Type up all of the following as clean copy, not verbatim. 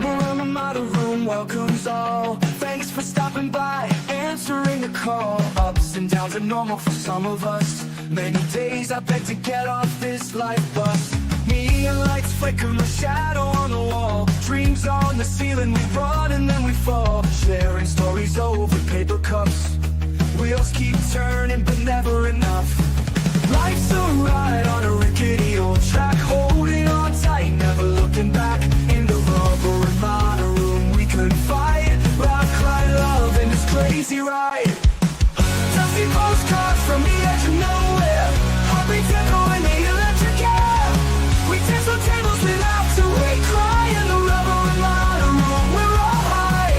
rubber Ramada room welcomes all. Thanks for stopping by, answering the call. Ups and downs are normal for some of us. Many days I beg to get off this life bus. Neon lights flicker, my shadow on the wall. Dreams on the ceiling, we run and then we fall. Sharing stories over paper cups. Wheels keep turning but never enough. Life's a ride on a rickety old track, holding on tight, never looking back. In the rubber Ramada room we confide, laugh, cry, love in this crazy ride. Dusty postcards from the edge of nowhere, heartbeats echo in the electric air. We dance on tables without to wait, cry in the rubber Ramada room, we're all high.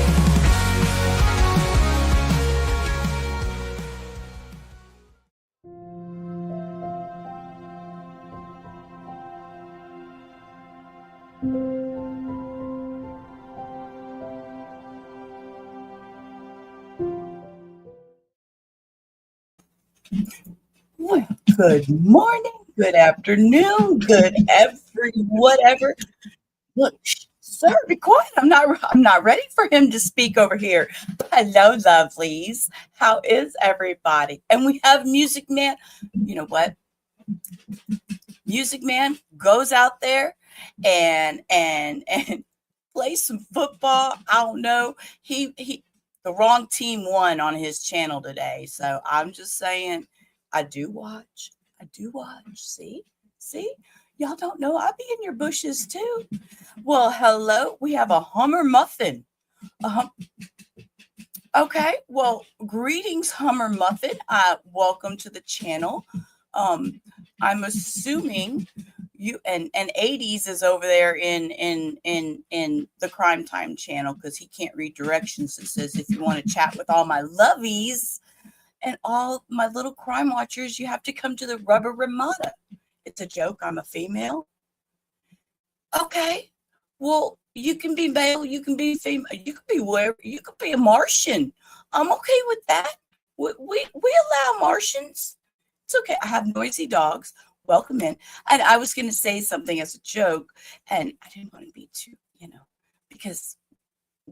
Well, good morning, good afternoon, good every whatever. Look, sir, be quiet. I'm not ready for him to speak over here. Hello, lovelies. How is everybody? And we have Music Man. You know what? Music Man goes out there and plays some football. I don't know. He the wrong team won on his channel today. So I'm just saying, I do watch. See? Y'all don't know. I be in your bushes too. Well, hello. We have a Hummer Muffin. Okay. Well, greetings, Hummer Muffin. Welcome to the channel. I'm assuming you and 80s is over there in the Crime Time channel, because he can't read directions. It says, if you want to chat with all my lovies and all my little crime watchers, you have to come to the Rubber Ramada. It's a joke. I'm a female. Okay. Well, you can be male, you can be female, you can be wherever, you could be a Martian. I'm okay with that. We allow Martians. It's okay. I have noisy dogs. Welcome in. And I was going to say something as a joke, and I didn't want to be too, because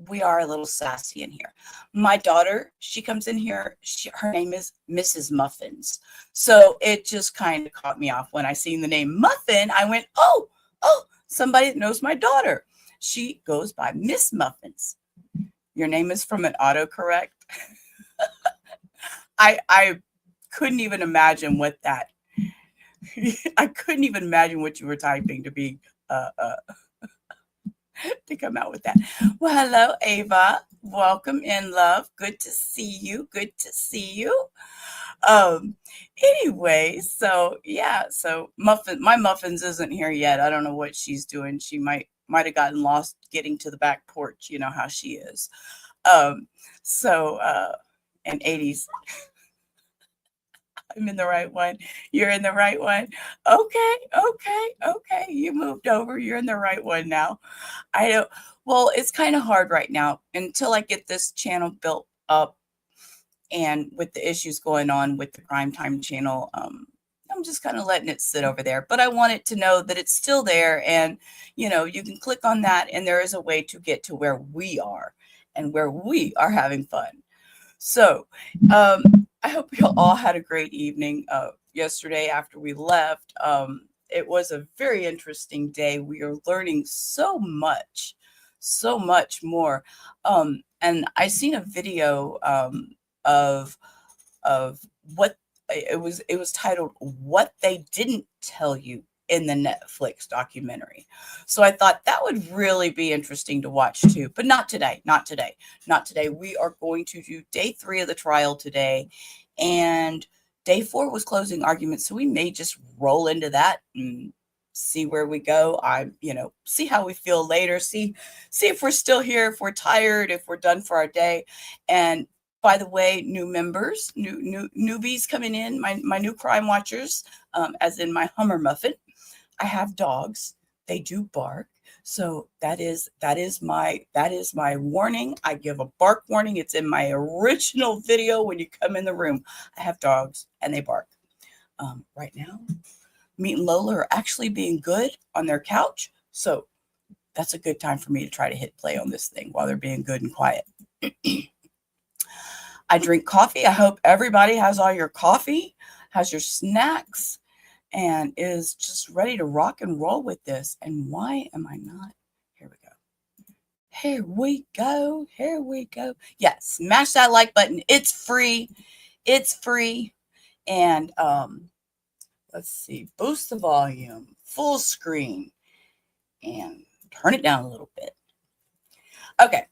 we are a little sassy in here. My daughter, she comes in here. Her name is Mrs. Muffins. So it just kind of caught me off when I seen the name Muffin. I went, oh, somebody that knows my daughter. She goes by Miss Muffins. Your name is from an autocorrect. I couldn't even imagine what that. I couldn't even imagine what you were typing to be to come out with that. Well, hello, Ava. Welcome in, love. Good to see you. Anyway, so yeah, so my Muffins isn't here yet. I don't know what she's doing. She might have gotten lost getting to the back porch. You know how she is. And 80s. I'm in the right one. You're in the right one. Okay. You moved over. You're in the right one now. I don't. Well, it's kind of hard right now until I get this channel built up, and with the issues going on with the Crime Time channel, I'm just kind of letting it sit over there. But I want it to know that it's still there, and you can click on that, and there is a way to get to where we are and where we are having fun. So, I hope you all had a great evening yesterday after we left. It was a very interesting day. We are learning so much more. And I seen a video of what it was titled "What They Didn't Tell You" in the Netflix documentary. So I thought that would really be interesting to watch too, but not today. We are going to do day 3 of the trial today, and day 4 was closing arguments. So we may just roll into that and see where we go. See how we feel later. See if we're still here, if we're tired, if we're done for our day. And by the way, new members, newbies coming in, my new crime watchers, as in my Hummer Muffin. I have dogs. They do bark. So that is my warning. I give a bark warning. It's in my original video when you come in the room. I have dogs and they bark. Right now, Meat and Lola are actually being good on their couch. So that's a good time for me to try to hit play on this thing while they're being good and quiet. I drink coffee. I hope everybody has all your coffee, has your snacks, and is just ready to rock and roll with this. And why am I not? Here we go. Here we go. Here we go. Yeah, smash that like button. It's free. It's free. And let's see. Boost the volume. Full screen. And turn it down a little bit. Okay.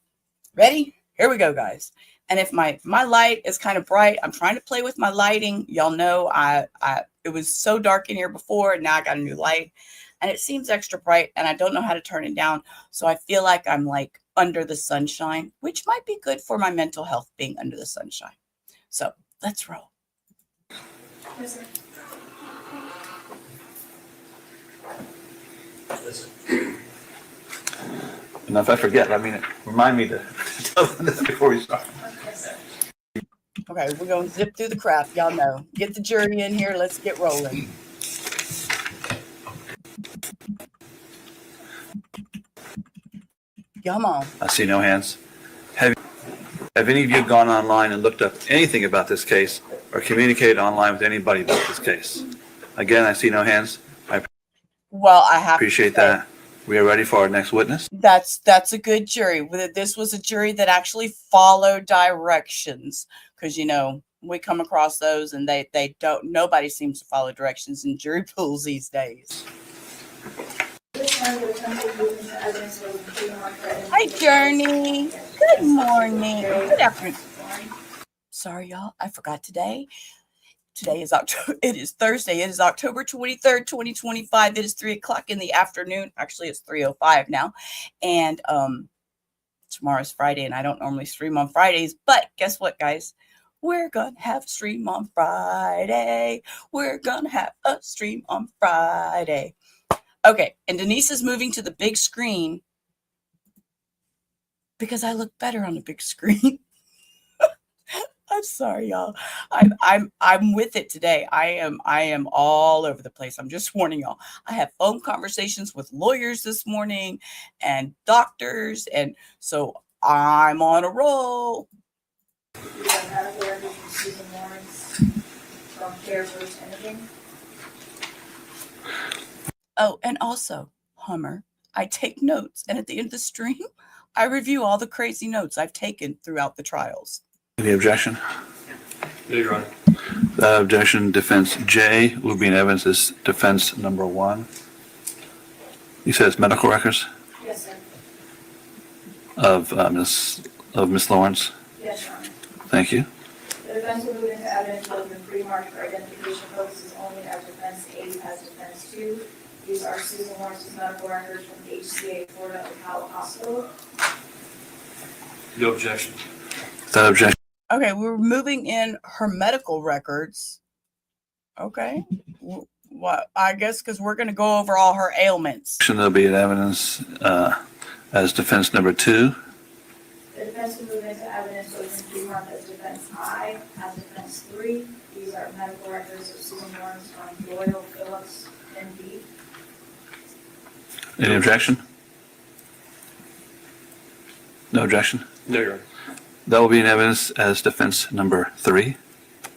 Ready? Here we go, guys. And if my light is kind of bright, I'm trying to play with my lighting. Y'all know it was so dark in here before, and now I got a new light. And it seems extra bright, and I don't know how to turn it down. So I feel like I'm like under the sunshine, which might be good for my mental health, being under the sunshine. So let's roll. Yes, sir. And if I forget, remind me to tell them this before we start. Yes, sir. Okay, we're going to zip through the crap. Y'all know. Get the jury in here. Let's get rolling. Come on. I see no hands. Have any of you gone online and looked up anything about this case or communicated online with anybody about this case? Again, I see no hands. Well, I have Appreciate to say, that. We are ready for our next witness. That's a good jury. This was a jury that actually followed directions, because we come across those and they don't. Nobody seems to follow directions in jury pools these days. Hi, Journey. Good morning. Good afternoon. Sorry, y'all. I forgot today. Today is October. It is Thursday. It is October 23rd, 2025. It is 3:00 in the afternoon. Actually, it's 3:05 now. And tomorrow's Friday, and I don't normally stream on Fridays. But guess what, guys? We're gonna have a stream on Friday. We're gonna have a stream on Friday. Okay, and Denise is moving to the big screen because I look better on the big screen. I'm sorry, y'all. I'm with it today. I am all over the place. I'm just warning y'all. I have phone conversations with lawyers this morning and doctors, and so I'm on a roll. We have medical records from Susan Lawrence from Care First Imaging. Oh, and also, Hummer, I take notes, and at the end of the stream, I review all the crazy notes I've taken throughout the trials. Any objection? No, Your Honor. The objection, defense J will be in evidence as defense number 1. You said it's medical records Yes, sir. of Miss Lawrence. Yes, Your Honor. Thank you. The defense will move into evidence that has been pre-marked for identification purposes only as defense A as defense 2. These are Susan Lawrence's medical records from the HCA Florida Ocala Hospital. No objection. That objection. Okay, we're moving in her medical records. Okay. Well, I guess because we're going to go over all her ailments. There'll be in evidence as defense number 2. The defense will move into evidence that has been pre-marked as defense I as defense 3. These are medical records of Susan Lawrence from Doyle Phillips, MD. Any objection? No objection. No, Your Honor. That will be in evidence as defense number 3.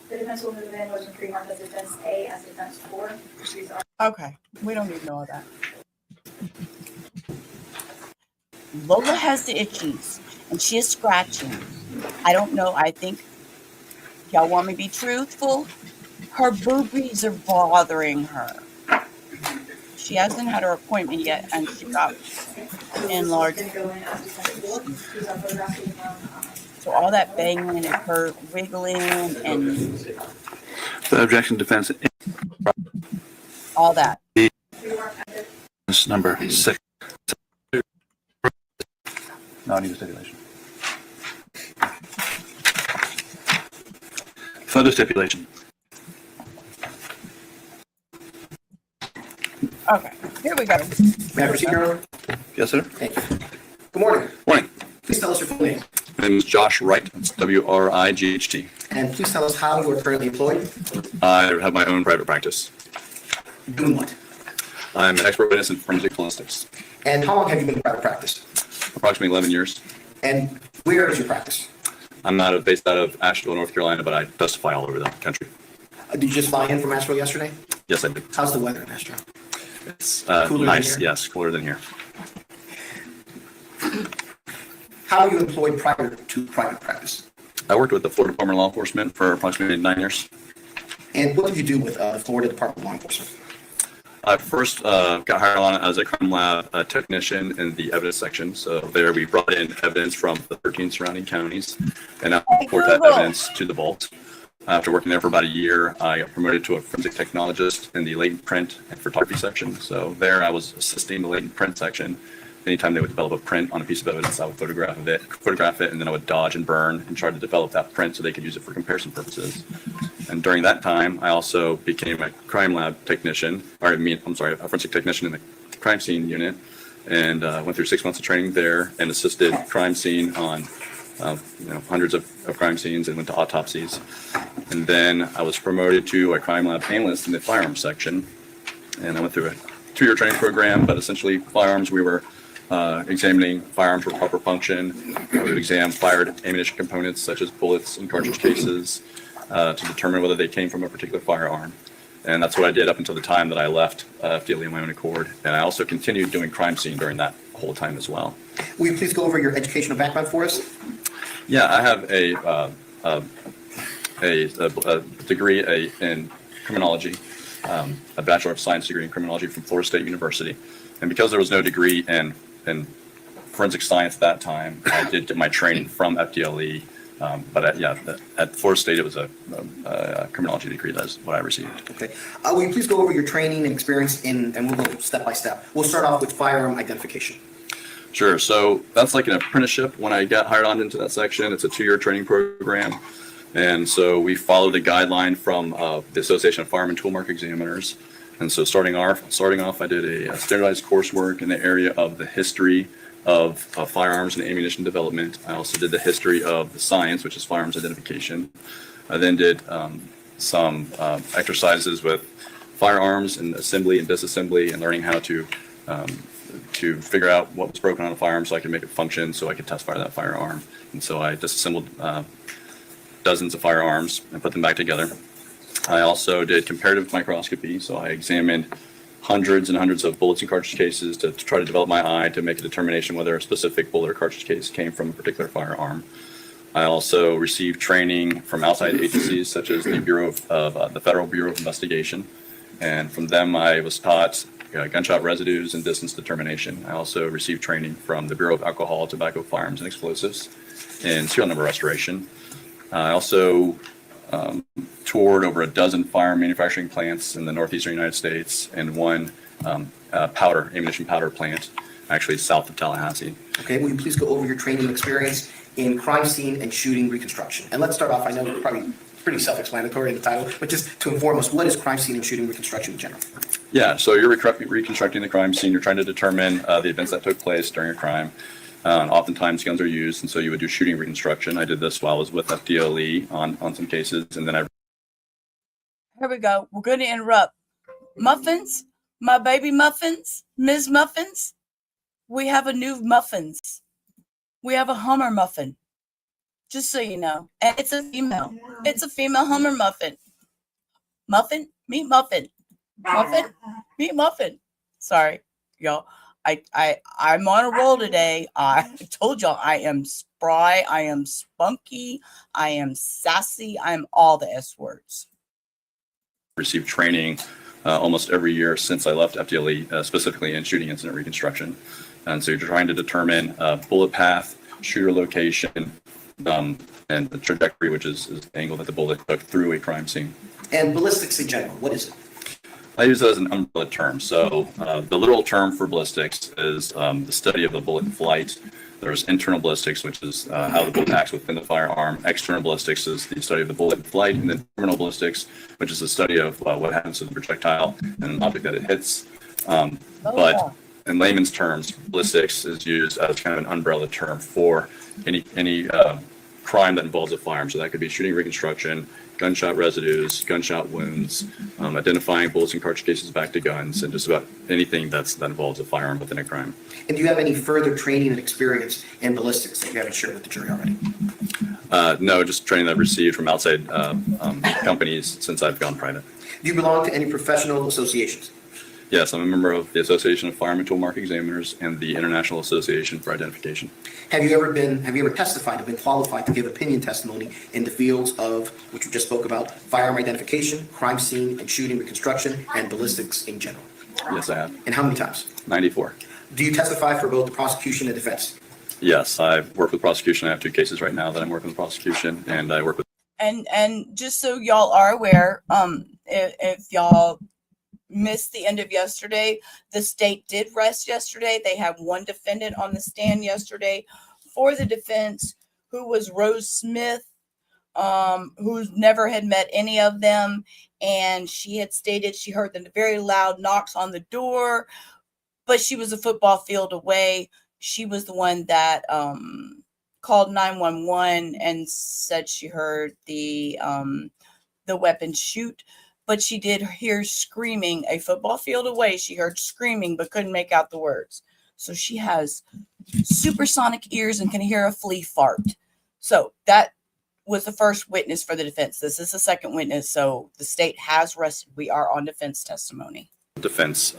The defense will move in what's been pre-marked as defense A as defense 4. These are Okay, we don't need to know all that. Lola has the itchies, and she is scratching. I don't know. I think y'all want me to be truthful. Her boobies are bothering her. She hasn't had her appointment yet, and she got enlarged. going to go in as defense 4. These are photographing So all that banging and her wiggling and The objection, defense all that. is number 6. No, I need a stipulation. Further stipulation. Okay, here we go. May I proceed, Your Honor? Yes, sir. Thank you. Good morning. Morning. Please tell us your full name, My name is Josh Wright. It's W-R-I-G-H-T. and please tell us how you are currently employed. I have my own private practice. Doing what? I'm an expert witness in forensic ballistics. And how long have you been in private practice? Approximately 11 years. And where is your practice? I'm based out of Asheville, North Carolina, but I testify all over the country. Did you just fly in from Asheville yesterday? Yes, I do. How's the weather in Asheville? It's Cooler than nice. here? Yes, cooler than here. How were you employed prior to private practice? I worked with the Florida Department of Law Enforcement for approximately 9 years. And what did you do with the Florida Department of Law Enforcement? I first got hired on as a crime lab technician in the evidence section. So there we brought in evidence from the 13 surrounding counties and I report that evidence to the vault. After working there for about a year, I got promoted to a forensic technologist in the latent print and photography section. So there I was assisting the latent print section. Anytime they would develop a print on a piece of evidence, I would photograph it, and then I would dodge and burn and try to develop that print so they could use it for comparison purposes. And during that time, I also became a crime lab technician, a forensic technician in the crime scene unit, and went through 6 months of training there and assisted crime scene on hundreds of crime scenes and went to autopsies. And then I was promoted to a crime lab analyst in the firearms section, and I went through a 2-year training program, but essentially firearms, we were examining firearms for proper function. We would examine fired ammunition components such as bullets and cartridge cases to determine whether they came from a particular firearm. And that's what I did up until the time that I left FDLE on my own accord. And I also continued doing crime scene during that whole time as well. Will you please go over your educational background for us? Yeah, I have a degree in criminology, a Bachelor of Science degree in criminology from Florida State University. And because there was no degree in forensic science at that time, I did get my training from FDLE. But at Florida State, it was a criminology degree. That's what I received. Okay. Will you please go over your training and experience and we'll go step by step. We'll start off with firearm identification. Sure. So that's like an apprenticeship. When I got hired on into that section, it's a 2-year training program. And so we followed a guideline from the Association of Firearm and Tool Mark Examiners. And so starting off, I did a standardized coursework in the area of the history of firearms and ammunition development. I also did the history of the science, which is firearms identification. I then did some exercises with firearms and assembly and disassembly and learning how to figure out what was broken on a firearm so I could make it function so I could test fire that firearm. And so I disassembled dozens of firearms and put them back together. I also did comparative microscopy, so I examined hundreds and hundreds of bullets and cartridge cases to try to develop my eye to make a determination whether a specific bullet or cartridge case came from a particular firearm. I also received training from outside agencies such as the the Federal Bureau of Investigation, and from them I was taught gunshot residues and distance determination. I also received training from the Bureau of Alcohol, Tobacco, Firearms, and Explosives in serial number restoration. I also toured over a dozen firearm manufacturing plants in the northeastern United States and one ammunition powder plant, actually south of Tallahassee. Okay, will you please go over your training experience in crime scene and shooting reconstruction? And let's start off, I know it's probably pretty self-explanatory in the title, but just to inform us, what is crime scene and shooting reconstruction in general? Yeah, so you're reconstructing the crime scene. You're trying to determine the events that took place during a crime. Oftentimes guns are used, and so you would do shooting reconstruction. I did this while I was with FDLE on some cases, and then Here we go. We're going to interrupt. Muffins, my baby muffins, Ms. Muffins. We have a new muffins. We have a Hummer muffin. Just so you know. And it's a female. It's a female Hummer muffin. Muffin, meat muffin. Muffin, meat muffin. Sorry, y'all. I'm on a roll today. I told y'all I am spry, I am spunky, I am sassy, I am all the S words. received training almost every year since I left FDLE, specifically in shooting incident reconstruction. And so you're trying to determine bullet path, shooter location, and the trajectory, which is the angle that the bullet took through a crime scene. And ballistics in general, what is it? I use it as an umbrella term. So the literal term for ballistics is the study of the bullet in flight. There's internal ballistics, which is how the bullet acts within the firearm. External ballistics is the study of the bullet in flight. And then terminal ballistics, which is the study of what happens to the projectile and an object that it hits. But in layman's terms, ballistics is used as kind of an umbrella term for any crime that involves a firearm. So that could be shooting reconstruction, gunshot residues, gunshot wounds, identifying bullets and cartridge cases back to guns, and just about anything that involves a firearm within a crime. And do you have any further training and experience in ballistics that you haven't shared with the jury already? No, just training that I've received from outside companies since I've gone private. Do you belong to any professional associations? Yes, I'm a member of the Association of Firearm and Tool Mark Examiners and the International Association for Identification. Have you ever testified or been qualified to give opinion testimony in the fields of, which we just spoke about, firearm identification, crime scene and shooting reconstruction, and ballistics in general? Yes, I have. And how many times? 94. Do you testify for both the prosecution and defense? Yes, I've worked with prosecution. I have 2 cases right now that I'm working with prosecution, and I work with. And just so y'all are aware, if y'all missed the end of yesterday, the state did rest yesterday. They had one defendant on the stand yesterday for the defense, who was Rose Smith, who never had met any of them, and she had stated she heard the very loud knocks on the door, but she was a football field away. She was the one that called 911 and said she heard the weapon shoot. But she did hear screaming a football field away. She heard screaming, but couldn't make out the words. So she has supersonic ears and can hear a flea fart. So that was the first witness for the defense. This is the second witness. So the state has rested. We are on defense testimony. Defense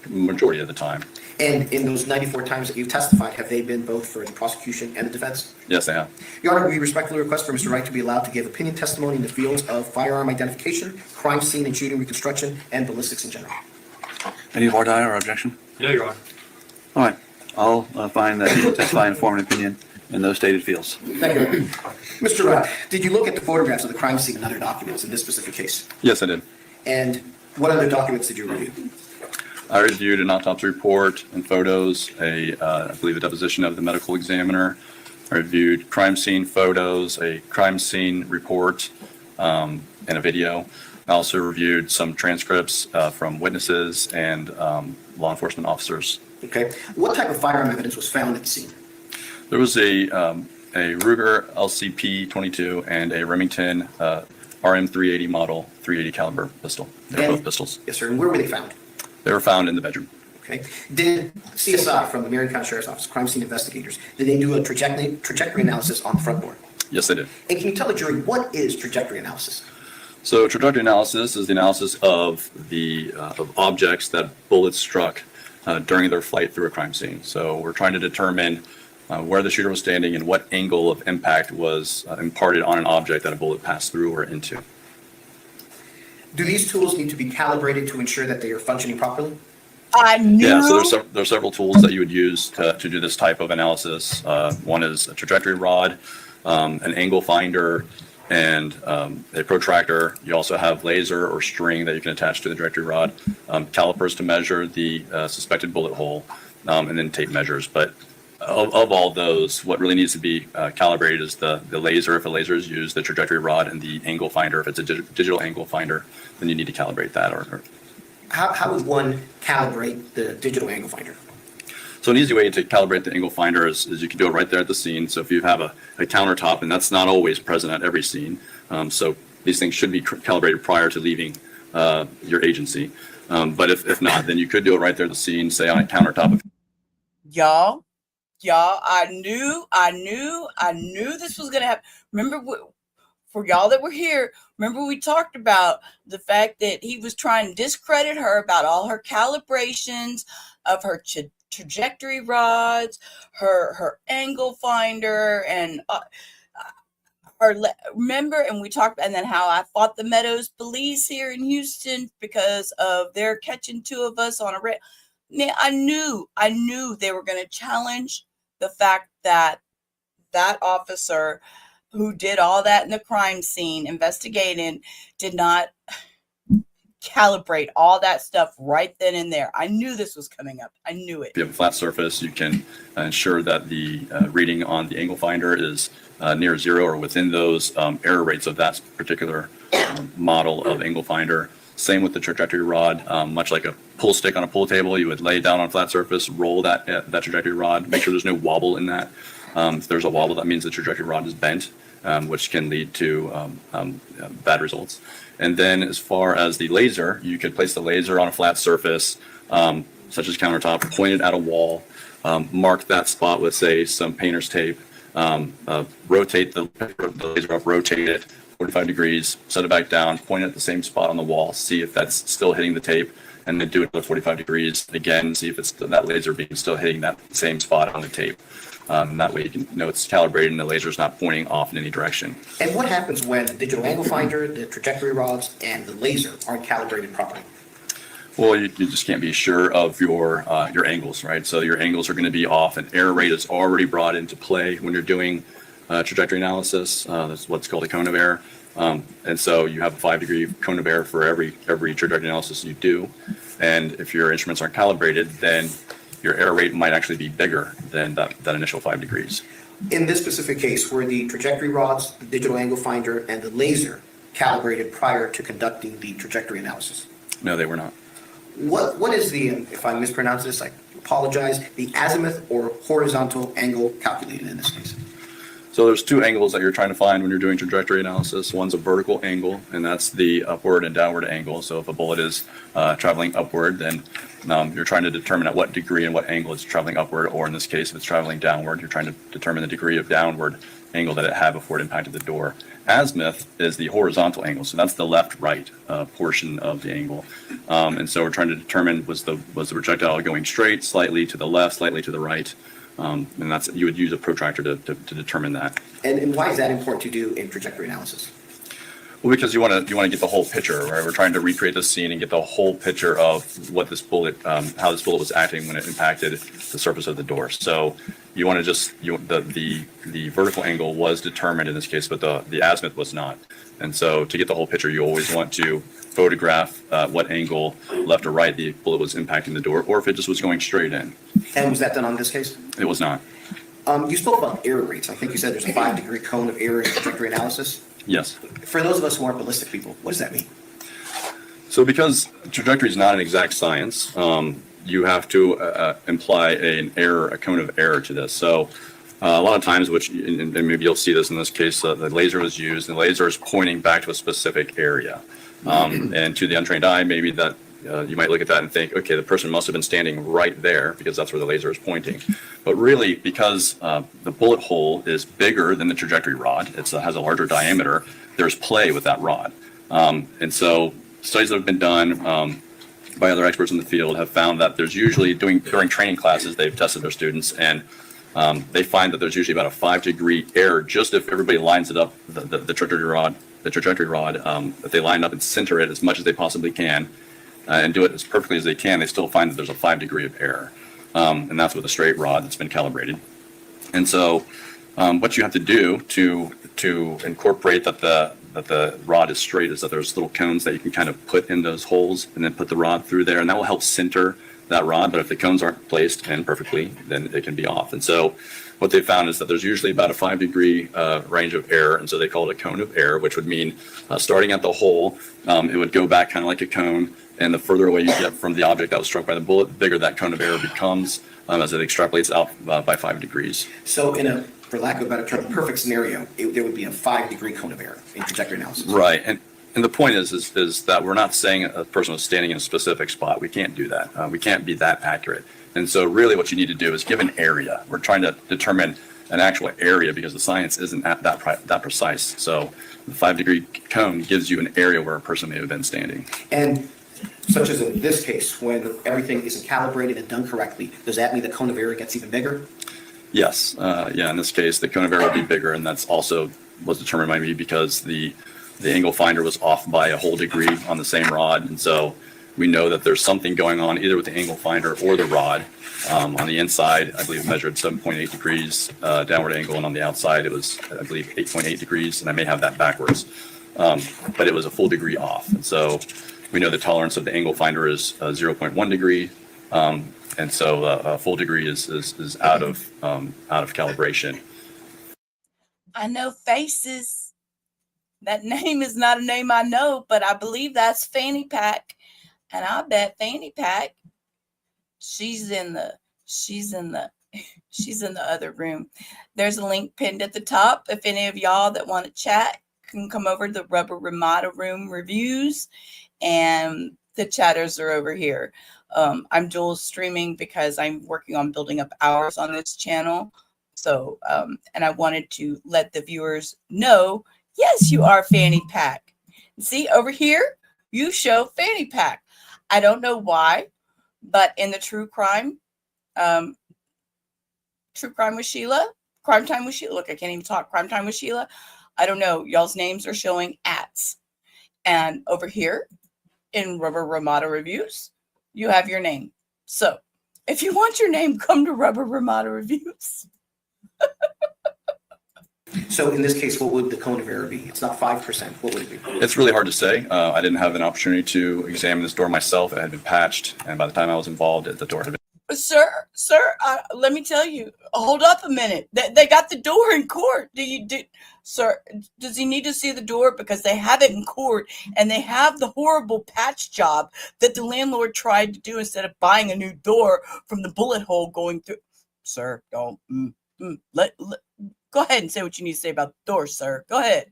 majority of the time. And in those 94 times that you've testified, have they been both for the prosecution and the defense? Yes, I have. Your Honor, we respectfully request for Mr. Wright to be allowed to give opinion testimony in the fields of firearm identification, crime scene and shooting reconstruction, and ballistics in general. Any voir dire or objection? Yeah, Your Honor. All right, I'll find that you testify and form an opinion in those stated fields. Thank you. Mr. Wright, did you look at the photographs of the crime scene and other documents in this specific case? Yes, I did. And what other documents did you review? I reviewed an autopsy report and photos, I believe a deposition of the medical examiner. I reviewed crime scene photos, a crime scene report, and a video. I also reviewed some transcripts from witnesses and law enforcement officers. Okay. What type of firearm evidence was found at the scene? There was a Ruger LCP 22 and a Remington RM 380 model 380 caliber pistol. They're both pistols. Yes, sir. And where were they found? They were found in the bedroom. Okay. Did CSI from the Marion County Sheriff's Office, crime scene investigators, did they do a trajectory analysis on the front door? Yes, they did. And can you tell the jury what is trajectory analysis? So trajectory analysis is the analysis of the of objects that bullets struck during their flight through a crime scene. So we're trying to determine where the shooter was standing and what angle of impact was imparted on an object that a bullet passed through or into. Do these tools need to be calibrated to ensure that they are functioning properly? I knew. Yeah, so there's several tools that you would use to do this type of analysis. One is a trajectory rod, an angle finder, and a protractor. You also have laser or string that you can attach to the trajectory rod, calipers to measure the suspected bullet hole, and then tape measures. But of all those, what really needs to be calibrated is the laser, if a laser is used, the trajectory rod, and the angle finder. If it's a digital angle finder, then you need to calibrate that. How would one calibrate the digital angle finder? So an easy way to calibrate the angle finder is you can do it right there at the scene. So if you have a countertop, and that's not always present at every scene, so these things should be calibrated prior to leaving your agency. But if not, then you could do it right there at the scene, say on a countertop. Y'all, I knew this was going to happen. Remember, for y'all that were here, remember we talked about the fact that he was trying to discredit her about all her calibrations of her trajectory rods, her angle finder, and remember, and we talked, and then how I fought the Meadows police here in Houston because of their catching 2 of us on a rail. I knew they were going to challenge the fact that that officer who did all that in the crime scene investigating did not calibrate all that stuff right then and there. I knew this was coming up. I knew it. If you have a flat surface, you can ensure that the reading on the angle finder is near 0 or within those error rates of that particular model of angle finder. Same with the trajectory rod, much like a pull stick on a pull table. You would lay it down on a flat surface, roll that trajectory rod, make sure there's no wobble in that. If there's a wobble, that means the trajectory rod is bent, which can lead to bad results. And then as far as the laser, you could place the laser on a flat surface, such as countertop, point it at a wall, mark that spot with, say, some painter's tape, rotate the laser up, rotate it 45 degrees, set it back down, point it at the same spot on the wall, see if that's still hitting the tape, and then do it another 45 degrees again, see if it's that laser beam still hitting that same spot on the tape. And that way you can know it's calibrated and the laser is not pointing off in any direction. And what happens when the digital angle finder, the trajectory rods, and the laser aren't calibrated properly? Well, you just can't be sure of your angles, right? So your angles are going to be off, and error rate is already brought into play when you're doing trajectory analysis. That's what's called a cone of error. And so you have a 5-degree cone of error for every trajectory analysis you do. And if your instruments aren't calibrated, then your error rate might actually be bigger than that initial 5 degrees. In this specific case, were the trajectory rods, the digital angle finder, and the laser calibrated prior to conducting the trajectory analysis? No, they were not. What is the, if I mispronounce this, I apologize, the azimuth or horizontal angle calculated in this case? So there's two angles that you're trying to find when you're doing trajectory analysis. One's a vertical angle, and that's the upward and downward angle. So if a bullet is traveling upward, then you're trying to determine at what degree and what angle it's traveling upward, or in this case, if it's traveling downward, you're trying to determine the degree of downward angle that it had before it impacted the door. Azimuth is the horizontal angle, so that's the left-right portion of the angle. And so we're trying to determine was the projectile going straight, slightly to the left, slightly to the right. And that's, you would use a protractor to determine that. And why is that important to do in trajectory analysis? Well, because you want to get the whole picture, right? We're trying to recreate the scene and get the whole picture of what this bullet, how this bullet was acting when it impacted the surface of the door. So you want to just, the vertical angle was determined in this case, but the azimuth was not. And so to get the whole picture, you always want to photograph what angle, left or right, the bullet was impacting the door, or if it just was going straight in. And was that done on this case? It was not. You spoke about error rates. I think you said there's a 5-degree cone of error in trajectory analysis. Yes. For those of us who aren't ballistic people, what does that mean? So because trajectory is not an exact science, you have to imply a cone of error to this. So a lot of times, and maybe you'll see this in this case, the laser was used, and the laser is pointing back to a specific area. And to the untrained eye, maybe that you might look at that and think, okay, the person must have been standing right there because that's where the laser is pointing. But really, because the bullet hole is bigger than the trajectory rod, it has a larger diameter, there's play with that rod. And so studies that have been done by other experts in the field have found that there's usually, during training classes, they've tested their students, and they find that there's usually about a 5-degree error just if everybody lines it up, the trajectory rod, if they line up and center it as much as they possibly can, and do it as perfectly as they can, they still find that there's a 5-degree of error. And that's with a straight rod that's been calibrated. And so what you have to do to incorporate that the rod is straight is that there's little cones that you can kind of put in those holes and then put the rod through there, and that will help center that rod. But if the cones aren't placed in perfectly, then it can be off. And so what they found is that there's usually about a 5-degree range of error, and so they call it a cone of error, which would mean starting at the hole, it would go back kind of like a cone, and the further away you get from the object that was struck by the bullet, the bigger that cone of error becomes as it extrapolates out by 5 degrees. So in a, for lack of a better term, perfect scenario, there would be a 5-degree cone of error in trajectory analysis. Right, and the point is that we're not saying a person was standing in a specific spot. We can't do that. We can't be that accurate. And so really what you need to do is give an area. We're trying to determine an actual area because the science isn't that precise. So the 5-degree cone gives you an area where a person may have been standing. And such as in this case, when everything isn't calibrated and done correctly, does that mean the cone of error gets even bigger? Yes. Yeah, in this case, the cone of error will be bigger, and that's also was determined by me because the angle finder was off by a whole degree on the same rod. And so we know that there's something going on either with the angle finder or the rod. On the inside, I believe it measured 7.8 degrees downward angle, and on the outside, it was, I believe, 8.8 degrees, and I may have that backwards. But it was a full degree off. And so we know the tolerance of the angle finder is 0.1 degree. And so a full degree is out of calibration. I know Faces. That name is not a name I know, but I believe that's Fanny Pack. And I bet Fanny Pack, she's in the She's in the other room. There's a link pinned at the top. If any of y'all that want to chat can come over to the Rubber Ramada room reviews, and the chatters are over here. I'm dual streaming because I'm working on building up hours on this channel. So, and I wanted to let the viewers know, yes, you are fanny pack. See over here, you show fanny pack. I don't know why, but in the true crime with Sheila, Crime Time with Sheila. Look, I can't even talk. Crime Time with Sheila. I don't know. Y'all's names are showing ats. And over here in Rubber Ramada Reviews, you have your name. So if you want your name, come to Rubber Ramada Reviews. So in this case, what would the cone of error be? It's not 5%. What would it be? It's really hard to say. I didn't have an opportunity to examine this door myself. It had been patched, and by the time I was involved, the door had been. Sir, let me tell you. Hold up a minute. They got the door in court. Sir, does he need to see the door? Because they have it in court, and they have the horrible patch job that the landlord tried to do instead of buying a new door from the bullet hole going through. Sir, don't. Go ahead and say what you need to say about the door, sir. Go ahead.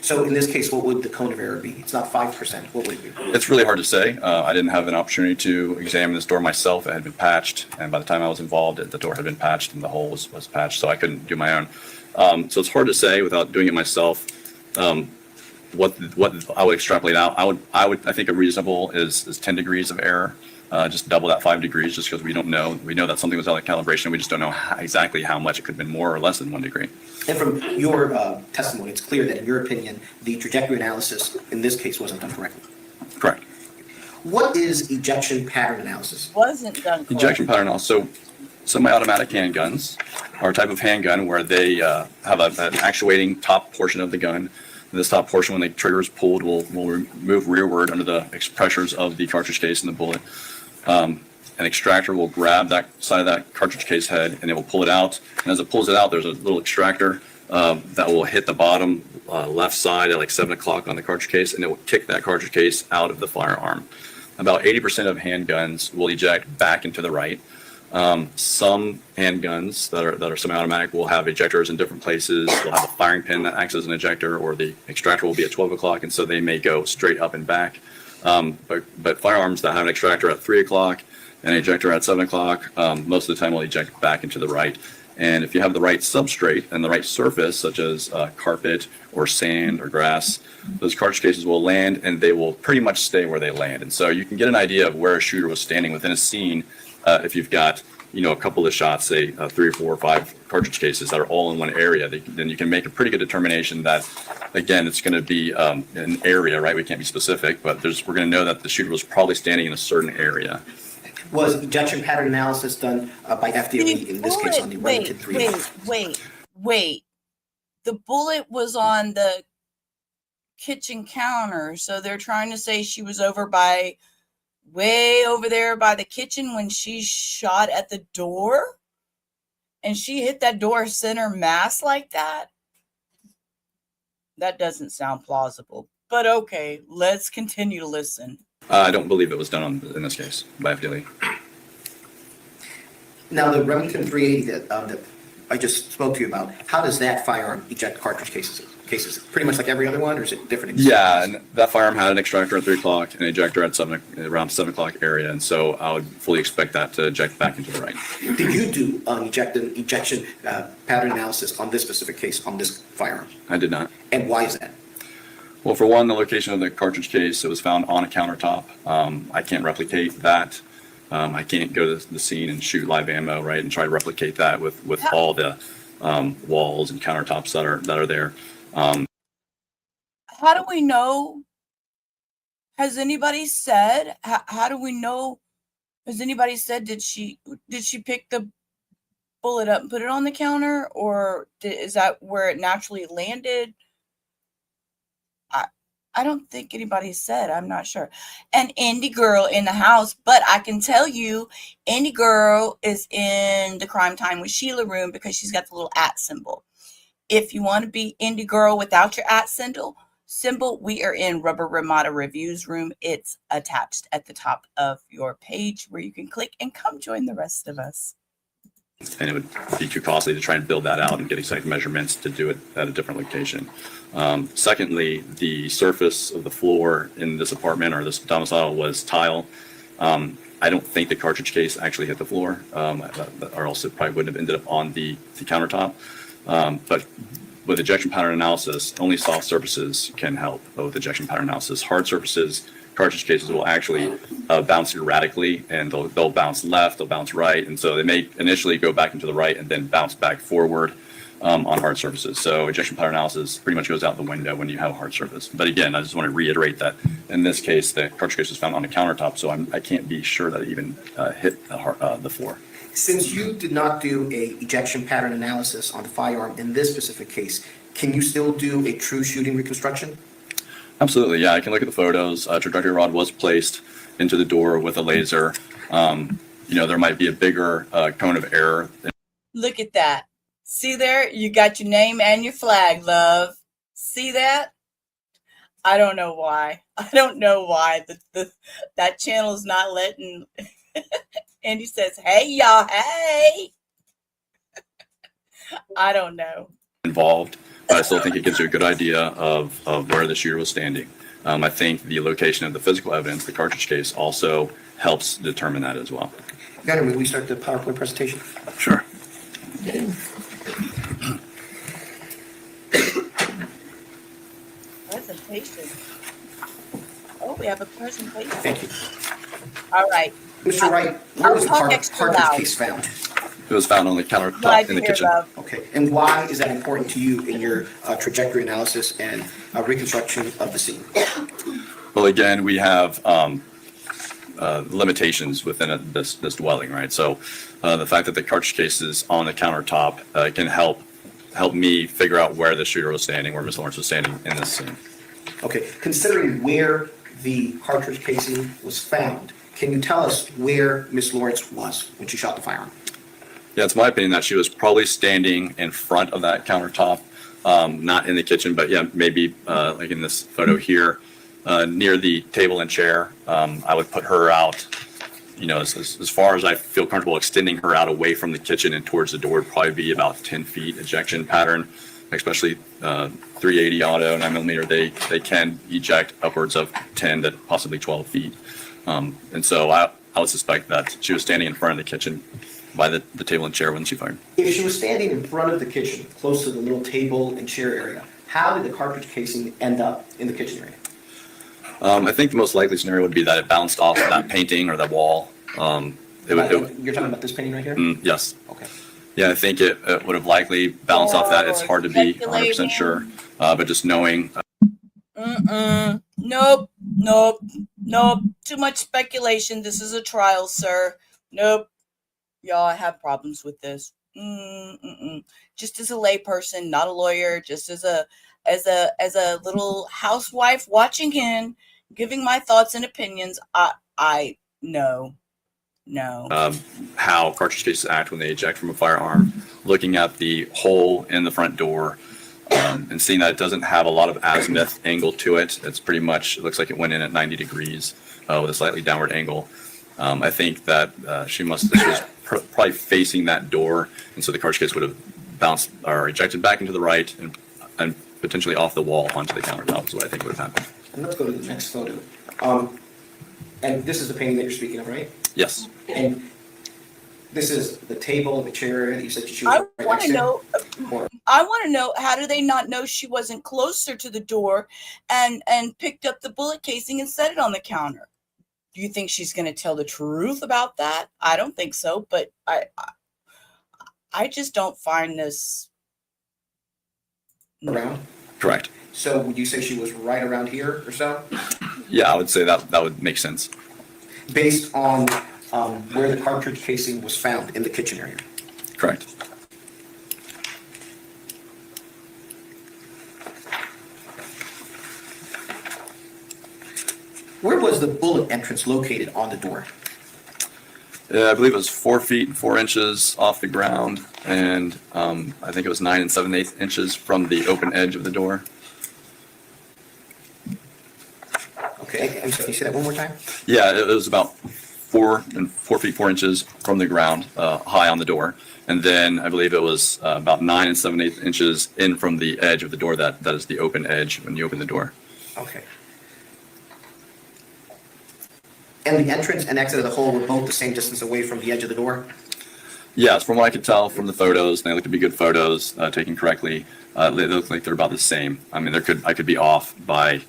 So in this case, what would the cone of error be? It's not 5%. What would it be? It's really hard to say. I didn't have an opportunity to examine this door myself. It had been patched, and by the time I was involved, the door had been patched and the hole was patched, so I couldn't do my own. So it's hard to say without doing it myself. What I would extrapolate out. I think a reasonable is 10 degrees of error. Just double that 5 degrees, just because we don't know. We know that something was out of calibration. We just don't know exactly how much. It could have been more or less than 1 degree. And from your testimony, it's clear that in your opinion, the trajectory analysis in this case wasn't done correctly. Correct. What is ejection pattern analysis? Wasn't done correctly. Ejection pattern also. Semi-automatic handguns are a type of handgun where they have an actuating top portion of the gun. This top portion, when the trigger is pulled, will move rearward under the pressures of the cartridge case and the bullet. An extractor will grab that side of that cartridge case head and it will pull it out. And as it pulls it out, there's a little extractor that will hit the bottom left side at like 7 o'clock on the cartridge case, and it will kick that cartridge case out of the firearm. About 80% of handguns will eject back into the right. Some handguns that are semi-automatic will have ejectors in different places. They'll have a firing pin that acts as an ejector, or the extractor will be at 12 o'clock, and so they may go straight up and back. But firearms that have an extractor at 3 o'clock and an ejector at 7 o'clock, most of the time will eject back into the right. And if you have the right substrate and the right surface, such as carpet or sand or grass, those cartridge cases will land and they will pretty much stay where they land. And so you can get an idea of where a shooter was standing within a scene if you've got, a couple of shots, say 3 or 4 or 5 cartridge cases that are all in one area. Then you can make a pretty good determination that, again, it's going to be an area, right? We can't be specific, but we're going to know that the shooter was probably standing in a certain area. Was ejection pattern analysis done by FDOE in this case on the Remington 3? Wait. The bullet was on the kitchen counter, so they're trying to say she was way over there by the kitchen when she shot at the door? And she hit that door center mass like that? That doesn't sound plausible. But okay, let's continue to listen. I don't believe it was done in this case by FDLE. Now, the Remington 380 that I just spoke to you about, how does that firearm eject cartridge cases? Pretty much like every other one, or is it different? Yeah, and that firearm had an extractor at 3 o'clock and an ejector at around 7 o'clock area, and so I would fully expect that to eject back into the right. Did you do ejection pattern analysis on this specific case, on this firearm? I did not. And why is that? Well, for one, the location of the cartridge case, it was found on a countertop. I can't replicate that. I can't go to the scene and shoot live ammo, right, and try to replicate that with all the walls and countertops that are there. How do we know? Has anybody said? How do we know? Has anybody said did she pick the bullet up and put it on the counter, or is that where it naturally landed? I don't think anybody said. I'm not sure. And Indie Girl in the house, but I can tell you, Indie Girl is in the Crime Time with Sheila room because she's got the little @ symbol. If you want to be Indie Girl without your @ symbol, we are in Rubber Ramada Reviews room. It's attached at the top of your page where you can click and come join the rest of us. and it would be too costly to try and build that out and get exact measurements to do it at a different location. Secondly, the surface of the floor in this apartment or this domicile was tile. I don't think the cartridge case actually hit the floor, or else it probably wouldn't have ended up on the countertop. But with ejection pattern analysis, only soft surfaces can help with ejection pattern analysis. Hard surfaces, cartridge cases will actually bounce erratically, and they'll bounce left, they'll bounce right, and so they may initially go back into the right and then bounce back forward on hard surfaces. So ejection pattern analysis pretty much goes out the window when you have a hard surface. But again, I just want to reiterate that in this case, the cartridge case was found on the countertop, so I can't be sure that it even hit the floor. Since you did not do a ejection pattern analysis on the firearm in this specific case, can you still do a true shooting reconstruction? Absolutely, yeah. I can look at the photos. Trajectory rod was placed into the door with a laser. There might be a bigger cone of error. Look at that. See there? You got your name and your flag, love. See that? I don't know why. I don't know why that channel is not letting. Andy says, "Hey, y'all, hey." I don't know. Involved, but I still think it gives you a good idea of where the shooter was standing. I think the location of the physical evidence, the cartridge case, also helps determine that as well. Gunnar, will we start the PowerPoint presentation? Sure. Presentation. Oh, we have a presentation. Thank you. All right. Mr. Wright, where was the I'll talk extra cartridge loud. case found? It was found on the countertop Glad in to the hear, kitchen. love. Okay, and why is that important to you in your trajectory analysis and reconstruction of the scene? Well, again, we have limitations within this dwelling, right? So the fact that the cartridge case is on the countertop can help me figure out where the shooter was standing, where Ms. Lorincz was standing in this scene. Okay, considering where the cartridge casing was found, can you tell us where Ms. Lorincz was when she shot the firearm? Yeah, it's my opinion that she was probably standing in front of that countertop, not in the kitchen, but yeah, maybe like in this photo here, near the table and chair. I would put her out, as far as I feel comfortable extending her out away from the kitchen and towards the door would probably be about 10 feet ejection pattern, especially 380 auto 9mm. They can eject upwards of 10 to possibly 12 feet. And so I would suspect that she was standing in front of the kitchen by the table and chair when she fired. If she was standing in front of the kitchen, close to the little table and chair area, how did the cartridge casing end up in the kitchen area? I think the most likely scenario would be that it bounced off of that painting or that wall. You're talking about this painting right here? Yes. Okay. Yeah, I think it would have likely bounced off that. It's hard to be 100% sure, but just knowing. Nope. Too much speculation. This is a trial, sir. Nope. Y'all, I have problems with this. Just as a layperson, not a lawyer, just as a little housewife watching in, giving my thoughts and opinions. No. How cartridge cases act when they eject from a firearm, looking at the hole in the front door, and seeing that it doesn't have a lot of azimuth angle to it. It's pretty much, it looks like it went in at 90 degrees with a slightly downward angle. I think that she was probably facing that door, and so the cartridge case would have bounced or ejected back into the right and potentially off the wall onto the countertop is what I think would have happened. And let's go to the next photo. And this is the painting that you're speaking of, right? Yes. And this is the table, the chair area that you said she was I want to know. I want to know, how do they not know she wasn't closer to the door and picked up the bullet casing and set it on the counter? Do you think she's going to tell the truth about that? I don't think so, but I just don't find this around. Correct. So would you say she was right around here or so? Yeah, I would say that would make sense. Based on where the cartridge casing was found in the kitchen area. Correct. Where was the bullet entrance located on the door? I believe it was 4 feet and 4 inches off the ground, and I think it was 9 7/8 inches from the open edge of the door. Okay, and can you say that one more time? Yeah, it was about 4 feet 4 inches from the ground, high on the door. And then I believe it was about 9 7/8 inches in from the edge of the door. That is the open edge when you open the door. Okay. And the entrance and exit of the hole were both the same distance away from the edge of the door? Yes, from what I could tell from the photos, they look to be good photos, taken correctly. They look like they're about the same. I mean, I could be off by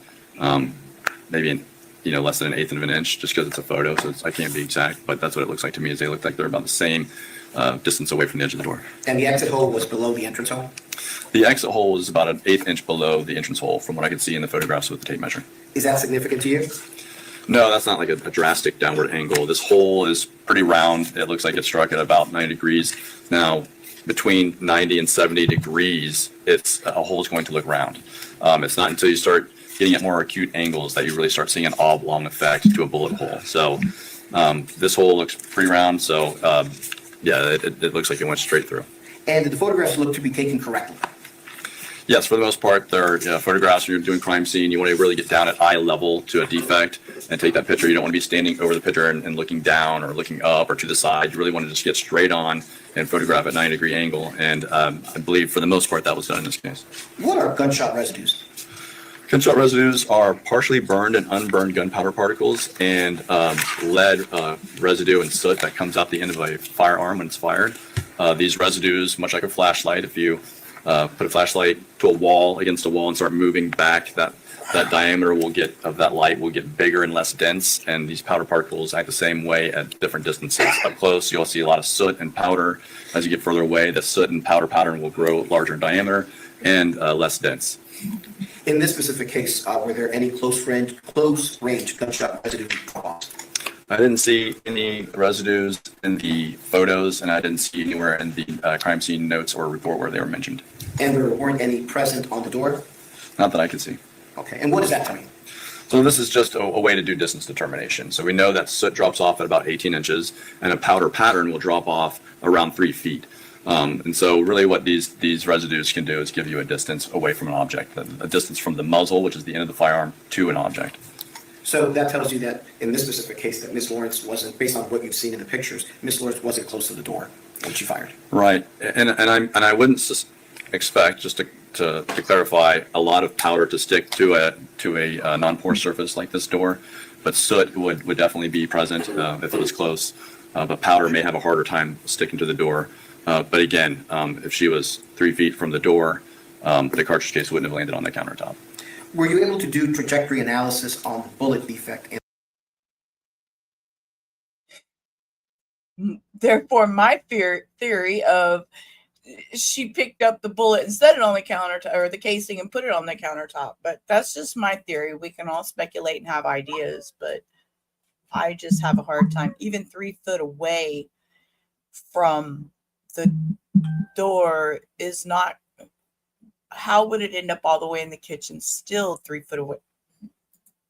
maybe less than 1/8 of an inch, just because it's a photo, so I can't be exact. But that's what it looks like to me. Is they look like they're about the same distance away from the edge of the door. And the exit hole was below the entrance hole? The exit hole is about 1/8 inch below the entrance hole, from what I could see in the photographs with the tape measure. Is that significant to you? No, that's not like a drastic downward angle. This hole is pretty round. It looks like it's struck at about 90 degrees. Now, between 90 and 70 degrees, a hole is going to look round. It's not until you start getting at more acute angles that you really start seeing an oblong effect to a bullet hole. So this hole looks pretty round. So yeah, it looks like it went straight through. And did the photographs look to be taken correctly? Yes, for the most part, they're photographs when you're doing crime scene. You want to really get down at eye level to a defect and take that picture. You don't want to be standing over the picture and looking down or looking up or to the side. You really want to just get straight on and photograph at 90-degree angle. And I believe for the most part that was done in this case. What are gunshot residues? Gunshot residues are partially burned and unburned gunpowder particles and lead residue and soot that comes out the end of a firearm when it's fired. These residues, much like a flashlight, if you put a flashlight to a wall against a wall and start moving back, that diameter of that light will get bigger and less dense, and these powder particles act the same way at different distances. Up close, you'll see a lot of soot and powder. As you get further away, the soot and powder pattern will grow larger in diameter and less dense. In this specific case, were there any close range gunshot residue drop-offs? I didn't see any residues in the photos, and I didn't see anywhere in the crime scene notes or report where they were mentioned. And there weren't any present on the door? Not that I could see. Okay, and what does that tell you? So this is just a way to do distance determination. So we know that soot drops off at about 18 inches, and a powder pattern will drop off around 3 feet. And so really what these residues can do is give you a distance away from an object, a distance from the muzzle, which is the end of the firearm, to an object. So that tells you that in this specific case that Ms. Lorincz wasn't, based on what you've seen in the pictures, Ms. Lorincz wasn't close to the door when she fired. Right, and I wouldn't expect, just to clarify, a lot of powder to stick to a non-porous surface like this door, but soot would definitely be present if it was close. But powder may have a harder time sticking to the door. But again, if she was 3 feet from the door, the cartridge case wouldn't have landed on the countertop. Were you able to do trajectory analysis on the bullet defect? Therefore, my theory of she picked up the bullet and set it on the countertop or the casing and put it on the countertop. But that's just my theory. We can all speculate and have ideas, but I just have a hard time. Even 3 foot away from the door is not. How would it end up all the way in the kitchen, still 3 foot away?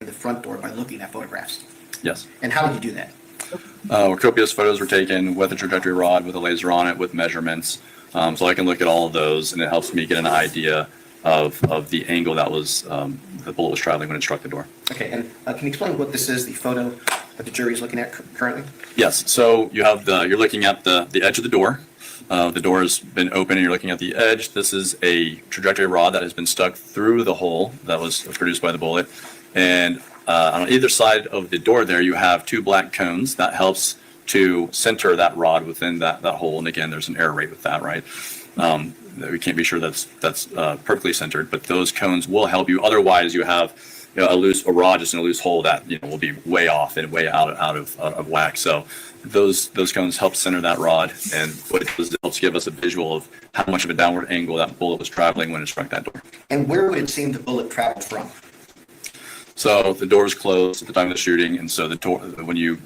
The front door by looking at photographs. Yes. And how did you do that? Copious photos were taken with a trajectory rod, with a laser on it, with measurements. So I can look at all of those, and it helps me get an idea of the angle that was the bullet was traveling when it struck the door. Okay, and can you explain what this is, the photo that the jury is looking at currently? Yes. So you're looking at the edge of the door. The door has been open and you're looking at the edge. This is a trajectory rod that has been stuck through the hole that was produced by the bullet. And on either side of the door there, you have 2 black cones that helps to center that rod within that hole. And again, there's an error rate with that, right? We can't be sure that's perfectly centered, but those cones will help you. Otherwise, you have a rod just in a loose hole that will be way off and way out of whack. So those cones help center that rod, and what it does, it helps give us a visual of how much of a downward angle that bullet was traveling when it struck that door. And where would it seem the bullet traveled from? So the door was closed at the time of the shooting, and so the door, when you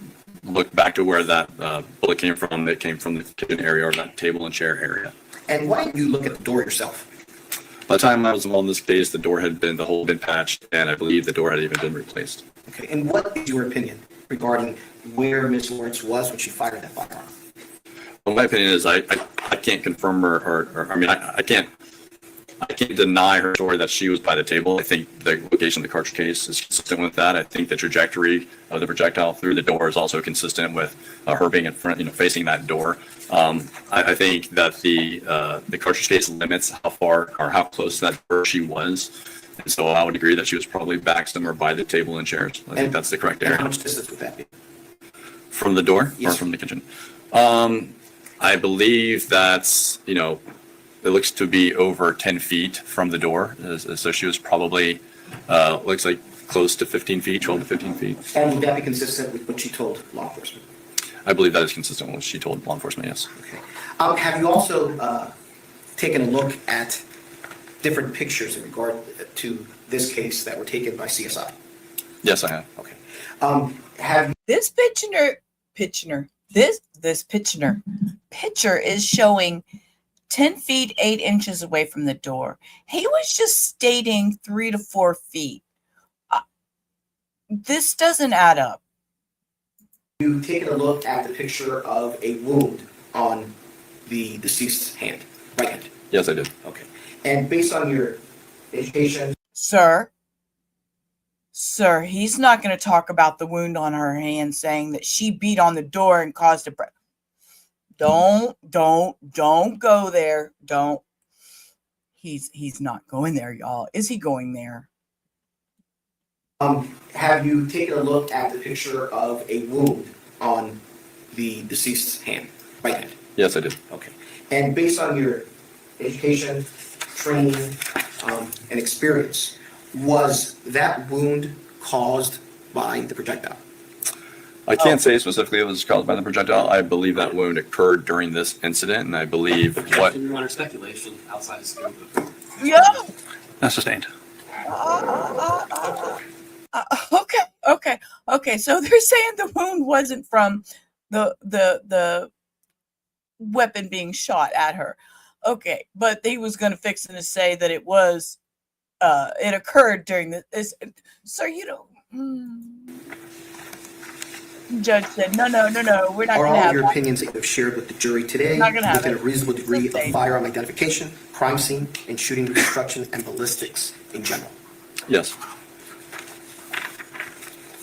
look back to where that bullet came from, it came from the kitchen area or that table and chair area. And why didn't you look at the door yourself? By the time I was involved in this case, the hole had been patched, and I believe the door had even been replaced. Okay, and what is your opinion regarding where Ms. Lorincz was when she fired that firearm? Well, my opinion is I can't confirm or I mean, I I can't deny her story that she was by the table. I think the location of the cartridge case is consistent with that. I think the trajectory of the projectile through the door is also consistent with her being in front, facing that door. I think that the cartridge case limits how far or how close to that door she was. And so I would agree that she was probably back somewhere by the table and chairs. I think that's the correct And area. how much distance would that be? From the door or Yes. from the kitchen? I believe that's, it looks to be over 10 feet from the door. So she was probably, looks like close to 15 feet, 12 to 15 feet. And would that be consistent with what she told law enforcement? I believe that is consistent with what she told law enforcement, yes. Okay. Have you also taken a look at different pictures in regard to this case that were taken by CSI? Yes, I have. Okay. Have you This picture is showing 10 feet 8 inches away from the door. He was just stating 3 to 4 feet. This doesn't add up. taken a look at the picture of a wound on the deceased's hand, right hand? Yes, I did. Okay. And based on your education, Sir, he's not going to talk about the wound on her hand, saying that she beat on the door and caused a break. Don't go there. Don't. He's not going there, y'all. Is he going there? have you taken a look at the picture of a wound on the deceased's hand, right hand? Yes, I did. Okay. And based on your education, training, and experience, was that wound caused by the projectile? I can't say specifically it was caused by the projectile. I believe that wound occurred during this incident, and I believe what. Your Honor, speculation outside the scope of. Yeah. That's sustained. Okay. So they're saying the wound wasn't from the weapon being shot at her. Okay, but he was going to fix it to say that it was it occurred during this. Sir, you don't. Judge said, no, we're not Are going to all have your that. opinions that you have shared with the jury today Not gonna have within it. a reasonable degree of Sustained. firearm identification, crime scene, and shooting reconstruction and ballistics in general? Yes.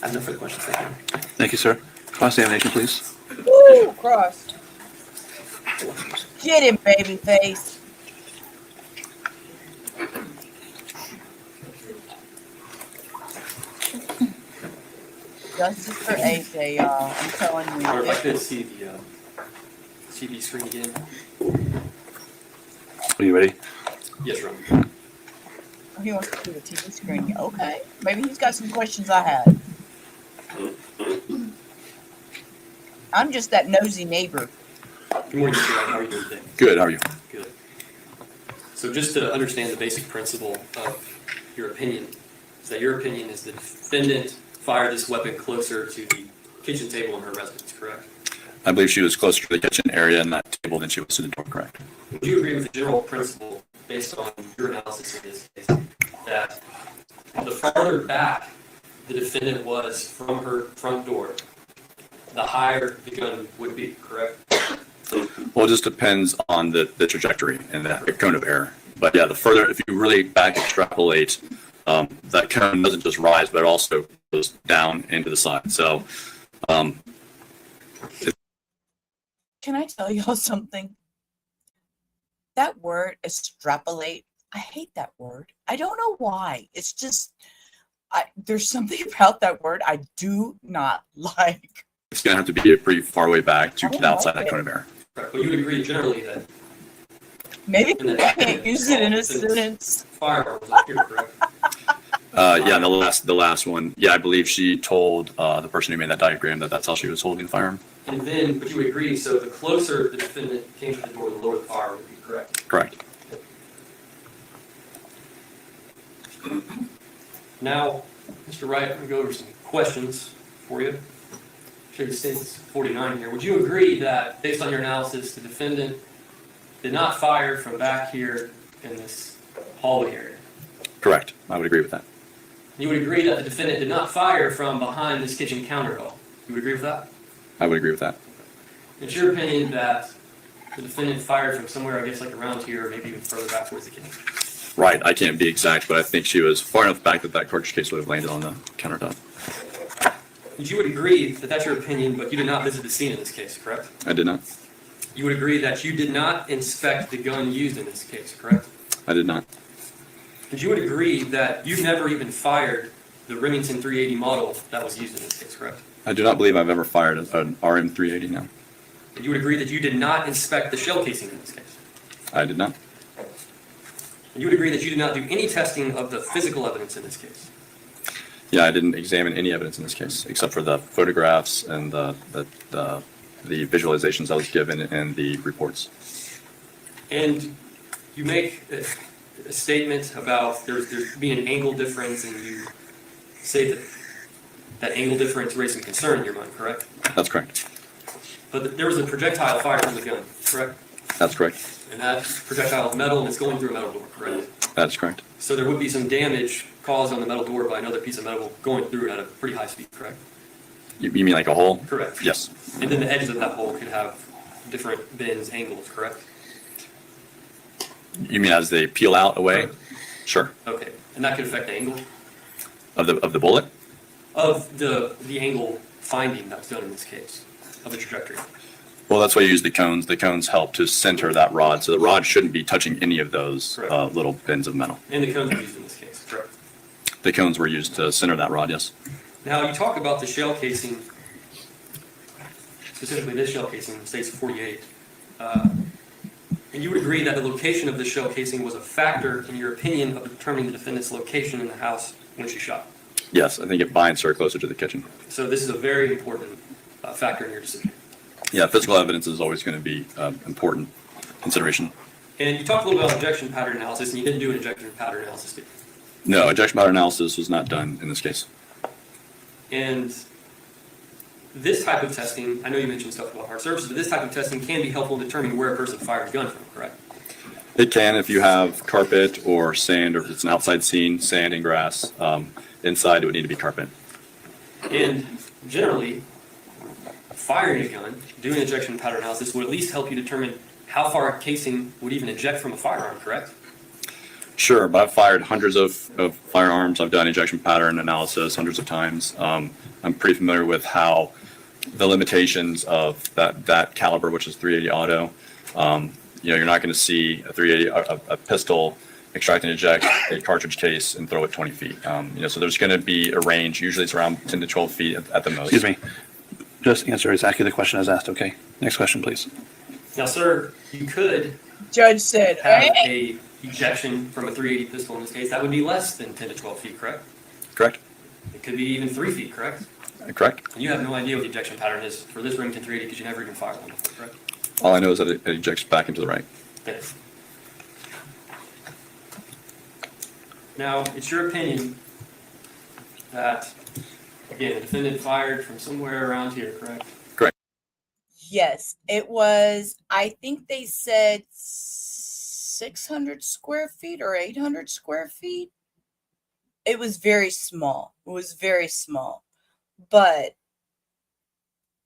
I have no further questions. Thank you. Thank you, sir. Cross-examination, please. Woo, cross. Get him, baby face. Justice for AJ, y'all. I'm telling you. Or if I could see the TV screen again. Are you ready? Yes, Your Honor. He wants to see the TV screen. Okay. Maybe he's got some questions I had. I'm just that nosy neighbor. Good morning, Mr. Wright. How are you doing today? Good. How are you? Good. So just to understand the basic principle of your opinion, is that your opinion is the defendant fired this weapon closer to the kitchen table in her residence, correct? I believe she was closer to the kitchen area and that table than she was to the door, correct? Would you agree with the general principle, based on your analysis in this case, that the farther back the defendant was from her front door, the higher the gun would be, correct? Well, it just depends on the trajectory and the cone of error. But yeah, the further, if you really back extrapolate, that cone doesn't just rise, but it also goes down into the side. So, Can I tell y'all something? That word, extrapolate, I hate that word. I don't know why. It's just, there's something about that word I do not like. it's going to have to be a pretty far way back to get outside that cone of error. Correct. But you would agree generally that Maybe we can't use it in a sentence. firearm was up here, correct? Yeah, the last one. Yeah, I believe she told the person who made that diagram that that's how she was holding the firearm. And then, but you would agree, so the closer the defendant came to the door, the lower the firearm would be, correct? Correct. Now, Mr. Wright, I'm going to go over some questions for you. Show you statements 49 here. Would you agree that, based on your analysis, the defendant did not fire from back here in this hallway area? Correct. I would agree with that. You would agree that the defendant did not fire from behind this kitchen counter door? You would agree with that? I would agree with that. It's your opinion that the defendant fired from somewhere, I guess, like around here, or maybe even further back towards the kitchen? Right, I can't be exact, but I think she was far enough back that that cartridge case would have landed on the countertop. You would agree that that's your opinion, but you did not visit the scene in this case, correct? I did not. You would agree that you did not inspect the gun used in this case, correct? I did not. And you would agree that you've never even fired the Remington 380 model that was used in this case, correct? I do not believe I've ever fired an RM380 now. And you would agree that you did not inspect the shell casing in this case? I did not. And you would agree that you did not do any testing of the physical evidence in this case? Yeah, I didn't examine any evidence in this case, except for the photographs and the visualizations I was given in the reports. And you make a statement about there being an angle difference, and you say that that angle difference raised some concern in your mind, correct? That's correct. But there was a projectile fired from the gun, correct? That's correct. And that projectile is metal and it's going through a metal door, correct? That's correct. So there would be some damage caused on the metal door by another piece of metal going through it at a pretty high speed, correct? You mean like a hole? Correct. Yes. And then the edges of that hole could have different bends, angles, correct? You mean as they peel out away? Correct. Sure. Okay. And that could affect the angle Of the bullet? of the angle finding that was done in this case, of the trajectory. Well, that's why you use the cones. The cones help to center that rod, so the rod shouldn't be touching any of those Correct. little bends of metal. And the cones were used in this case, correct? The cones were used to center that rod, yes. Now, you talk about the shell casing, specifically this shell casing, states 48. And you would agree that the location of the shell casing was a factor in your opinion of determining the defendant's location in the house when she shot. Yes, I think it binds her closer to the kitchen. So this is a very important factor in your decision. Yeah, physical evidence is always going to be important consideration. And you talked a little bit about ejection pattern analysis, and you didn't do an ejection pattern analysis, did you? No, ejection pattern analysis was not done in this case. And this type of testing, I know you mentioned stuff about hard surfaces, but this type of testing can be helpful in determining where a person fired a gun from, correct? It can if you have carpet or sand, or if it's an outside scene, sand and grass. Inside, it would need to be carpet. And generally, firing a gun, doing ejection pattern analysis would at least help you determine how far a casing would even eject from a firearm, correct? Sure, but I've fired hundreds of firearms. I've done ejection pattern analysis hundreds of times. I'm pretty familiar with how the limitations of that caliber, which is 380 auto. You're not going to see a 380 a pistol extract and eject a cartridge case and throw it 20 feet. So there's going to be a range. Usually it's around 10 to 12 feet at the most. Excuse me. Just answer exactly the question I was asked, okay? Next question, please. Now, sir, you could Judge said, have hey, a ejection from a 380 pistol in this case. That would be less than 10 to 12 feet, correct? Correct? It could be even 3 feet, correct? Correct? And you have no idea what the ejection pattern is for this Remington 380 because you never even fired one, correct? All I know is that it ejects back into the right. Okay. Now, it's your opinion that, again, the defendant fired from somewhere around here, correct? yes, it was, I think they said 600 square feet or 800 square feet. It was very small. It was very small. But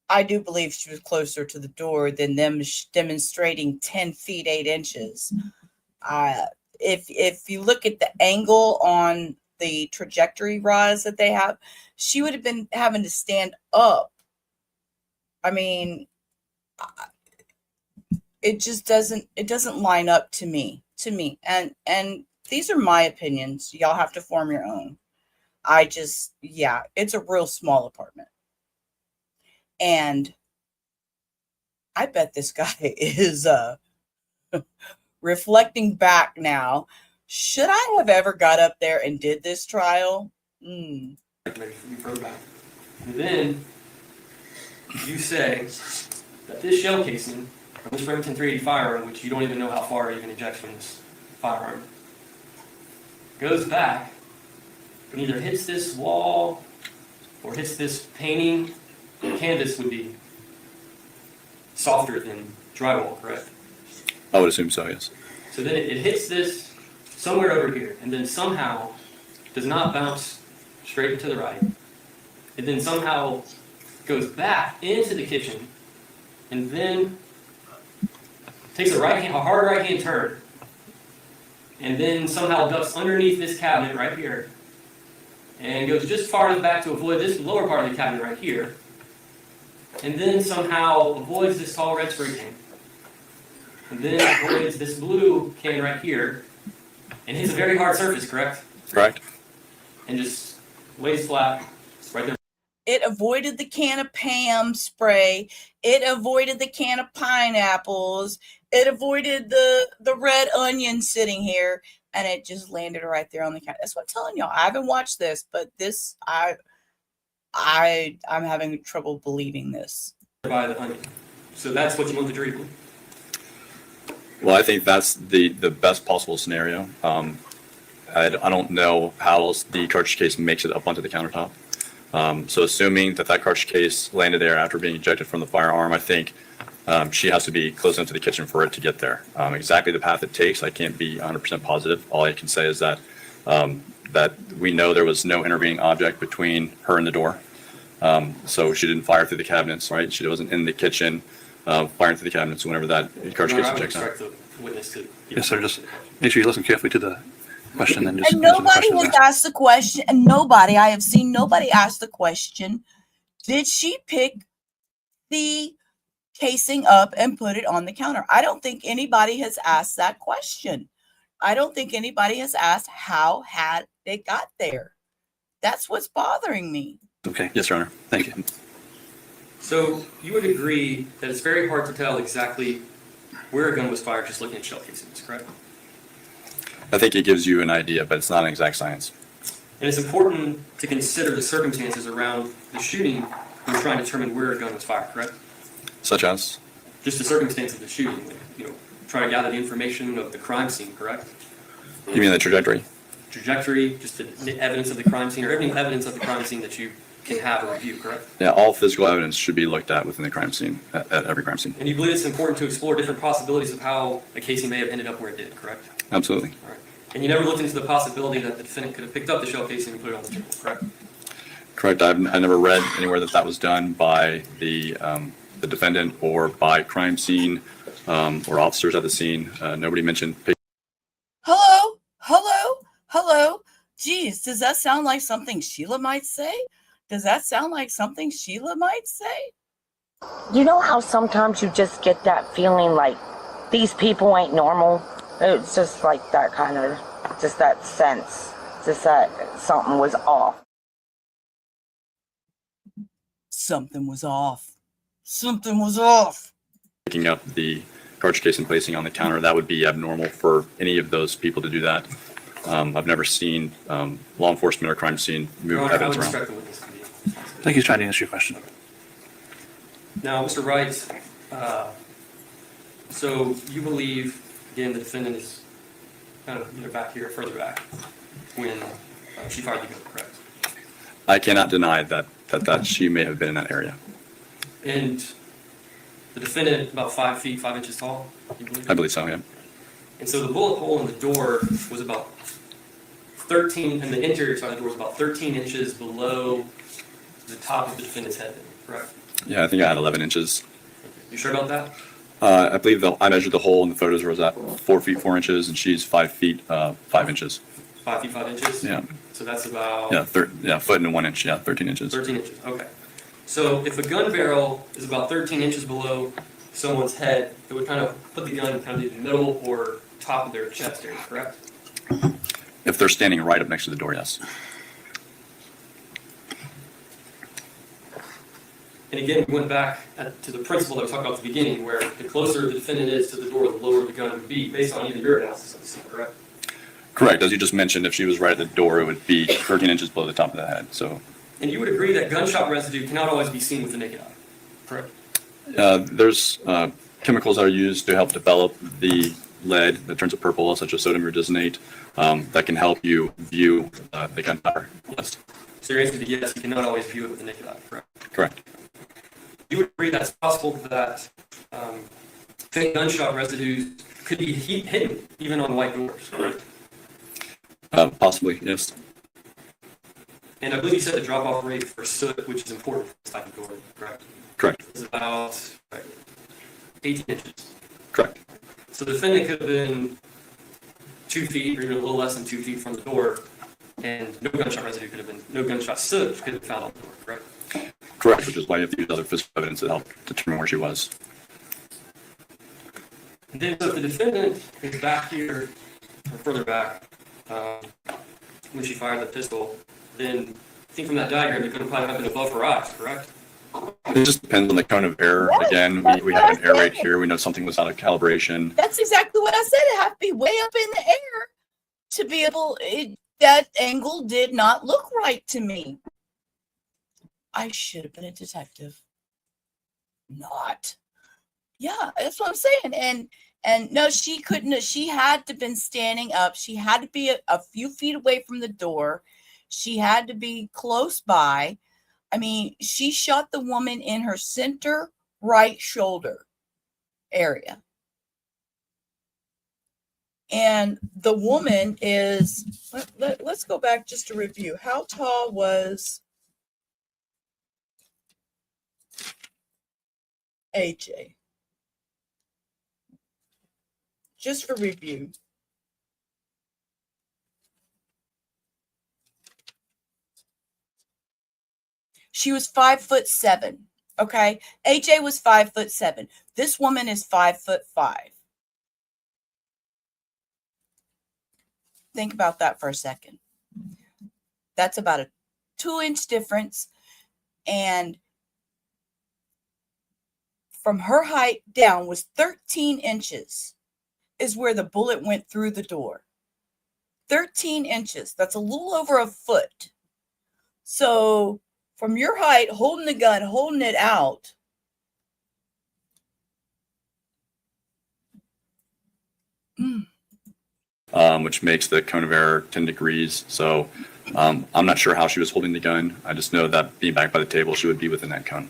I do believe she was closer to the door than them demonstrating 10 feet, 8 inches. If you look at the angle on the trajectory rods that they have, she would have been having to stand up. I mean, it just doesn't line up to me. And these are my opinions. Y'all have to form your own. It's a real small apartment. And I bet this guy is reflecting back now. Should I have ever got up there and did this trial? Maybe you further back. And then you say that this shell casing from this Remington 380 firearm, which you don't even know how far you can eject from this firearm, goes back and either hits this wall or hits this painting. The canvas would be softer than drywall, correct? I would assume so, yes. So then it hits this somewhere over here, and then somehow does not bounce straight into the right. It then somehow goes back into the kitchen, and then takes a hard right-hand turn, and then somehow ducks underneath this cabinet right here, and goes just far enough back to avoid this lower part of the cabinet right here, and then somehow avoids this tall red spray can, and then avoids this blue can right here, and hits a very hard surface, correct? Correct. And just lays flat right there. It avoided the can of Pam spray. It avoided the can of pineapples. It avoided the red onion sitting here, and it just landed right there on the counter. That's what I'm telling y'all. I haven't watched this, but this I'm having trouble believing this. By the onion. So that's what you want the jury to believe. Well, I think that's the best possible scenario. I don't know how else the cartridge case makes it up onto the countertop. So assuming that cartridge case landed there after being ejected from the firearm, I think she has to be close enough to the kitchen for it to get there. Exactly the path it takes, I can't be 100% positive. All I can say is that that we know there was no intervening object between her and the door. So she didn't fire through the cabinets, right? She wasn't in the kitchen firing through the cabinets whenever that cartridge case I would ejects out. instruct the witness to. Yes, sir. Just make sure you listen carefully to the question and just And answer the nobody question. has asked the question, and I have seen nobody ask the question, did she pick the casing up and put it on the counter? I don't think anybody has asked that question. I don't think anybody has asked how had it got there. That's what's bothering me. Okay. Yes, Your Honor. Thank you. So you would agree that it's very hard to tell exactly where a gun was fired just looking at shell casings, correct? I think it gives you an idea, but it's not an exact science. And it's important to consider the circumstances around the shooting when trying to determine where a gun was fired, correct? Such as? Just the circumstance of the shooting, like, trying to gather the information of the crime scene, correct? You mean the trajectory? Trajectory, just the evidence of the crime scene, or any evidence of the crime scene that you can have or review, correct? Yeah, all physical evidence should be looked at within the crime scene, at every crime scene. And you believe it's important to explore different possibilities of how a casing may have ended up where it did, correct? Absolutely. All right. And you never looked into the possibility that the defendant could have picked up the shell casing and put it on the table, correct? Correct. I never read anywhere that was done by the defendant or by crime scene or officers at the scene. Nobody mentioned. Hello. Geez, does that sound like something Sheila might say? You know how sometimes you just get that feeling like these people ain't normal? It's just like that kind of, just that sense, just that something was off. Something was off. Picking up the cartridge case and placing it on the counter, that would be abnormal for any of those people to do that. I've never seen law enforcement or crime scene move Your Honor, I evidence would around. instruct the witness to be. I think he's trying to answer your question. Now, Mr. Wright, so you believe, again, the defendant is kind of either back here or further back when she fired the gun, correct? I cannot deny that she may have been in that area. And the defendant about 5 feet, 5 inches tall, you believe? I believe so, yeah. And so the bullet hole in the door was about 13, and the interior side of the door was about 13 inches below the top of the defendant's head, correct? Yeah, I think I had 11 inches. You sure about that? I believe I measured the hole in the photos was at 4 feet 4 inches, and she's 5 feet 5 inches. 5 feet 5 inches? Yeah. So that's about Foot and 1 inch. Yeah, 13 inches. 13 inches, okay. So if a gun barrel is about 13 inches below someone's head, it would kind of put the gun kind of in the middle or top of their chest area, correct? If they're standing right up next to the door, yes. And again, we went back to the principle that we talked about at the beginning, where the closer the defendant is to the door, the lower the gun would be, based on even your analysis of the scene, correct? Correct. As you just mentioned, if she was right at the door, it would be 13 inches below the top of the head. So And you would agree that gunshot residue cannot always be seen with the naked eye, correct? there's chemicals that are used to help develop the lead that turns it purple, such as sodium urdisonate, that can help you view the gunpowder. Yes. So your answer to yes, you cannot always view it with the naked eye, correct? Correct. You would agree that it's possible that fake gunshot residues could be hidden even on white doors, correct? Possibly, yes. And I believe you said the drop-off rate for soot, which is important for this type of door, correct? Correct. Is about 18 inches. Correct. So the defendant could have been 2 feet or even a little less than 2 feet from the door, and no gunshot residue could have been, no gunshot soot could have been found on the door, correct? Correct, which is why you have to use other physical evidence to help determine where she was. And then, so if the defendant is back here, or further back, when she fired the pistol, then I think from that diagram, it could have probably been above her eyes, correct? It just depends on the cone of error. Yes, Again, that's we what have an I error rate said. here. We know something was out of calibration. That's exactly what I said. It had to be way up in the air to be able. That angle did not look right to me. I should have been a detective. Not. Yeah, that's what I'm saying. And no, she couldn't have. She had to been standing up. She had to be a few feet away from the door. She had to be close by. I mean, she shot the woman in her center right shoulder area. And the woman is, let's go back just to review. How tall was AJ? Just for review. She was 5'7". Okay. AJ was 5'7". This woman is 5'5". Think about that for a second. That's about a 2-inch difference. And from her height down was 13 inches is where the bullet went through the door. 13 inches. That's a little over a foot. So from your height, holding the gun, holding it out, Which makes the cone of error 10 degrees. So I'm not sure how she was holding the gun. I just know that being back by the table, she would be within that cone.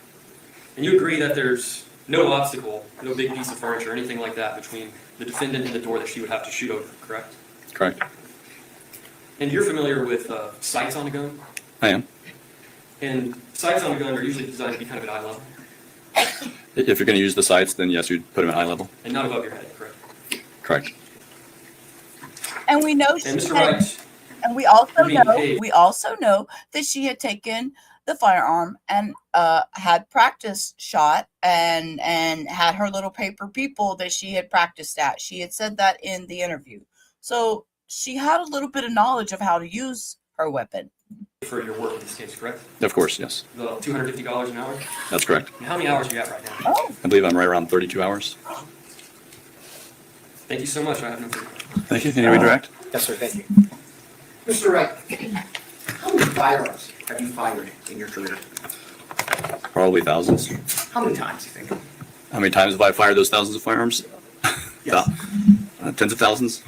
And you agree that there's no obstacle, no big piece of furniture, anything like that between the defendant and the door that she would have to shoot over, correct? Correct. And you're familiar with sights on a gun? I am. And sights on a gun are usually designed to be kind of at eye level If you're going to use the sights, then yes, you'd put them at eye level. and not above your head, correct? Correct. and we know she And Mr. had, Wright, and we also you're being know paid. that she had taken the firearm and had practice shot and had her little paper people that she had practiced at. She had said that in the interview. So she had a little bit of knowledge of how to use her weapon. for your work in this case, correct? Of course, yes. The $250 an hour? That's correct. And how many hours are you at right now? Oh, I believe I'm right around 32 hours. Thank you so much. I have no further. Thank you. Can you redirect? Yes, sir, thank you. Mr. Wright, how many firearms have you fired in your career? Probably thousands. How many times, do you think? How many times have I fired those thousands of firearms? Yes. Tens of thousands.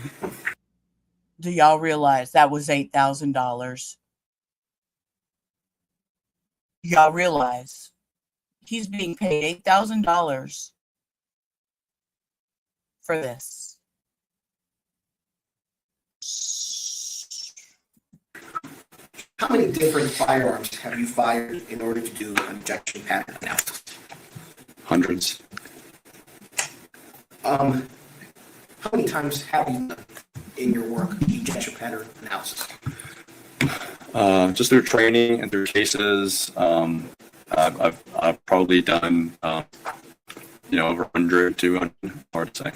do y'all realize that was $8,000? Y'all realize he's being paid $8,000 for this. How many different firearms have you fired in order to do an ejection pattern analysis? Hundreds. How many times have you done in your work ejection pattern analysis? Just through training and through cases, I've probably done, over 100, 200, hard to say.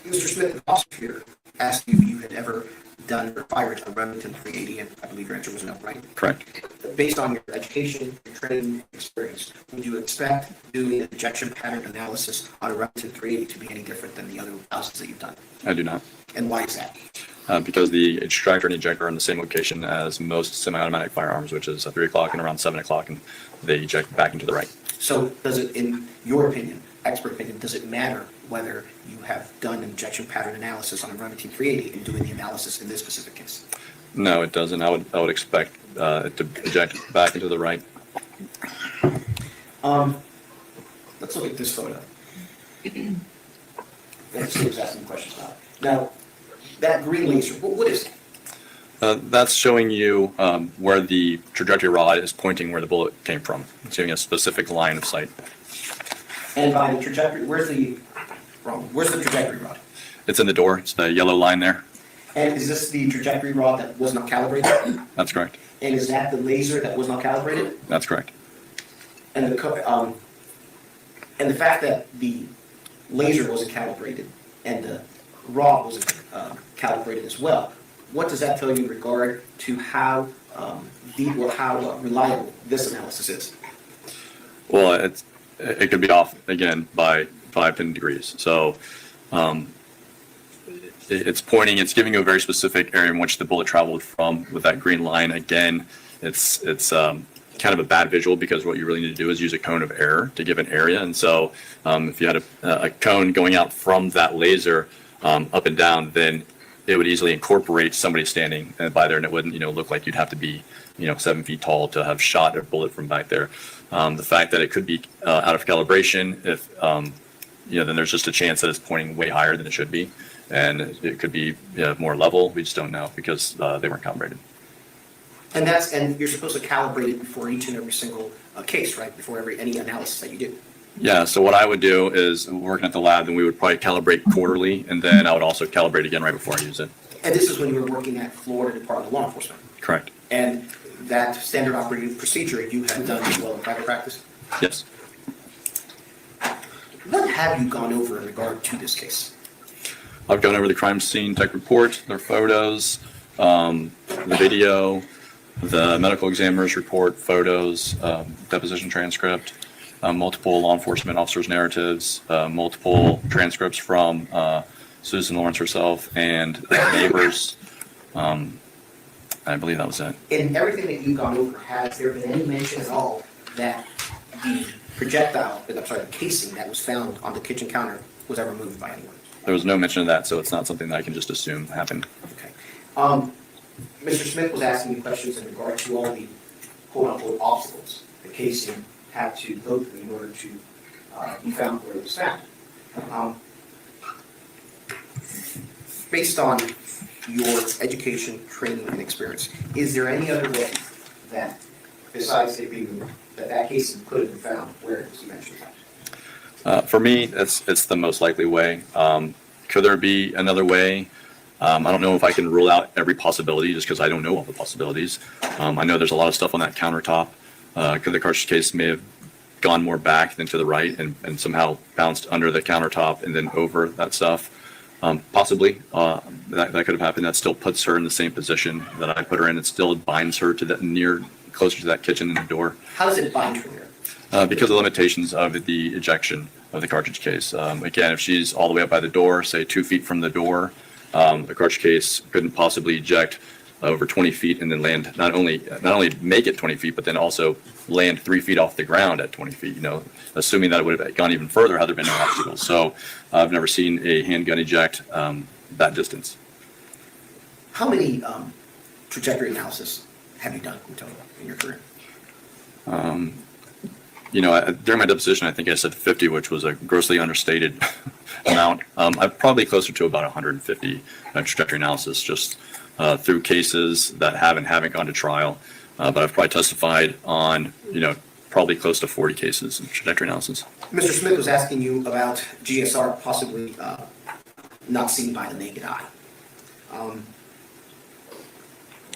Mr. Smith, the prosecutor asked you if you had ever done or fired a Remington 380, and I believe your answer was no, right? Correct. Based on your education, your training experience, would you expect doing an ejection pattern analysis on a Remington 380 to be any different than the other thousands that you've done? I do not. And why is that? Because the extractor and ejector are in the same location as most semi-automatic firearms, which is at 3 o'clock and around 7 o'clock, and they eject back into the right. So does it, in your opinion, expert opinion, does it matter whether you have done an ejection pattern analysis on a Remington 380 and doing the analysis in this specific case? No, it doesn't. I would expect it to eject back into the right. Let's look at this photo. Let's see who's asking questions about it. Now, that green laser, what is it? That's showing you where the trajectory rod is pointing where the bullet came from. It's giving a specific line of sight. And by the trajectory, where's the trajectory rod? It's in the door. It's the yellow line there. And is this the trajectory rod that was not calibrated? That's correct. And is that the laser that was not calibrated? That's correct. And the fact that the laser wasn't calibrated and the rod wasn't calibrated as well, what does that tell you in regard to how deep or how reliable this analysis is? Well, it could be off again by 5-10 degrees. So it's pointing, it's giving you a very specific area in which the bullet traveled from with that green line. Again, it's kind of a bad visual because what you really need to do is use a cone of error to give an area. And so if you had a cone going out from that laser up and down, then it would easily incorporate somebody standing by there, and it wouldn't, look like you'd have to be, 7 feet tall to have shot a bullet from back there. The fact that it could be out of calibration, if then there's just a chance that it's pointing way higher than it should be, and it could be more level. We just don't know because they weren't calibrated. And you're supposed to calibrate it before each and every single case, right? Before any analysis that you do. Yeah, so what I would do is, working at the lab, then we would probably calibrate quarterly, and then I would also calibrate again right before I use it. And this is when you were working at Florida Department of Law Enforcement. Correct. And that standard operating procedure you have done as well in private practice. Yes. What have you gone over in regard to this case? I've gone over the crime scene tech report, their photos, the video, the medical examiner's report, photos, deposition transcript, multiple law enforcement officers' narratives, multiple transcripts from Susan Lorincz herself and neighbors. I believe that was it. In everything that you've gone over, has there been any mention at all that the the casing that was found on the kitchen counter was ever moved by anyone? There was no mention of that, so it's not something that I can just assume happened. Okay. Mr. Smith was asking you questions in regard to all the quote-unquote obstacles the casing had to go through in order to be found where it was found. Based on your education, training, and experience, is there any other way that, besides it being that casing could have been found where it was mentioned? For me, it's the most likely way. Could there be another way? I don't know if I can rule out every possibility just because I don't know all the possibilities. I know there's a lot of stuff on that countertop. Could the cartridge case may have gone more back than to the right and somehow bounced under the countertop and then over that stuff? Possibly. That could have happened. That still puts her in the same position that I put her in. It still binds her to that closer to that kitchen and the door. How does it bind her there? Because of the limitations of the ejection of the cartridge case. Again, if she's all the way up by the door, say 2 feet from the door, the cartridge case couldn't possibly eject over 20 feet and then land, not only make it 20 feet, but then also land 3 feet off the ground at 20 feet, assuming that it would have gone even further had there been no obstacles. So I've never seen a handgun eject that distance. How many trajectory analysis have you done in total in your career? During my deposition, I think I said 50, which was a grossly understated amount. I'm probably closer to about 150 trajectory analysis just through cases that haven't gone to trial. But I've probably testified on, probably close to 40 cases in trajectory analysis. Mr. Smith was asking you about GSR possibly not seen by the naked eye.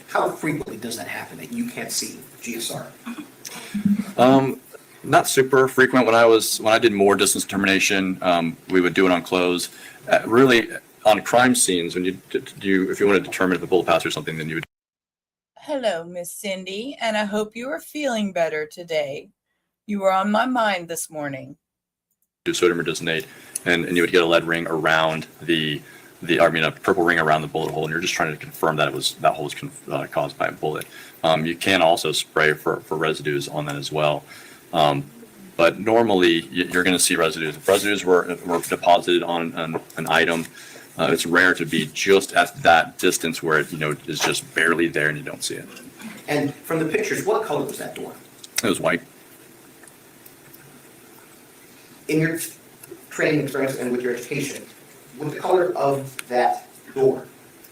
How frequently does that happen that you can't see GSR? Not super frequent. When I did more distance determination, we would do it on close. Really, on crime scenes, when if you want to determine if a bullet passed or something, then you would. Hello, Miss Cindy, and I hope you are feeling better today. You were on my mind this morning. Do sodium redizinate, and you would get a lead ring around a purple ring around the bullet hole, and you're just trying to confirm that that hole was caused by a bullet. You can also spray for residues on that as well. But normally you're going to see residues. If residues were deposited on an item, it's rare to be just at that distance where it is just barely there and you don't see it. And from the pictures, what color was that door? It was white. In your training experience and with your education, would the color of that door,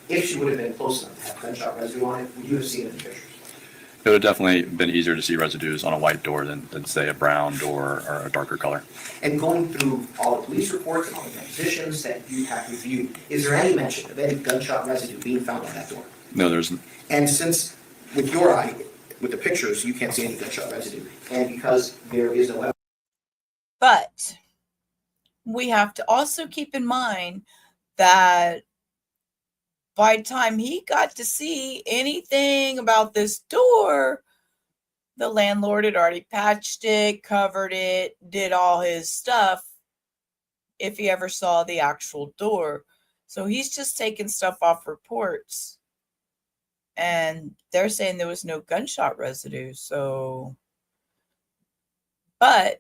if she would have been close enough to have gunshot residue on it, would you have seen it in the pictures? It would have definitely been easier to see residues on a white door than say a brown door or a darker color. And going through all the police reports and all the depositions that you have reviewed, is there any mention of any gunshot residue being found on that door? No, there's, And since with your eye, with the pictures, you can't see any gunshot residue, and because there is no evidence. But we have to also keep in mind that by the time he got to see anything about this door, the landlord had already patched it, covered it, did all his stuff, if he ever saw the actual door. So he's just taking stuff off reports. And they're saying there was no gunshot residue. So, but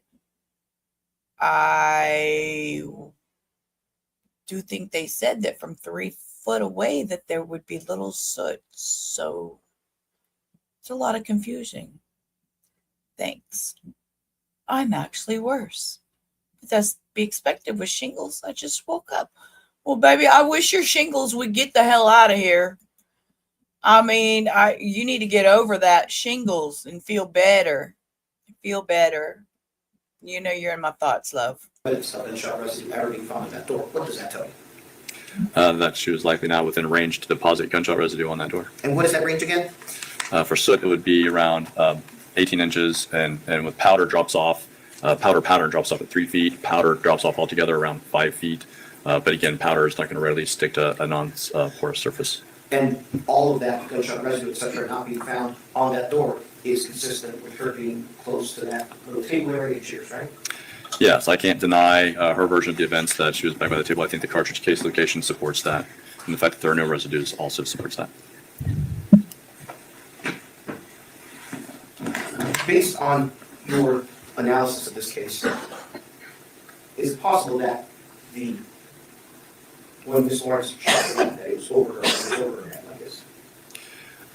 I do think they said that from 3 foot away that there would be little soot. So it's a lot of confusion. Thanks. I'm actually worse. But that's to be expected with shingles. I just woke up. Well, baby, I wish your shingles would get the hell out of here. I mean, you need to get over that shingles and feel better. Feel better. You know you're in my thoughts, love. Evidence of gunshot residue ever being found on that door. What does that tell you? that she was likely not within range to deposit gunshot residue on that door. And what is that range again? For soot, it would be around 18 inches, and with powder drops off, powder drops off at 3 feet. Powder drops off altogether around 5 feet. But again, powder is not going to readily stick to a non-porous surface. And all of that gunshot residue, et cetera, not being found on that door is consistent with her being close to that little table area and chairs, right? Yes, I can't deny her version of the events that she was back by the table. I think the cartridge case location supports that. And the fact that there are no residues also supports that. Based on your analysis of this case, is it possible that when Ms. Lawrence shot the gun, that it was over her head like this?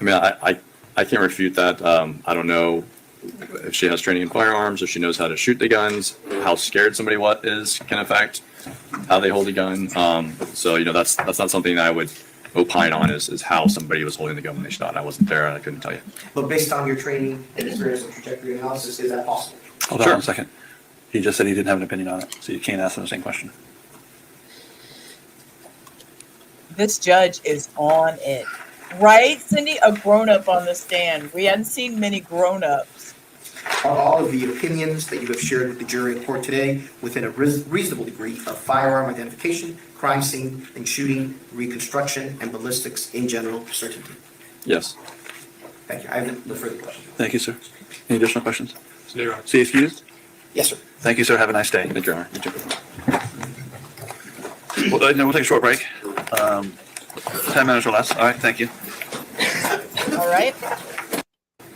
I mean, I can't refute that. I don't know if she has training in firearms, if she knows how to shoot the guns, how scared somebody is can affect how they hold a gun. So, you know, that's not something I would opine on is how somebody was holding the gun when they shot. I wasn't there and I couldn't tell you. But based on your training and experience with trajectory analysis, is that possible? Hold on 1 second. He just said he didn't have an opinion on it, so you can't ask him the same question. This judge is on it. Right, Cindy? A grown-up on the stand. We hadn't seen many grown-ups. Are all of the opinions that you have shared with the jury in court today within a reasonable degree of firearm identification, crime scene and shooting, reconstruction, and ballistics in general certainty? Yes. Thank you. I have no further questions. Thank you, sir. Any additional questions? Zero. See excused? Yes, sir. Thank you, sir. Have a nice day. Thank you, Your Honor. We'll take a short break. 10 minutes or less. All right, thank you. All right.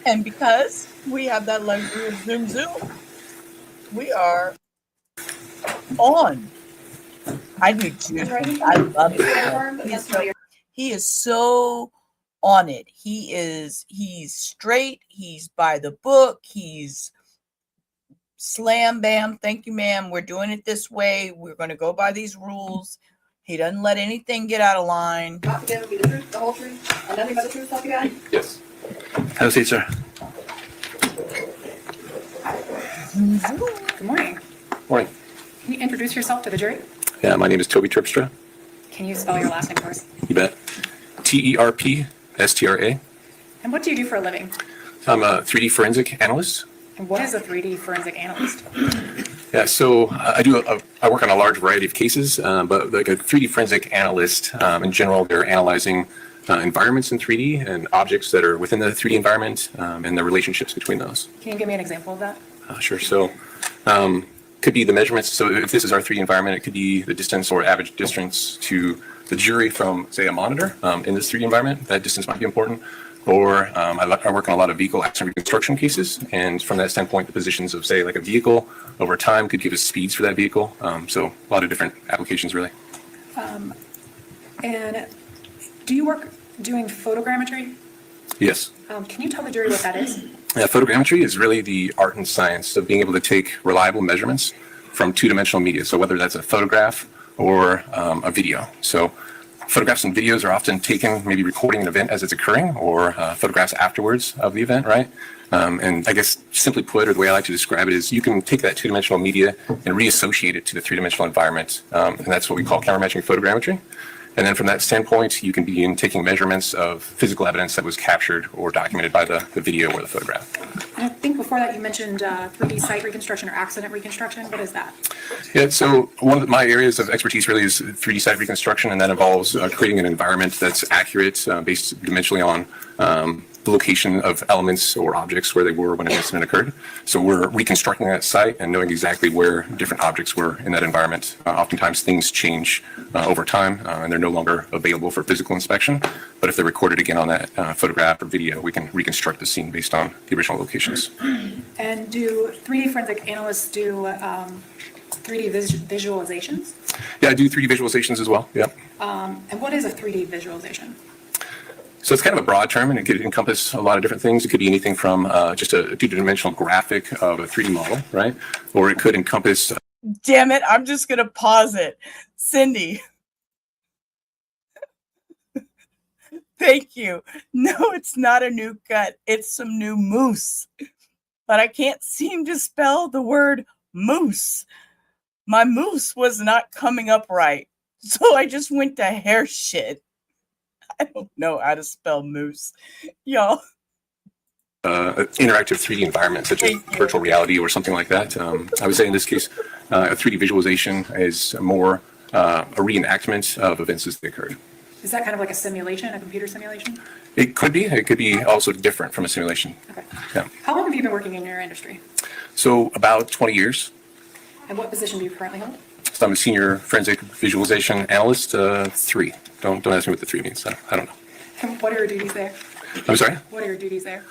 And because we have that luxury of Zoom, we are on. I do too. I love it. He is so on it. He's straight. He's by the book. He's slam bam. Thank you, ma'am. We're doing it this way. We're going to go by these rules. He doesn't let anything get out of line. God together be the truth, the whole truth, and nothing but the truth, help you God? Yes. Have a seat, sir. Good morning. Morning. Can you introduce yourself to the jury? Yeah, my name is Toby Terpstra. Can you spell your last name for us? You bet. Terpstra. And what do you do for a living? I'm a 3D forensic analyst. And what is a 3D forensic analyst? Yeah, so I work on a large variety of cases, but like a 3D forensic analyst, in general, they're analyzing environments in 3D and objects that are within the 3D environment and the relationships between those. Can you give me an example of that? Sure. So could be the measurements. So if this is our 3D environment, it could be the distance or average distance to the jury from, say, a monitor in this 3D environment. That distance might be important. Or I work on a lot of vehicle accident reconstruction cases, and from that standpoint, the positions of, say, like a vehicle over time could give us speeds for that vehicle. So a lot of different applications, really. And do you work doing photogrammetry? Yes. Can you tell the jury what that is? Yeah, photogrammetry is really the art and science of being able to take reliable measurements from two-dimensional media. So whether that's a photograph or a video. So Photographs and videos are often taken, maybe recording an event as it's occurring, or photographs afterwards of the event, right? And I guess simply put, or the way I like to describe it is you can take that two-dimensional media and reassociate it to the three-dimensional environment. And that's what we call countermatching photogrammetry. And then from that standpoint, you can begin taking measurements of physical evidence that was captured or documented by the video or the photograph. And I think before that you mentioned 3D site reconstruction or accident reconstruction. What is that? Yeah, so one of my areas of expertise really is 3D site reconstruction, and that involves creating an environment that's accurate based dimensionally on the location of elements or objects where they were when an incident occurred. So we're reconstructing that site and knowing exactly where different objects were in that environment. Oftentimes things change over time and they're no longer available for physical inspection. But if they're recorded again on that photograph or video, we can reconstruct the scene based on the original locations. And do 3D forensic analysts do 3D visualizations? Yeah, I do 3D visualizations as well. Yeah. And what is a 3D visualization? So it's kind of a broad term, and it could encompass a lot of different things. It could be anything from just a two-dimensional graphic of a 3D model, right? Or it could encompass... Damn it, I'm just going to pause it. Cindy. Thank you. No, it's not a new cut. It's some new mousse. But I can't seem to spell the word moose. My mousse was not coming up right. So I just went to hair shit. I don't know how to spell moose. Y'all. Interactive 3D environment, such as virtual reality or something like that. I would say in this case, a 3D visualization is more a reenactment of events as they occurred. Is that kind of like a simulation, a computer simulation? It could be. It could be also different from a simulation. Okay. Yeah. How long have you been working in your industry? So about 20 years. And what position do you currently hold? So I'm a senior forensic visualization analyst, 3. Don't ask me what the 3 means. I don't know. And what are your duties there? I'm sorry? What are your duties there?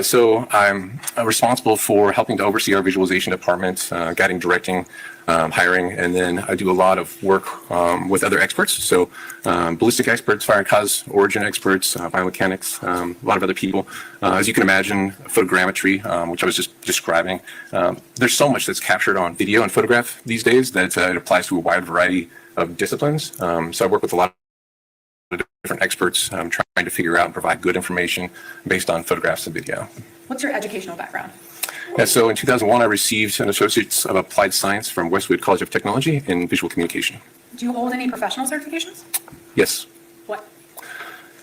So I'm responsible for helping to oversee our visualization department, guiding, directing, hiring, and then I do a lot of work with other experts. So ballistic experts, fire and cause origin experts, biomechanics, a lot of other people. As you can imagine, photogrammetry, which I was just describing, there's so much that's captured on video and photograph these days that it applies to a wide variety of disciplines. So I work with a lot of different experts trying to figure out and provide good information based on photographs and video. What's your educational background? Yeah, so in 2001, I received an Associate's of Applied Science from Westwood College of Technology in Visual Communication. Do you hold any professional certifications? Yes. What?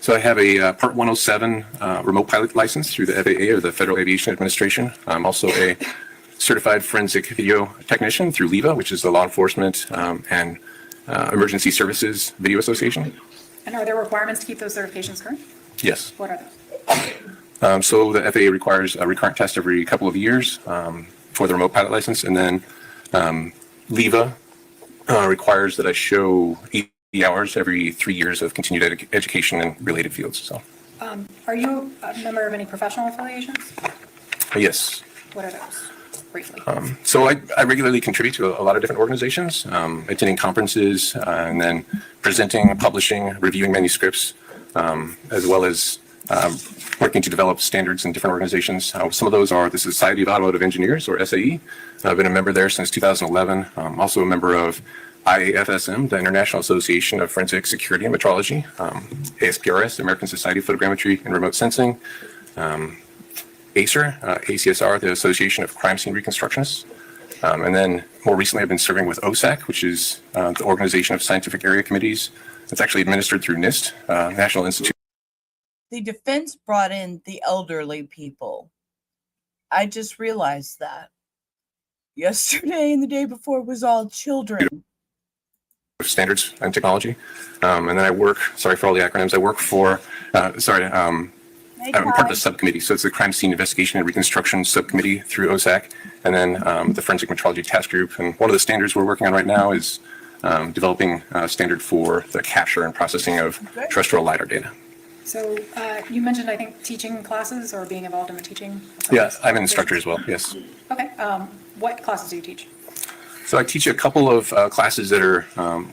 So I have a Part 107 remote pilot license through the FAA, or the Federal Aviation Administration. I'm also a certified forensic video technician through LEVA, which is the Law Enforcement and Emergency Services Video Association. And are there requirements to keep those certifications current? Yes. What are those? So the FAA requires a recurrent test every couple of years for the remote pilot license, and then LEVA requires that I show 80 hours every 3 years of continued education in related fields. So, are you a member of any professional affiliations? Yes. What are those? Briefly. So I regularly contribute to a lot of different organizations, attending conferences, and then presenting, publishing, reviewing manuscripts, as well as working to develop standards in different organizations. Some of those are the Society of Automotive Engineers, or SAE. I've been a member there since 2011. I'm also a member of IAFSM, the International Association of Forensic Security and Metrology, ASPRS, the American Society of Photogrammetry and Remote Sensing, ACER, ACSR, the Association of Crime Scene Reconstructionists. And then more recently, I've been serving with OSAC, which is the Organization of Scientific Area Committees. It's actually administered through NIST, National Institute. The defense brought in the elderly people. I just realized that. Yesterday and the day before was all children. Standards and technology. And then I work, sorry for all the acronyms, I work for, I'm part of the subcommittee. So it's the Crime Scene Investigation and Reconstruction Subcommittee through OSAC, and then the Forensic Metrology Task Group. And one of the standards we're working on right now is developing a standard for the capture and processing of terrestrial LiDAR data. So you mentioned, I think, teaching classes or being involved in the teaching? Yeah, I'm an instructor as well, yes. Okay. What classes do you teach? So I teach a couple of classes that are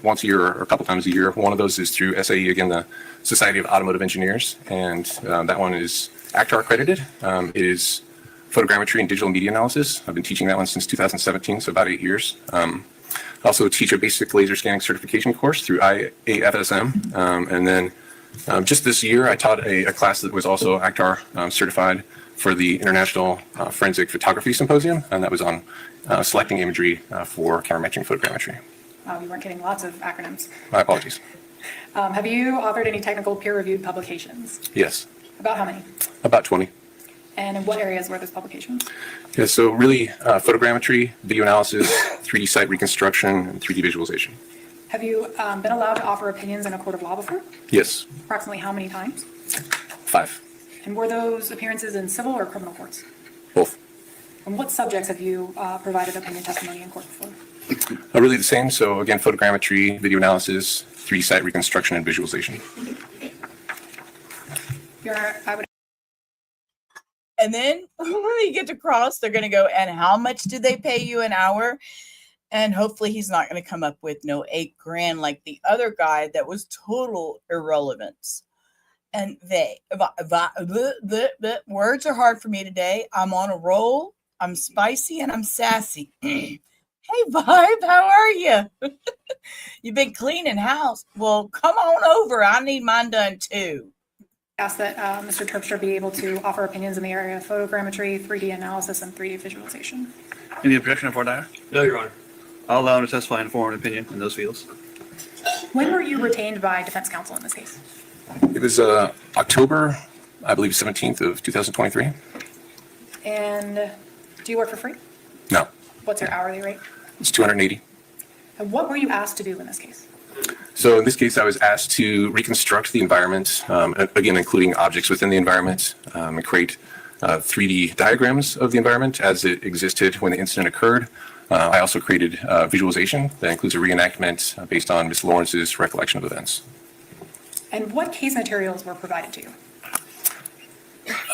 once a year or a couple times a year. One of those is through SAE, again, the Society of Automotive Engineers, and that one is ACTAR accredited. It is photogrammetry and digital media analysis. I've been teaching that one since 2017, so about 8 years. Also teach a basic laser scanning certification course through IAFSM. And then just this year, I taught a class that was also ACTAR certified for the International Forensic Photography Symposium, and that was on selecting imagery for countermeasuring photogrammetry. You weren't getting lots of acronyms. My apologies. Have you authored any technical peer-reviewed publications? Yes, About how many? about 20. And in what areas were those publications? Yeah, so really photogrammetry, video analysis, 3D site reconstruction, and 3D visualization. Have you been allowed to offer opinions in a court of law before? Yes, Approximately how many times? 5, And were those appearances in civil or criminal courts? both. And what subjects have you provided opinion testimony in court before? Really the same. So again, photogrammetry, video analysis, 3D site reconstruction, and visualization. I would. And then when you get to cross, they're going to go, and how much do they pay you an hour? And hopefully he's not going to come up with no $8,000 like the other guy that was total irrelevance. And words are hard for me today. I'm on a roll. I'm spicy and I'm sassy. Hey, Vibe, how are you? You've been cleaning house. Well, come on over. I need mine done too. Ask that Mr. Terpstra be able to offer opinions in the area of photogrammetry, 3D analysis, and 3D visualization. Any objection before Dyer? No, Your Honor. I'll allow him to testify and form an opinion in those fields. When were you retained by defense counsel in this case? It was October, I believe, 17th of 2023. And do you work for free? No, What's your hourly rate? it's 280. And what were you asked to do in this case? So in this case, I was asked to reconstruct the environment, again, including objects within the environment, and create 3D diagrams of the environment as it existed when the incident occurred. I also created visualization that includes a reenactment based on Ms. Lawrence's recollection of events. And what case materials were provided to you?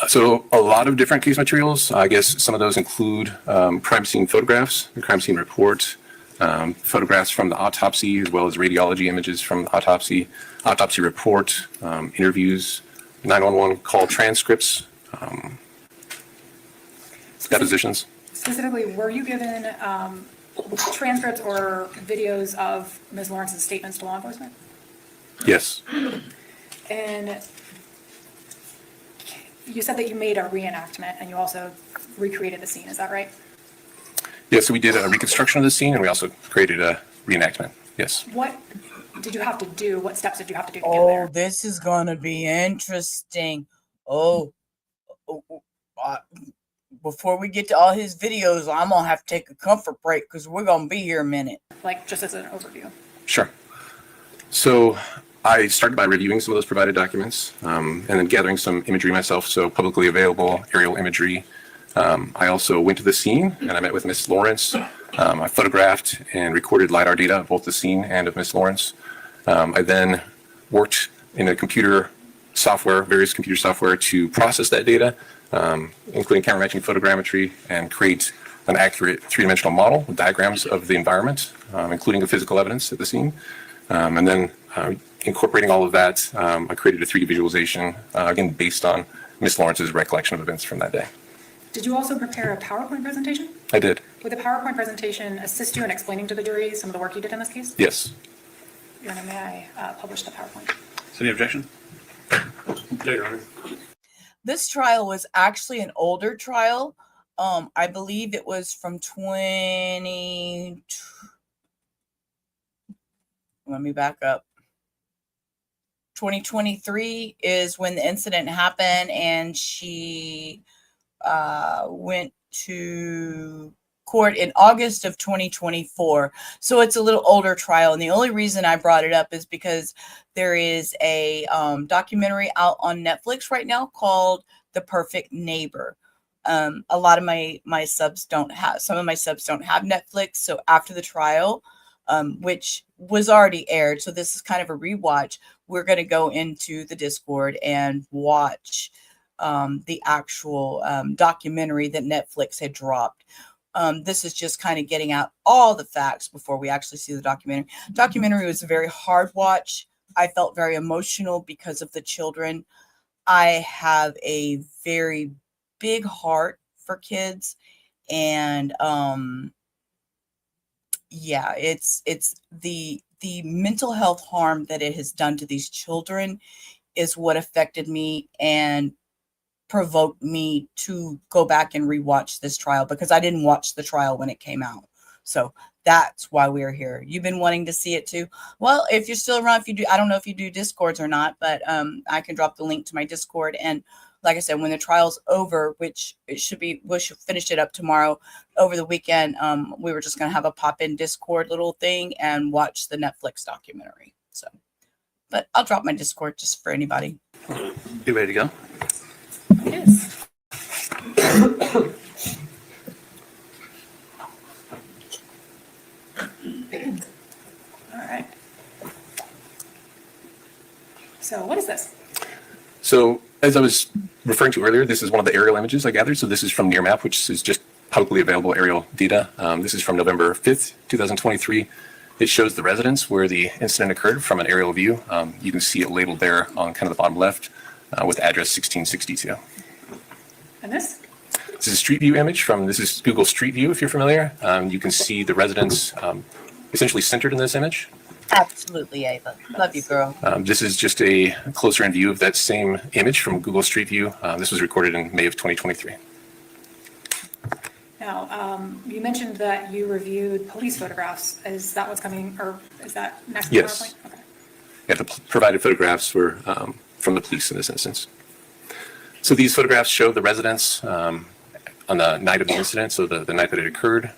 So a lot of different case materials. I guess some of those include crime scene photographs, the crime scene report, photographs from the autopsy, as well as radiology images from the autopsy report, interviews, 911 call transcripts, depositions. Specifically, were you given transcripts or videos of Ms. Lawrence's statements to law enforcement? Yes. And you said that you made a reenactment and you also recreated the scene, is that right? Yeah, so we did a reconstruction of the scene and we also created a reenactment. Yes. What did you have to do? What steps did you have to do to get Oh, there? this is going to be interesting. Before we get to all his videos, I'm going to have to take a comfort break because we're going to be here a minute. Like, just as an overview. Sure. So I started by reviewing some of those provided documents and then gathering some imagery myself, so publicly available aerial imagery. I also went to the scene and I met with Ms. Lawrence. I photographed and recorded LiDAR data of both the scene and of Ms. Lawrence. I then worked in a computer software, various computer software to process that data, including camera matching photogrammetry, and create an accurate three-dimensional model with diagrams of the environment, including the physical evidence at the scene. And then incorporating all of that, I created a 3D visualization, again, based on Ms. Lawrence's recollection of events from that day. Did you also prepare a PowerPoint presentation? I did. Would the PowerPoint presentation assist you in explaining to the jury some of the work you did in this case? Yes. Your Honor, may I publish the PowerPoint? Is there any objection? No, Your Honor. This trial was actually an older trial. I believe it was from 20. Let me back up. 2023 is when the incident happened, and she went to court in August of 2024. So it's a little older trial. And the only reason I brought it up is because there is a documentary out on Netflix right now called The Perfect Neighbor. A lot of my subs don't have, some of my subs don't have Netflix. So after the trial, which was already aired, so this is kind of a rewatch, we're going to go into the Discord and watch the actual documentary that Netflix had dropped. This is just kind of getting out all the facts before we actually see the documentary. Documentary was a very hard watch. I felt very emotional because of the children. I have a very big heart for kids, and yeah, it's the mental health harm that it has done to these children is what affected me and provoked me to go back and rewatch this trial, because I didn't watch the trial when it came out. So that's why we're here. You've been wanting to see it too. Well, if you're still around, if you do, I don't know if you do Discords or not, but I can drop the link to my Discord. And like I said, when the trial's over, which it should be, we should finish it up tomorrow over the weekend. We were just going to have a pop-in Discord little thing and watch the Netflix documentary. So, but I'll drop my Discord just for anybody. You ready to go? It is. All right. So what is this? So as I was referring to earlier, this is one of the aerial images I gathered. So this is from NearMap, which is just publicly available aerial data. This is from November 5th, 2023. It shows the residence where the incident occurred from an aerial view. You can see it labeled there on kind of the bottom left with address 1662. And this? This is a street view image from, this is Google Street View, if you're familiar. You can see the residence essentially centered in this image. Absolutely, Ava. Love you, girl. This is just a closer in view of that same image from Google Street View. This was recorded in May of 2023. Now, you mentioned that you reviewed police photographs. Is that what's coming, or is that next? Yes. PowerPoint? Okay. Yeah, the provided photographs were from the police in this instance. So these photographs show the residents on the night of the incident, so the night that it occurred.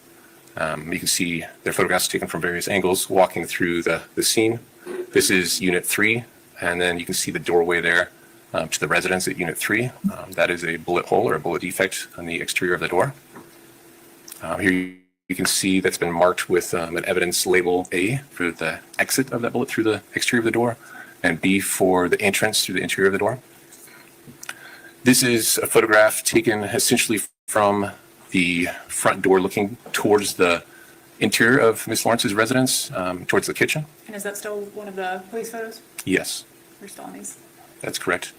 You can see their photographs taken from various angles walking through the scene. This is Unit 3, and then you can see the doorway there to the residence at Unit 3. That is a bullet hole or a bullet defect on the exterior of the door. Here you can see that's been marked with an evidence label A for the exit of that bullet through the exterior of the door, and B for the entrance through the interior of the door. This is a photograph taken essentially from the front door looking towards the interior of Ms. Lawrence's residence, towards the kitchen. And is that still one of the police photos? Yes, We're still on these. that's correct.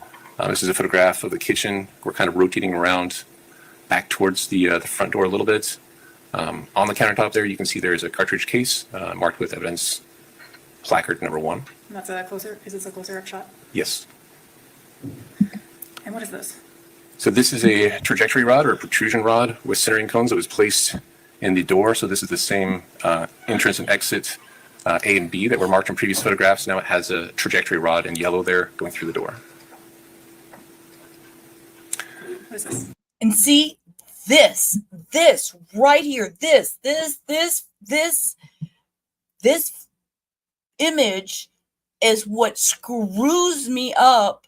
This is a photograph of the kitchen. We're kind of rotating around back towards the front door a little bit. On the countertop there, you can see there is a cartridge case marked with evidence placard number 1. And that's a closer, is this a closer up shot? Yes. And what is this? So this is a trajectory rod or a protrusion rod with centering cones that was placed in the door. So this is the same entrance and exit A and B that were marked in previous photographs. Now it has a trajectory rod in yellow there going through the door. What is this? And see this right here, this image is what screws me up.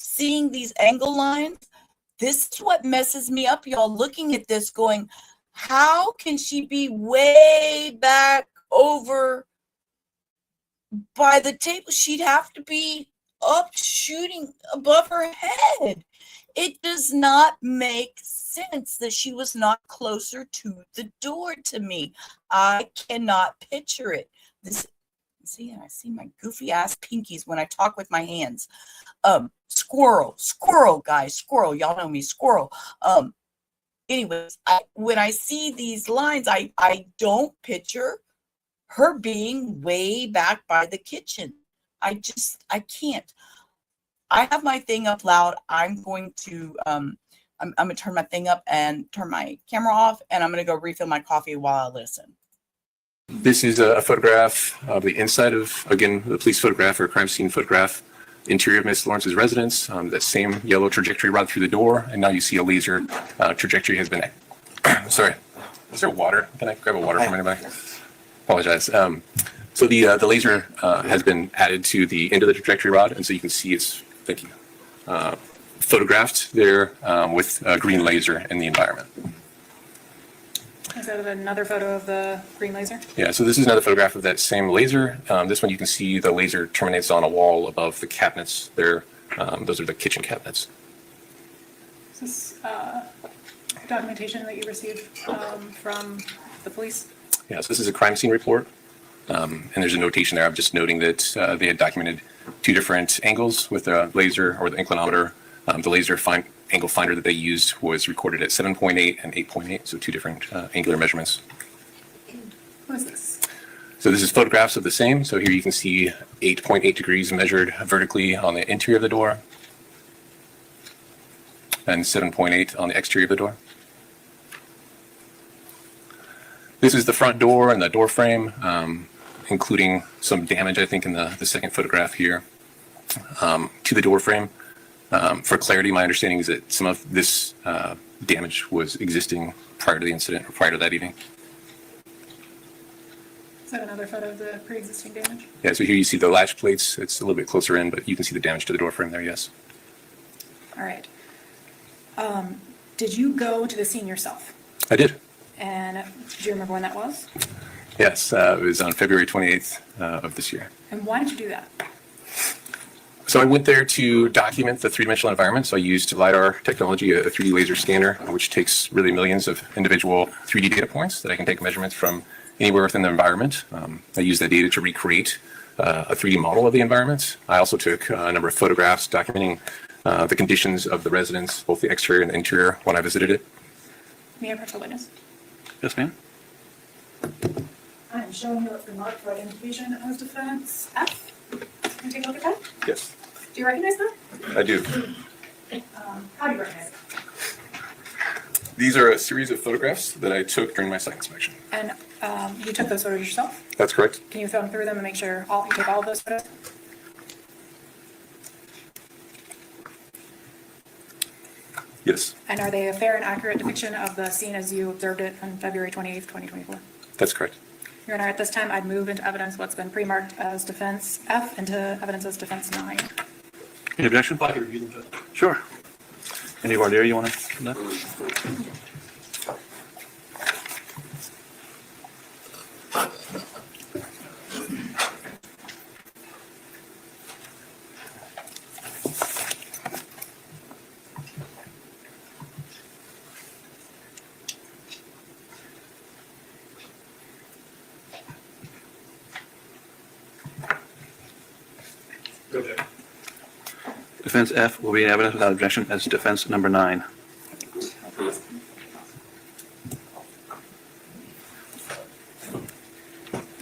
Seeing these angle lines, this is what messes me up, y'all. Looking at this going, how can she be way back over by the table? She'd have to be up shooting above her head. It does not make sense that she was not closer to the door to me. I cannot picture it. This, see, I see my goofy ass pinkies when I talk with my hands. Squirrel, guys, squirrel. Y'all know me, squirrel. Anyways, when I see these lines, I don't picture her being way back by the kitchen. I can't. I have my thing up loud. I'm going to, I'm going to turn my thing up and turn my camera off, and I'm going to go refill my coffee while I listen. This is a photograph of the inside of, again, the police photograph or crime scene photograph, interior of Ms. Lawrence's residence, that same yellow trajectory rod through the door, and now you see a laser trajectory has been, sorry, is there water? Can I grab a water from anybody? Apologize. So the laser has been added to the end of the trajectory rod, and so you can see it's, thank you, photographed there with a green laser in the environment. Is that another photo of the green laser? Yeah, so this is another photograph of that same laser. This one you can see the laser terminates on a wall above the cabinets there. Those are the kitchen cabinets. Is this documentation that you received from the police? Yeah, so this is a crime scene report. And there's a notation there. I'm just noting that they had documented 2 different angles with the laser or the inclinometer. The laser angle finder that they used was recorded at 7.8 and 8.8, so 2 different angular measurements. What is this? So this is photographs of the same. So here you can see 8.8 degrees measured vertically on the interior of the door and 7.8 on the exterior of the door. This is the front door and the door frame, including some damage, I think, in the second photograph here to the door frame. For clarity, my understanding is that some of this damage was existing prior to the incident or prior to that evening. Is that another photo of the pre-existing damage? Yeah, so here you see the latch plates. It's a little bit closer in, but you can see the damage to the door frame there, yes. All right. Did you go to the scene yourself? I did. And do you remember when that was? Yes, it was on February 28th of this year. And why did you do that? So I went there to document the three-dimensional environment. So I used LiDAR technology, a 3D laser scanner, which takes really millions of individual 3D data points that I can take measurements from anywhere within the environment. I used that data to recreate a 3D model of the environment. I also took a number of photographs documenting the conditions of the residence, both the exterior and the interior, when I visited it. May I approach the witness? Yes, ma'am? I am showing you what's marked for identification as defense F. Can you take a look at that? Yes, Do you recognize that? I do. How do you recognize it? These are a series of photographs that I took during my site inspection. And you took those photos yourself? That's correct. Can you thumb through them and make sure you take all of those photos? Yes, And are they a fair and accurate depiction of the scene as you observed it on February 28th, 2024? that's correct. Your Honor, at this time, I'd move into evidence what's been pre-marked as defense F into evidence as defense 9. Any objection? If I could review them, Judge. Sure. Any voir dire you want to conduct? Go, Judge. Defense F will be in evidence without objection as defense number 9.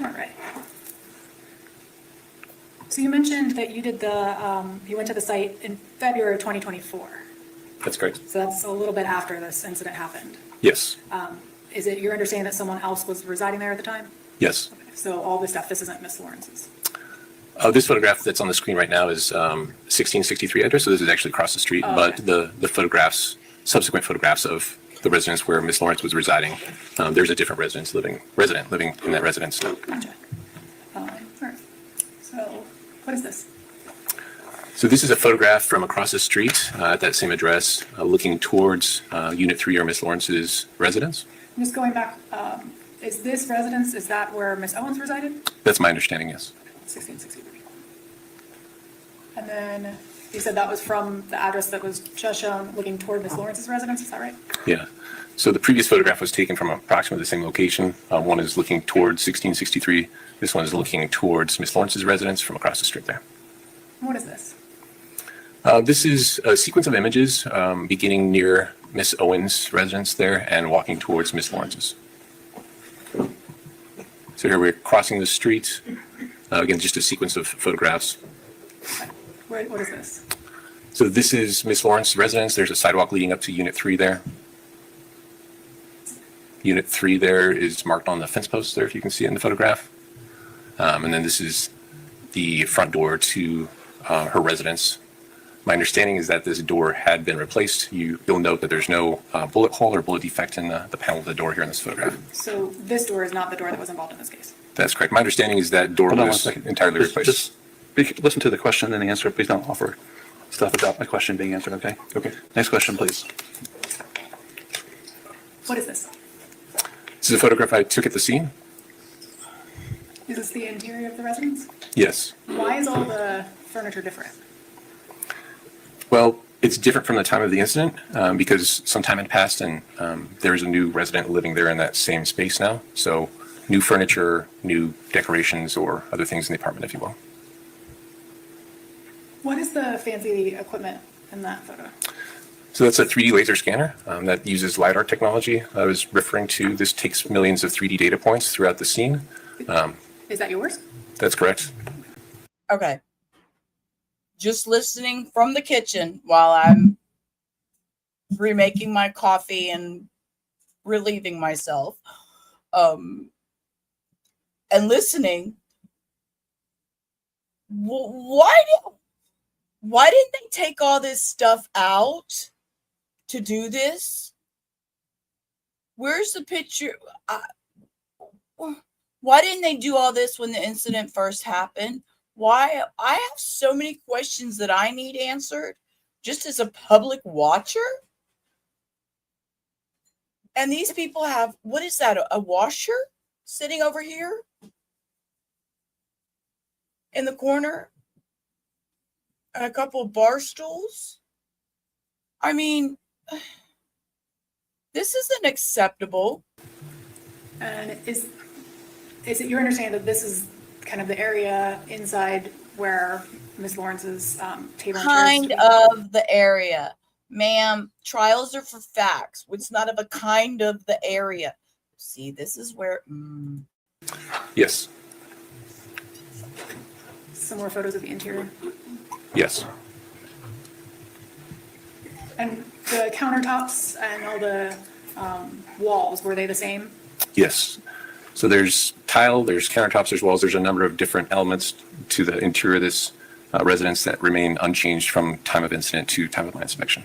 All right. So you mentioned that you did you went to the site in February of 2024. That's correct. So that's a little bit after this incident happened. Yes, Is it your understanding that someone else was residing there at the time? yes. So all this stuff, this isn't Miss Lawrence's? This photograph that's on the screen right now is 1663 address, so this is actually across the street. Oh, But okay. the photographs, subsequent photographs of the residence where Miss Lawrence was residing, there's a different resident living in that residence now. Gotcha. All right. So what is this? So this is a photograph from across the street at that same address, looking towards Unit 3 or Miss Lawrence's residence. I'm just going back, is this residence, is that where Miss Owens resided? That's my understanding, yes. 1663. And then you said that was from the address that was just shown looking toward Miss Lawrence's residence, is that right? Yeah. So the previous photograph was taken from approximately the same location. One is looking towards 1663. This one is looking towards Miss Lawrence's residence from across the street there. What is this? This is a sequence of images beginning near Miss Owens' residence there and walking towards Miss Lawrence's. So here we're crossing the street. Again, just a sequence of photographs. What is this? So this is Miss Lawrence's residence. There's a sidewalk leading up to Unit 3 there. Unit 3 there is marked on the fence post there, if you can see it in the photograph. And then this is the front door to her residence. My understanding is that this door had been replaced. You'll note that there's no bullet hole or bullet defect in the panel of the door here in this photograph. So this door is not the door that was involved in this case? That's correct. My understanding is that door Hold on one was second. entirely replaced. Listen to the question and the answer. Please don't offer stuff without my question being answered, okay? Okay. Next question, please. What is this? This is a photograph I took at the scene. Is this the interior of the residence? Yes. Why is all the furniture different? Well, it's different from the time of the incident because some time had passed and there's a new resident living there in that same space now. So new furniture, new decorations, or other things in the apartment, if you will. What is the fancy equipment in that photo? So that's a 3D laser scanner that uses LiDAR technology. I was referring to, this takes millions of 3D data points throughout the scene. Is that yours? That's correct. Okay. Just listening from the kitchen while I'm remaking my coffee and relieving myself. And listening. Why didn't they take all this stuff out to do this? Where's the picture? Why didn't they do all this when the incident first happened? Why? I have so many questions that I need answered just as a public watcher. And these people have, what is that, a washer sitting over here in the corner? And a couple of bar stools? I mean, this isn't acceptable. And is it your understanding that this is kind of the area inside where Ms. Lawrence's table and chairs? Kind of the area. Ma'am, trials are for facts. It's not of a kind of the area. See, this is where... Yes. Some more photos of the interior. Yes. And the countertops and all the walls, were they the same? Yes. So there's tile, there's countertops, there's walls, there's a number of different elements to the interior of this residence that remain unchanged from time of incident to time of my inspection.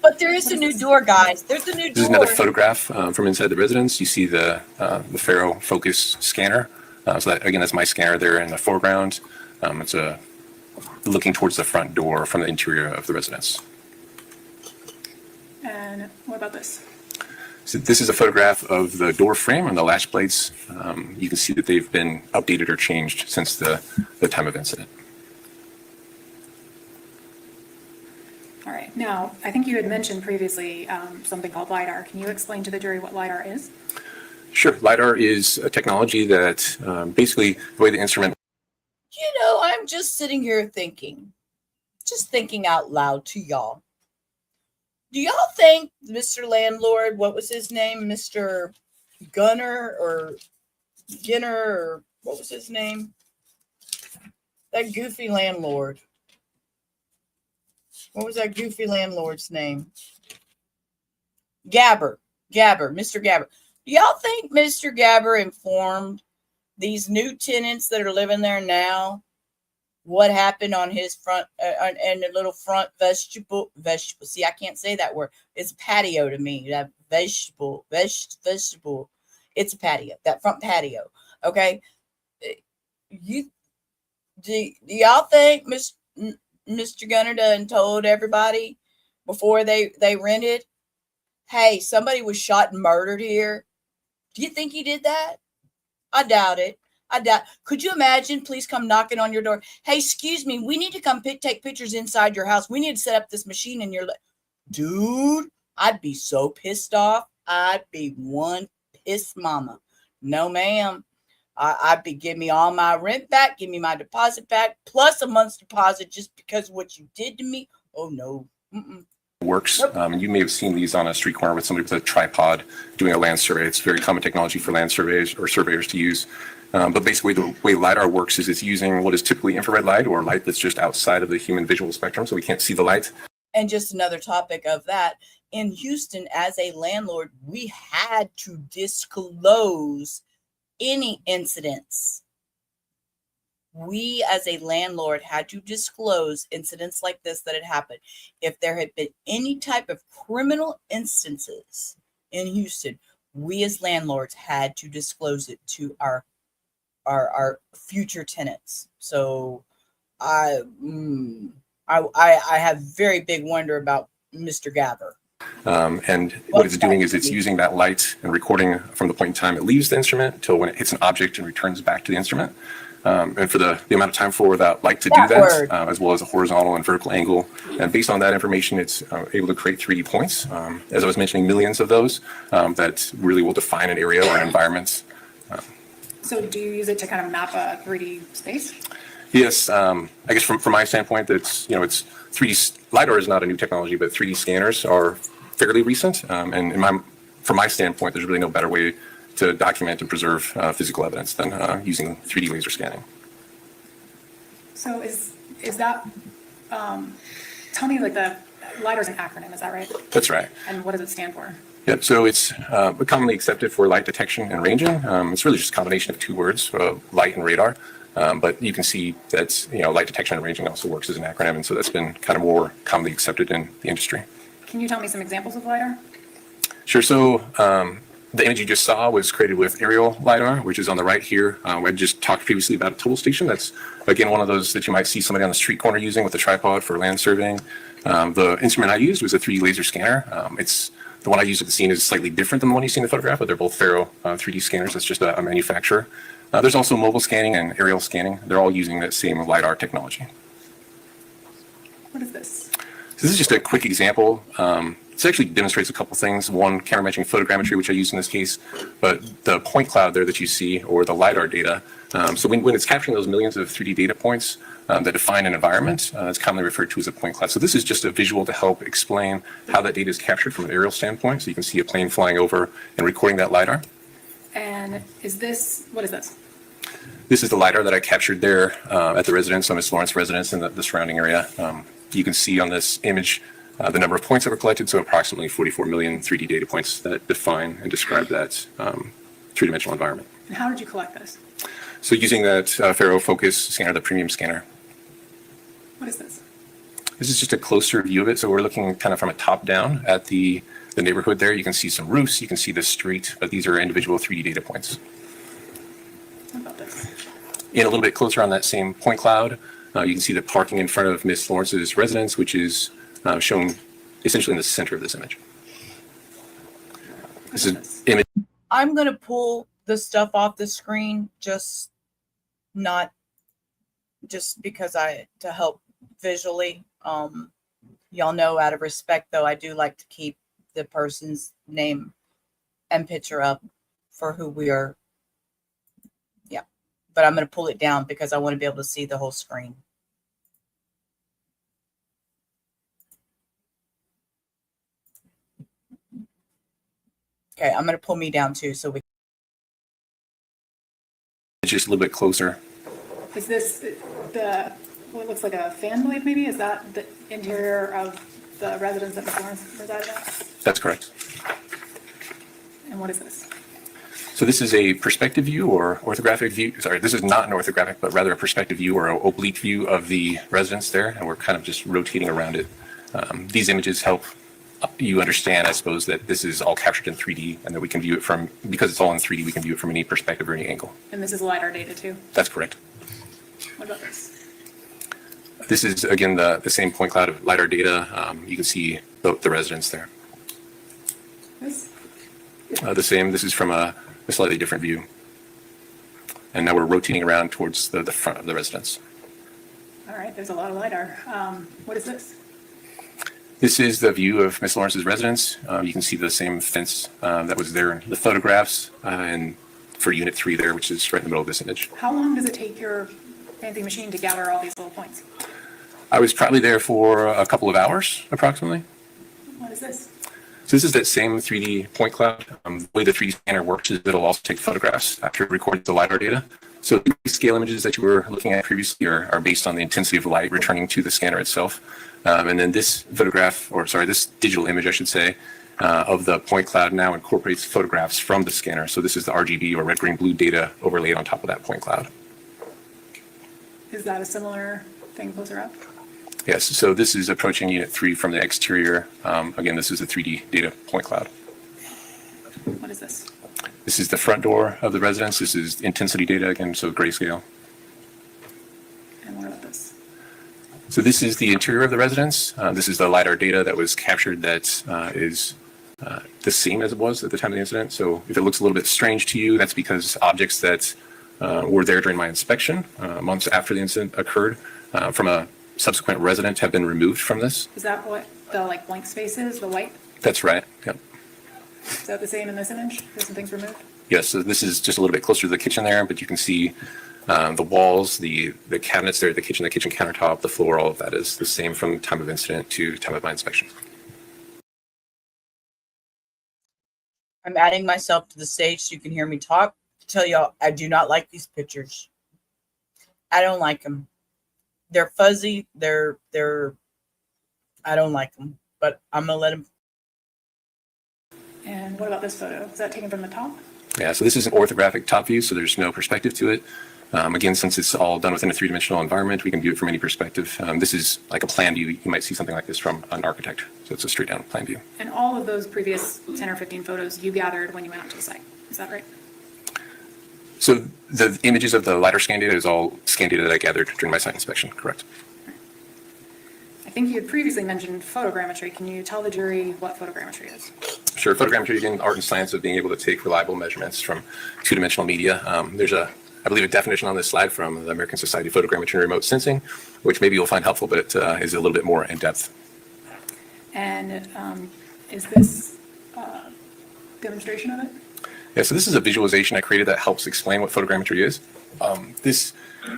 But there is a new door, guys. There's a new door. This is another photograph from inside the residence. You see the Faro Focus scanner. So that, again, that's my scanner there in the foreground. It's looking towards the front door from the interior of the residence. And what about this? So this is a photograph of the door frame and the latch plates. You can see that they've been updated or changed since the time of incident. All right. Now, I think you had mentioned previously something called LiDAR. Can you explain to the jury what LiDAR is? Sure. LiDAR is a technology that basically the way the instrument... You know, I'm just sitting here thinking out loud to y'all. Do y'all think Mr. Landlord, what was his name? Mr. Gunner or Ginner or what was his name? That goofy landlord. What was that goofy landlord's name? Gabber, Mr. Gabber. Do y'all think Mr. Gabber informed these new tenants that are living there now what happened on his front and the little front vegetable? See, I can't say that word. It's patio to me. That vegetable. It's a patio. That front patio. Okay. Do y'all think Mr. Gunner done told everybody before they rented, hey, somebody was shot and murdered here? Do you think he did that? I doubt it. Could you imagine? Please come knocking on your door. Hey, excuse me. We need to come take pictures inside your house. We need to set up this machine in your... Dude, I'd be so pissed off. I'd be one pissed mama. No, ma'am. I'd be give me all my rent back. Give me my deposit back. Plus a month's deposit just because of what you did to me. Oh, no. Works. You may have seen these on a street corner with somebody with a tripod doing a land survey. It's very common technology for land surveys or surveyors to use. But basically the way LiDAR works is it's using what is typically infrared light or light that's just outside of the human visual spectrum, so we can't see the light. And just another topic of that, in Houston, as a landlord, we had to disclose any incidents. We as a landlord had to disclose incidents like this that had happened. If there had been any type of criminal instances in Houston, we as landlords had to disclose it to our future tenants. So I have very big wonder about Mr. Gabber. And what it's doing is it's using that light and recording from the point in time it leaves the instrument till when it hits an object and returns back to the instrument. And for the amount of time for that light to do that, as well as a horizontal and vertical angle. And based on that information, it's able to create 3D points. As I was mentioning, millions of those that really will define an area or an environment. So do you use it to kind of map a 3D space? Yes, I guess from my standpoint, it's 3D LiDAR is not a new technology, but 3D scanners are fairly recent. And from my standpoint, there's really no better way to document and preserve physical evidence than using 3D laser scanning. So is that, tell me, like, the LiDAR is an acronym, is that right? That's right. And what does it stand for? Yep. So it's commonly accepted for light detection and ranging. It's really just a combination of two words, light and radar. But you can see that light detection and ranging also works as an acronym, and so that's been kind of more commonly accepted in the industry. Can you tell me some examples of LiDAR? Sure. So the image you just saw was created with aerial LiDAR, which is on the right here. I just talked previously about a total station. That's, again, one of those that you might see somebody on the street corner using with a tripod for land surveying. The instrument I used was a 3D laser scanner. The one I used at the scene is slightly different than the one you see in the photograph, but they're both Faro 3D scanners. That's just a manufacturer. There's also mobile scanning and aerial scanning. They're all using that same LiDAR technology. What is this? So this is just a quick example. This actually demonstrates a couple things. One, camera matching photogrammetry, which I used in this case, but the point cloud there that you see, or the LiDAR data. So when it's capturing those millions of 3D data points that define an environment, it's commonly referred to as a point cloud. So this is just a visual to help explain how that data is captured from an aerial standpoint. So you can see a plane flying over and recording that LiDAR. And what is this? This is the LiDAR that I captured there at the residence, on Ms. Lorincz residence in the surrounding area. You can see on this image the number of points that were collected, so approximately 44 million 3D data points that define and describe that three-dimensional environment. And how did you collect this? So using that Faro Focus scanner, the premium scanner. What is this? This is just a closer view of it. So we're looking kind of from a top down at the neighborhood there. You can see some roofs, you can see the street, but these are individual 3D data points. What about this? And a little bit closer on that same point cloud, you can see the parking in front of Ms. Lorinc's residence, which is shown essentially in the center of this image. This is image. I'm going to pull the stuff off the screen, just because to help visually. Y'all know, out of respect, though, I do like to keep the person's name and picture up for who we are. Yeah, but I'm going to pull it down because I want to be able to see the whole screen. Okay, I'm going to pull me down too, so we. It's just a little bit closer. Is this what looks like a fan blade, maybe? Is that the interior of the residence that Ms. Lorincz resided at? That's correct. And what is this? So this is a perspective view or orthographic view. Sorry, this is not an orthographic, but rather a perspective view or an oblique view of the residence there, and we're kind of just rotating around it. These images help you understand, I suppose, that this is all captured in 3D and that we can view it from, because it's all in 3D, we can view it from any perspective or any angle. And this is LiDAR data too? That's correct. What about this? This is, again, the same point cloud of LiDAR data. You can see the residence there. This? The same. This is from a slightly different view. And now we're rotating around towards the front of the residence. All right, there's a lot of LiDAR. What is this? This is the view of Ms. Lorinc's residence. You can see the same fence that was there in the photographs, and for Unit 3 there, which is right in the middle of this image. How long does it take your fancy machine to gather all these little points? I was probably there for a couple of hours, approximately. What is this? So this is that same 3D point cloud. The way the 3D scanner works is it'll also take photographs after it records the LiDAR data. So the scale images that you were looking at previously are based on the intensity of light returning to the scanner itself. And then this this digital image, I should say, of the point cloud now incorporates photographs from the scanner. So this is the RGB or red, green, blue data overlaid on top of that point cloud. Is that a similar thing closer up? Yes, so this is approaching Unit 3 from the exterior. Again, this is a 3D data point cloud. What is this? This is the front door of the residence. This is intensity data, again, so grayscale. And what about this? So this is the interior of the residence. This is the LiDAR data that was captured that is the same as it was at the time of the incident. So if it looks a little bit strange to you, that's because objects that were there during my inspection months after the incident occurred from a subsequent resident have been removed from this. Is that what the blank space is, the white? That's right, yep. Is that the same in this image? There's some things removed? Yes, so this is just a little bit closer to the kitchen there, but you can see The walls, the cabinets there, the kitchen countertop, the floor, all of that is the same from time of incident to time of my inspection. I'm adding myself to the stage so you can hear me talk. To tell y'all, I do not like these pictures. I don't like them. They're fuzzy. They're. I don't like them, but I'm gonna let them. And what about this photo? Is that taken from the top? Yeah, so this is an orthographic top view, so there's no perspective to it. Again, since it's all done within a three-dimensional environment, we can view it from any perspective. This is like a plan view. You might see something like this from an architect. So it's a straight down plan view. And all of those previous 10 or 15 photos you gathered when you went out to the site. Is that right? So the images of the LiDAR scan data is all scan data that I gathered during my site inspection, correct? I think you had previously mentioned photogrammetry. Can you tell the jury what photogrammetry is? Sure. Photogrammetry, again, art and science of being able to take reliable measurements from two-dimensional media. There's I believe, a definition on this slide from the American Society of Photogrammetry and Remote Sensing, which maybe you'll find helpful, but it is a little bit more in depth. And is this a demonstration of it? Yeah, so this is a visualization I created that helps explain what photogrammetry is. This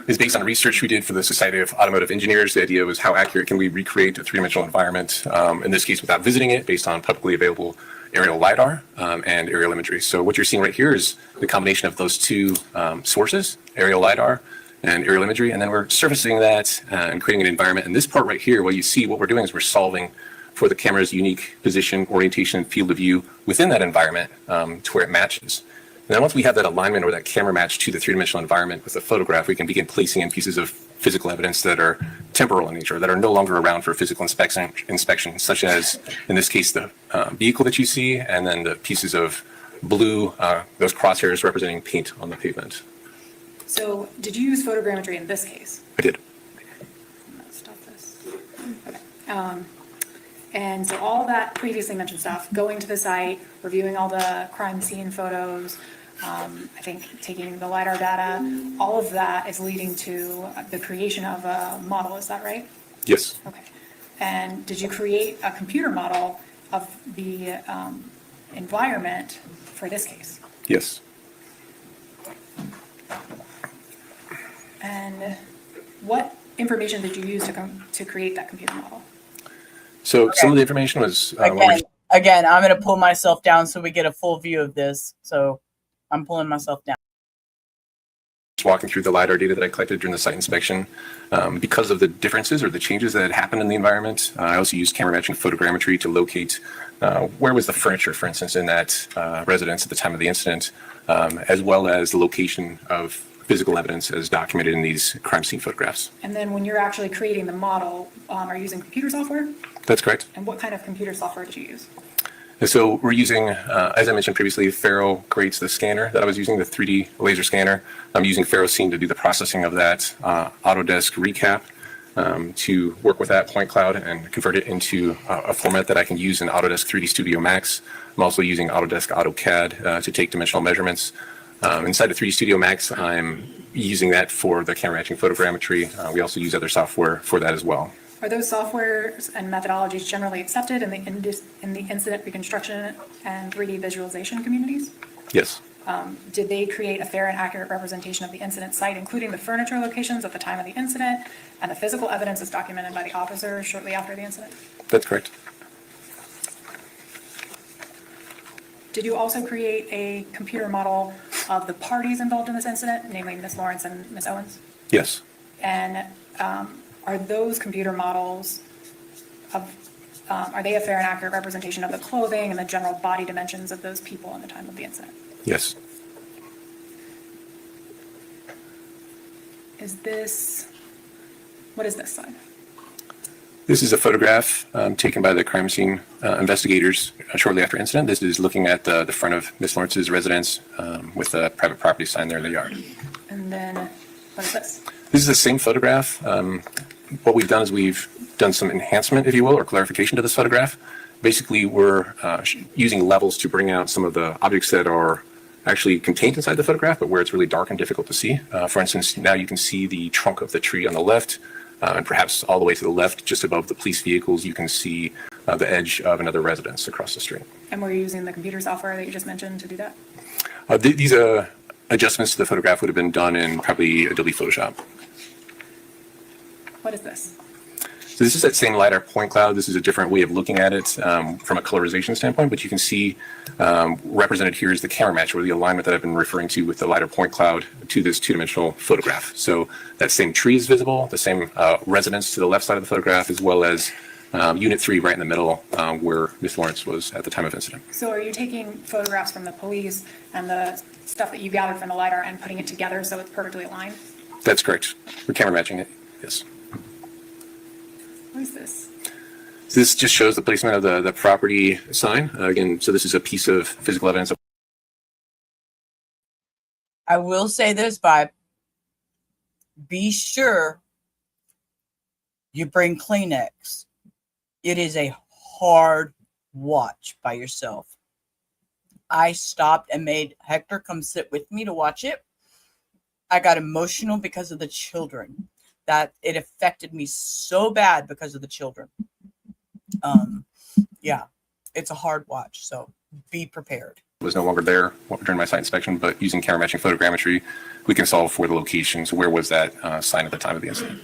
is based on research we did for the Society of Automotive Engineers. The idea was how accurate can we recreate a three-dimensional environment, in this case without visiting it, based on publicly available aerial LiDAR and aerial imagery. So what you're seeing right here is the combination of those two sources, aerial LiDAR and aerial imagery, and then we're surfacing that and creating an environment. And this part right here, what you see, what we're doing is we're solving for the camera's unique position, orientation, and field of view within that environment to where it matches. And then once we have that alignment or that camera match to the three-dimensional environment with a photograph, we can begin placing in pieces of physical evidence that are temporal in nature, that are no longer around for physical inspection, such as, in this case, the vehicle that you see, and then the pieces of blue, those crosshairs representing paint on the pavement. So did you use photogrammetry in this case? I did. Let's stop this. Okay. And so all that previously mentioned stuff, going to the site, reviewing all the crime scene photos, I think taking the LiDAR data, all of that is leading to the creation of a model, is that right? Yes. Okay. And did you create a computer model of the environment for this case? Yes. And what information did you use to create that computer model? So some of the information was Again, I'm going to pull myself down so we get a full view of this. So I'm pulling myself down. Walking through the LiDAR data that I collected during the site inspection. Because of the differences or the changes that had happened in the environment, I also used camera matching photogrammetry to locate where was the furniture, for instance, in that residence at the time of the incident, as well as the location of physical evidence as documented in these crime scene photographs. And then when you're actually creating the model, are you using computer software? That's correct. And what kind of computer software did you use? And so we're using, as I mentioned previously, Faro creates the scanner that I was using, the 3D laser scanner. I'm using Scene to do the processing of that Autodesk recap to work with that point cloud and convert it into a format that I can use in Autodesk 3D Studio Max. I'm also using Autodesk AutoCAD to take dimensional measurements. Inside of 3D Studio Max, I'm using that for the camera matching photogrammetry. We also use other software for that as well. Are those softwares and methodologies generally accepted in the incident reconstruction and 3D visualization communities? Yes. Did they create a fair and accurate representation of the incident site, including the furniture locations at the time of the incident and the physical evidence as documented by the officer shortly after the incident? That's correct. Did you also create a computer model of the parties involved in this incident, namely Ms. Lorincz and Ms. Owens? Yes. And are those computer models are they a fair and accurate representation of the clothing and the general body dimensions of those people at the time of the incident? Yes. What is this slide? This is a photograph taken by the crime scene investigators shortly after incident. This is looking at the front of Ms. Lawrence's residence with a private property sign there in the yard. And then what is this? This is the same photograph. What we've done is we've done some enhancement, if you will, or clarification to this photograph. Basically, we're using levels to bring out some of the objects that are actually contained inside the photograph, but where it's really dark and difficult to see. For instance, now you can see the trunk of the tree on the left, and perhaps all the way to the left, just above the police vehicles, you can see the edge of another residence across the street. And we're using the computer software that you just mentioned to do that? Adjustments to the photograph would have been done in probably Adobe Photoshop. What is this? So this is that same LiDAR point cloud. This is a different way of looking at it from a colorization standpoint, but you can see represented here is the camera match, or the alignment that I've been referring to with the LiDAR point cloud to this two-dimensional photograph. So that same tree is visible, the same residence to the left side of the photograph, as well as Unit 3 right in the middle where Ms. Lorincz was at the time of incident. So are you taking photographs from the police and the stuff that you gathered from the LiDAR and putting it together so it's perfectly aligned? That's correct. We're camera matching it, yes. What is this? So this just shows the placement of the property sign. Again, so this is a piece of physical evidence. I will say this, Vibe. Be sure you bring Kleenex. It is a hard watch by yourself. I stopped and made Hector come sit with me to watch it. I got emotional because of the children. That it affected me so bad because of the children. Yeah, it's a hard watch, so be prepared. Was no longer there during my site inspection, but using camera matching photogrammetry, we can solve for the locations. Where was that sign at the time of the incident?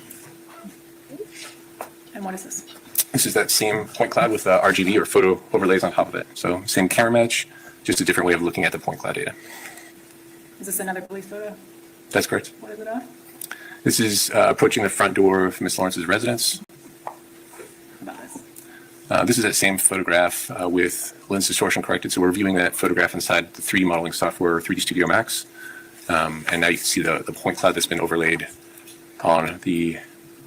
And what is this? This is that same point cloud with RGB or photo overlays on top of it. So same camera match, just a different way of looking at the point cloud data. Is this another police photo? That's correct. What is it of? This is approaching the front door of Ms. Lawrence's residence. About this? This is that same photograph with lens distortion corrected. So we're viewing that photograph inside the 3D modeling software, 3D Studio Max. And now you can see the point cloud that's been overlaid on the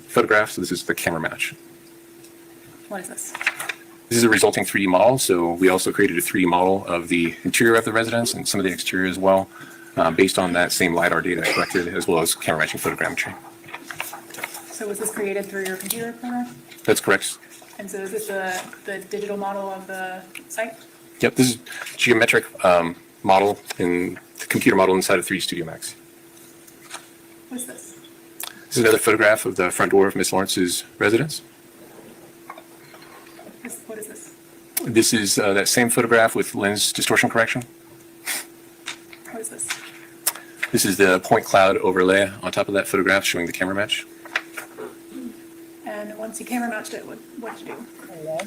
photograph. So this is the camera match. What is this? This is a resulting 3D model. So we also created a 3D model of the interior of the residence and some of the exterior as well, based on that same LiDAR data collected, as well as camera matching photogrammetry. So was this created through your computer program? That's correct. And so is this the digital model of the site? Yep, this is geometric model in the computer model inside of 3D Studio Max. What's this? This is another photograph of the front door of Ms. Lawrence's residence. What is this? This is that same photograph with lens distortion correction. What is this? This is the point cloud overlay on top of that photograph showing the camera match. And once you camera matched it, what did you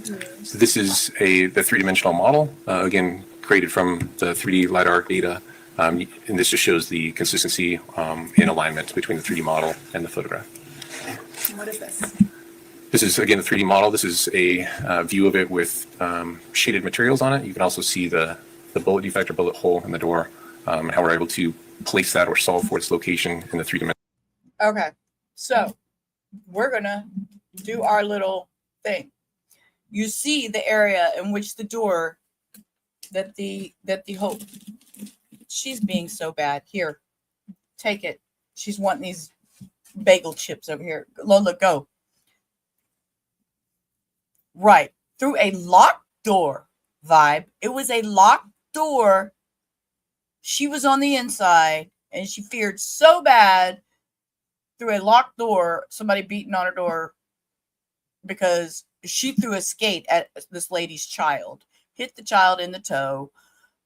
do? So this is the three-dimensional model, again, created from the 3D LiDAR data. And this just shows the consistency in alignment between the 3D model and the photograph. And what is this? This is, again, a 3D model. This is a view of it with shaded materials on it. You can also see the bullet defect or bullet hole in the door, and how we're able to place that or solve for its location in the 3D. Okay, so we're gonna do our little thing. You see the area in which the door that the hope, she's being so bad. Here, take it. She's wanting these bagel chips over here. Lola, go. Right, through a locked door, Vibe. It was a locked door. She was on the inside and she feared so bad through a locked door, somebody beating on her door because she threw a skate at this lady's child, hit the child in the toe,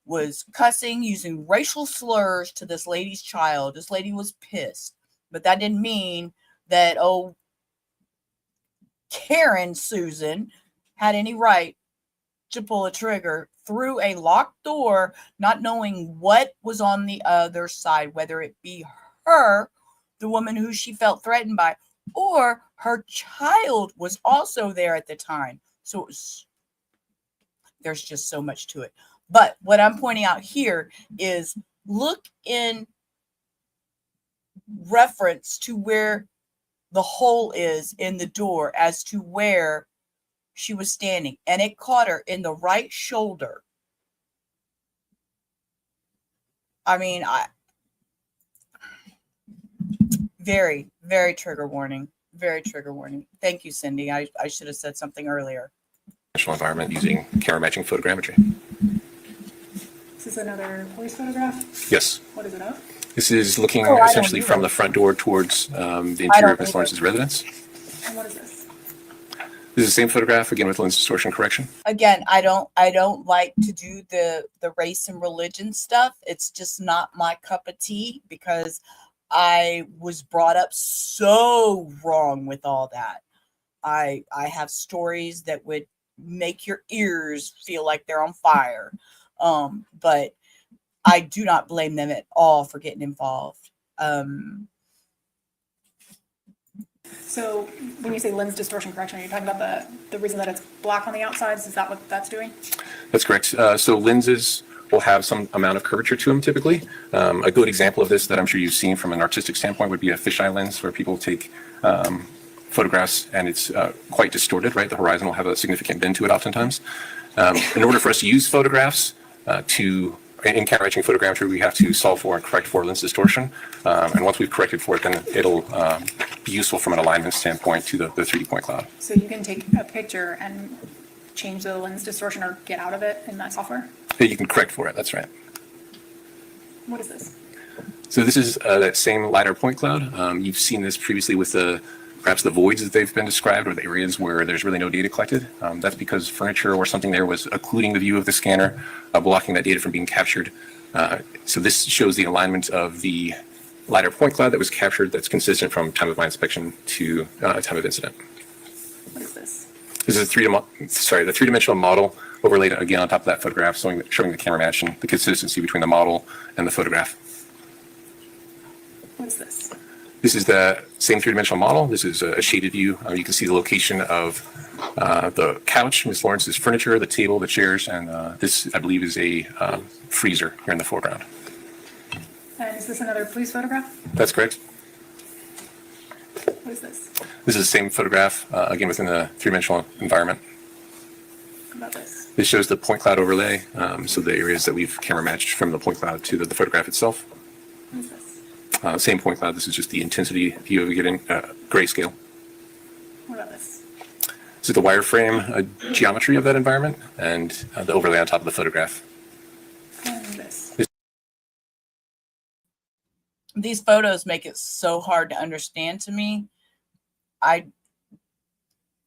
was cussing, using racial slurs to this lady's child. This lady was pissed, but that didn't mean that, oh, Karen Susan had any right to pull a trigger through a locked door, not knowing what was on the other side, whether it be her, the woman who she felt threatened by, or her child was also there at the time. So there's just so much to it. But what I'm pointing out here is look in reference to where the hole is in the door as to where she was standing, and it caught her in the right shoulder. I mean, very, very trigger warning. Very trigger warning. Thank you, Cindy. I should have said something earlier. Environment using camera matching photogrammetry. Is this another police photograph? Yes. What is it of? This is looking Oh, essentially from the front door towards the interior of Ms. Lawrence's residence. And what is this? This is the same photograph, again with lens distortion correction. Again, I don't like to do the race and religion stuff. It's just not my cup of tea because I was brought up so wrong with all that. I have stories that would make your ears feel like they're on fire. But I do not blame them at all for getting involved. So when you say lens distortion correction, are you talking about the reason that it's black on the outsides? Is that what that's doing? That's correct. So lenses will have some amount of curvature to them typically. A good example of this that I'm sure you've seen from an artistic standpoint would be a fisheye lens, where people take photographs and it's quite distorted, right? The horizon will have a significant bend to it oftentimes. In order for us to use photographs in counter-etching photogrammetry, we have to solve for and correct for lens distortion. And once we've corrected for it, then it'll be useful from an alignment standpoint to the 3D point cloud. So you can take a picture and change the lens distortion or get out of it in that software? You can correct for it, that's right. What is this? So this is that same LiDAR point cloud. You've seen this previously with perhaps the voids that they've been described, or the areas where there's really no data collected. That's because furniture or something there was occluding the view of the scanner, blocking that data from being captured. So this shows the alignment of the LiDAR point cloud that was captured that's consistent from time of my inspection to time of incident. What is this? This is the three-dimensional model overlaid again on top of that photograph, showing the camera match and the consistency between the model and the photograph. What is this? This is the same three-dimensional model. This is a shaded view. You can see the location of the couch, Ms. Lawrence's furniture, the table, the chairs, and this, I believe, is a freezer here in the foreground. And is this another police photograph? That's correct. What is this? This is the same photograph, again, within the three-dimensional environment. What about this? This shows the point cloud overlay, so the areas that we've camera matched from the point cloud to the photograph itself. What is this? Same point cloud. This is just the intensity view of getting grayscale. What about this? This is the wireframe geometry of that environment and the overlay on top of the photograph. And this. These photos make it so hard to understand to me.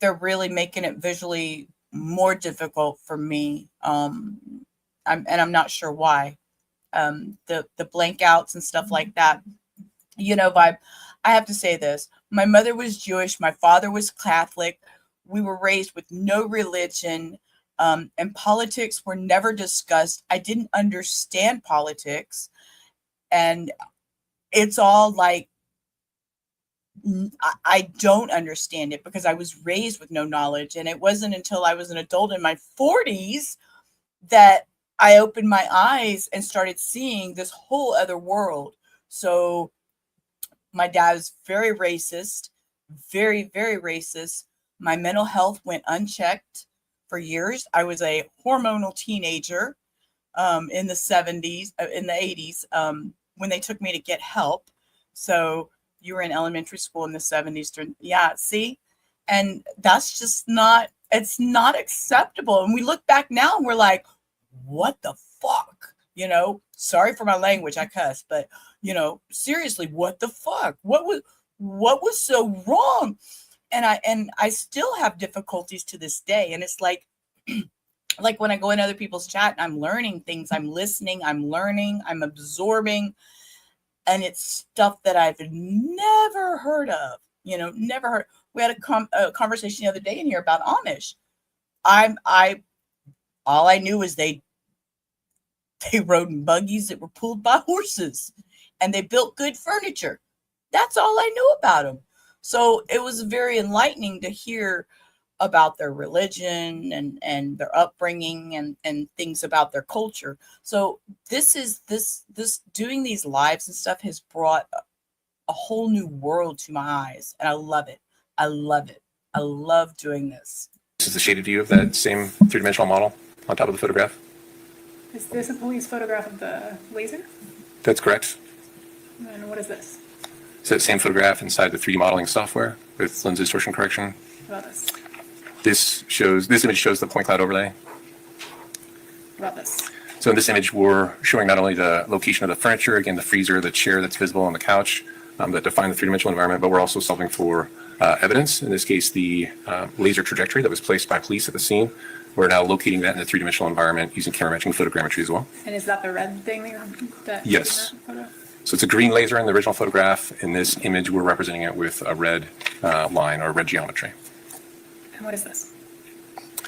They're really making it visually more difficult for me. I'm not sure why. The blank outs and stuff like that. I have to say this. My mother was Jewish. My father was Catholic. We were raised with no religion, and politics were never discussed. I didn't understand politics, and it's all like, I don't understand it because I was raised with no knowledge. And it wasn't until I was an adult in my 40s that I opened my eyes and started seeing this whole other world. So my dad was very racist, very, very racist. My mental health went unchecked for years. I was a hormonal teenager in the 70s, in the 80s, when they took me to get help. So you were in elementary school in the 70s. Yeah, see? And that's just it's not acceptable. And we look back now and we're like, what the fuck? Sorry for my language, I cuss, but seriously, what the fuck? What was so wrong? And I still have difficulties to this day. And it's like when I go in other people's chat and I'm learning things, I'm listening, I'm learning, I'm absorbing, and it's stuff that I've never heard of, never heard. We had a conversation the other day in here about Amish. All I knew was they rode in buggies that were pulled by horses, and they built good furniture. That's all I knew about them. So it was very enlightening to hear about their religion and their upbringing and things about their culture. So this doing these lives and stuff has brought a whole new world to my eyes, and I love it. I love it. I love doing this. This is the shaded view of that same three-dimensional model on top of the photograph. Is this a police photograph of the laser? That's correct. And what is this? It's that same photograph inside the 3D modeling software with lens distortion correction. What about this? This image shows the point cloud overlay. What about this? So in this image, we're showing not only the location of the furniture, again, the freezer, the chair that's visible on the couch that define the three-dimensional environment, but we're also solving for evidence. In this case, the laser trajectory that was placed by police at the scene. We're now locating that in a three-dimensional environment using camera matching photogrammetry as well. And is that the red thing that Yes. in that photo? So it's a green laser in the original photograph. In this image, we're representing it with a red line or red geometry. And what is this?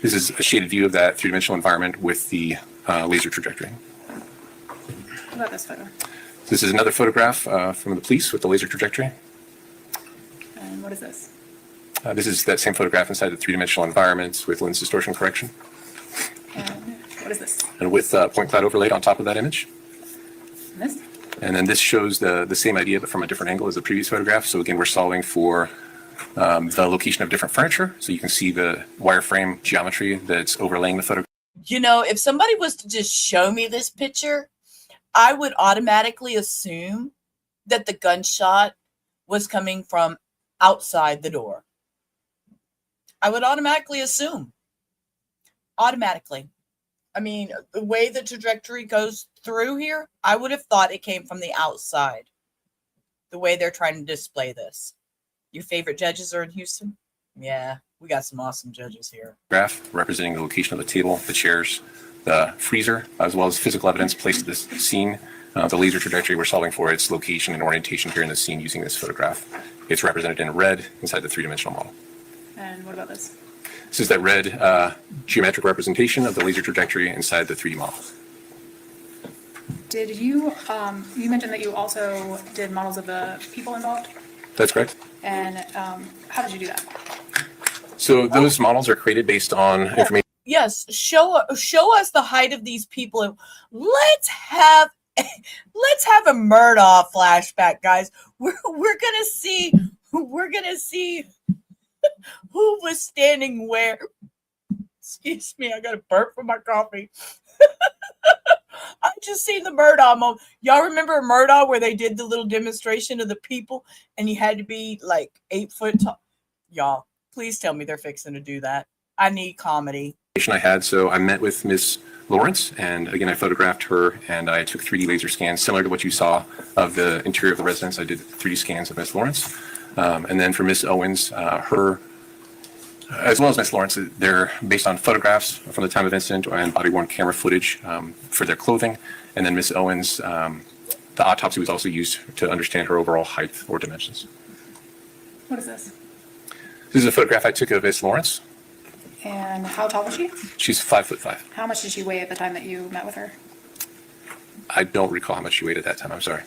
This is a shaded view of that three-dimensional environment with the laser trajectory. What about this photo? This is another photograph from the police with the laser trajectory. And what is this? This is that same photograph inside the three-dimensional environment with lens distortion correction And what is this? and with point cloud overlaid on top of that image. And this? And then this shows the same idea, but from a different angle as the previous photograph. So again, we're solving for the location of different furniture. So you can see the wireframe geometry that's overlaying the photograph. You know, if somebody was to just show me this picture, I would automatically assume that the gunshot was coming from outside the door. I would automatically assume. Automatically. I mean, the way the trajectory goes through here, I would have thought it came from the outside. The way they're trying to display this. Your favorite judges are in Houston? Yeah, we got some awesome judges here. Graph representing the location of the table, the chairs, the freezer, as well as physical evidence placed at this scene. The laser trajectory we're solving for its location and orientation here in the scene using this photograph. It's represented in red inside the three-dimensional model. And what about this? This is that red geometric representation of the laser trajectory inside the 3D model. Did you, you mentioned that you also did models of the people involved? That's correct. And how did you do that? So those models are created based on information. Yes, show us the height of these people, and let's have a Murdaugh flashback, guys. We're gonna see who was standing where. Excuse me, I got a burp from my coffee. I just seen the Murdaugh moment. Y'all remember Murdaugh where they did the little demonstration of the people and you had to be like 8 foot tall? Y'all, please tell me they're fixing to do that. I need comedy. I had. So I met with Miss Lorincz, and again, I photographed her and I took 3D laser scans similar to what you saw of the interior of the residence. I did 3D scans of Miss Lorincz. And then for Miss Owens, her, as well as Miss Lorincz, they're based on photographs from the time of incident and body-worn camera footage for their clothing. And then Miss Owens, the autopsy was also used to understand her overall height or dimensions. What is this? This is a photograph I took of Miss Lorincz. And how tall was she? She's 5'5". How much did she weigh at the time that you met with her? I don't recall how much she weighed at that time. I'm sorry.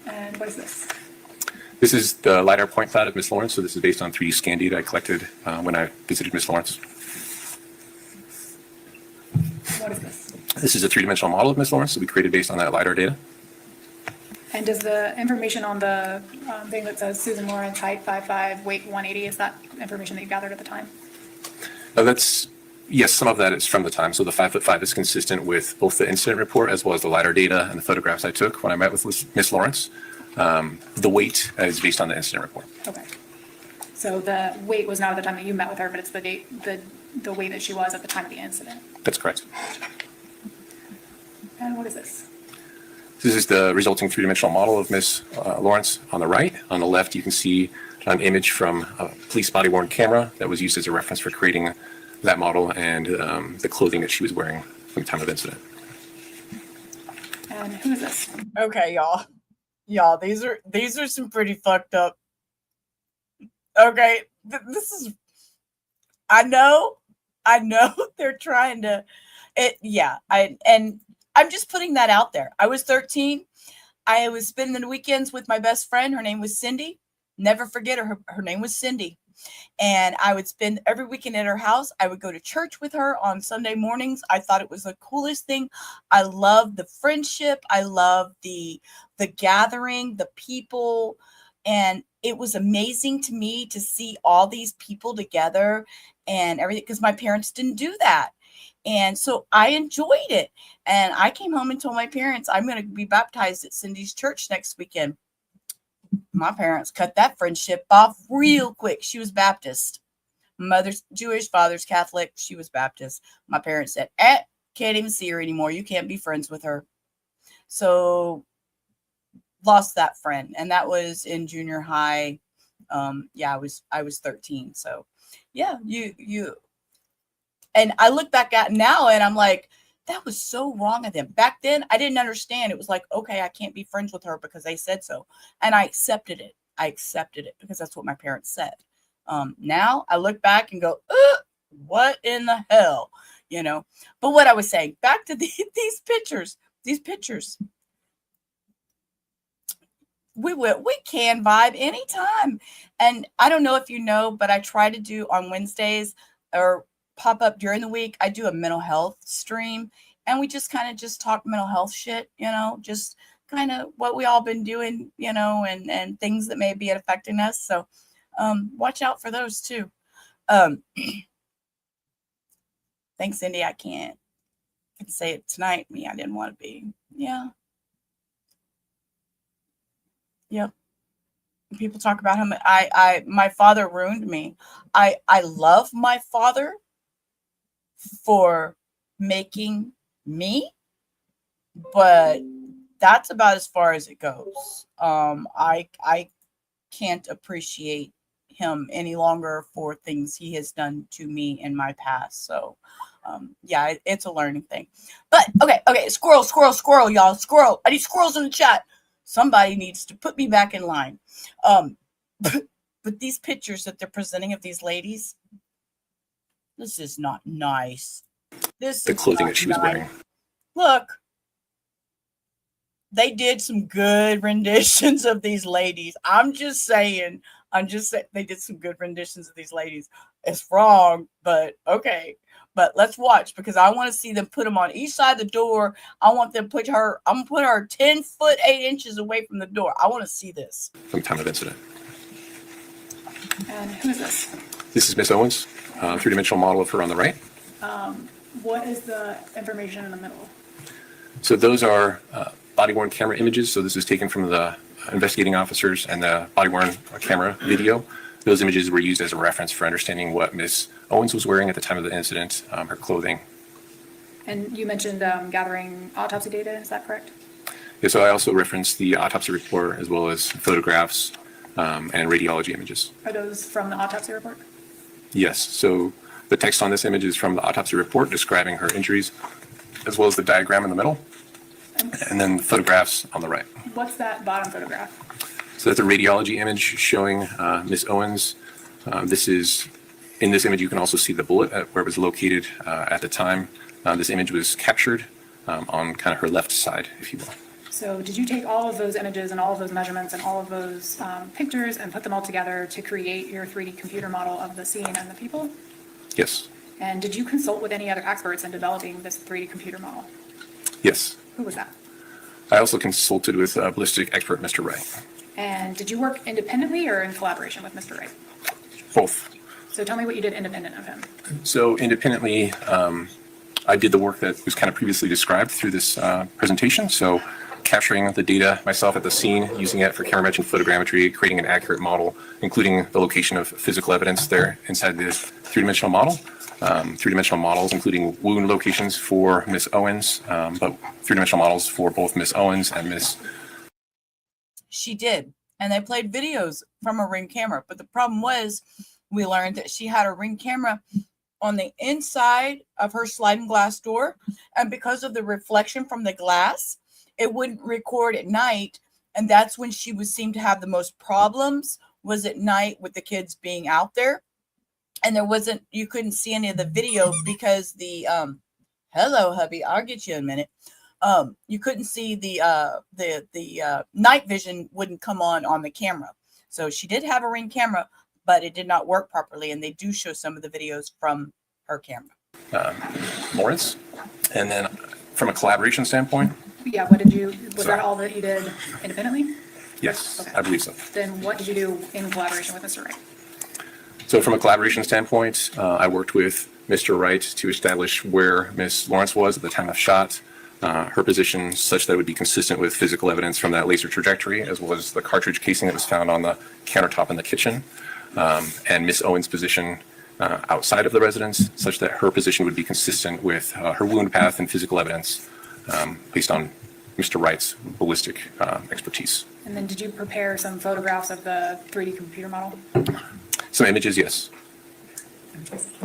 And what is this? This is the LiDAR point cloud of Miss Lorincz. So this is based on 3D scan data I collected when I visited Miss Lorincz. What is this? This is a three-dimensional model of Miss Lorincz that we created based on that LiDAR data. And does the information on the thing that says Susan Lawrence, height 5'5", weight 180, is that information that you gathered at the time? Yes, some of that is from the time. So the 5'5" is consistent with both the incident report as well as the LiDAR data and the photographs I took when I met with Miss Lorincz. The weight is based on the incident report. Okay. So the weight was not at the time that you met with her, but it's the date, the weight that she was at the time of the incident. That's correct. And what is this? This is the resulting three-dimensional model of Miss Lorincz on the right. On the left, you can see an image from a police body-worn camera that was used as a reference for creating that model and the clothing that she was wearing from the time of incident. And who is this? Okay, y'all, these are some pretty fucked up. Okay, this is. I know they're trying to. I'm just putting that out there. I was 13. I was spending the weekends with my best friend. Her name was Cindy. Never forget her. Her name was Cindy. And I would spend every weekend at her house. I would go to church with her on Sunday mornings. I thought it was the coolest thing. I loved the friendship. I loved the gathering, the people. And it was amazing to me to see all these people together and everything, because my parents didn't do that. And so I enjoyed it. And I came home and told my parents, I'm going to be baptized at Cindy's church next weekend. My parents cut that friendship off real quick. She was Baptist. Mother's Jewish, father's Catholic. She was Baptist. My parents said, can't even see her anymore. You can't be friends with her. So lost that friend, and that was in junior high. Yeah, I was 13. So yeah, you and I look back at it now and I'm like, that was so wrong of them. Back then I didn't understand. It was like, okay, I can't be friends with her because they said so. And I accepted it. I accepted it because that's what my parents said. Now I look back and go, what in the hell? You know, but what I was saying, back to these pictures, we can vibe anytime. And I don't know if you know, but I try to do on Wednesdays or pop up during the week. I do a mental health stream, and we just kind of just talk mental health shit, you know, just kind of what we all been doing, you know, and things that may be affecting us. So watch out for those too. Thanks, Cindy. I can't say it tonight. Me, I didn't want to be. Yeah. Yep. People talk about him. My father ruined me. I love my father for making me, but that's about as far as it goes. I can't appreciate him any longer for things he has done to me in my past. So yeah, it's a learning thing. But okay, squirrel, y'all, squirrel. I need squirrels in the chat. Somebody needs to put me back in line. But these pictures that they're presenting of these ladies, this is not nice. The clothing that she was wearing. Look, they did some good renditions of these ladies. I'm just saying they did some good renditions of these ladies. It's wrong, but okay. But let's watch, because I want to see them put them on each side of the door. I want them I'm gonna put her 10 foot 8 inches away from the door. I want to see this. From time of incident. And who is this? This is Miss Owens, three-dimensional model of her on the right. What is the information in the middle? So those are body-worn camera images. So this is taken from the investigating officers and the body-worn camera video. Those images were used as a reference for understanding what Miss Owens was wearing at the time of the incident, her clothing. And you mentioned gathering autopsy data, is that correct? Yeah, so I also referenced the autopsy report as well as photographs and radiology images. Are those from the autopsy report? Yes, so the text on this image is from the autopsy report describing her injuries, as well as the diagram in the middle, and then photographs on the right. What's that bottom photograph? So that's a radiology image showing Miss Owens. In this image, you can also see the bullet where it was located at the time. This image was captured on kind of her left side, if you will. So did you take all of those images and all of those measurements and all of those pictures and put them all together to create your 3D computer model of the scene and the people? Yes. And did you consult with any other experts in developing this 3D computer model? Yes. Who was that? I also consulted with ballistic expert Mr. Wright. And did you work independently or in collaboration with Mr. Wright? Both. So tell me what you did independent of him. So independently, I did the work that was kind of previously described through this presentation. So capturing the data myself at the scene, using it for camera match and photogrammetry, creating an accurate model, including the location of physical evidence there inside the three-dimensional model. Three-dimensional models, including wound locations for Miss Owens, but three-dimensional models for both Miss Owens and Miss. She did. And they played videos from a Ring camera. But the problem was, we learned that she had a Ring camera on the inside of her sliding glass door. And because of the reflection from the glass, it wouldn't record at night. And that's when she would seem to have the most problems, was at night with the kids being out there. And you couldn't see any of the video because the, hello, hubby, I'll get you in a minute. You couldn't see the night vision wouldn't come on the camera. So she did have a Ring camera, but it did not work properly. And they do show some of the videos from her camera. Lawrence. And then from a collaboration standpoint. Yeah, was that all that you did independently? Yes, Okay. I believe so. Then what did you do in collaboration with Mr. Wright? So from a collaboration standpoint, I worked with Mr. Wright to establish where Miss Lawrence was at the time of shot, her position such that it would be consistent with physical evidence from that laser trajectory, as well as the cartridge casing that was found on the countertop in the kitchen, and Miss Owens' position outside of the residence, such that her position would be consistent with her wound path and physical evidence based on Mr. Wright's ballistic expertise. And then did you prepare some photographs of the 3D computer model? Some images, yes.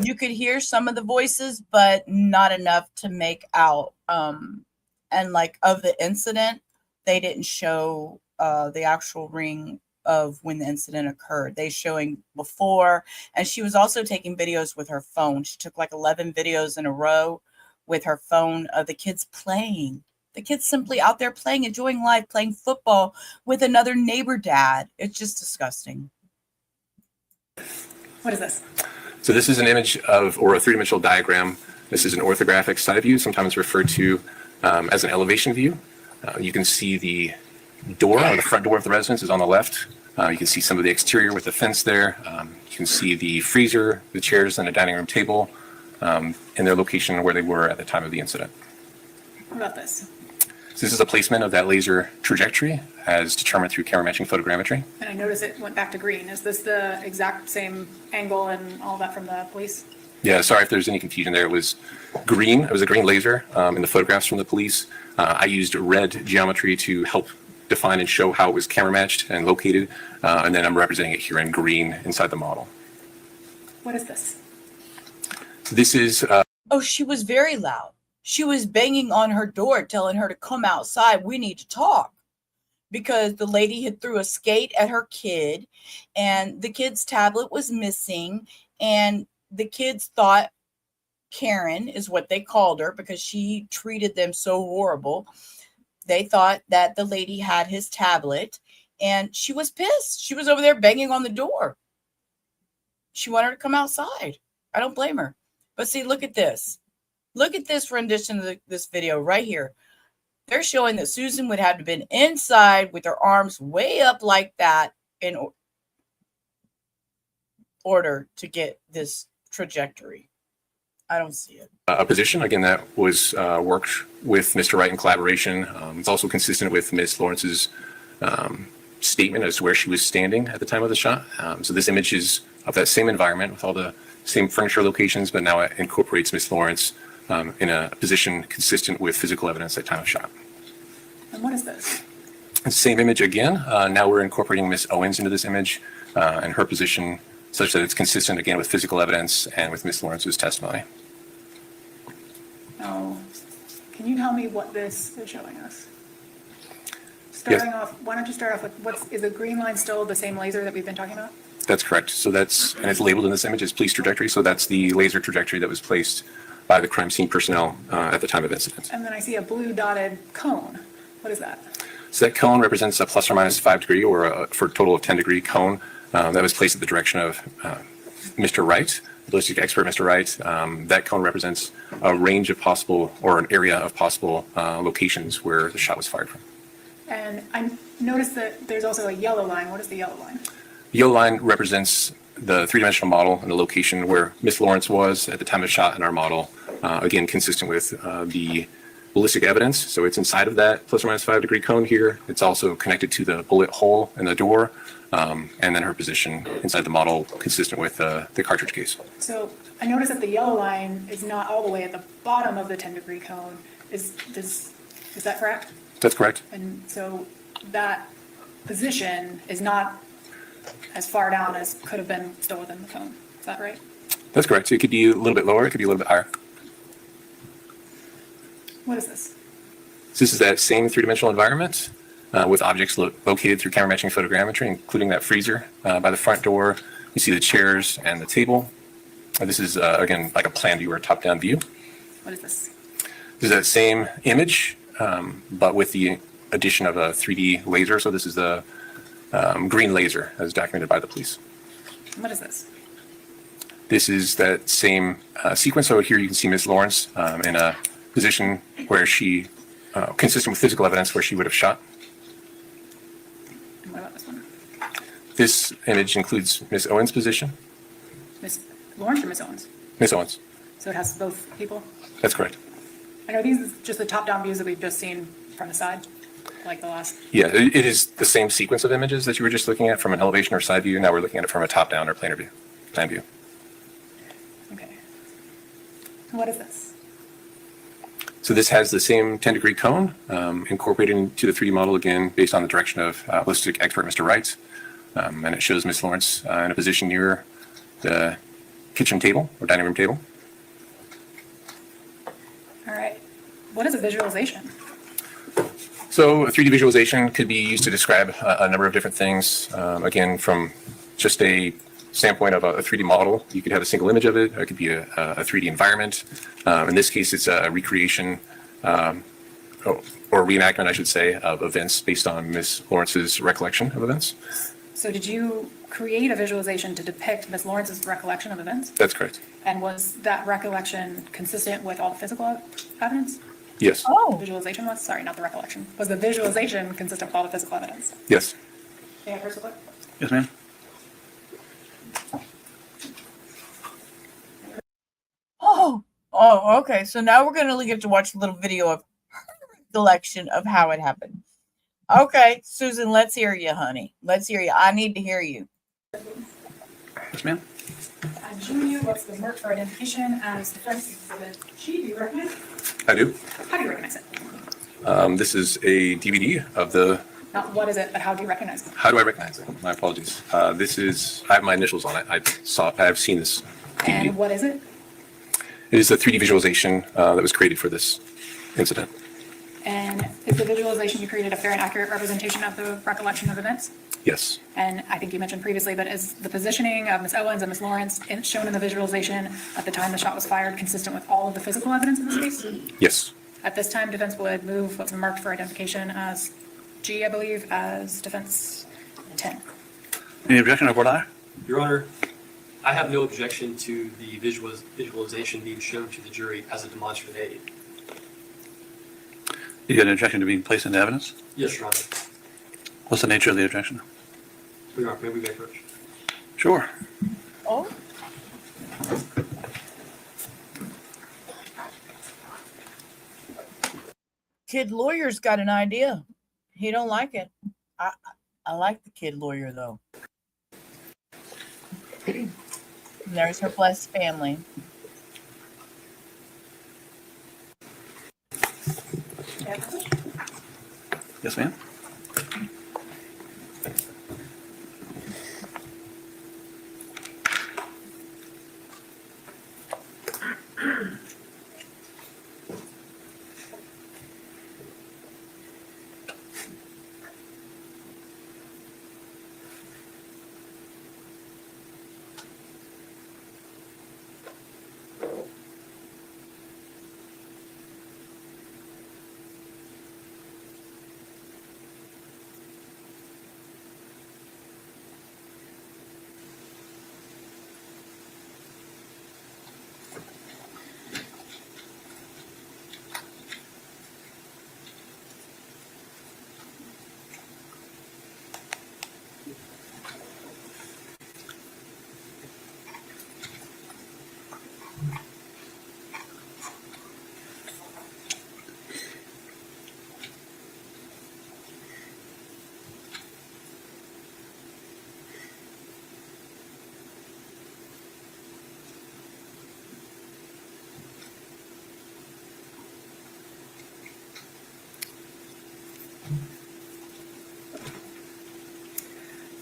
You could hear some of the voices, but not enough to make out. And like of the incident, they didn't show the actual ring of when the incident occurred. They showing before, and she was also taking videos with her phone. She took like 11 videos in a row with her phone of the kids playing. The kids simply out there playing, enjoying life, playing football with another neighbor dad. It's just disgusting. What is this? So this is an image of, or a three-dimensional diagram. This is an orthographic side view, sometimes referred to as an elevation view. You can see the door, or the front door of the residence is on the left. You can see some of the exterior with the fence there. You can see the freezer, the chairs, and the dining room table in their location where they were at the time of the incident. What about this? So this is a placement of that laser trajectory as determined through camera matching photogrammetry. And I noticed it went back to green. Is this the exact same angle and all that from the police? Yeah, sorry if there's any confusion there. It was green. It was a green laser in the photographs from the police. I used red geometry to help define and show how it was camera matched and located. And then I'm representing it here in green inside the model. What is this? This is Oh, she was very loud. She was banging on her door, telling her to come outside. We need to talk. Because the lady had threw a skate at her kid, and the kid's tablet was missing, and the kids thought Karen is what they called her because she treated them so horrible. They thought that the lady had his tablet, and she was pissed. She was over there banging on the door. She wanted her to come outside. I don't blame her. But see, look at this. Look at this rendition of this video right here. They're showing that Susan would have to been inside with her arms way up like that in order to get this trajectory. I don't see it. a position, again, that was worked with Mr. Wright in collaboration. It's also consistent with Ms. Lawrence's statement as to where she was standing at the time of the shot. So this image is of that same environment with all the same furniture locations, but now it incorporates Ms. Lawrence in a position consistent with physical evidence at time of shot. And what is this? Same image again. Now we're incorporating Ms. Owens into this image and her position such that it's consistent again with physical evidence and with Ms. Lawrence's testimony. Now, can you tell me what this is showing us? Starting off, why don't you start off with, is the green line still the same laser that we've been talking about? That's correct. So that's, and it's labeled in this image as police trajectory. So that's the laser trajectory that was placed by the crime scene personnel at the time of incident. And then I see a blue dotted cone. What is that? So that cone represents a plus or minus 5 degree or for a total of 10 degree cone that was placed at the direction of Mr. Wright, ballistic expert Mr. Wright. That cone represents a range of possible or an area of possible locations where the shot was fired from. And I noticed that there's also a yellow line. What is the yellow line? The yellow line represents the three-dimensional model and the location where Ms. Lawrence was at the time of shot in our model, again, consistent with the ballistic evidence. So it's inside of that plus or minus 5 degree cone here. It's also connected to the bullet hole in the door, and then her position inside the model consistent with the cartridge case. So I noticed that the yellow line is not all the way at the bottom of the 10 degree cone. Is that correct? That's correct. And so that position is not as far down as could have been still within the cone. Is that right? That's correct. So it could be a little bit lower. It could be a little bit higher. What is this? So this is that same three-dimensional environment with objects located through camera matching photogrammetry, including that freezer by the front door. You see the chairs and the table. This is, again, like a plan view or a top-down view. What is this? This is that same image, but with the addition of a 3D laser. So this is the green laser as documented by the police. What is this? This is that same sequence. So here you can see Ms. Lawrence in a position where she, consistent with physical evidence, where she would have shot. And what about this one? This image includes Ms. Owens' position. Miss Lawrence or Miss Owens? Ms. Owens. So it has both people? That's correct. I know these are just the top-down views that we've just seen from the side, like the last. Yeah, it is the same sequence of images that you were just looking at from an elevation or side view. Now we're looking at it from a top-down or plan view. Okay. And what is this? So So this has the same 10-degree cone incorporated into the 3D model, again, based on the direction of ballistic expert Mr. Wright. And it shows Ms. Lorincz in a position near the kitchen table or dining room table. All right. What is a visualization? So a 3D visualization could be used to describe a number of different things. Again, from just a standpoint of a 3D model, you could have a single image of it. It could be a 3D environment. In this case, it's a recreation or reenactment, I should say, of events based on Ms. Lawrence's recollection of events. So did you create a visualization to depict Ms. Lawrence's recollection of events? That's correct. And was that recollection consistent with all the physical evidence? Yes. Oh, Visualization was? Sorry, not the recollection. Was the visualization consistent with all the physical evidence? Yes. May I first look? Yes, ma'am? oh, okay. So now we're going to get to watch a little video of her recollection of how it happened. Okay, Susan, let's hear you, honey. Let's hear you. I need to hear you. Yes, ma'am? I'm showing you what's been marked for identification as defense exhibit G. Do you recognize it? I do. How do you recognize it? This is a DVD of the. Not what is it, but how do you recognize it? How do I recognize it? My apologies. This is. I have my initials on it. I've seen this DVD. And what is it? It is a 3D visualization that was created for this incident. And is the visualization you created a fair and accurate representation of the recollection of events? Yes. And I think you mentioned previously, but is the positioning of Ms. Owens and Ms. Lawrence shown in the visualization at the time the shot was fired consistent with all of the physical evidence in this case? Yes. At this time, defense would move what's been marked for identification as G, I believe, as defense 10. Any objection to Court Eye? Your Honor, I have no objection to the visualization being shown to the jury as a demonstrative aid. You got an objection to being placed into evidence? Yes, Your Honor. What's the nature of the objection? Your Honor, may we approach? Sure. Oh. Kid lawyer's got an idea. He don't like it. I like the kid lawyer though. There's her blessed family. Yes, ma'am?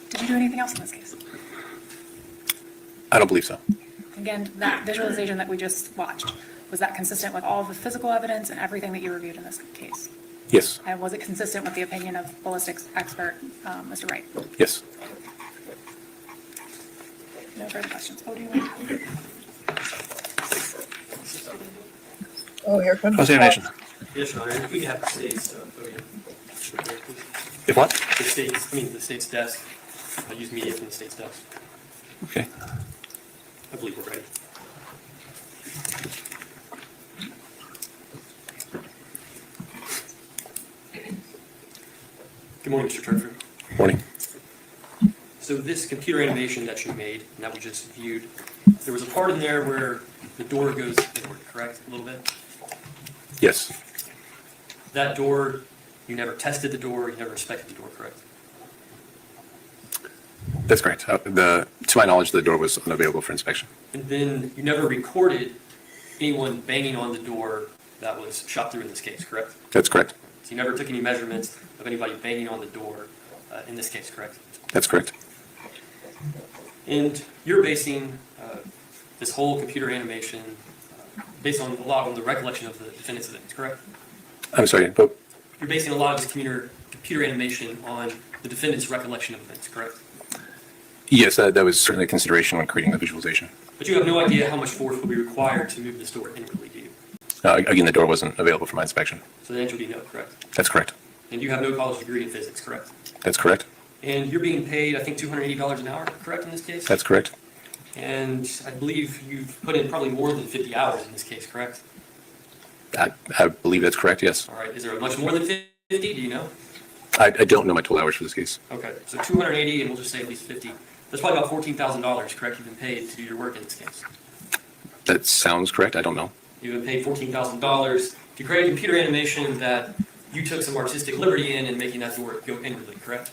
Did you do anything else in this case? I don't believe so. Again, that visualization that we just watched, was that consistent with all of the physical evidence and everything that you reviewed in this case? Yes. And was it consistent with the opinion of ballistics expert, Mr. Wright? Yes. No further questions. Oh, do you want? Oh, here comes Cross-examination. Yes, Your Honor. If we could have the state's podium. If what? The state's desk. I use media from the state's desk. Okay. I believe we're ready. Good morning, Mr. Turford. Morning. So this computer animation that you made and that we just viewed, there was a part in there where the door goes inward, correct? A little bit? Yes. That door, you never tested the door, you never inspected the door, correct? That's correct. To my knowledge, the door was unavailable for inspection. And then you never recorded anyone banging on the door that was shot through in this case, correct? That's correct. So you never took any measurements of anybody banging on the door in this case, correct? That's correct. And you're basing this whole computer animation based on a lot on the recollection of the defendant's events, correct? I'm sorry, but You're basing a lot of this computer animation on the defendant's recollection of events, correct? yes, that was certainly a consideration when creating the visualization. But you have no idea how much force will be required to move this door inwardly, do you? Again, the door wasn't available for my inspection. So the answer would be no, correct? That's correct. And you have no college degree in physics, correct? That's correct. And you're being paid, I think, $280 an hour, correct, in this case? That's correct. And I believe you've put in probably more than 50 hours in this case, correct? I believe that's correct, yes. All right, is there much more than 50, do you know? I don't know my total hours for this case. Okay, so 280, and we'll just say at least 50. That's probably about $14,000, correct, you've been paid to do your work in this case. That sounds correct. I don't know. You've been paid $14,000 to create a computer animation that you took some artistic liberty in making that door go inwardly, correct?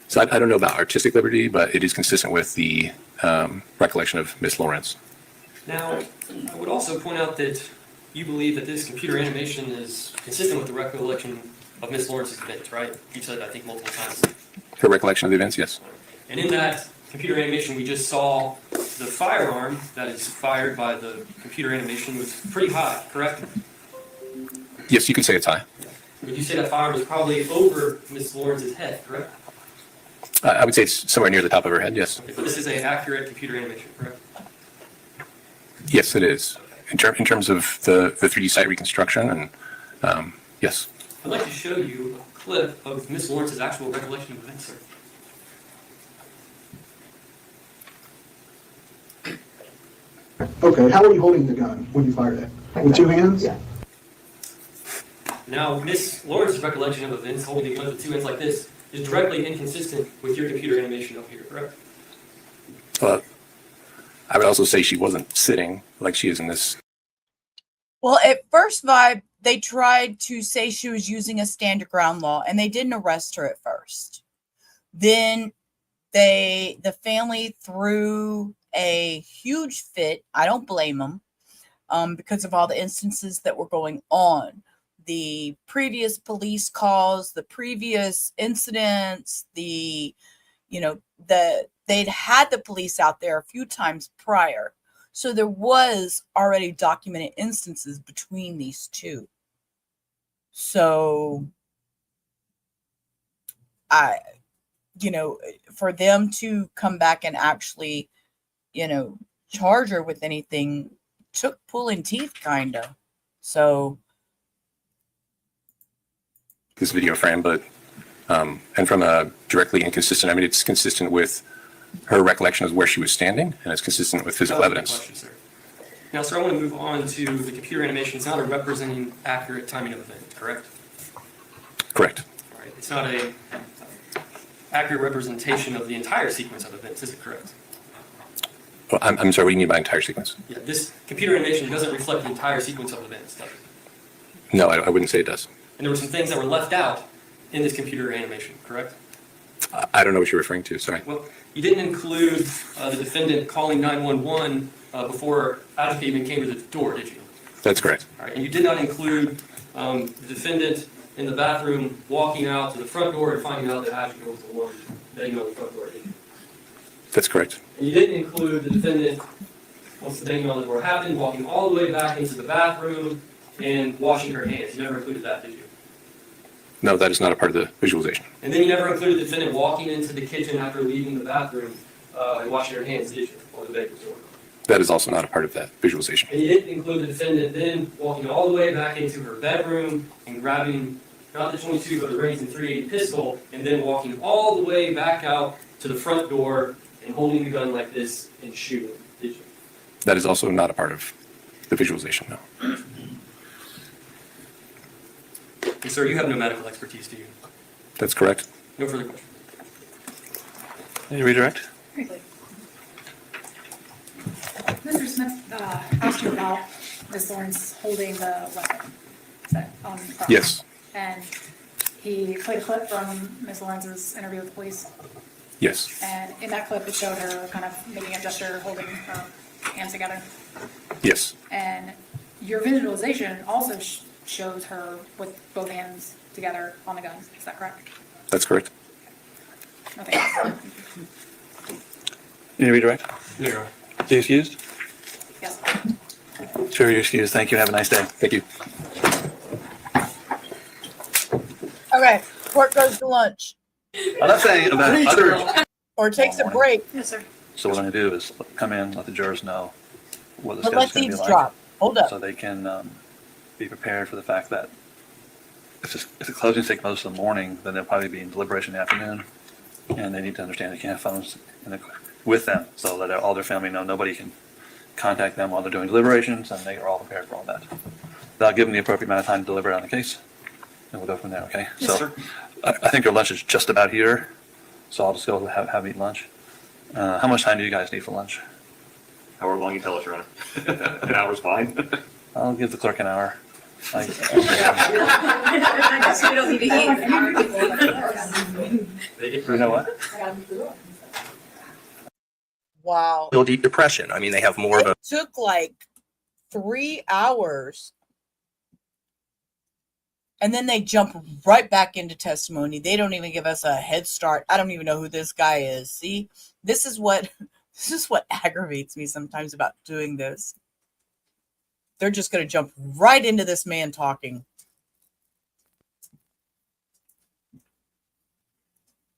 So I don't know about artistic liberty, but it is consistent with the recollection of Miss Lorincz. Now, I would also point out that you believe that this computer animation is consistent with the recollection of Miss Lawrence's events, right? You've said that, I think, multiple times. Her recollection of the events, yes. And in that computer animation, we just saw the firearm that is fired by the computer animation was pretty high, correct? Yes, you could say it's high. Would you say that firearm was probably over Miss Lawrence's head, correct? I would say it's somewhere near the top of her head, yes. Okay, but this is an accurate computer animation, correct? Yes, it is. In terms of the 3D site reconstruction, and yes. I'd like to show you a clip of Miss Lawrence's actual recollection of events, sir. Okay, how are you holding the gun when you fired it? With two hands? Yeah. Now, Miss Lawrence's recollection of events, holding the gun with two hands like this, is directly inconsistent with your computer animation up here, correct? I would also say she wasn't sitting like she is in this. Well, at first vibe, they tried to say she was using a stand your ground law, and they didn't arrest her at first. Then the family threw a huge fit. I don't blame them because of all the instances that were going on. The previous police calls, the previous incidents, they'd had the police out there a few times prior. So there was already documented instances between these two. So for them to come back and actually, charge her with anything took pulling teeth kind of. So This video frame, but and from a directly inconsistent, I mean, it's consistent with her recollection of where she was standing, and it's consistent with physical evidence. Question, sir. Now, sir, I want to move on to the computer animation. It's not a representing accurate timing of event, correct? Correct. All right. It's not a accurate representation of the entire sequence of events, is it correct? Well, I'm sorry, what do you mean by entire sequence? Yeah, this computer animation doesn't reflect the entire sequence of events, does it? No, I wouldn't say it does. And there were some things that were left out in this computer animation, correct? I don't know what you're referring to, sorry. Well, you didn't include the defendant calling 911 before Ajike even came to the door, did you? That's correct. All right, and you did not include the defendant in the bathroom walking out to the front door and finding out that Ajike was the one banging on the front door, did you? That's correct. And you didn't include the defendant, once the banging on the door happened, walking all the way back into the bathroom and washing her hands. You never included that, did you? No, that is not a part of the visualization. And then you never included the defendant walking into the kitchen after leaving the bathroom and washing her hands, did you, on the baker's door? That is also not a part of that visualization. And you didn't include the defendant then walking all the way back into her bedroom and grabbing, not the .22, but the Remington .380 pistol, and then walking all the way back out to the front door and holding the gun like this and shooting, did you? That is also not a part of the visualization, no. And sir, you have no medical expertise, do you? That's correct. No further questions. Any redirect? Briefly. Mr. Smith asked you about Ms. Lawrence holding the weapon. Is that on the front? Yes. And he played a clip from Ms. Lawrence's interview with the police. Yes. And in that clip, it showed her kind of making a gesture, holding her hands together. Yes, And your visualization also shows her with both hands together on the gun. Is that correct? that's correct. Nothing else? You need to redirect? Yeah. Is he excused? Yes. Sure, you're excused. Thank you. Have a nice day. Thank you. Okay, court goes to lunch I'm not saying about other, or takes a break, Yes, sir. so what I'm gonna do is come in, let the jurors know what the but schedule's let's gonna be like. eavesdrop. Hold up. So they can be prepared for the fact that if the closings take most of the morning, then they'll probably be in deliberation in the afternoon. And they need to understand they can't have phones with them, so that all their family know nobody can contact them while they're doing deliberations, and they are all prepared for all that. That'll give them the appropriate amount of time to deliberate on the case, and we'll go from there, okay? Yes, So sir. I think their lunch is just about here, so I'll just go have eat lunch. How much time do you guys need for lunch? However long you tell us, Your Honor. An hour's fine. I'll give the clerk an hour. We don't need to eat. You know what? Wow. Real deep depression. I mean, they have more of a It took like 3 hours. And then they jump right back into testimony. They don't even give us a head start. I don't even know who this guy is. See, this is what aggravates me sometimes about doing this. They're just going to jump right into this man talking.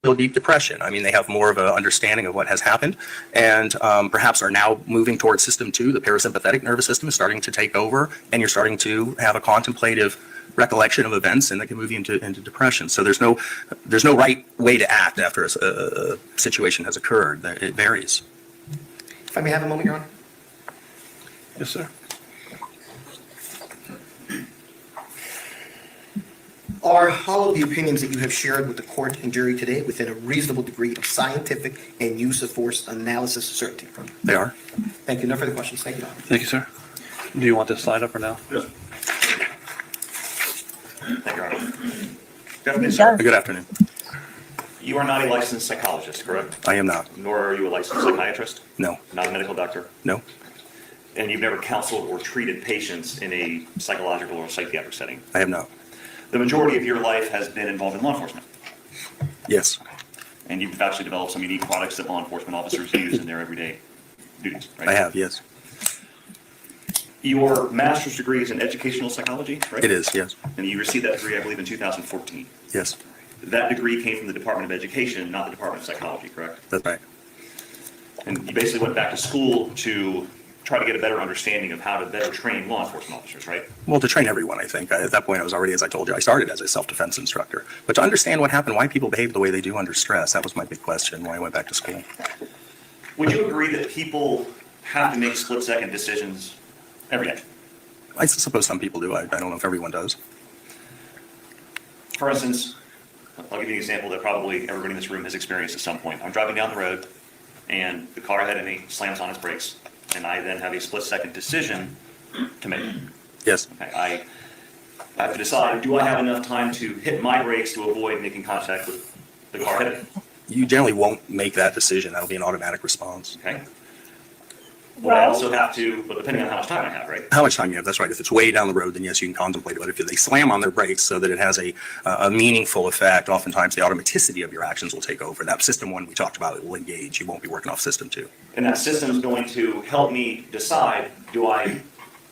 real deep depression. I mean, they have more of an understanding of what has happened and perhaps are now moving towards system 2. The parasympathetic nervous system is starting to take over, and you're starting to have a contemplative recollection of events, and that can move you into depression. So there's no right way to act after a situation has occurred. It varies. If I may have a moment, Your Honor? Yes, sir. Are all of the opinions that you have shared with the court and jury today within a reasonable degree of scientific and use of force analysis certainty? They are. Thank you. No further questions. Thank you, Your Honor. Thank you, sir. Do you want this slide up or now? Yes. Thank you, Your Honor. Good afternoon, sir. Good afternoon. You are not a licensed psychologist, correct? I am not. Nor are you a licensed psychiatrist? No. Not a medical doctor? No. And you've never counseled or treated patients in a psychological or psychiatric setting? I have not. The majority of your life has been involved in law enforcement, Yes. and you've actually developed some unique products that law enforcement officers use in their everyday duties, right? I have, yes. Your master's degree is in educational psychology, right? It is, yes. And you received that degree, I believe, in 2014. Yes. That degree came from the Department of Education, not the Department of Psychology, correct? That's right. And you basically went back to school to try to get a better understanding of how to better train law enforcement officers, right? Well, to train everyone, I think. At that point, I was already, as I told you, I started as a self-defense instructor. But to understand what happened, why people behave the way they do under stress, that was my big question when I went back to school. Would you agree that people have to make split-second decisions every day? I suppose some people do. I don't know if everyone does. For instance, I'll give you an example that probably everybody in this room has experienced at some point. I'm driving down the road, and the car ahead of me slams on its brakes, and I then have a split-second decision to make. Yes. Okay, I have to decide, do I have enough time to hit my brakes to avoid making contact with the car ahead of me? You generally won't make that decision. That'll be an automatic response. Okay? But I also have to, but depending on how much time I have, right? How much time you have, that's right. If it's way down the road, then yes, you can contemplate it. But if they slam on their brakes so that it has a meaningful effect, oftentimes the automaticity of your actions will take over. That system 1 we talked about, it will engage. You won't be working off system 2. And that system is going to help me decide, do I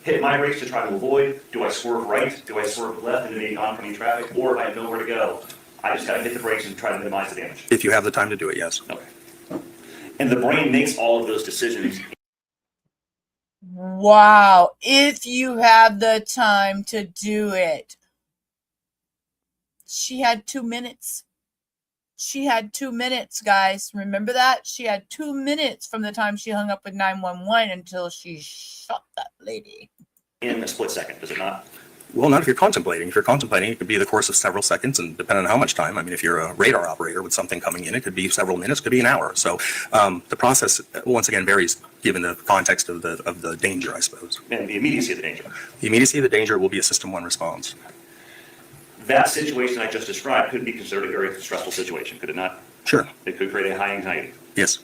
hit my brakes to try to avoid? Do I swerve right? Do I swerve left into maybe oncoming traffic? Or if I have nowhere to go, I just got to hit the brakes and try to minimize the damage. If you have the time to do it, yes. Okay. And the brain makes all of those decisions. Wow. If you have the time to do it. She had 2 minutes. She had 2 minutes, guys. Remember that? She had 2 minutes from the time she hung up with 911 until she shot that lady. In a split second, does it not? Well, not if you're contemplating. If you're contemplating, it could be the course of several seconds, and depending on how much time. I mean, if you're a radar operator with something coming in, it could be several minutes, could be an hour. So the process, once again, varies given the context of the danger, I suppose. And the immediacy of the danger. The immediacy of the danger will be a system 1 response. That situation I just described could be considered a very stressful situation, could it not? Sure. It could create a high anxiety. Yes.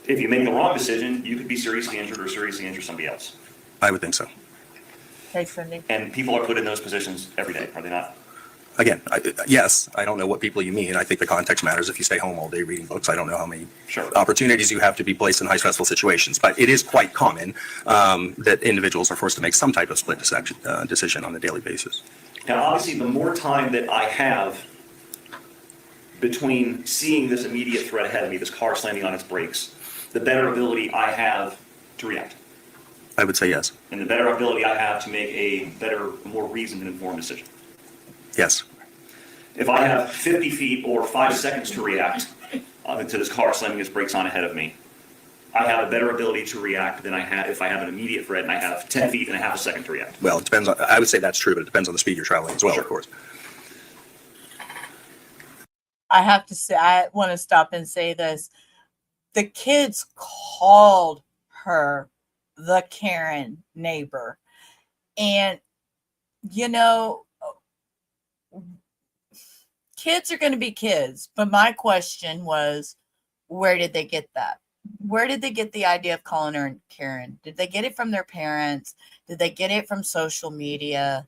If you make the wrong decision, you could be seriously injured or seriously injure somebody else. I would think so. Hey, Cindy. And people are put in those positions every day, are they not? Again, yes, I don't know what people you mean. I think the context matters. If you stay home all day reading books, I don't know how many Sure. opportunities you have to be placed in high stressful situations. But it is quite common that individuals are forced to make some type of split decision on a daily basis. Now, obviously, the more time that I have between seeing this immediate threat ahead of me, this car slamming on its brakes, the better ability I have to react. I would say yes. And the better ability I have to make a better, more reasoned and informed decision. Yes. If I have 50 feet or 5 seconds to react to this car slamming its brakes on ahead of me, I have a better ability to react than I have if I have an immediate threat and I have 10 feet and a half a second to react. Well, it depends on, I would say that's true, but it depends on the speed you're traveling as well, of course. I have to say, I want to stop and say this. The kids called her the Karen neighbor. And, you know, kids are going to be kids. But my question was, where did they get that? Where did they get the idea of calling her Karen? Did they get it from their parents? Did they get it from social media?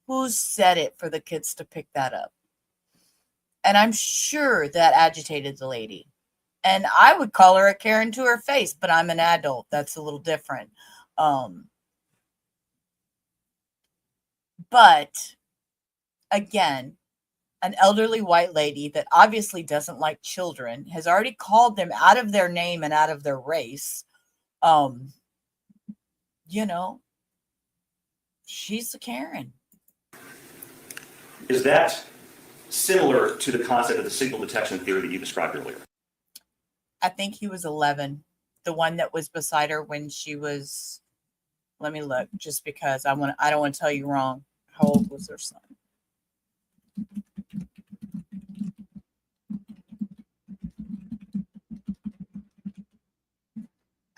Who said it for the kids to pick that up? And I'm sure that agitated the lady. And I would call her a Karen to her face, but I'm an adult. That's a little different. But again, an elderly white lady that obviously doesn't like children has already called them out of their name and out of their race. You know, she's a Karen. Is that similar to the concept of the signal detection theory that you described earlier? I think he was 11. The one that was beside her when she was, let me look, just because I don't want to tell you wrong. How old was their son?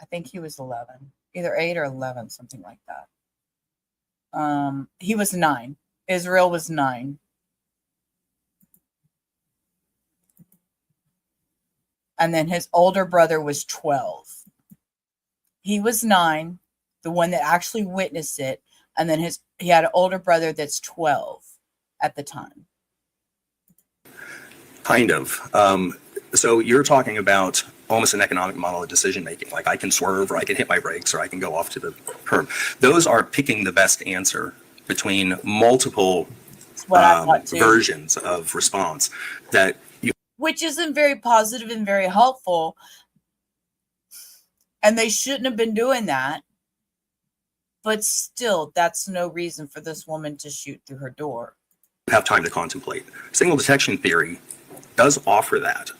I think he was 11, either 8 or 11, something like that. He was 9. Israel was 9. And then his older brother was 12. He was 9, the one that actually witnessed it. And then he had an older brother that's 12 at the time. Kind of. So you're talking about almost an economic model of decision making, like I can swerve or I can hit my brakes or I can go off to the curb. Those are picking the best answer between multiple versions of response that you. Which isn't very positive and very helpful. And they shouldn't have been doing that. But still, that's no reason for this woman to shoot through her door. Have time to contemplate. Signal detection theory does offer that.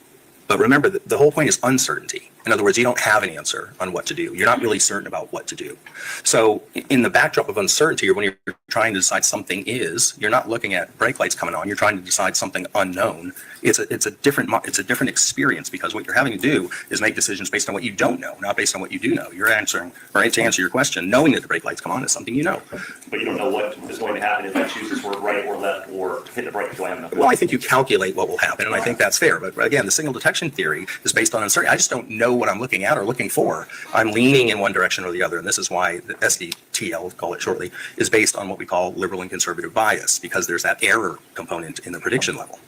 But remember, the whole point is uncertainty. In other words, you don't have an answer on what to do. You're not really certain about what to do. So in the backdrop of uncertainty, or when you're trying to decide something you're not looking at brake lights coming on. You're trying to decide something unknown. It's a different experience, because what you're having to do is make decisions based on what you don't know, not based on what you do know. You're answering, or to answer your question, knowing that the brake lights come on is something you know. But you don't know what is going to happen if I choose to swerve right or left or hit the brake. Do I have enough? Well, I think you calculate what will happen, and I think that's fair. But again, the signal detection theory is based on uncertainty. I just don't know what I'm looking at or looking for. I'm leaning in one direction or the other, and this is why the SDTL, we'll call it shortly, is based on what we call liberal and conservative bias, because there's that error component in the prediction level.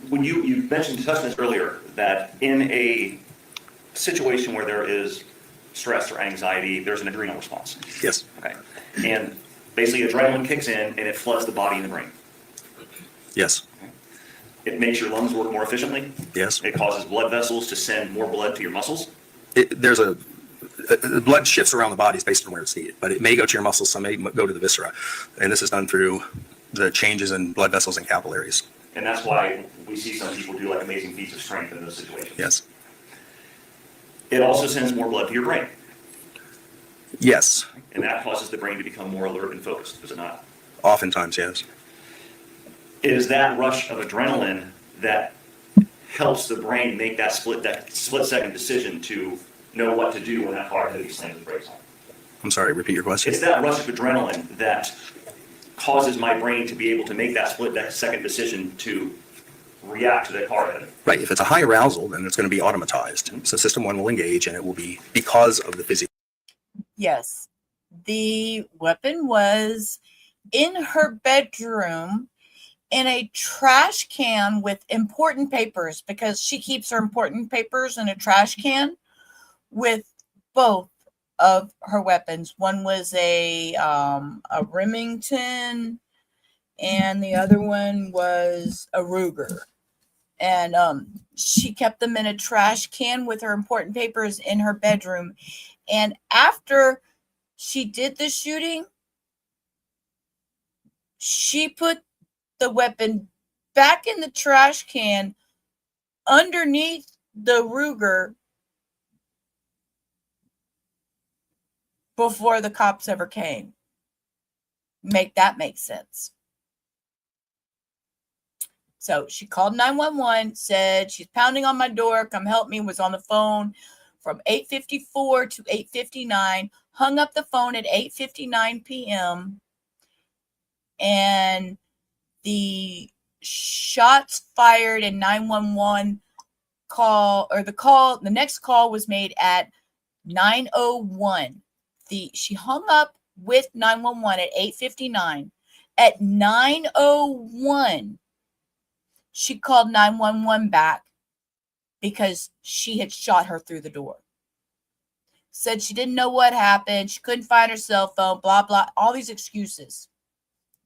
When you mentioned touched on this earlier, that in a situation where there is stress or anxiety, there's an adrenal response. Yes. Okay. And basically adrenaline kicks in and it floods the body and the brain. Yes. It makes your lungs work more efficiently. Yes. It causes blood vessels to send more blood to your muscles. The blood shifts around the bodies based on where it's needed, but it may go to your muscles, some may go to the viscera. And this is done through the changes in blood vessels and capillaries. And that's why we see some people do like amazing feats of strength in those situations. Yes. It also sends more blood to your brain. Yes. And that causes the brain to become more alert and focused, does it not? Oftentimes, yes. It is that rush of adrenaline that helps the brain make that split-second decision to know what to do when that car heavy slams the brakes on. I'm sorry, repeat your question. It's that rush of adrenaline that causes my brain to be able to make that split-second decision to react to that car then. Right. If it's a high arousal, then it's going to be automatized. So system one will engage, and it will be because of the physical. Yes. The weapon was in her bedroom in a trash can with important papers, because she keeps her important papers in a trash can with both of her weapons. One was a Remington, and the other one was a Ruger. And she kept them in a trash can with her important papers in her bedroom. And after she did the shooting, she put the weapon back in the trash can underneath the Ruger before the cops ever came. Make sense. So she called 911, said she's pounding on my door, come help me, was on the phone from 8:54 to 8:59, hung up the phone at 8:59 p.m. and the shots fired and 911 the next call was made at 9:01. She hung up with 911 at 8:59. At 9:01, she called 911 back because she had shot her through the door. Said she didn't know what happened. She couldn't find her cell phone, blah, blah, all these excuses.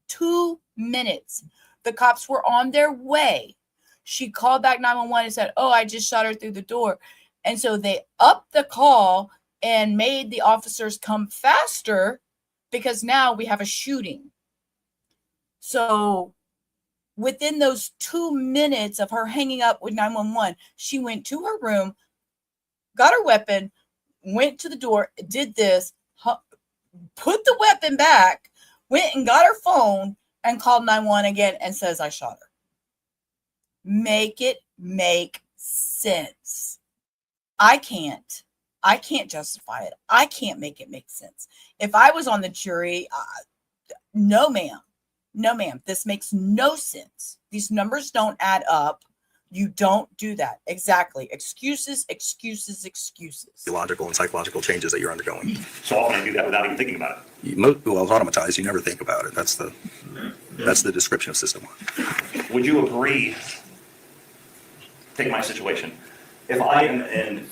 2 minutes. The cops were on their way. She called back 911 and said, I just shot her through the door. And so they upped the call and made the officers come faster because now we have a shooting. So within those 2 minutes of her hanging up with 911, she went to her room, got her weapon, went to the door, did this, put the weapon back, went and got her phone and called 911 again and says, I shot her. Make it make sense. I can't justify it. I can't make it make sense. If I was on the jury, no, ma'am. No, ma'am. This makes no sense. These numbers don't add up. You don't do that. Exactly. Excuses. Logical and psychological changes that you're undergoing. So often I do that without even thinking about it. Well, it's automatized. You never think about it. That's the description of system one. Would you agree, take my situation, if I am an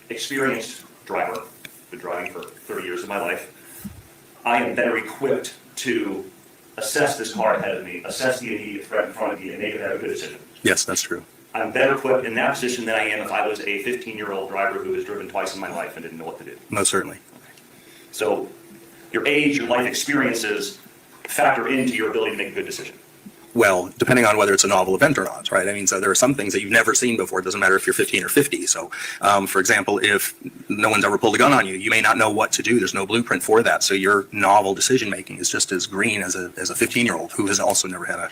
experienced driver, been driving for 30 years of my life, I am better equipped to assess this car ahead of me, assess the immediate threat in front of me, and make a good decision. Yes, that's true. I'm better equipped in that position than I am if I was a 15-year-old driver who has driven twice in my life and didn't know what to do. Most certainly. So your age, your life experiences factor into your ability to make a good decision. Well, depending on whether it's a novel event or not, right? I mean, so there are some things that you've never seen before. It doesn't matter if you're 15 or 50. So, for example, if no one's ever pulled a gun on you, you may not know what to do. There's no blueprint for that. So your novel decision-making is just as green as a 15-year-old who has also never had a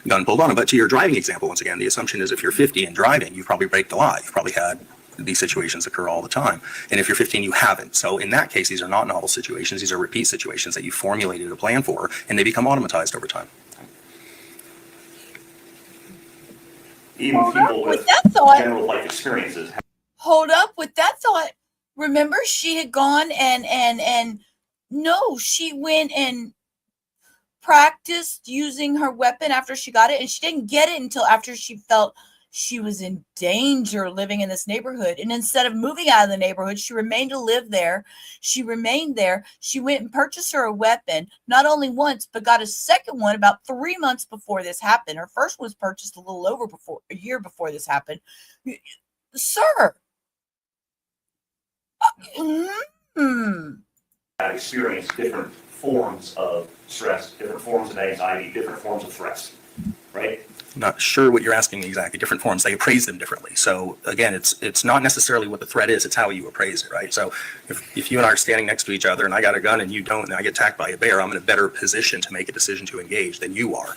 gun pulled on him. But to your driving example, once again, the assumption is if you're 50 and driving, you've probably break the law. You've probably had these situations occur all the time. And if you're 15, you haven't. So in that case, these are not novel situations. These are repeat situations that you formulated a plan for, and they become automatized over time. Even people with general life experiences. Hold up with that thought. Remember, she had gone and no, she went and practiced using her weapon after she got it, and she didn't get it until after she felt she was in danger living in this neighborhood. And instead of moving out of the neighborhood, she remained to live there. She remained there. She went and purchased her a weapon, not only once, but got a second one about 3 months before this happened. Her first was purchased a year before this happened. Sir. I've experienced different forms of stress, different forms of anxiety, different forms of threats, right? I'm not sure what you're asking me exactly. Different forms, they appraise them differently. So again, it's not necessarily what the threat is, it's how you appraise it, right? So if you and I are standing next to each other and I got a gun and you don't, and I get attacked by a bear, I'm in a better position to make a decision to engage than you are,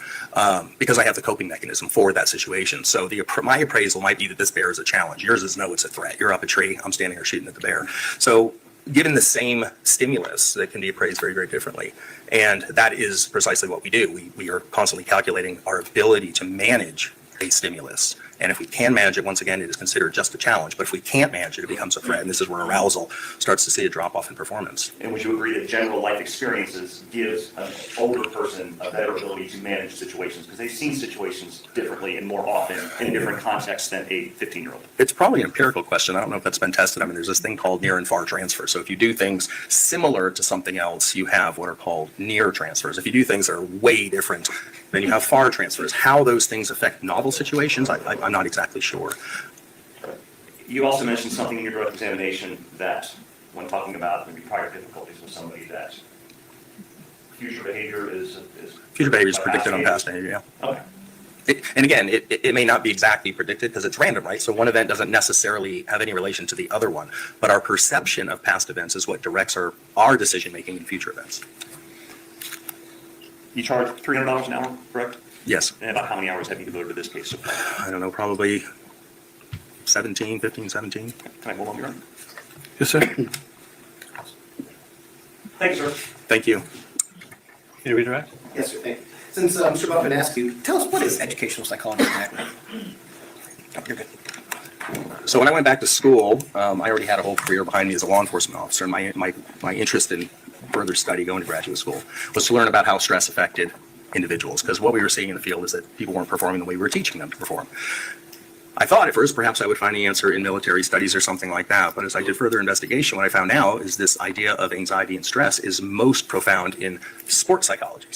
because I have the coping mechanism for that situation. So my appraisal might be that this bear is a challenge. Yours is no, it's a threat. You're up a tree, I'm standing here shooting at the bear. So given the same stimulus, that can be appraised very, very differently. And that is precisely what we do. We are constantly calculating our ability to manage a stimulus. And if we can manage it, once again, it is considered just a challenge. But if we can't manage it, it becomes a threat. And this is where arousal starts to see a drop off in performance. And would you agree that general life experiences gives an older person a better ability to manage situations because they've seen situations differently and more often in a different context than a 15-year-old? It's probably an empirical question. I don't know if that's been tested. I mean, there's this thing called near and far transfer. So if you do things similar to something else, you have what are called near transfers. If you do things that are way different, then you have far transfers. How those things affect novel situations, I'm not exactly sure. You also mentioned something in your direct examination that when talking about maybe prior difficulties with somebody that future behavior is Future behavior is predicted on past behavior, yeah. Okay. And again, it may not be exactly predicted because it's random, right? So one event doesn't necessarily have any relation to the other one, but our perception of past events is what directs our decision-making in future events. You charge $300 an hour, correct? Yes. And about how many hours have you devoted to this case so far? I don't know, probably 15, 17. Can I move on, Your Honor? Yes, sir. Thank you, sir. Thank you. Can you redirect? Yes, sir, thank you. Since Mr. Buckman asked you, tell us, what is educational psychology exactly? Oh, you're good. So when I went back to school, I already had a whole career behind me as a law enforcement officer. And my interest in further study going to graduate school was to learn about how stress affected individuals. Because what we were seeing in the field is that people weren't performing the way we were teaching them to perform. I thought at first perhaps I would find the answer in military studies or something like that. But as I did further investigation, what I found out is this idea of anxiety and stress is most profound in sport psychology,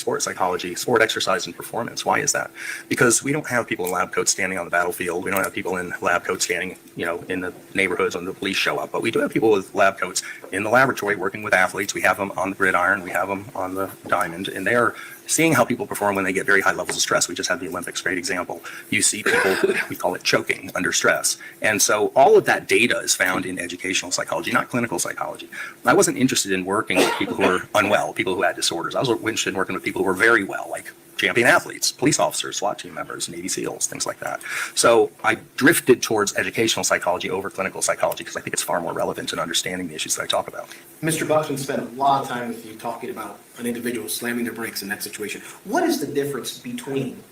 sport exercise and performance. Why is that? Because we don't have people in lab coats standing on the battlefield. We don't have people in lab coats standing, in the neighborhoods when the police show up. But we do have people with lab coats in the laboratory working with athletes. We have them on the gridiron. We have them on the diamond. And they are seeing how people perform when they get very high levels of stress. We just had the Olympics, great example. You see people, we call it choking under stress. And so all of that data is found in educational psychology, not clinical psychology. I wasn't interested in working with people who were unwell, people who had disorders. I was interested in working with people who were very well, like champion athletes, police officers, SWAT team members, Navy SEALs, things like that. So I drifted towards educational psychology over clinical psychology because I think it's far more relevant in understanding the issues that I talk about. Mr. Buckman spent a lot of time with you talking about an individual slamming their brakes in that situation. What is the difference between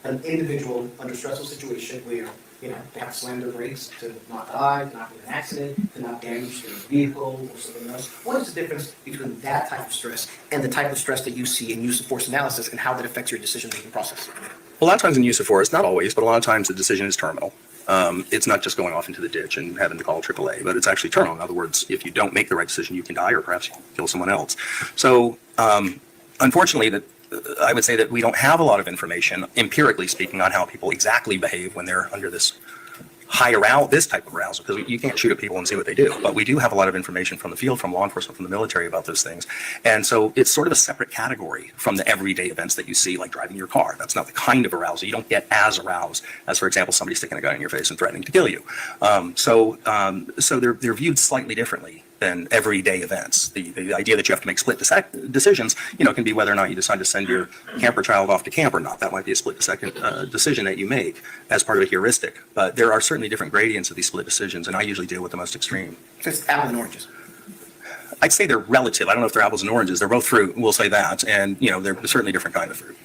an individual under a stressful situation where, they have to slam their brakes to not die, to not get in an accident, to not damage their vehicle or something else? What is the difference between that type of stress and the type of stress that you see in use of force analysis and how that affects your decision-making process? A lot of times in use of force, not always, but a lot of times the decision is terminal. It's not just going off into the ditch and having to call AAA, but it's actually terminal. In other words, if you don't make the right decision, you can die or perhaps kill someone else. So unfortunately, I would say that we don't have a lot of information, empirically speaking, on how people exactly behave when they're under this this type of arousal, because you can't shoot at people and see what they do. But we do have a lot of information from the field, from law enforcement, from the military about those things. And so it's sort of a separate category from the everyday events that you see, like driving your car. That's not the kind of arousal. You don't get as aroused as, for example, somebody sticking a gun in your face and threatening to kill you. So they're viewed slightly differently than everyday events. The idea that you have to make split decisions, can be whether or not you decide to send your camper child off to camp or not. That might be a split decision that you make as part of a heuristic. But there are certainly different gradients of these split decisions, and I usually deal with the most extreme. It's apples and oranges. I'd say they're relative. I don't know if they're apples and oranges. They're both fruit. We'll say that. And, they're certainly different kind of fruit.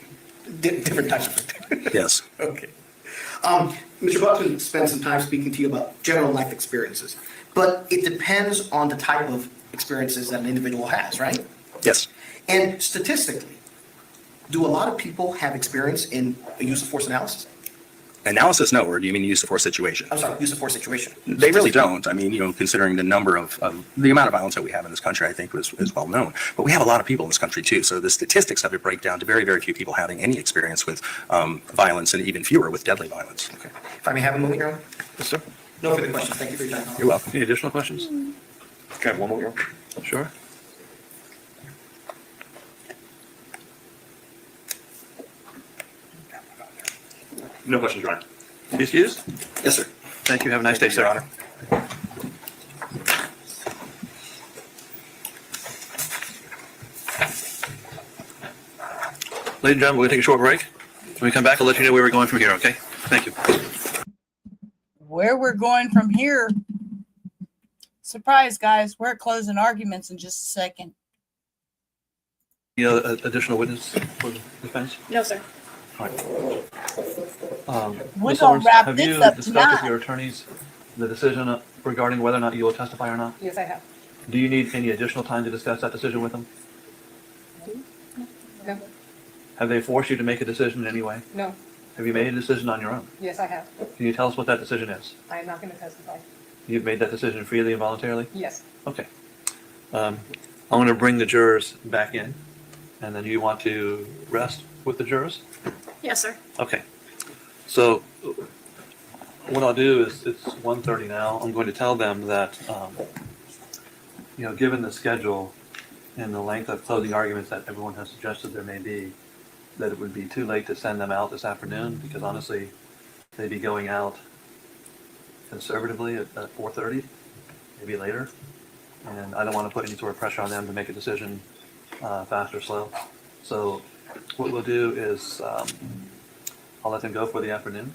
Different types of fruit. Yes. Okay. Mr. Buckman spent some time speaking to you about general life experiences, but it depends on the type of experiences that an individual has, right? Yes. And statistically, do a lot of people have experience in a use of force analysis? Analysis, no, or do you mean use of force situation? I'm sorry, use of force situation. They really don't. I mean, considering the number of the amount of violence that we have in this country, I think is well known. But we have a lot of people in this country too. So the statistics of it break down to very, very few people having any experience with violence, and even fewer with deadly violence. Okay. If I may have a moment, Your Honor? Yes, sir. No further questions. Thank you for your time. You're welcome. Any additional questions? Can I have one more? Sure. No questions, Your Honor. Excused? Yes, sir. Thank you. Have a nice day, sir. Your Honor. Ladies and gentlemen, we're going to take a short break. When we come back, I'll let you know where we're going from here, okay? Thank you. Where we're going from here. Surprise, guys. We're closing arguments in just a second. Any other additional witness for the defense? No, sir. We're Ms. gonna Lawrence, wrap have this you up discussed with tonight. your attorneys the decision regarding whether or not you will testify or not? Yes, I have. Do you need any additional time to discuss that decision with them? No, Have they forced you to make a decision in any way? no, Have you made a decision on your own? yes, I have. Can you tell us what that decision is? I am not going to testify. You've made that decision freely and voluntarily? Yes. Okay. I'm going to bring the jurors back in, and then you want to rest with the jurors? Yes, sir. Okay. So what I'll do is, it's 1:30 now. I'm going to tell them that, given the schedule and the length of closing arguments that everyone has suggested there may be, that it would be too late to send them out this afternoon, because honestly, they'd be going out conservatively at 4:30, maybe later. And I don't want to put any sort of pressure on them to make a decision fast or slow. So what we'll do is I'll let them go for the afternoon,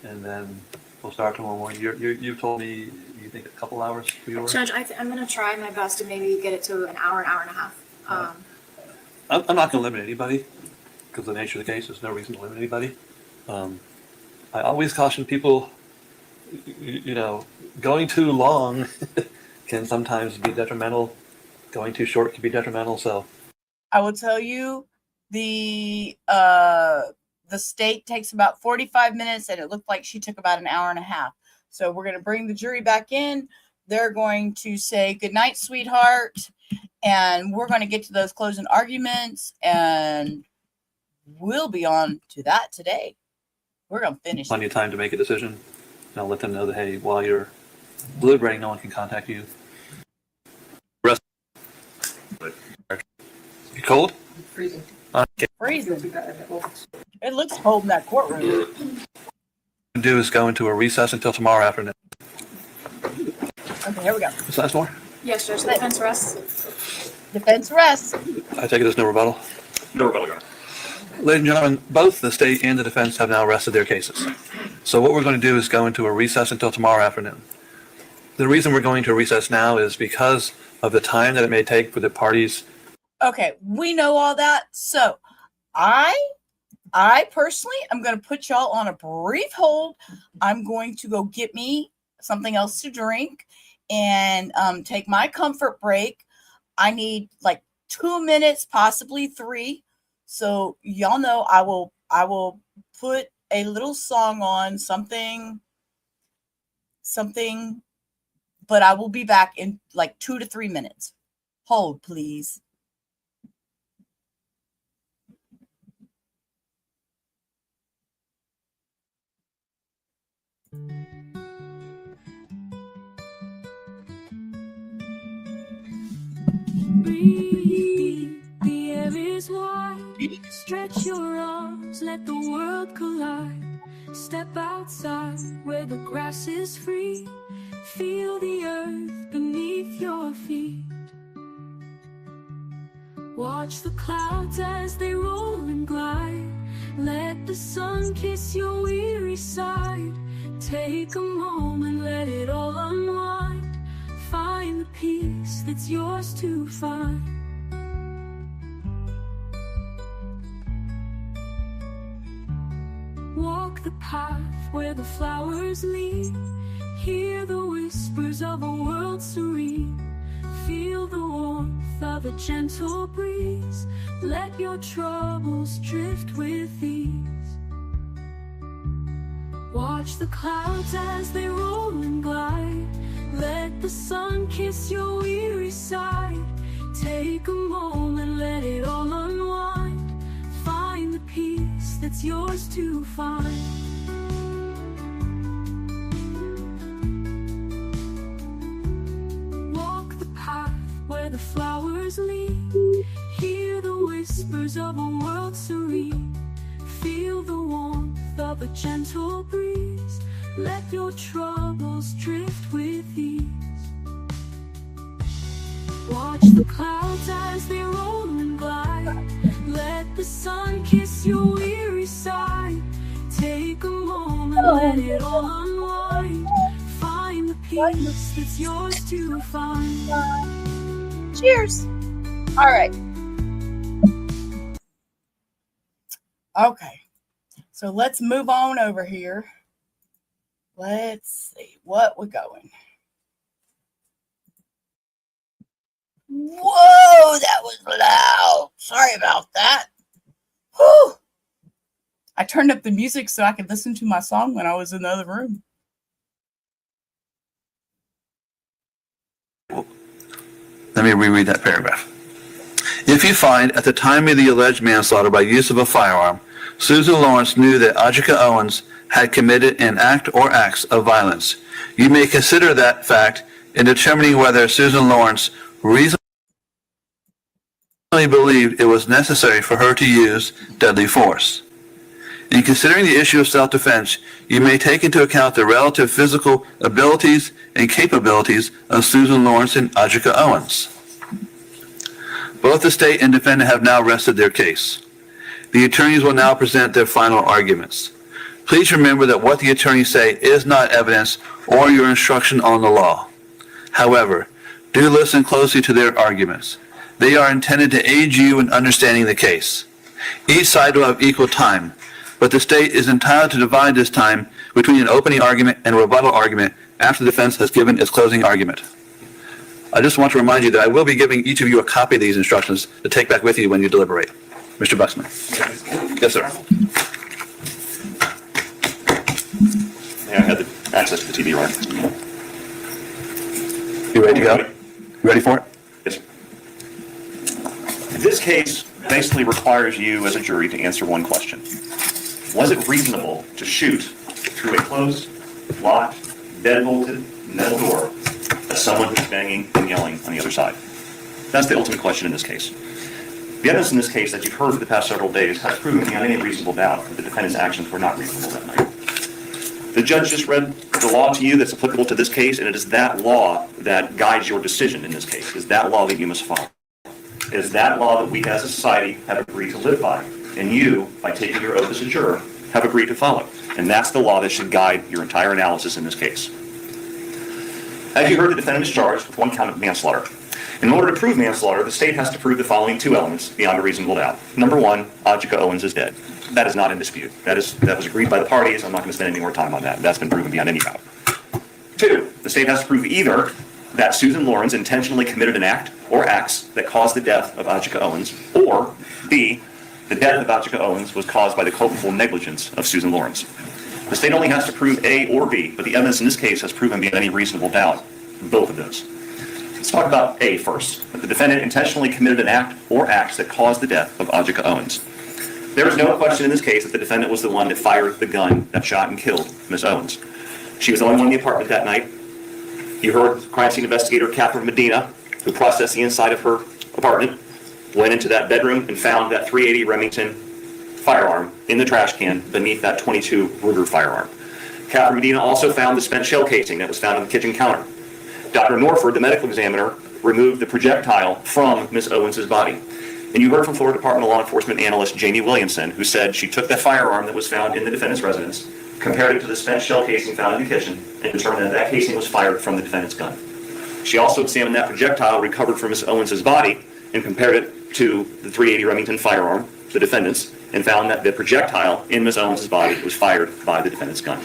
and then we'll start tomorrow morning. You've told me you think a couple hours for yours? Judge, I'm going to try my best to maybe get it to an hour and a half. I'm not going to limit anybody, because of the nature of the case, there's no reason to limit anybody. I always caution people, going too long can sometimes be detrimental. Going too short can be detrimental. So I will tell you, the state takes about 45 minutes, and it looked like she took about an hour and a half. So we're going to bring the jury back in. They're going to say, "Good night, sweetheart," and we're going to get to those closing arguments, and we'll be on to that today. We're going to finish. plenty of time to make a decision. And I'll let them know that, hey, while you're deliberating, no one can contact you. Rest. You cold? Freezing. Okay. Freezing. It looks cold in that courtroom. What we can do is go into a recess until tomorrow afternoon. Okay, here we go. Ms. Sizemore? Yes, Judge, the defense rests. Defense rests. I take it there's no rebuttal. No rebuttal, Your Honor. Ladies and gentlemen, both the state and the defense have now rested their cases. So what we're going to do is go into a recess until tomorrow afternoon. The reason we're going to recess now is because of the time that it may take for the parties. Okay, we know all that. So I personally am going to put y'all on a brief hold. I'm going to go get me something else to drink and take my comfort break. I need like 2 minutes, possibly 3. So y'all know I will put a little song on something, but I will be back in like 2 to 3 minutes. Hold, please. Breathe, the air is wide. Stretch your arms, let the world collide. Step outside where the grass is free. Feel the earth beneath your feet. Watch the clouds as they roll and glide. Let the sun kiss your weary side. Take a moment, let it all unwind. Find the peace that's yours to find. Walk the path where the flowers lead. Hear the whispers of a world serene. Feel the warmth of a gentle breeze. Let your troubles drift with ease. Watch the clouds as they roll and glide. Let the sun kiss your weary side. Take a moment, let it all unwind. Find the peace that's yours to find. Walk the path where the flowers lead. Hear the whispers of a world serene. Feel the warmth of a gentle breeze. Let your troubles drift with ease. Watch the clouds as they roll and glide. Let the sun kiss your weary side. Take a moment, let it all unwind. Find the peace that's yours to find. Cheers. All right. Okay, So let's move on over here. Let's see what we're going. Whoa, that was loud. Sorry about that. Whew. I turned up the music so I could listen to my song when I was in the other room. Let me reread that paragraph. If you find at the time of the alleged manslaughter by use of a firearm, Susan Lorincz knew that Ajike Owens had committed an act or acts of violence, you may consider that fact in determining whether Susan Lorincz reasonably believed it was necessary for her to use deadly force. In considering the issue of self-defense, you may take into account the relative physical abilities and capabilities of Susan Lorincz and Ajike Owens. Both the state and defendant have now rested their case. The attorneys will now present their final arguments. Please remember that what the attorneys say is not evidence or your instruction on the law. However, do listen closely to their arguments. They are intended to aid you in understanding the case. Each side will have equal time, but the state is entitled to divide this time between an opening argument and a rebuttal argument after the defense has given its closing argument. I just want to remind you that I will be giving each of you a copy of these instructions to take back with you when you deliberate. Mr. Buxman. Yes, sir. Yeah, I had the access to the TV, right? You ready to go? You ready for it? Yes, sir. This case basically requires you as a jury to answer one question. Was it reasonable to shoot through a closed, locked, deadbolted metal door at someone who's banging and yelling on the other side? That's the ultimate question in this case. The evidence in this case that you've heard for the past several days has proven beyond any reasonable doubt that the defendant's actions were not reasonable that night. The judge just read the law to you that's applicable to this case, and it is that law that guides your decision in this case. It is that law that you must follow. It is that law that we as a society have agreed to live by, and you, by taking your oath as a juror, have agreed to follow. And that's the law that should guide your entire analysis in this case. As you heard, the defendant is charged with one count of manslaughter. In order to prove manslaughter, the state has to prove the following two elements beyond a reasonable doubt. Number one, Ajike Owens is dead. That is not in dispute. That was agreed by the parties. I'm not going to spend any more time on that. That's been proven beyond any doubt. Two, the state has to prove either that Susan Lorincz intentionally committed an act or acts that caused the death of Ajike Owens, or B, the death of Ajike Owens was caused by the culpable negligence of Susan Lorincz. The state only has to prove A or B, but the evidence in this case has proven beyond any reasonable doubt both of those. Let's talk about A first. That the defendant intentionally committed an act or acts that caused the death of Ajike Owens. There is no question in this case that the defendant was the one that fired the gun that shot and killed Ms. Owens. She was the only one in the apartment that night. You heard crime scene investigator Catherine Medina, who processed the inside of her apartment, went into that bedroom and found that .380 Remington firearm in the trash can beneath that .22 Ruger firearm. Catherine Medina also found the spent shell casing that was found on the kitchen counter. Dr. Norford, the medical examiner, removed the projectile from Ms. Owens' body. And you heard from Florida Department of Law Enforcement analyst Jamie Williamson, who said she took that firearm that was found in the defendant's residence, compared it to the spent shell casing found in the kitchen, and determined that that casing was fired from the defendant's gun. She also examined that projectile recovered from Ms. Owens' body and compared it to the .380 Remington firearm, the defendant's, and found that the projectile in Ms. Owens' body was fired by the defendant's gun.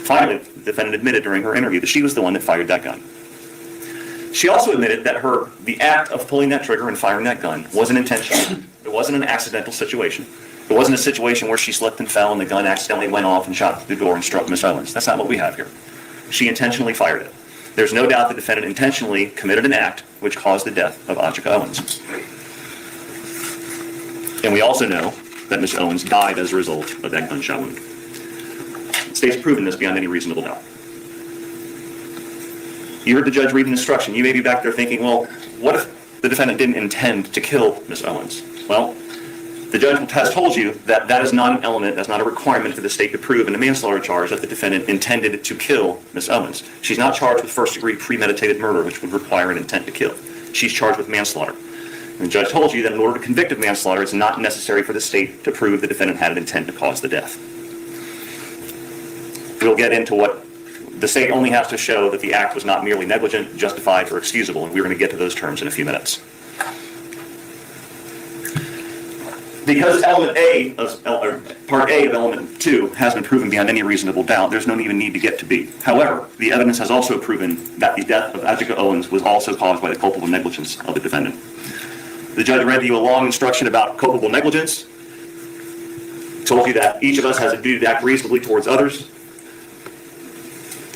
Finally, the defendant admitted during her interview that she was the one that fired that gun. She also admitted that the act of pulling that trigger and firing that gun wasn't intentional. It wasn't an accidental situation. It wasn't a situation where she slipped and fell and the gun accidentally went off and shot through the door and struck Ms. Owens. That's not what we have here. She intentionally fired it. There's no doubt the defendant intentionally committed an act which caused the death of Ajike Owens. And we also know that Ms. Owens died as a result of that gunshot wound. The state's proven this beyond any reasonable doubt. You heard the judge read an instruction. You may be back there thinking, well, what if the defendant didn't intend to kill Ms. Owens? Well, the judge has told you that that is not an element, that's not a requirement for the state to prove in a manslaughter charge that the defendant intended to kill Ms. Owens. She's not charged with first-degree premeditated murder, which would require an intent to kill. She's charged with manslaughter. And the judge told you that in order to convict of manslaughter, it's not necessary for the state to prove the defendant had an intent to cause the death. We'll get into what the state only has to show that the act was not merely negligent, justified, or excusable, and we're going to get to those terms in a few minutes. Because Part A of Element 2 has been proven beyond any reasonable doubt, there's no even need to get to B. However, the evidence has also proven that the death of Ajike Owens was also caused by the culpable negligence of the defendant. The judge read you a long instruction about culpable negligence, told you that each of us has a duty to act reasonably towards others.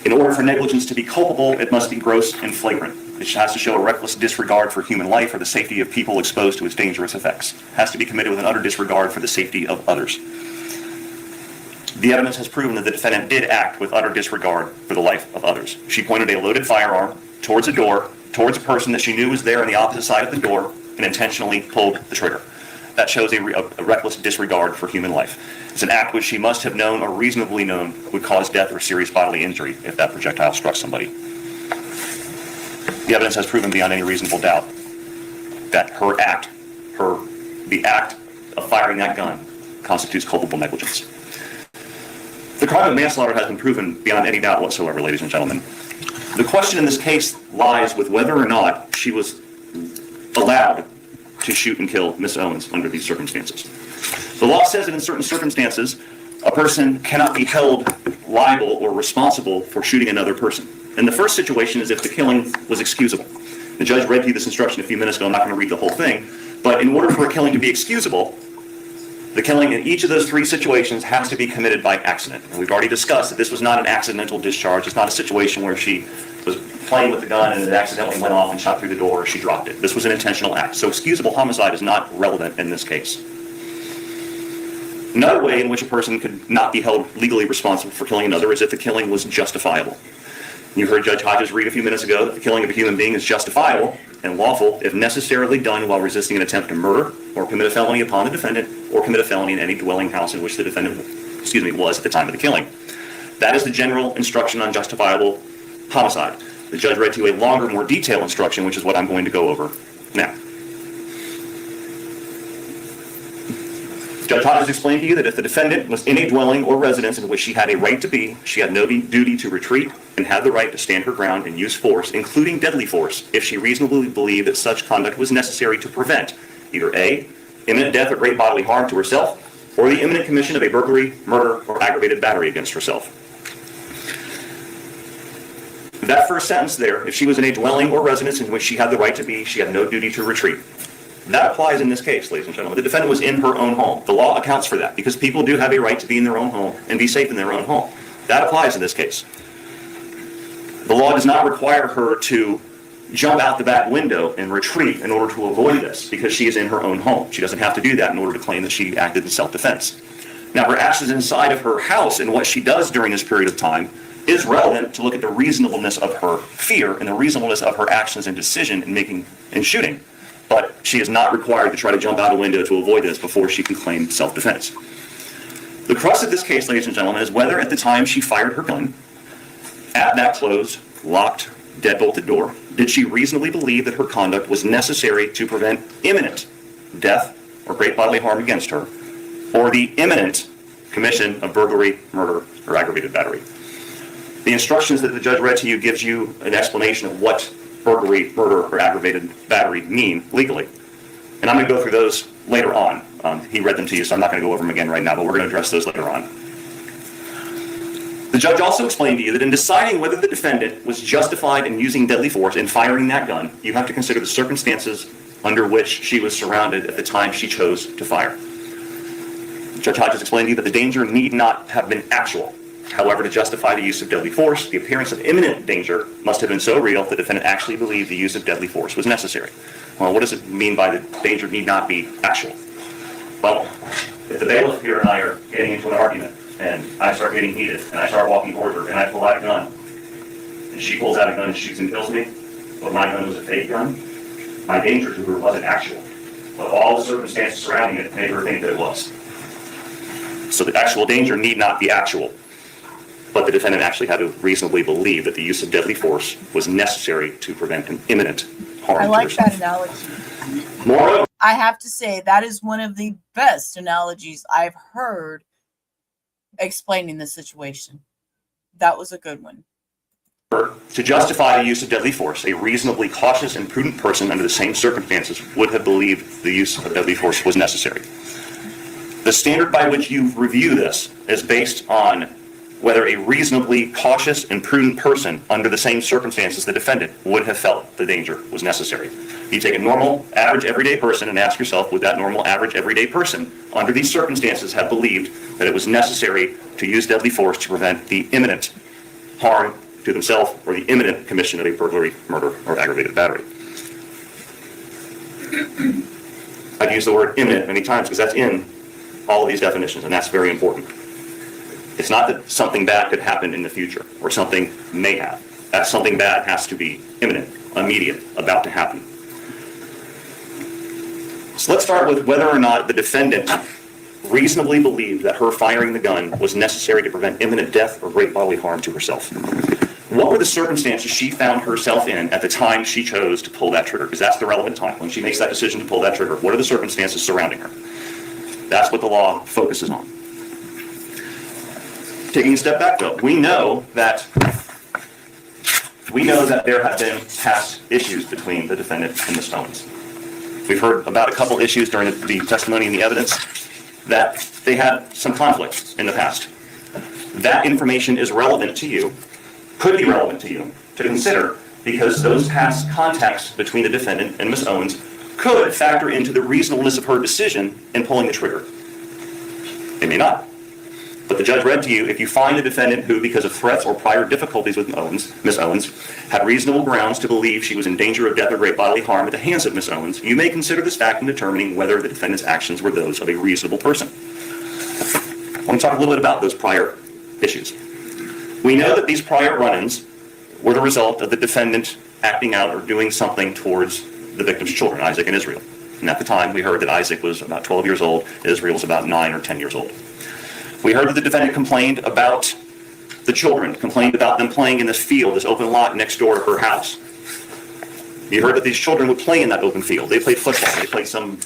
In order for negligence to be culpable, it must be gross and flagrant. It has to show a reckless disregard for human life or the safety of people exposed to its dangerous effects. It has to be committed with an utter disregard for the safety of others. The evidence has proven that the defendant did act with utter disregard for the life of others. She pointed a loaded firearm towards a door, towards a person that she knew was there on the opposite side of the door, and intentionally pulled the trigger. That shows a reckless disregard for human life. It's an act which she must have known or reasonably known would cause death or serious bodily injury if that projectile struck somebody. The evidence has proven beyond any reasonable doubt that her act, the act of firing that gun, constitutes culpable negligence. The crime of manslaughter has been proven beyond any doubt whatsoever, ladies and gentlemen. The question in this case lies with whether or not she was allowed to shoot and kill Miss Owens under these circumstances. The law says that in certain circumstances, a person cannot be held liable or responsible for shooting another person. And the first situation is if the killing was excusable. The judge read to you this instruction a few minutes ago. I'm not going to read the whole thing. But in order for a killing to be excusable, the killing in each of those three situations has to be committed by accident. And we've already discussed that this was not an accidental discharge. It's not a situation where she was playing with the gun and it accidentally went off and shot through the door or she dropped it. This was an intentional act. So excusable homicide is not relevant in this case. Another way in which a person could not be held legally responsible for killing another is if the killing was justifiable. You heard Judge Hodges read a few minutes ago that the killing of a human being is justifiable and lawful if necessarily done while resisting an attempt to murder or commit a felony upon the defendant or commit a felony in any dwelling house in which the defendant was at the time of the killing. That is the general instruction on justifiable homicide. The judge read to you a longer, more detailed instruction, which is what I'm going to go over now. Judge Hodges explained to you that if the defendant was in a dwelling or residence in which she had a right to be, she had no duty to retreat and had the right to stand her ground and use force, including deadly force, if she reasonably believed that such conduct was necessary to prevent either A, imminent death or great bodily harm to herself, or the imminent commission of a burglary, murder, or aggravated battery against herself. That first sentence there, if she was in a dwelling or residence in which she had the right to be, she had no duty to retreat. That applies in this case, ladies and gentlemen. The defendant was in her own home. The law accounts for that because people do have a right to be in their own home and be safe in their own home. That applies in this case. The law does not require her to jump out the back window and retreat in order to avoid this because she is in her own home. She doesn't have to do that in order to claim that she acted in self-defense. Now, her actions inside of her house and what she does during this period of time is relevant to look at the reasonableness of her fear and the reasonableness of her actions and decision in making and shooting. But she is not required to try to jump out a window to avoid this before she can claim self-defense. The crux of this case, ladies and gentlemen, is whether at the time she fired her gun, at that closed, locked, deadbolted door, did she reasonably believe that her conduct was necessary to prevent imminent death or great bodily harm against her, or the imminent commission of burglary, murder, or aggravated battery. The instructions that the judge read to you gives you an explanation of what burglary, murder, or aggravated battery mean legally. And I'm going to go through those later on. He read them to you, so I'm not going to go over them again right now, but we're going to address those later on. The judge also explained to you that in deciding whether the defendant was justified in using deadly force in firing that gun, you have to consider the circumstances under which she was surrounded at the time she chose to fire. Judge Hodges explained to you that the danger need not have been actual. However, to justify the use of deadly force, the appearance of imminent danger must have been so real that the defendant actually believed the use of deadly force was necessary. Well, what does it mean by the danger need not be actual? Well, if the bailiff here and I are getting into an argument, and I start getting heated, and I start walking towards her, and I pull out a gun, and she pulls out a gun and shoots and kills me, but my gun was a fake gun, my danger to her wasn't actual. But all the circumstances surrounding it made her think that it was. So the actual danger need not be actual. But the defendant actually had to reasonably believe that the use of deadly force was necessary to prevent an imminent harm. I like that analogy. Moreover, I have to say that is one of the best analogies I've heard explaining the situation. That was a good one. to justify the use of deadly force, a reasonably cautious and prudent person under the same circumstances would have believed the use of deadly force was necessary. The standard by which you review this is based on whether a reasonably cautious and prudent person under the same circumstances the defendant would have felt the danger was necessary. You take a normal, average, everyday person and ask yourself, would that normal, average, everyday person under these circumstances have believed that it was necessary to use deadly force to prevent the imminent harm to themselves or the imminent commission of a burglary, murder, or aggravated battery? I've used the word imminent many times because that's in all of these definitions, and that's very important. It's not that something bad could happen in the future or something may have. That something bad has to be imminent, immediate, about to happen. So let's start with whether or not the defendant reasonably believed that her firing the gun was necessary to prevent imminent death or great bodily harm to herself. What were the circumstances she found herself in at the time she chose to pull that trigger? Because that's the relevant time. When she makes that decision to pull that trigger, what are the circumstances surrounding her? That's what the law focuses on. Taking a step back, though, we know that there have been past issues between the defendant and Ms. Owens. We've heard about a couple issues during the testimony and the evidence that they had some conflicts in the past. That information is relevant to you, could be relevant to you to consider, because those past contacts between the defendant and Ms. Owens could factor into the reasonableness of her decision in pulling the trigger. They may not. But the judge read to you, if you find a defendant who, because of threats or prior difficulties with Ms. Owens, had reasonable grounds to believe she was in danger of death or great bodily harm at the hands of Ms. Owens, you may consider this fact in determining whether the defendant's actions were those of a reasonable person. I want to talk a little bit about those prior issues. We know that these prior run-ins were the result of the defendant acting out or doing something towards the victim's children, Isaac and Israel. And at the time, we heard that Isaac was about 12 years old, Israel was about 9 or 10 years old. We heard that the defendant complained about the children, complained about them playing in this field, this open lot next door to her house. You heard that these children would play in that open field. They played football, they played some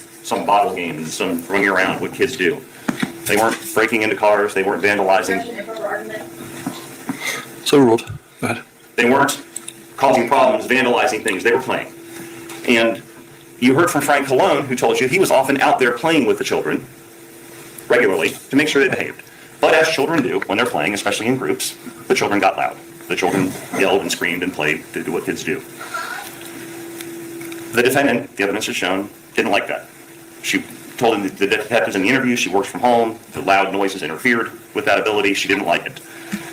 bottle games, some running around, what kids do. They weren't breaking into cars, they weren't vandalizing. So ruled. Go ahead. They weren't causing problems, vandalizing things, they were playing. And you heard from Frank Colon, who told you he was often out there playing with the children regularly to make sure they behaved. But as children do when they're playing, especially in groups, the children got loud. The children yelled and screamed and played to do what kids do. The defendant, the evidence has shown, didn't like that. She told the detectives in the interview she works from home, the loud noises interfered with that ability, she didn't like it.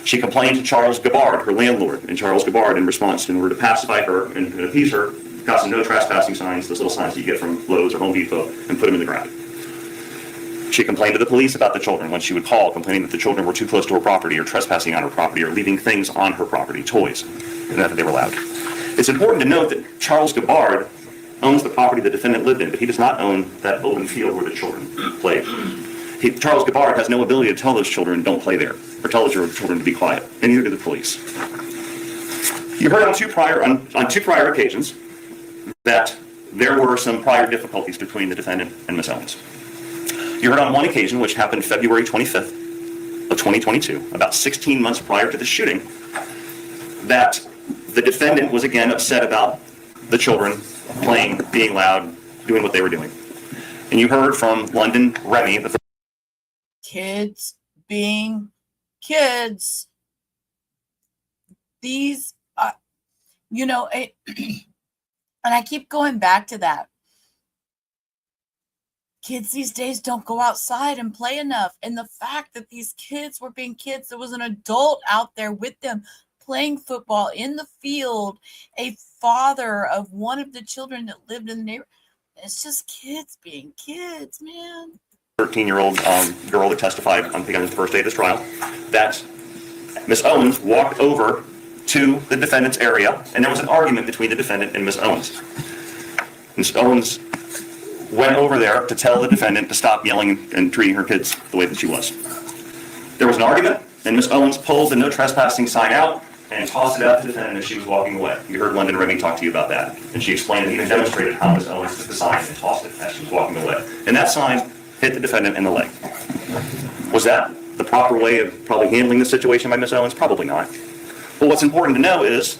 She complained to Charles Gabbard, her landlord, and Charles Gabbard, in response, in order to pacify her and appease her, got some no trespassing signs, those little signs that you get from Lowe's or Home Depot, and put them in the ground. She complained to the police about the children when she would call, complaining that the children were too close to her property or trespassing on her property or leaving things on her property, toys, and that they were loud. It's important to note that Charles Gabbard owns the property the defendant lived in, but he does not own that open field where the children played. Charles Gabbard has no ability to tell those children don't play there, or tell those children to be quiet, and neither do the police. You heard on two prior occasions that there were some prior difficulties between the defendant and Ms. Owens. You heard on one occasion, which happened February 25th of 2022, about 16 months prior to the shooting, that the defendant was again upset about the children playing, being loud, doing what they were doing. And you heard from London Remy, the Kids being kids. These, and I keep going back to that. Kids these days don't go outside and play enough. And the fact that these kids were being kids, there was an adult out there with them playing football in the field, a father of one of the children that lived in the neighborhood. It's just kids being kids, man. 13-year-old girl that testified on the first day of this trial, that Ms. Owens walked over to the defendant's area, and there was an argument between the defendant and Ms. Owens. Ms. Owens went over there to tell the defendant to stop yelling and treating her kids the way that she was. There was an argument, and Ms. Owens pulled the no trespassing sign out and tossed it at the defendant as she was walking away. You heard London Remy talk to you about that. And she explained and even demonstrated how Ms. Owens took the sign and tossed it as she was walking away. And that sign hit the defendant in the leg. Was that the proper way of probably handling the situation by Ms. Owens? Probably not. But what's important to know is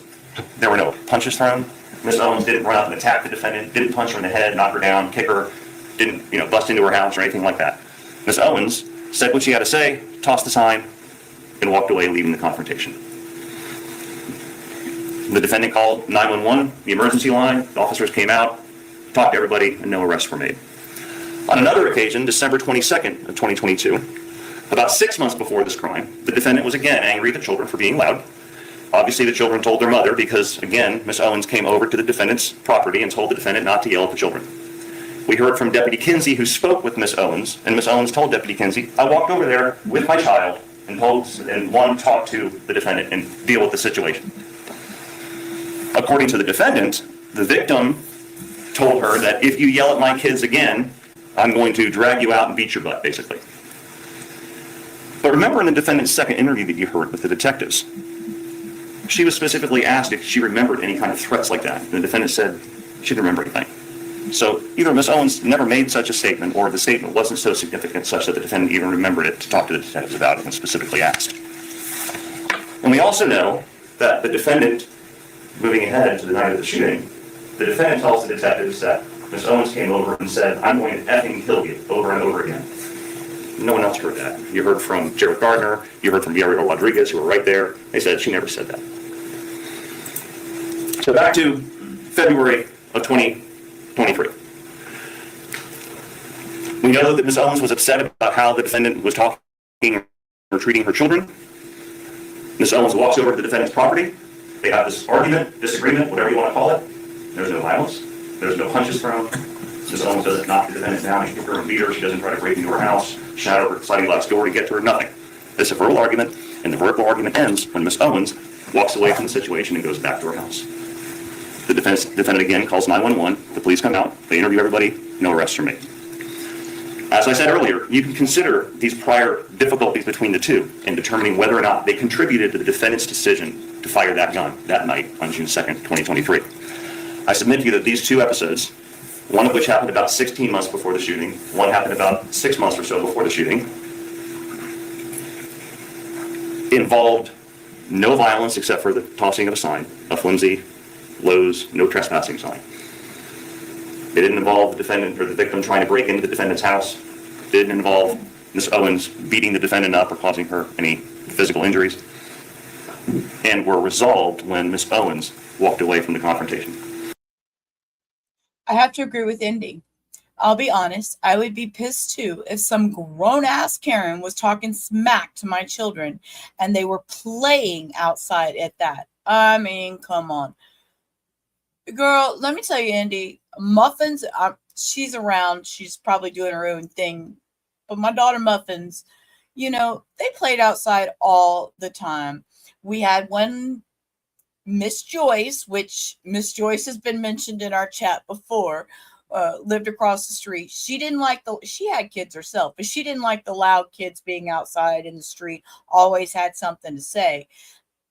there were no punches thrown. Ms. Owens didn't run up and attack the defendant, didn't punch her in the head, knock her down, kick her, didn't bust into her house or anything like that. Ms. Owens said what she had to say, tossed the sign, and walked away, leaving the confrontation. The defendant called 911, the emergency line. The officers came out, talked to everybody, and no arrests were made. On another occasion, December 22nd of 2022, about 6 months before this crime, the defendant was again angry at the children for being loud. Obviously, the children told their mother because, again, Ms. Owens came over to the defendant's property and told the defendant not to yell at the children. We heard from Deputy Kinsey, who spoke with Ms. Owens, and Ms. Owens told Deputy Kinsey, I walked over there with my child and wanted to talk to the defendant and deal with the situation. According to the defendant, the victim told her that if you yell at my kids again, I'm going to drag you out and beat your butt, basically. But remember in the defendant's second interview that you heard with the detectives, she was specifically asked if she remembered any kind of threats like that. And the defendant said she didn't remember anything. So either Ms. Owens never made such a statement, or the statement wasn't so significant such that the defendant even remembered it to talk to the detectives about it and specifically asked. And we also know that the defendant, moving ahead to the night of the shooting, the defendant tells the detectives that Ms. Owens came over and said, I'm going to effing kill you, over and over again. No one else heard that. You heard from Jared Gardner, you heard from Gabriel Rodriguez, who were right there. They said she never said that. So back to February of 2023. We know that Ms. Owens was upset about how the defendant was talking or treating her children. Ms. Owens walks over to the defendant's property. They have this argument, disagreement, whatever you want to call it. There's no violence. There's no punches thrown. Ms. Owens doesn't knock the defendant down and kick her and beat her. She doesn't try to break into her house, shatter her sliding glass door to get to her, nothing. It's a verbal argument, and the verbal argument ends when Ms. Owens walks away from the situation and goes back to her house. The defendant again calls 911. The police come out. They interview everybody. No arrests are made. As I said earlier, you can consider these prior difficulties between the two in determining whether or not they contributed to the defendant's decision to fire that gun that night on June 2nd, 2023. I submit to you that these two episodes, one of which happened about 16 months before the shooting, one happened about 6 months or so before the shooting, involved no violence except for the tossing of a sign, a flimsy Lowe's no trespassing sign. It didn't involve the defendant or the victim trying to break into the defendant's house. It didn't involve Ms. Owens beating the defendant up or causing her any physical injuries, and were resolved when Ms. Owens walked away from the confrontation. I have to agree with Indy. I'll be honest, I would be pissed too if some grown-ass Karen was talking smack to my children and they were playing outside at that. I mean, come on. Girl, let me tell you, Indy, Muffins, she's around. She's probably doing her own thing. But my daughter Muffins, you know, they played outside all the time. We had one Miss Joyce, which Miss Joyce has been mentioned in our chat before, lived across the street. She had kids herself, but she didn't like the loud kids being outside in the street, always had something to say.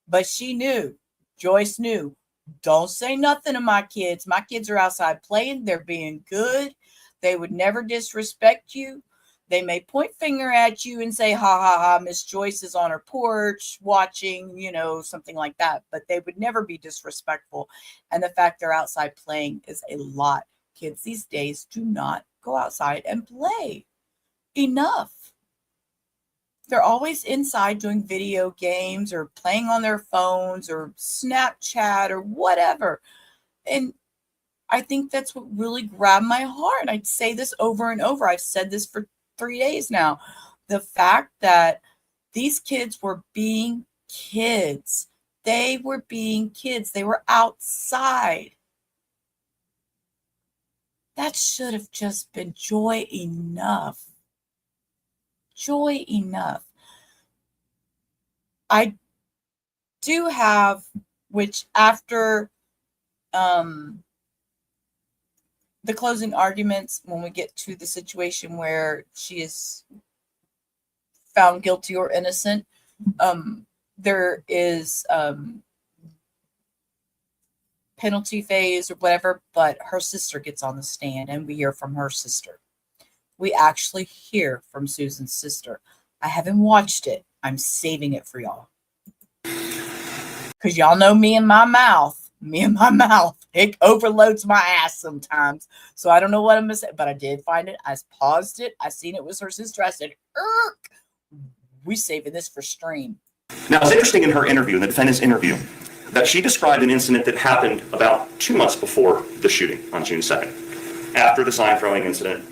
But she knew, Joyce knew, don't say nothing to my kids. My kids are outside playing. They're being good. They would never disrespect you. They may point finger at you and say, ha, ha, ha, Miss Joyce is on her porch watching, you know, something like that. But they would never be disrespectful. And the fact they're outside playing is a lot. Kids these days do not go outside and play enough. They're always inside doing video games or playing on their phones or Snapchat or whatever. And I think that's what really grabbed my heart. I'd say this over and over. I've said this for 3 days now. The fact that these kids were being kids. They were being kids. They were outside. That should have just been joy enough. Joy enough. I do have, which after the closing arguments, when we get to the situation where she is found guilty or innocent, there is penalty phase or whatever, but her sister gets on the stand and we hear from her sister. We actually hear from Susan's sister. I haven't watched it. I'm saving it for y'all. Because y'all know me and my mouth. Me and my mouth, it overloads my ass sometimes. So I don't know what I'm gonna say, but I did find it. I paused it. I seen it was her sister. I said, we saving this for stream. Now, it's interesting in her interview, in the defendant's interview, that she described an incident that happened about 2 months before the shooting on June 2nd, after the sign throwing incident,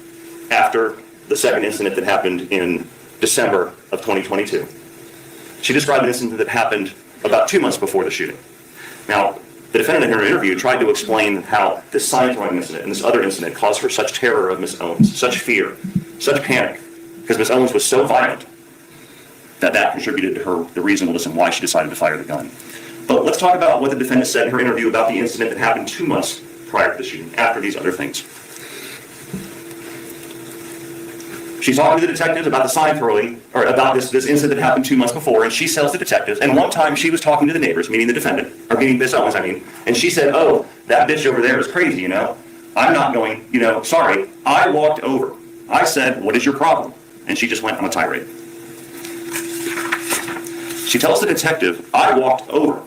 after the second incident that happened in December of 2022. She described an incident that happened about 2 months before the shooting. Now, the defendant in her interview tried to explain how this sign throwing incident and this other incident caused her such terror of Miss Owens, such fear, such panic, because Miss Owens was so violent that contributed to her the reasonableness and why she decided to fire the gun. But let's talk about what the defendant said in her interview about the incident that happened 2 months prior to the shooting, after these other things. She's talking to the detectives about the sign throwing, or about this incident that happened 2 months before, and she tells the detectives, and one time she was talking to the neighbors, meaning the defendant, or meaning Miss Owens, and she said, oh, that bitch over there is crazy, you know? I'm not going, sorry. I walked over. I said, what is your problem? And she just went on a tirade. She tells the detective, I walked over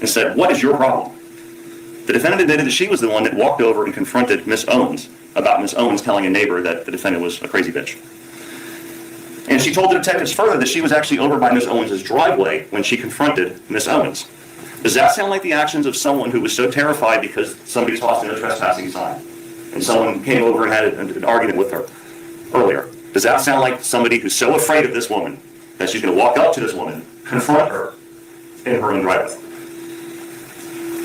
and said, what is your problem? The defendant admitted that she was the one that walked over and confronted Miss Owens about Miss Owens telling a neighbor that the defendant was a crazy bitch. And she told the detectives further that she was actually over by Miss Owens' driveway when she confronted Miss Owens. Does that sound like the actions of someone who was so terrified because somebody tossed in a trespassing sign and someone came over and had an argument with her earlier? Does that sound like somebody who's so afraid of this woman that she's going to walk up to this woman, confront her in her own driveway?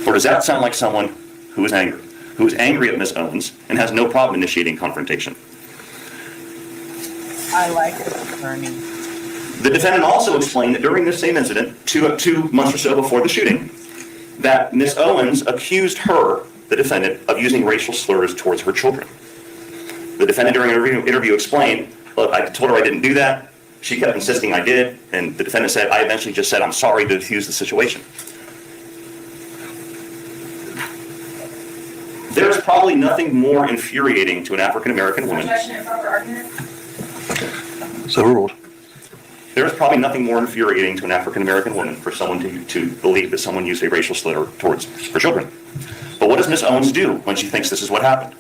Or does that sound like someone who is angry at Miss Owens and has no problem initiating confrontation? I like this attorney. The defendant also explained that during this same incident, two months or so before the shooting, that Miss Owens accused her, the defendant, of using racial slurs towards her children. The defendant during an interview explained, look, I told her I didn't do that. She kept insisting I did, and the defendant said, I eventually just said I'm sorry to diffuse the situation. There's probably nothing more infuriating to an African-American woman. Objection and proper argument. So ruled. There's probably nothing more infuriating to an African-American woman for someone to believe that someone used a racial slur towards her children. But what does Miss Owens do when she thinks this is what happened?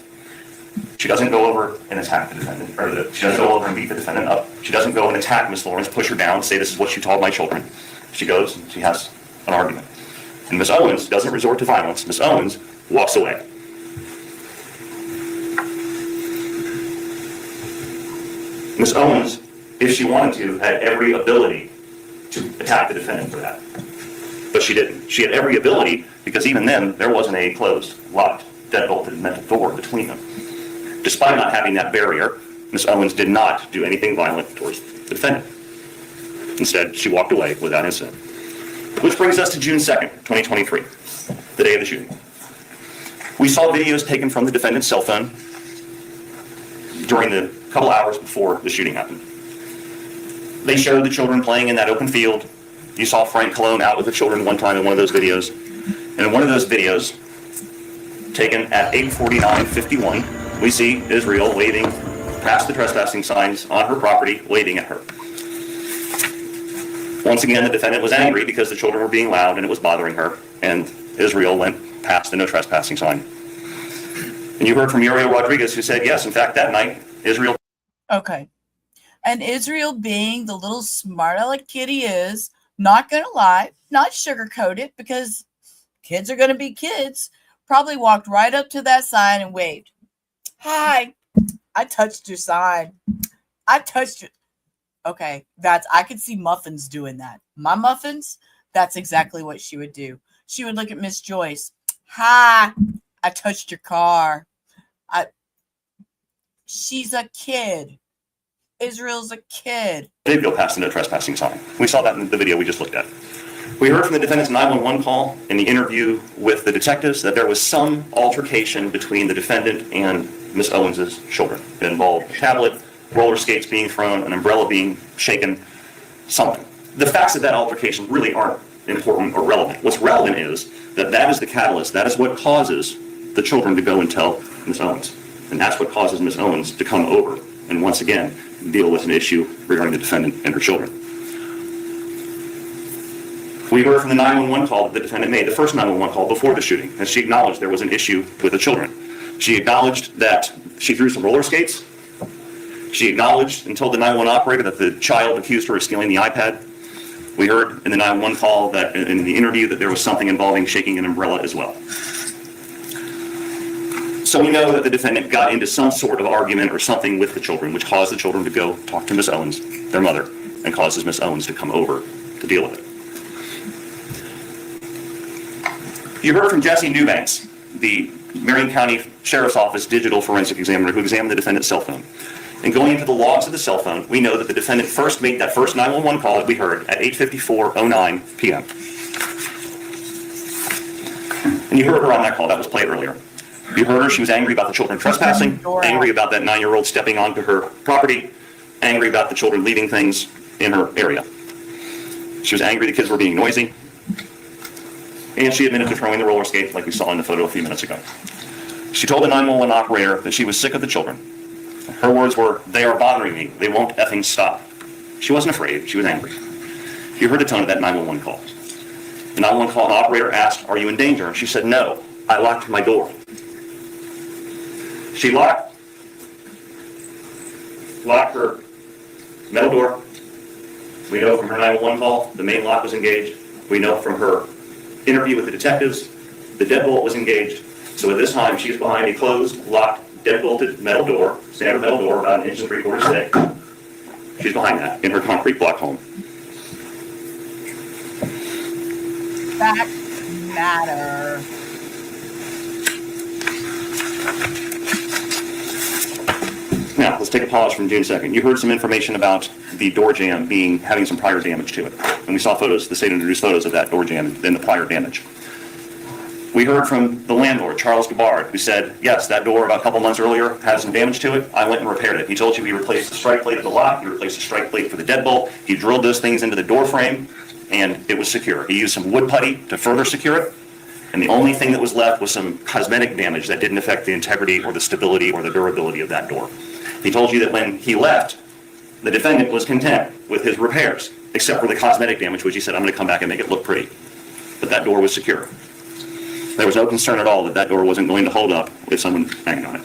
She doesn't go over and attack the defendant, she doesn't go over and beat the defendant up. She doesn't go and attack Miss Lorincz, push her down, say this is what you told my children. She goes and she has an argument. And Miss Owens doesn't resort to violence. Miss Owens walks away. Miss Owens, if she wanted to, had every ability to attack the defendant for that. But she didn't. She had every ability because even then, there wasn't a closed, locked, deadbolted metal door between them. Despite not having that barrier, Miss Owens did not do anything violent towards the defendant. Instead, she walked away without incident. Which brings us to June 2nd, 2023, the day of the shooting. We saw videos taken from the defendant's cell phone during the couple hours before the shooting happened. They showed the children playing in that open field. You saw Frank Cologne out with the children one time in one of those videos. And in one of those videos, taken at 8:49:51, we see Israel waving past the trespassing signs on her property, waving at her. Once again, the defendant was angry because the children were being loud and it was bothering her, and Israel went past the no trespassing sign. And you heard from Muriel Rodriguez, who said, yes, in fact, that night, Israel... Okay. And Israel, being the little smart aleck kid he is, not going to lie, not sugarcoat it, because kids are going to be kids, probably walked right up to that sign and waved. Hi, I touched your sign. I touched it. Okay, I could see Muffins doing that. My Muffins, that's exactly what she would do. She would look at Miss Joyce. Hi, I touched your car. She's a kid. Israel's a kid. They go past the no trespassing sign. We saw that in the video we just looked at. We heard from the defendant's 911 call in the interview with the detectives that there was some altercation between the defendant and Miss Owens' children. It involved a tablet, roller skates being thrown, an umbrella being shaken, something. The facts of that altercation really aren't important or relevant. What's relevant is that is the catalyst. That is what causes the children to go and tell Miss Owens. And that's what causes Miss Owens to come over and once again deal with an issue regarding the defendant and her children. We heard from the 911 call that the defendant made, the first 911 call before the shooting, and she acknowledged there was an issue with the children. She acknowledged that she threw some roller skates. She acknowledged and told the 911 operator that the child accused her of stealing the iPad. We heard in the 911 call that in the interview that there was something involving shaking an umbrella as well. So we know that the defendant got into some sort of argument or something with the children, which caused the children to go talk to Miss Owens, their mother, and causes Miss Owens to come over to deal with it. You heard from Jesse Newbanks, the Marion County Sheriff's Office digital forensic examiner who examined the defendant's cell phone. And going into the logs of the cell phone, we know that the defendant first made that first 911 call that we heard at 8:54:09 p.m. And you heard her on that call, that was played earlier. You heard her, she was angry about the children trespassing, angry about that 9-year-old stepping onto her property, angry about the children leaving things in her area. She was angry the kids were being noisy, and she admitted to throwing the roller skate like we saw in the photo a few minutes ago. She told the 911 operator that she was sick of the children. Her words were, "They are bothering me. They won't effing stop." She wasn't afraid. She was angry. You heard the tone of that 911 call. The 911 call operator asked, "Are you in danger?" And she said, "No, I locked my door." She locked her metal door. We know from her 911 call, the main lock was engaged. We know from her interview with the detectives, the deadbolt was engaged. So at this time, she's behind a closed, locked, deadbolted metal door, standard metal door, about 1 3/4 inches thick. She's behind that in her concrete block home. Facts matter. Now, let's take a pause from June 2nd. You heard some information about the door jamb having some prior damage to it. And we saw photos, the state introduced photos of that door jamb and the prior damage. We heard from the landlord, Charles Gabbard, who said, yes, that door about a couple months earlier had some damage to it. I went and repaired it. He told you he replaced the strike plate of the lock, he replaced the strike plate for the deadbolt, he drilled those things into the door frame, and it was secure. He used some wood putty to further secure it, and the only thing that was left was some cosmetic damage that didn't affect the integrity or the stability or the durability of that door. He told you that when he left, the defendant was content with his repairs, except for the cosmetic damage, which he said, I'm going to come back and make it look pretty. But that door was secure. There was no concern at all that that door wasn't going to hold up if someone banged on it.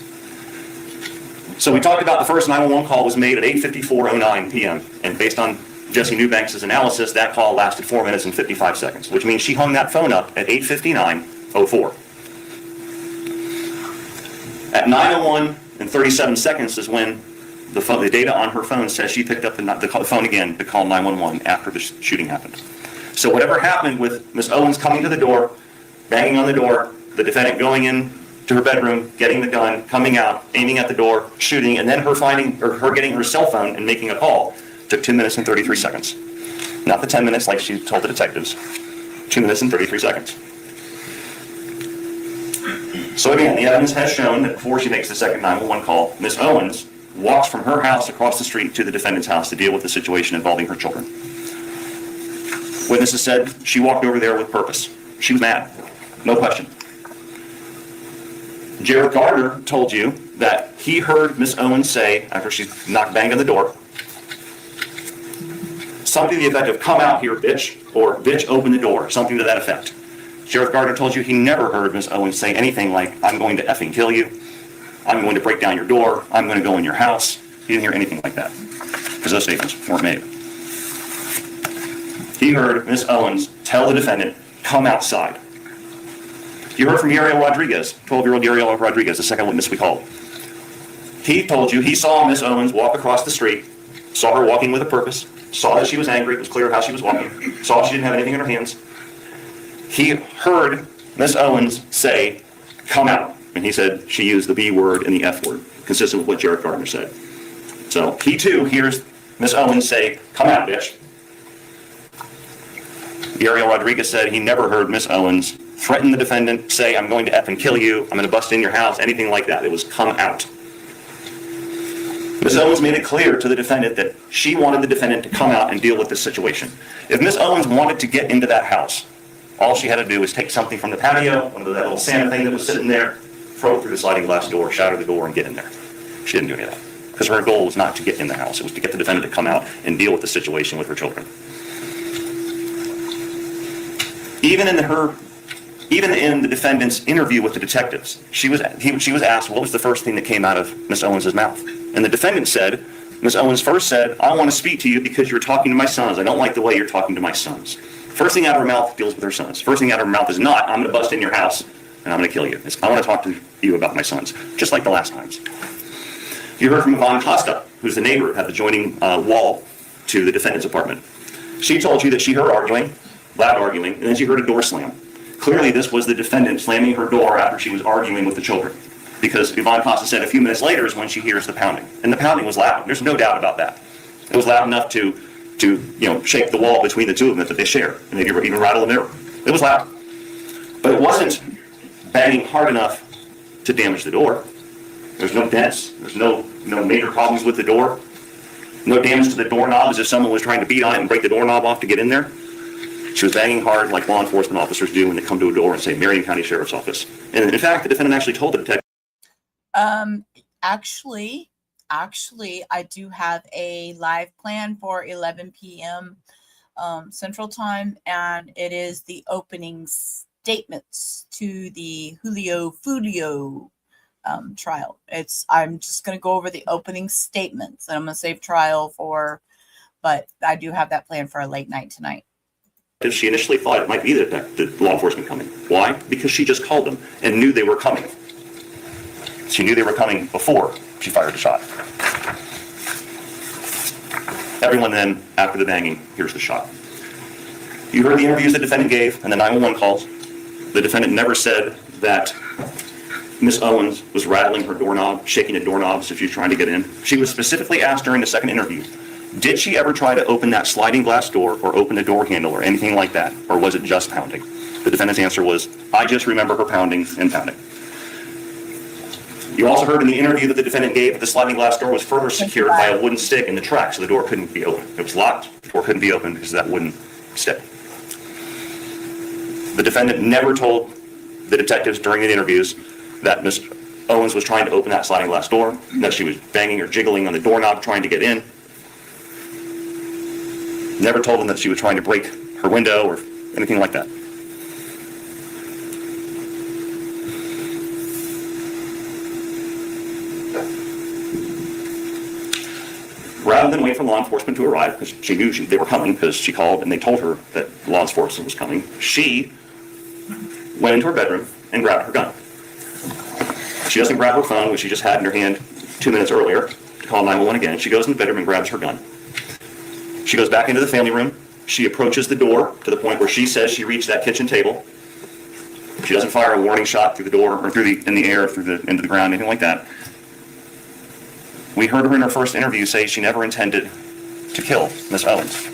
So we talked about the first 911 call was made at 8:54:09 p.m. And based on Jesse Newbanks' analysis, that call lasted 4 minutes and 55 seconds, which means she hung that phone up at 8:59:04. At 9:01 and 37 seconds is when the data on her phone says she picked up the phone again to call 911 after the shooting happened. So whatever happened with Miss Owens coming to the door, banging on the door, the defendant going in to her bedroom, getting the gun, coming out, aiming at the door, shooting, and then her getting her cell phone and making a call, took 2 minutes and 33 seconds. Not the 10 minutes like she told the detectives. 2 minutes and 33 seconds. So again, the evidence has shown that before she makes the second 911 call, Miss Owens walks from her house across the street to the defendant's house to deal with the situation involving her children. Witnesses said she walked over there with purpose. She was mad, no question. Jared Gardner told you that he heard Miss Owens say, after she banged on the door, something to the effect of, "Come out here, bitch," or "Bitch, open the door," something to that effect. Sheriff Gardner told you he never heard Miss Owens say anything like, "I'm going to effing kill you," "I'm going to break down your door," "I'm going to go in your house." He didn't hear anything like that, because those statements weren't made. He heard Miss Owens tell the defendant, "Come outside." You heard from Uriel Rodriguez, 12-year-old Uriel Rodriguez, the second witness we called. He told you he saw Miss Owens walk across the street, saw her walking with a purpose, saw that she was angry, it was clear how she was walking, saw she didn't have anything in her hands. He heard Miss Owens say, "Come out." And he said she used the B word and the F word, consistent with what Jared Gardner said. So he too hears Miss Owens say, "Come out, bitch." Uriel Rodriguez said he never heard Miss Owens threaten the defendant, say, "I'm going to effing kill you, I'm going to bust in your house," anything like that. It was "come out." Miss Owens made it clear to the defendant that she wanted the defendant to come out and deal with this situation. If Miss Owens wanted to get into that house, all she had to do was take something from the patio, one of that little Santa thing that was sitting there, throw it through the sliding glass door, shatter the door, and get in there. She didn't do any of that, because her goal was not to get in the house. It was to get the defendant to come out and deal with the situation with her children. Even in the defendant's interview with the detectives, she was asked what was the first thing that came out of Miss Owens' mouth. And the defendant said, Miss Owens first said, I want to speak to you because you're talking to my sons. I don't like the way you're talking to my sons. First thing out of her mouth deals with her sons. First thing out of her mouth is not, I'm going to bust in your house and I'm going to kill you. It's, I want to talk to you about my sons, just like the last times. You heard from Yvonne Costa, who's the neighbor at the adjoining wall to the defendant's apartment. She told you that she heard loud arguing, and then she heard a door slam. Clearly, this was the defendant slamming her door after she was arguing with the children, because Yvonne Costa said a few minutes later is when she hears the pounding, and the pounding was loud. There's no doubt about that. It was loud enough to shake the wall between the two of them that they share, and maybe even rattle a mirror. It was loud, but it wasn't banging hard enough to damage the door. There's no dents. There's no major problems with the door. No damage to the doorknob as if someone was trying to beat on it and break the doorknob off to get in there. She was banging hard like law enforcement officers do when they come to a door and say, Marion County Sheriff's Office. And in fact, the defendant actually told the detective. Actually, I do have a live plan for 11 p.m. Central Time, and it is the opening statements to the Julio Fulio trial. I'm just going to go over the opening statements, and I'm going to save trial but I do have that plan for a late night tonight. She initially thought it might be the law enforcement coming. Why? Because she just called them and knew they were coming. She knew they were coming before she fired the shot. Everyone then, after the banging, hears the shot. You heard the interviews the defendant gave and the 911 calls. The defendant never said that Miss Owens was rattling her doorknob, shaking the doorknob as if she was trying to get in. She was specifically asked during the second interview, did she ever try to open that sliding glass door or open the door handle or anything like that? Or was it just pounding? The defendant's answer was, I just remember her pounding and pounding. You also heard in the interview that the defendant gave that the sliding glass door was further secured by a wooden stick in the track, so the door couldn't be opened. It was locked, the door couldn't be opened because of that wooden stick. The defendant never told the detectives during the interviews that Miss Owens was trying to open that sliding glass door, that she was banging or jiggling on the doorknob trying to get in. Never told them that she was trying to break her window or anything like that. Rather than wait for law enforcement to arrive, because she knew they were coming because she called and they told her that law enforcement was coming, she went into her bedroom and grabbed her gun. She doesn't grab her phone, which she just had in her hand 2 minutes earlier, to call 911 again. She goes in the bedroom and grabs her gun. She goes back into the family room. She approaches the door to the point where she says she reached that kitchen table. She doesn't fire a warning shot through the door or in the air, into the ground, anything like that. We heard her in her first interview say she never intended to kill Miss Owens.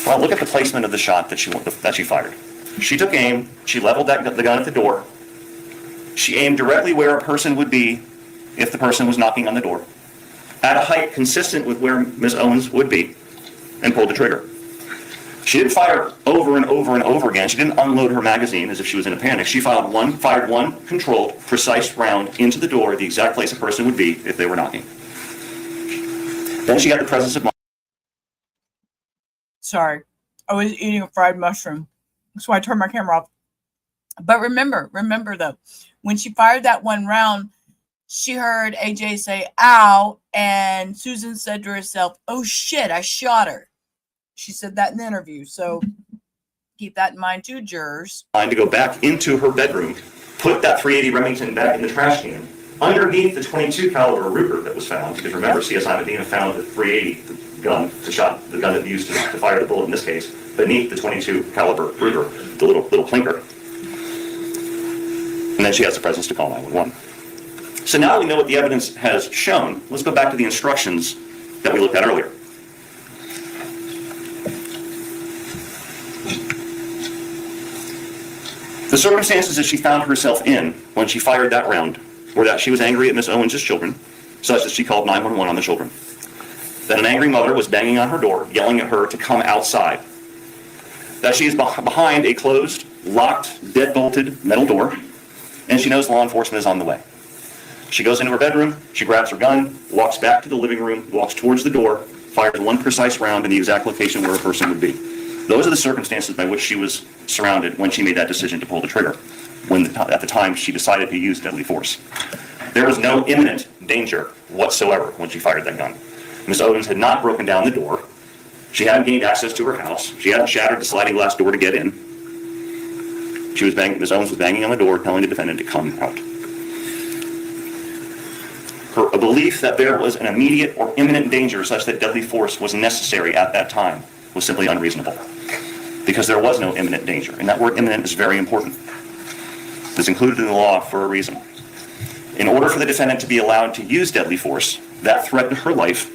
Well, look at the placement of the shot that she fired. She took aim. She leveled the gun at the door. She aimed directly where a person would be if the person was knocking on the door, at a height consistent with where Miss Owens would be, and pulled the trigger. She didn't fire over and over and over again. She didn't unload her magazine as if she was in a panic. She fired one controlled, precise round into the door, the exact place a person would be if they were knocking. Then she had the presence of mind. Sorry, I was eating a fried mushroom, so I turned my camera off. But remember though, when she fired that one round, she heard AJ say, ow, and Susan said to herself, oh shit, I shot her. She said that in the interview, so keep that in mind too, jurors. To go back into her bedroom, put that .380 Remington back in the trash can, underneath the .22 caliber Ruger that was found, because remember, CSI Medina found the .380 the gun that used to fire the bullet in this case, beneath the .22 caliber Ruger, the little clinker. And then she has the presence to call 911. So now we know what the evidence has shown. Let's go back to the instructions that we looked at earlier. The circumstances that she found herself in when she fired that round were that she was angry at Miss Owens' children, such that she called 911 on the children. That an angry mother was banging on her door, yelling at her to come outside. That she is behind a closed, locked, deadbolted metal door, and she knows law enforcement is on the way. She goes into her bedroom, she grabs her gun, walks back to the living room, walks towards the door, fires one precise round in the exact location where a person would be. Those are the circumstances by which she was surrounded when she made that decision to pull the trigger, at the time she decided to use deadly force. There was no imminent danger whatsoever when she fired that gun. Ms. Owens had not broken down the door. She hadn't gained access to her house. She hadn't shattered the sliding glass door to get in. Ms. Owens was banging on the door, telling the defendant to come out. A belief that there was an immediate or imminent danger such that deadly force was necessary at that time was simply unreasonable, because there was no imminent danger. And that word imminent is very important. It's included in the law for a reason. In order for the defendant to be allowed to use deadly force, that threat to her life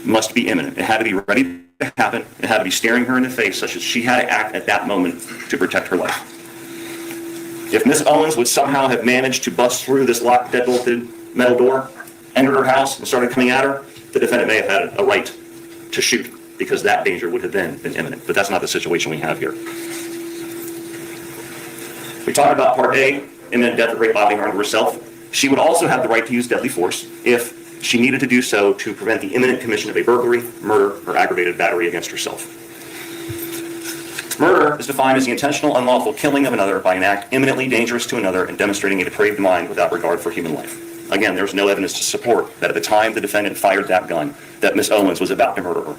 must be imminent. It had to be ready to happen. It had to be staring her in the face, such as she had to act at that moment to protect her life. If Ms. Owens would somehow have managed to bust through this locked, deadbolted metal door, entered her house, and started coming at her, the defendant may have had a right to shoot, because that danger would have then been imminent. But that's not the situation we have here. We talked about Part A, imminent death or great bodily harm to herself. She would also have the right to use deadly force if she needed to do so to prevent the imminent commission of a burglary, murder, or aggravated battery against herself. Murder is defined as the intentional, unlawful killing of another by an act imminently dangerous to another and demonstrating a depraved mind without regard for human life. Again, there's no evidence to support that at the time the defendant fired that gun, that Ms. Owens was about to murder her.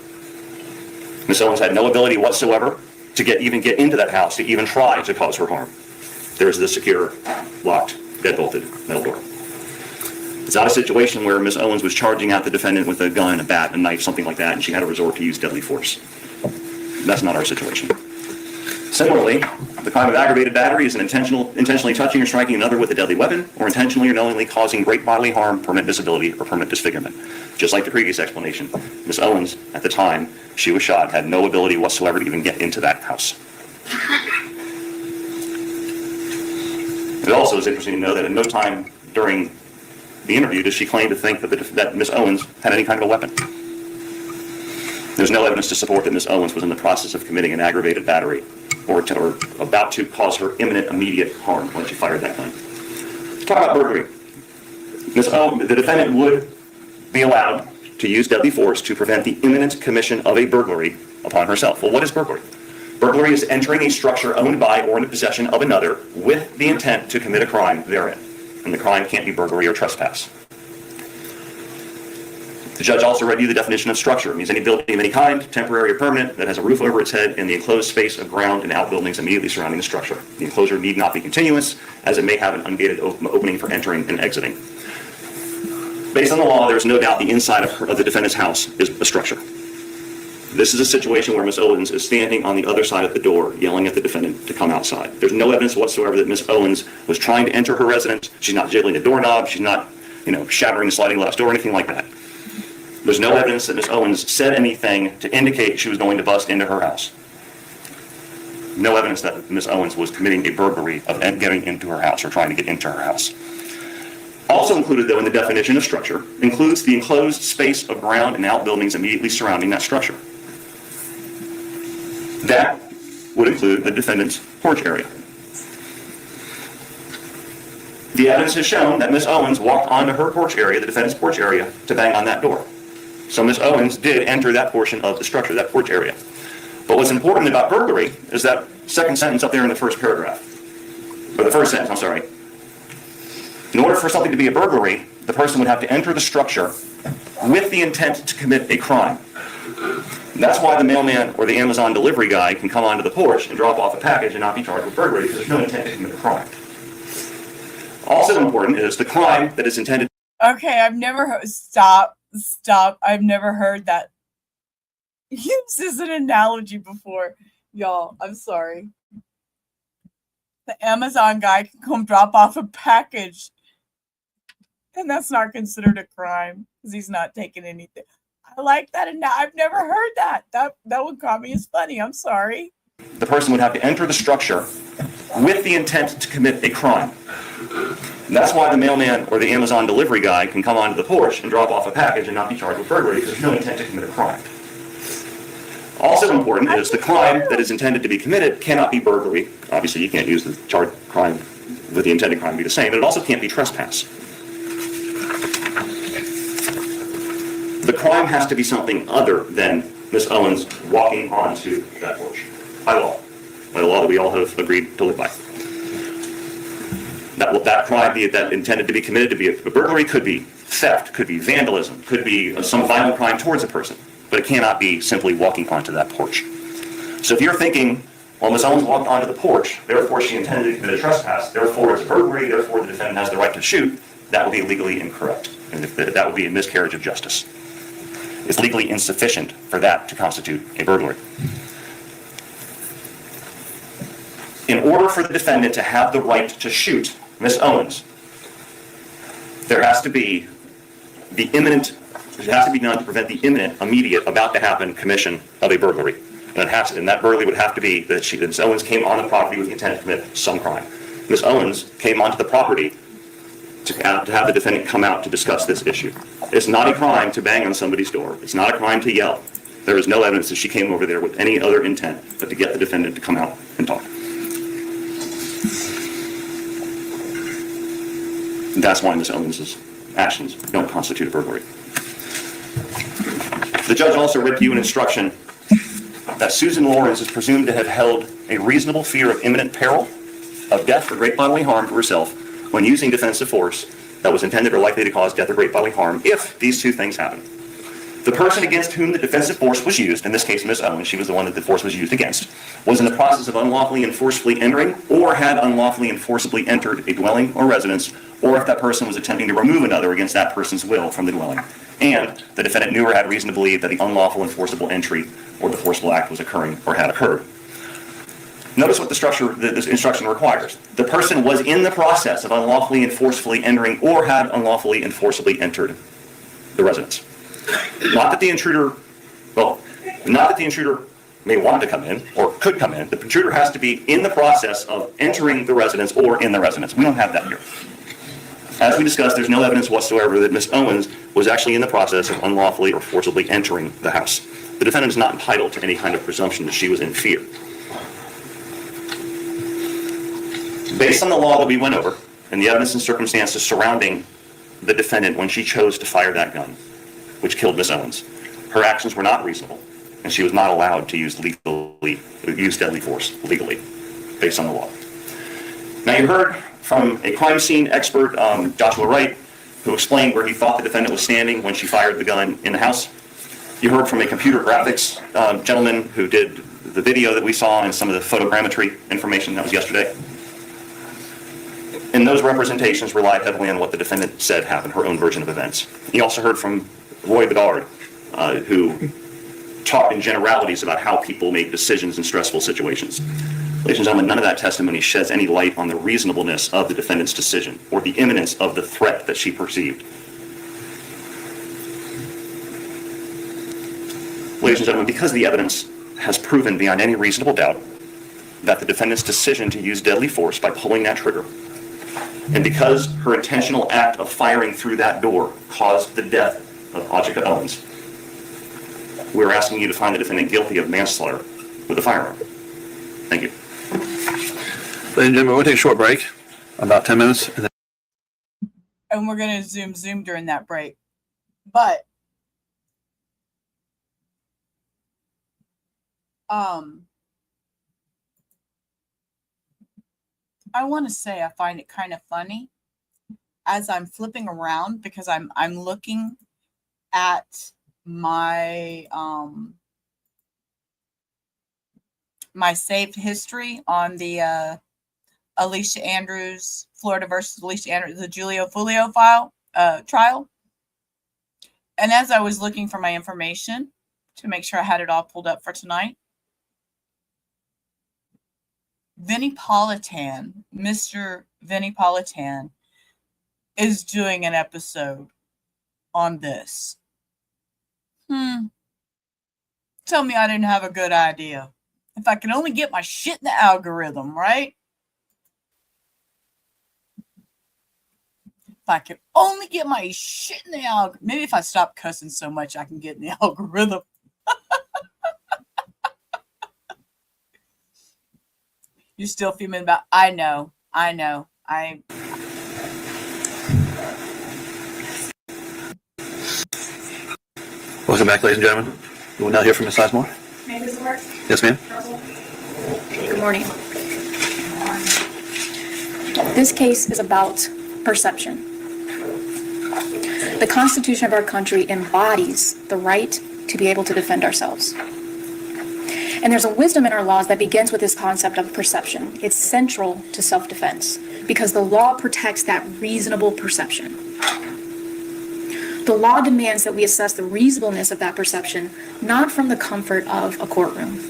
Ms. Owens had no ability whatsoever to even get into that house, to even try to cause her harm. There's the secure, locked, deadbolted metal door. It's not a situation where Ms. Owens was charging at the defendant with a gun, a bat, a knife, something like that, and she had to resort to use deadly force. That's not our situation. Similarly, the crime of aggravated battery is intentionally touching or striking another with a deadly weapon, or intentionally or knowingly causing great bodily harm, permanent disability, or permanent disfigurement. Just like the previous explanation, Ms. Owens, at the time she was shot, had no ability whatsoever to even get into that house. It also is interesting to know that at no time during the interview does she claim to think that Ms. Owens had any kind of a weapon. There's no evidence to support that Ms. Owens was in the process of committing an aggravated battery or about to cause her imminent, immediate harm when she fired that gun. Let's talk about burglary. The defendant would be allowed to use deadly force to prevent the imminent commission of a burglary upon herself. Well, what is burglary? Burglary is entering a structure owned by or in the possession of another with the intent to commit a crime therein. And the crime can't be burglary or trespass. The judge also read you the definition of structure. It means any building of any kind, temporary or permanent, that has a roof over its head and the enclosed space of ground and outbuildings immediately surrounding the structure. The enclosure need not be continuous, as it may have an ungated opening for entering and exiting. Based on the law, there's no doubt the inside of the defendant's house is a structure. This is a situation where Ms. Owens is standing on the other side of the door, yelling at the defendant to come outside. There's no evidence whatsoever that Ms. Owens was trying to enter her residence. She's not jiggling the doorknob. She's not, shattering the sliding glass door or anything like that. There's no evidence that Ms. Owens said anything to indicate she was going to bust into her house. No evidence that Ms. Owens was committing a burglary of getting into her house or trying to get into her house. Also included, though, in the definition of structure includes the enclosed space of ground and outbuildings immediately surrounding that structure. That would include the defendant's porch area. The evidence has shown that Ms. Owens walked onto her porch area, the defendant's porch area, to bang on that door. So Ms. Owens did enter that portion of the structure, that porch area. But what's important about burglary is that second sentence up there in the first paragraph. Or the first sentence, I'm sorry. In order for something to be a burglary, the person would have to enter the structure with the intent to commit a crime. And that's why the mailman or the Amazon delivery guy can come onto the porch and drop off a package and not be charged with burglary because there's no intent to commit a crime. Also important is the crime that is intended. Okay, I've never heard. Stop. I've never heard that used as an analogy before. Y'all, I'm sorry. The Amazon guy can come drop off a package. And that's not considered a crime because he's not taking anything. I like that. And I've never heard that. That one caught me as funny. I'm sorry. The person would have to enter the structure with the intent to commit a crime. And that's why the mailman or the Amazon delivery guy can come onto the porch and drop off a package and not be charged with burglary because there's no intent to commit a crime. Also important is the crime that is intended to be committed cannot be burglary. Obviously, you can't use the charged crime with the intended crime to be the same, but it also can't be trespass. The crime has to be something other than Ms. Owens walking onto that porch. by the law that we all have agreed to live by. That crime that intended to be committed to be a burglary could be theft, could be vandalism, could be some violent crime towards a person, but it cannot be simply walking onto that porch. So if you're thinking, well, Ms. Owens walked onto the porch, therefore she intended to commit a trespass, therefore it's a burglary, therefore the defendant has the right to shoot, that would be legally incorrect. And that would be a miscarriage of justice. It's legally insufficient for that to constitute a burglary. In order for the defendant to have the right to shoot Ms. Owens, there has to be it has to be done to prevent the imminent, immediate, about to happen commission of a burglary. And that burglary would have to be that Ms. Owens came on the property with the intent to commit some crime. Ms. Owens came onto the property to have the defendant come out to discuss this issue. It's not a crime to bang on somebody's door. It's not a crime to yell. There is no evidence that she came over there with any other intent but to get the defendant to come out and talk. And that's why Ms. Owens' actions don't constitute a burglary. The judge also read to you an instruction that Susan Lorincz is presumed to have held a reasonable fear of imminent peril, of death or great bodily harm to herself when using defensive force that was intended or likely to cause death or great bodily harm if these two things happen. The person against whom the defensive force was used, in this case Ms. Owens, she was the one that the force was used against, was in the process of unlawfully and forcibly entering or had unlawfully and forcibly entered a dwelling or residence, or if that person was attempting to remove another against that person's will from the dwelling. And the defendant knew or had reason to believe that the unlawful and forcible entry or the forcible act was occurring or had occurred. Notice what this instruction requires. The person was in the process of unlawfully and forcefully entering or had unlawfully and forcibly entered the residence. Not that the intruder may want to come in or could come in. The intruder has to be in the process of entering the residence or in the residence. We don't have that here. As we discussed, there's no evidence whatsoever that Ms. Owens was actually in the process of unlawfully or forcibly entering the house. The defendant is not entitled to any kind of presumption that she was in fear. Based on the law that we went over and the evidence and circumstances surrounding the defendant when she chose to fire that gun, which killed Ms. Owens, her actions were not reasonable, and she was not allowed to use deadly force legally, based on the law. Now you heard from a crime scene expert, Joshua Wright, who explained where he thought the defendant was standing when she fired the gun in the house. You heard from a computer graphics gentleman who did the video that we saw and some of the photogrammetry information that was yesterday. And those representations relied heavily on what the defendant said happened, her own version of events. You also heard from Roy Bedard, who talked in generalities about how people make decisions in stressful situations. Ladies and gentlemen, none of that testimony sheds any light on the reasonableness of the defendant's decision or the imminence of the threat that she perceived. Ladies and gentlemen, because the evidence has proven beyond any reasonable doubt that the defendant's decision to use deadly force by pulling that trigger, and because her intentional act of firing through that door caused the death of Ajike Owens, we're asking you to find the defendant guilty of manslaughter with a firearm. Thank you. Ladies and gentlemen, we'll take a short break, about 10 minutes. And we're going to zoom during that break. But I want to say I find it kind of funny as I'm flipping around because I'm looking at my my saved history on the Alicia Andrews, Florida versus Alicia Andrews, the Giulio Fulio trial. And as I was looking for my information to make sure I had it all pulled up for tonight, Mr. Vinnie Politan is doing an episode on this. Tell me I didn't have a good idea. If I could only get my shit in the algorithm, right? If I could only get my shit in the algorithm. Maybe if I stop cussing so much, I can get in the algorithm. You're still fuming about, I know. Welcome back, ladies and gentlemen. We will now hear from Ms. Sizemore. May this work? Yes, ma'am. Good morning. This case is about perception. The Constitution of our country embodies the right to be able to defend ourselves. And there's a wisdom in our laws that begins with this concept of perception. It's central to self-defense because the law protects that reasonable perception. The law demands that we assess the reasonableness of that perception, not from the comfort of a courtroom.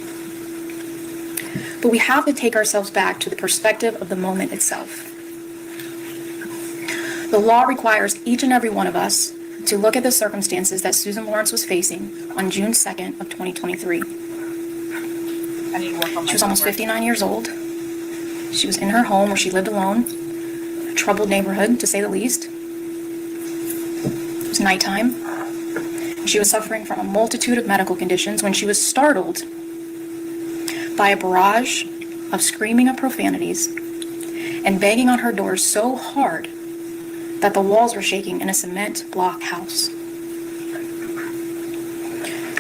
But we have to take ourselves back to the perspective of the moment itself. The law requires each and every one of us to look at the circumstances that Susan Lorincz was facing on June 2nd of 2023. She was almost 59 years old. She was in her home where she lived alone, a troubled neighborhood to say the least. It was nighttime. She was suffering from a multitude of medical conditions when she was startled by a barrage of screaming of profanities and banging on her door so hard that the walls were shaking in a cement block house.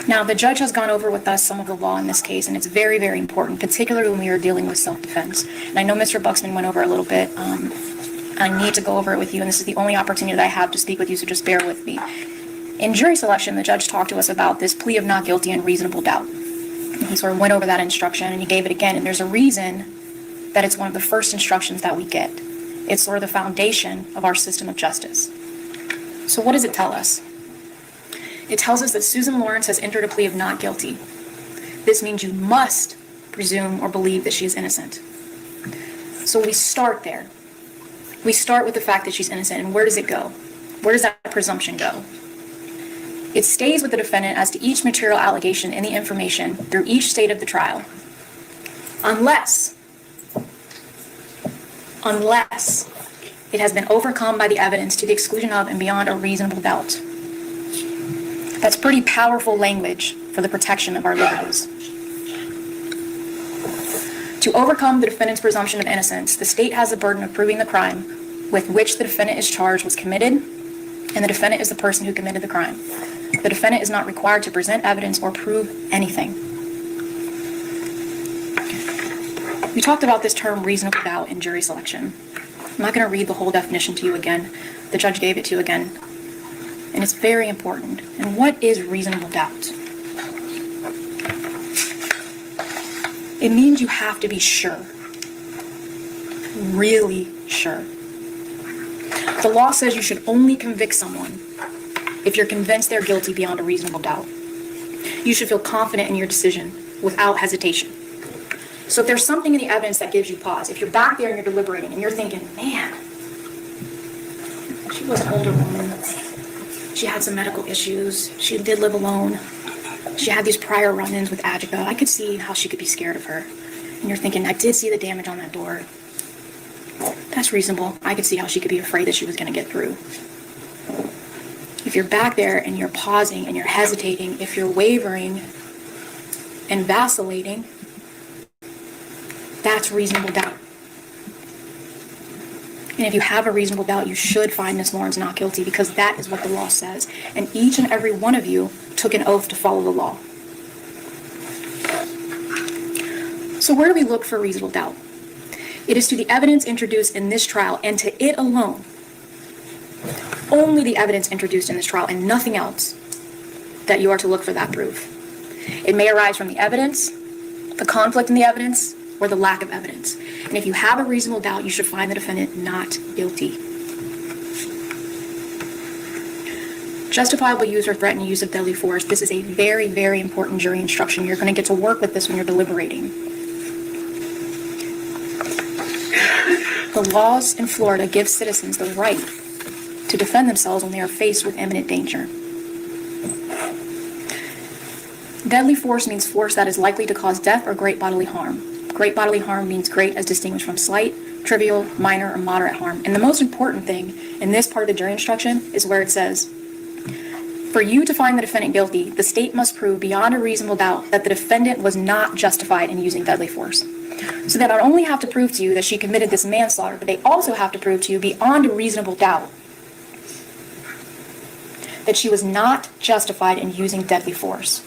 Now, the judge has gone over with us some of the law in this case, and it's very, very important, particularly when we are dealing with self-defense. And I know Mr. Buxman went over a little bit. I need to go over it with you, and this is the only opportunity that I have to speak with you, so just bear with me. In jury selection, the judge talked to us about this plea of not guilty and reasonable doubt. And he sort of went over that instruction, and he gave it again, and there's a reason that it's one of the first instructions that we get. It's sort of the foundation of our system of justice. So what does it tell us? It tells us that Susan Lorincz has entered a plea of not guilty. This means you must presume or believe that she is innocent. So we start there. We start with the fact that she's innocent, and where does it go? Where does that presumption go? It stays with the defendant as to each material allegation in the information through each state of the trial. Unless it has been overcome by the evidence to the exclusion of and beyond a reasonable doubt. That's pretty powerful language for the protection of our liberties. To overcome the defendant's presumption of innocence, the state has the burden of proving the crime with which the defendant is charged was committed, and the defendant is the person who committed the crime. The defendant is not required to present evidence or prove anything. We talked about this term reasonable doubt in jury selection. I'm not going to read the whole definition to you again. The judge gave it to you again. And it's very important. And what is reasonable doubt? It means you have to be sure. Really sure. The law says you should only convict someone if you're convinced they're guilty beyond a reasonable doubt. You should feel confident in your decision without hesitation. So if there's something in the evidence that gives you pause, if you're back there and you're deliberating and you're thinking, man, she was an older woman. She had some medical issues. She did live alone. She had these prior run-ins with Ajike. I could see how she could be scared of her. And you're thinking, I did see the damage on that door. That's reasonable. I could see how she could be afraid that she was going to get through. If you're back there and you're pausing and you're hesitating, if you're wavering and vacillating, that's reasonable doubt. And if you have a reasonable doubt, you should find Ms. Lorincz not guilty because that is what the law says. And each and every one of you took an oath to follow the law. So where do we look for reasonable doubt? It is to the evidence introduced in this trial and to it alone. Only the evidence introduced in this trial and nothing else that you are to look for that proof. It may arise from the evidence, the conflict in the evidence, or the lack of evidence. And if you have a reasonable doubt, you should find the defendant not guilty. Justifiable use or threatened use of deadly force. This is a very, very important jury instruction. You're going to get to work with this when you're deliberating. The laws in Florida give citizens the right to defend themselves when they are faced with imminent danger. Deadly force means force that is likely to cause death or great bodily harm. Great bodily harm means great as distinguished from slight, trivial, minor, or moderate harm. And the most important thing in this part of the jury instruction is where it says, for you to find the defendant guilty, the state must prove beyond a reasonable doubt that the defendant was not justified in using deadly force. So they not only have to prove to you that she committed this manslaughter, but they also have to prove to you beyond a reasonable doubt that she was not justified in using deadly force.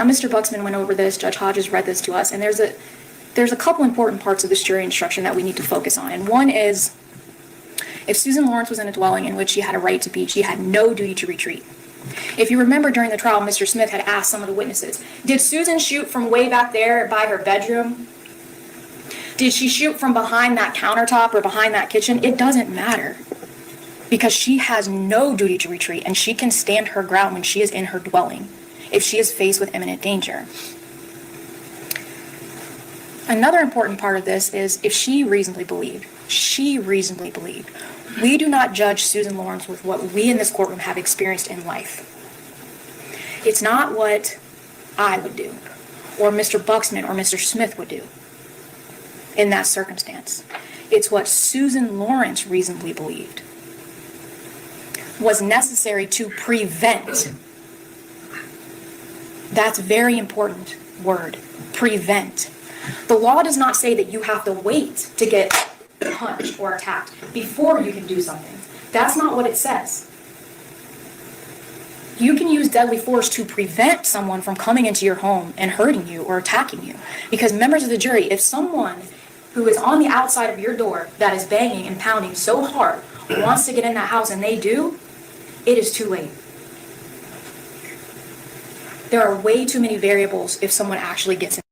Mr. Buxman went over this, Judge Hodges read this to us, and there's a couple important parts of this jury instruction that we need to focus on. And one is, if Susan Lorincz was in a dwelling in which she had a right to be, she had no duty to retreat. If you remember during the trial, Mr. Smith had asked some of the witnesses, did Susan shoot from way back there by her bedroom? Did she shoot from behind that countertop or behind that kitchen? It doesn't matter, because she has no duty to retreat, and she can stand her ground when she is in her dwelling if she is faced with imminent danger. Another important part of this is if she reasonably believed. We do not judge Susan Lorincz with what we in this courtroom have experienced in life. It's not what I would do, or Mr. Buxman or Mr. Smith would do in that circumstance. It's what Susan Lorincz reasonably believed was necessary to prevent. That's a very important word, prevent. The law does not say that you have to wait to get punched or attacked before you can do something. That's not what it says. You can use deadly force to prevent someone from coming into your home and hurting you or attacking you. Because members of the jury, if someone who is on the outside of your door that is banging and pounding so hard wants to get in that house and they do, it is too late. There are way too many variables if someone actually gets in.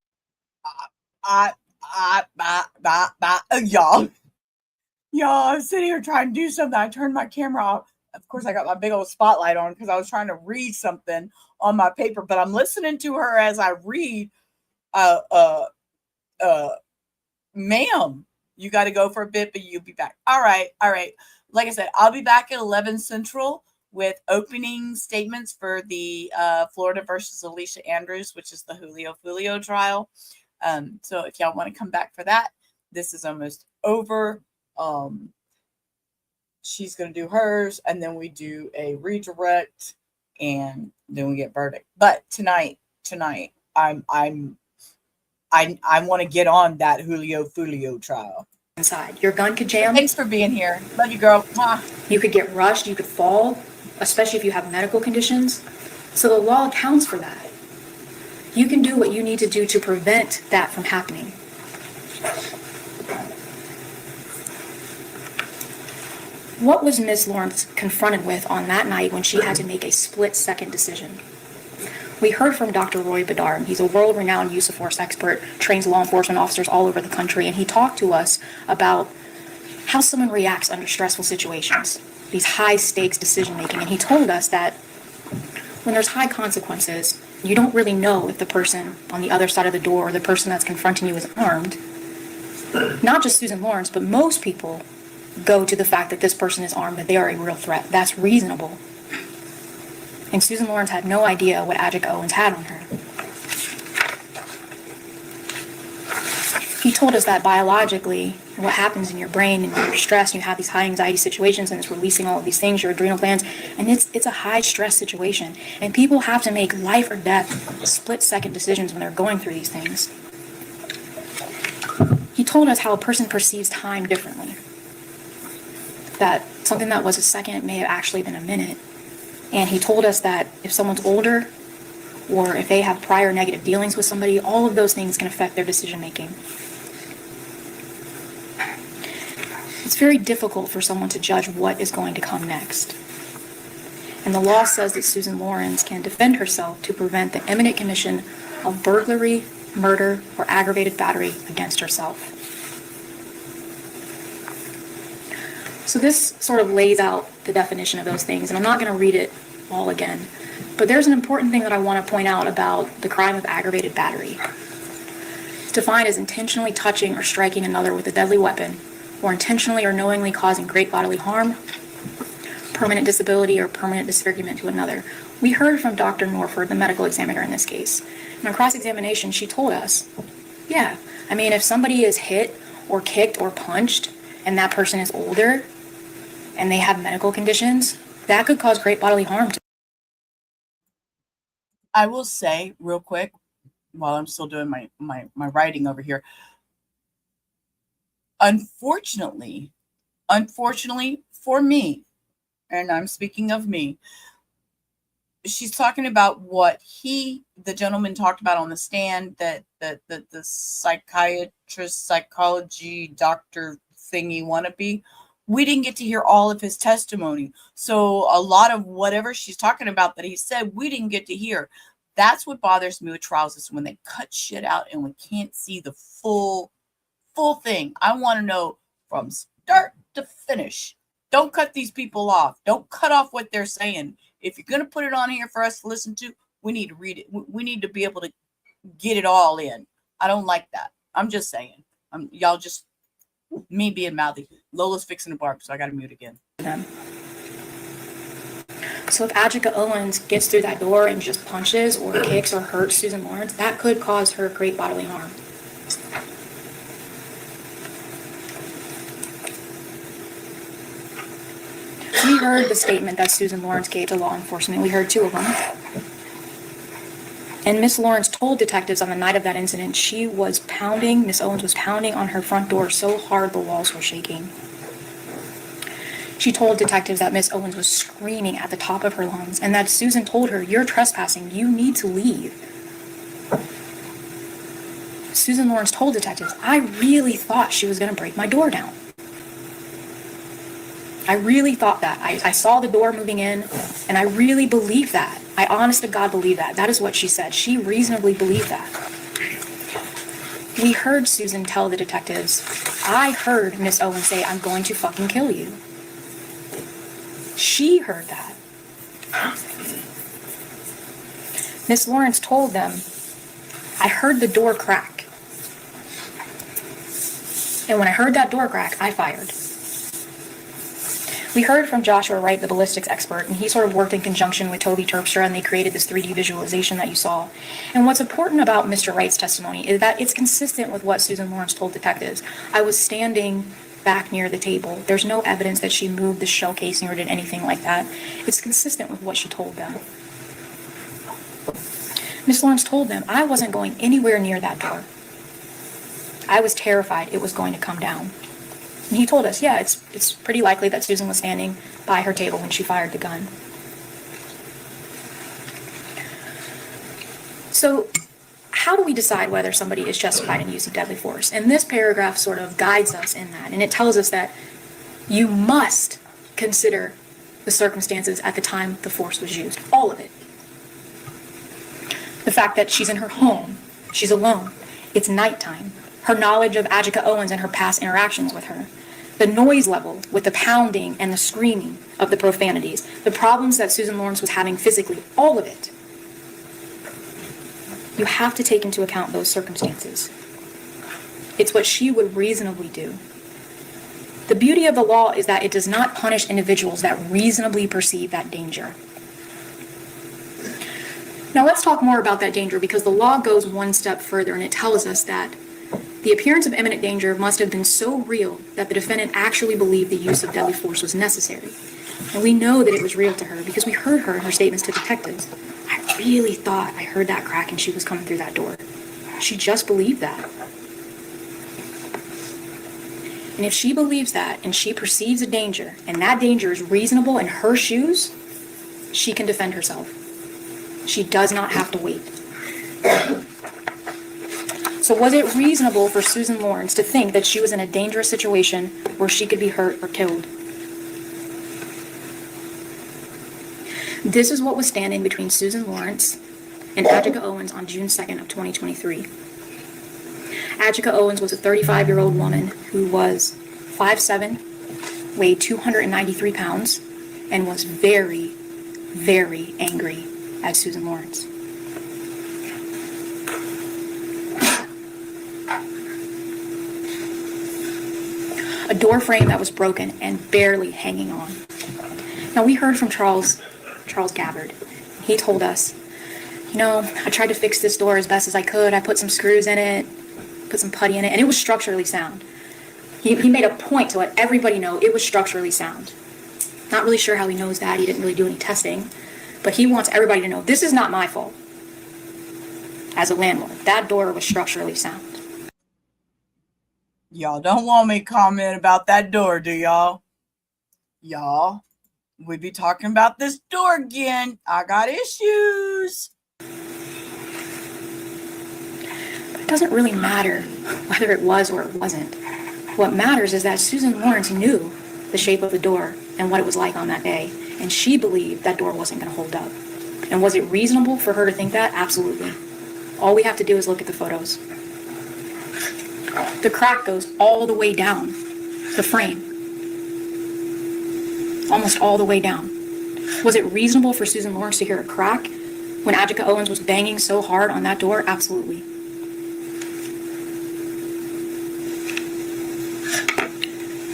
Y'all, I'm sitting here trying to do something. I turned my camera off. Of course, I got my big old spotlight on because I was trying to read something on my paper, but I'm listening to her as I read. Ma'am, you got to go for a bit, but you'll be back. All right. Like I said, I'll be back at 11 Central with opening statements for the Florida versus Alicia Andrews, which is the Julio Fulio trial. So if y'all want to come back for that, this is almost over. She's going to do hers, and then we do a redirect, and then we get verdict. But tonight, I want to get on that Julio Fulio trial. Inside, your gun could jam. Thanks for being here. Love you, girl. Mwah. You could get rushed. You could fall, especially if you have medical conditions. So the law accounts for that. You can do what you need to do to prevent that from happening. What was Ms. Lorincz confronted with on that night when she had to make a split-second decision? We heard from Dr. Roy Bedard. He's a world-renowned use of force expert, trains law enforcement officers all over the country, and he talked to us about how someone reacts under stressful situations, these high-stakes decision-making. And he told us that when there's high consequences, you don't really know if the person on the other side of the door or the person that's confronting you is armed. Not just Susan Lorincz, but most people go to the fact that this person is armed, that they are a real threat. That's reasonable. And Susan Lorincz had no idea what Ajike Owens had on her. He told us that biologically, what happens in your brain and you're stressed, and you have these high anxiety situations, and it's releasing all of these things, your adrenal glands, and it's a high stress situation. And people have to make life or death split-second decisions when they're going through these things. He told us how a person perceives time differently. That something that was a second may have actually been a minute. And he told us that if someone's older or if they have prior negative dealings with somebody, all of those things can affect their decision making. It's very difficult for someone to judge what is going to come next. And the law says that Susan Lorincz can defend herself to prevent the imminent commission of burglary, murder, or aggravated battery against herself. So this sort of lays out the definition of those things, and I'm not going to read it all again, but there's an important thing that I want to point out about the crime of aggravated battery. It's defined as intentionally touching or striking another with a deadly weapon, or intentionally or knowingly causing great bodily harm, permanent disability, or permanent disfigurement to another. We heard from Dr. Norford, the medical examiner in this case. And on cross-examination, she told us, yeah, I mean, if somebody is hit or kicked or punched, and that person is older, and they have medical conditions, that could cause great bodily harm to. I will say real quick, while I'm still doing my writing over here, unfortunately for me, and I'm speaking of me, she's talking about what the gentleman talked about on the stand, that the psychiatrist, psychology doctor thingy wannabe. We didn't get to hear all of his testimony. So a lot of whatever she's talking about that he said, we didn't get to hear. That's what bothers me with trials, is when they cut shit out and we can't see the full thing. I want to know from start to finish. Don't cut these people off. Don't cut off what they're saying. If you're going to put it on here for us to listen to, we need to read it. We need to be able to get it all in. I don't like that. I'm just saying. Y'all just, me being mouthy. Lola's fixing to bark, so I got to mute again. So if Ajike Owens gets through that door and just punches or kicks or hurts Susan Lawrence, that could cause her great bodily harm. We heard the statement that Susan Lawrence gave to law enforcement. We heard two of them. And Miss Lawrence told detectives on the night of that incident she was pounding, Miss Owens was pounding on her front door so hard the walls were shaking. She told detectives that Miss Owens was screaming at the top of her lungs and that Susan told her, "You're trespassing, you need to leave." Susan Lawrence told detectives, "I really thought she was going to break my door down. I really thought that. I saw the door moving in, and I really believed that. I honest to God believe that." That is what she said. She reasonably believed that. We heard Susan tell the detectives, "I heard Miss Owens say, 'I'm going to fucking kill you.'" She heard that. Miss Lawrence told them, "I heard the door crack. And when I heard that door crack, I fired." We heard from Joshua Wright, the ballistics expert, and he sort of worked in conjunction with Toby Terpstra, and they created this 3D visualization that you saw. And what's important about Mr. Wright's testimony is that it's consistent with what Susan Lawrence told detectives. "I was standing back near the table. There's no evidence that she moved the shell casing or did anything like that." It's consistent with what she told them. Miss Lawrence told them, "I wasn't going anywhere near that door. I was terrified it was going to come down." And he told us, yeah, it's pretty likely that Susan was standing by her table when she fired the gun. So how do we decide whether somebody is justified in using deadly force? And this paragraph sort of guides us in that. And it tells us that you must consider the circumstances at the time the force was used. All of it. The fact that she's in her home, she's alone, it's nighttime, her knowledge of Ajike Owens and her past interactions with her, the noise level with the pounding and the screaming of the profanities, the problems that Susan Lawrence was having physically, all of it. You have to take into account those circumstances. It's what she would reasonably do. The beauty of the law is that it does not punish individuals that reasonably perceive that danger. Now let's talk more about that danger, because the law goes one step further and it tells us that the appearance of imminent danger must have been so real that the defendant actually believed the use of deadly force was necessary. And we know that it was real to her because we heard her in her statements to detectives. "I really thought I heard that crack and she was coming through that door." She just believed that. And if she believes that and she perceives a danger and that danger is reasonable in her shoes, she can defend herself. She does not have to wait. So was it reasonable for Susan Lawrence to think that she was in a dangerous situation where she could be hurt or killed? This is what was standing between Susan Lawrence and Ajike Owens on June 2nd of 2023. Ajike Owens was a 35-year-old woman who was 5'7", weighed 293 pounds, and was very, very angry at Susan Lawrence. A door frame that was broken and barely hanging on. Now we heard from Charles Gabbard. He told us, I tried to fix this door as best as I could. I put some screws in it, put some putty in it, and it was structurally sound. He made a point to let everybody know it was structurally sound. Not really sure how he knows that. He didn't really do any testing. But he wants everybody to know, this is not my fault. As a landlord, that door was structurally sound. Y'all don't want me to comment about that door, do y'all? Y'all? we'd be talking about this door again. I got issues. But it doesn't really matter whether it was or it wasn't. What matters is that Susan Lawrence knew the shape of the door and what it was like on that day, and she believed that door wasn't going to hold up. And was it reasonable for her to think that? Absolutely. All we have to do is look at the photos. The crack goes all the way down the frame. Almost all the way down. Was it reasonable for Susan Lawrence to hear a crack when Ajike Owens was banging so hard on that door? Absolutely.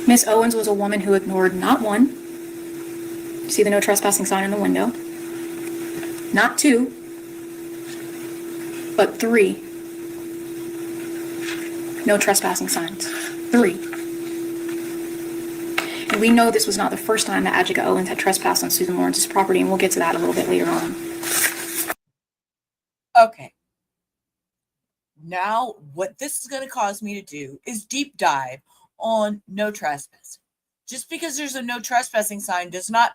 Miss Owens was a woman who ignored not one, see the no trespassing sign in the window, not two, but three no trespassing signs. 3. And we know this was not the first time that Ajike Owens had trespassed on Susan Lawrence's property, and we'll get to that a little bit later on. Okay. Now, what this is going to cause me to do is deep dive on no trespassing. Just because there's a no trespassing sign does not,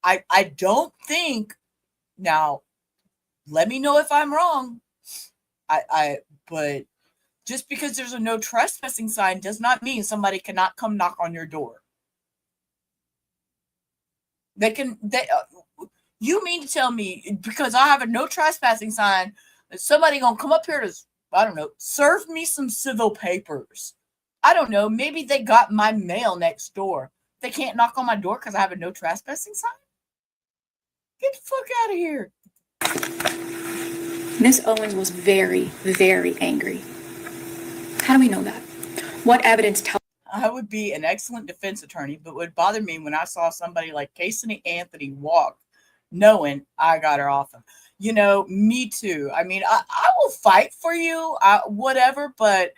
I don't think, now, let me know if I'm wrong, but just because there's a no trespassing sign does not mean somebody cannot come knock on your door. You mean to tell me because I have a no trespassing sign that somebody gonna come up here to, I don't know, serve me some civil papers? I don't know. Maybe they got my mail next door. They can't knock on my door because I have a no trespassing sign? Get the fuck out of here. Miss Owens was very, very angry. How do we know that? What evidence tells? I would be an excellent defense attorney, but it would bother me when I saw somebody like Casey Anthony walk, knowing I got her off him. You know, me too. I mean, I will fight for you, whatever, but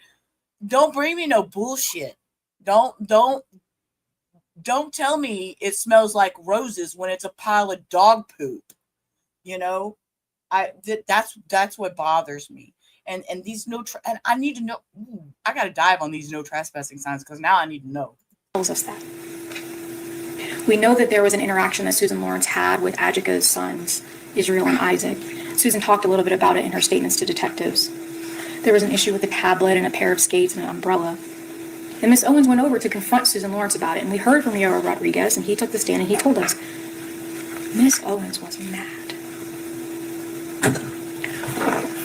don't bring me no bullshit. Don't tell me it smells like roses when it's a pile of dog poop. You know, that's what bothers me. And these and I need to know. I got to dive on these no trespassing signs because now I need to know. Tells us that. We know that there was an interaction that Susan Lawrence had with Ajike's sons, Israel and Isaac. Susan talked a little bit about it in her statements to detectives. There was an issue with a tablet and a pair of skates and an umbrella. And Miss Owens went over to confront Susan Lawrence about it, and we heard from Yaro Rodriguez, and he took the stand and he told us Miss Owens was mad.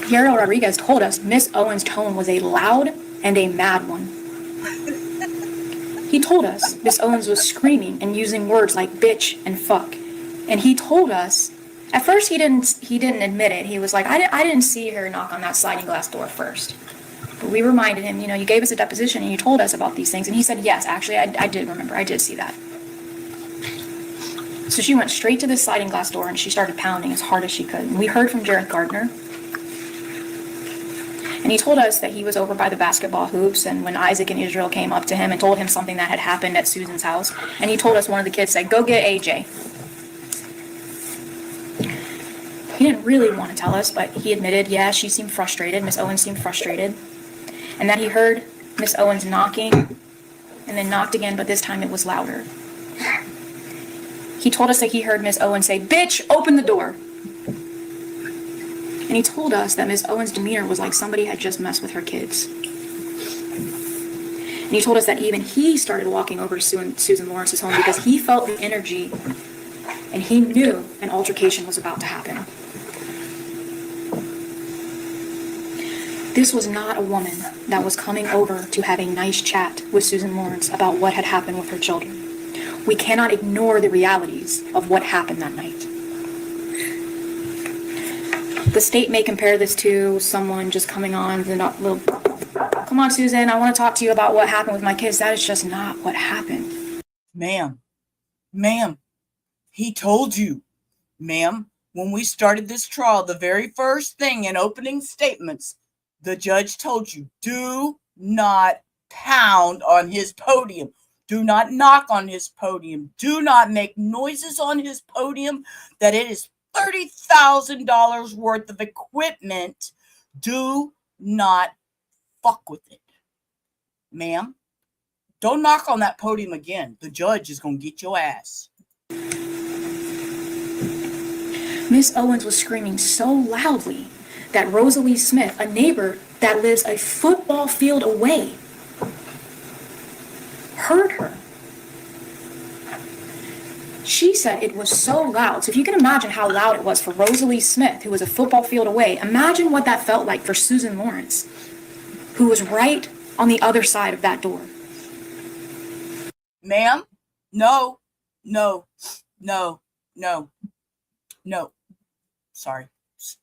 Yaro Rodriguez told us Miss Owens' tone was a loud and a mad one. He told us Miss Owens was screaming and using words like bitch and fuck. And he told us, at first he didn't admit it. He was like, I didn't see her knock on that sliding glass door first. But we reminded him, you know, you gave us a deposition and you told us about these things. And he said, yes, actually, I did remember. I did see that. So she went straight to the sliding glass door and she started pounding as hard as she could. And we heard from Jareth Gardner. And he told us that he was over by the basketball hoops, and when Isaac and Israel came up to him and told him something that had happened at Susan's house, and he told us one of the kids said, go get AJ. He didn't really want to tell us, but he admitted, yeah, she seemed frustrated, Miss Owens seemed frustrated, and that he heard Miss Owens knocking, and then knocked again, but this time it was louder. He told us that he heard Miss Owens say, bitch, open the door. And he told us that Miss Owens' demeanor was like somebody had just messed with her kids. And he told us that even he started walking over to Susan Lawrence's home because he felt the energy and he knew an altercation was about to happen. This was not a woman that was coming over to have a nice chat with Susan Lawrence about what had happened with her children. We cannot ignore the realities of what happened that night. The state may compare this to someone just coming on the little, come on, Susan, I want to talk to you about what happened with my kids. That is just not what happened. Ma'am, he told you. Ma'am, when we started this trial, the very first thing in opening statements, the judge told you, do not pound on his podium. Do not knock on his podium. Do not make noises on his podium, that it is $30,000 worth of equipment. Do not fuck with it. Ma'am, don't knock on that podium again. The judge is going to get your ass. Miss Owens was screaming so loudly that Rosalie Smith, a neighbor that lives a football field away, heard her. She said it was so loud. So if you can imagine how loud it was for Rosalie Smith, who was a football field away, imagine what that felt like for Susan Lawrence, who was right on the other side of that door. Ma'am? No. Sorry.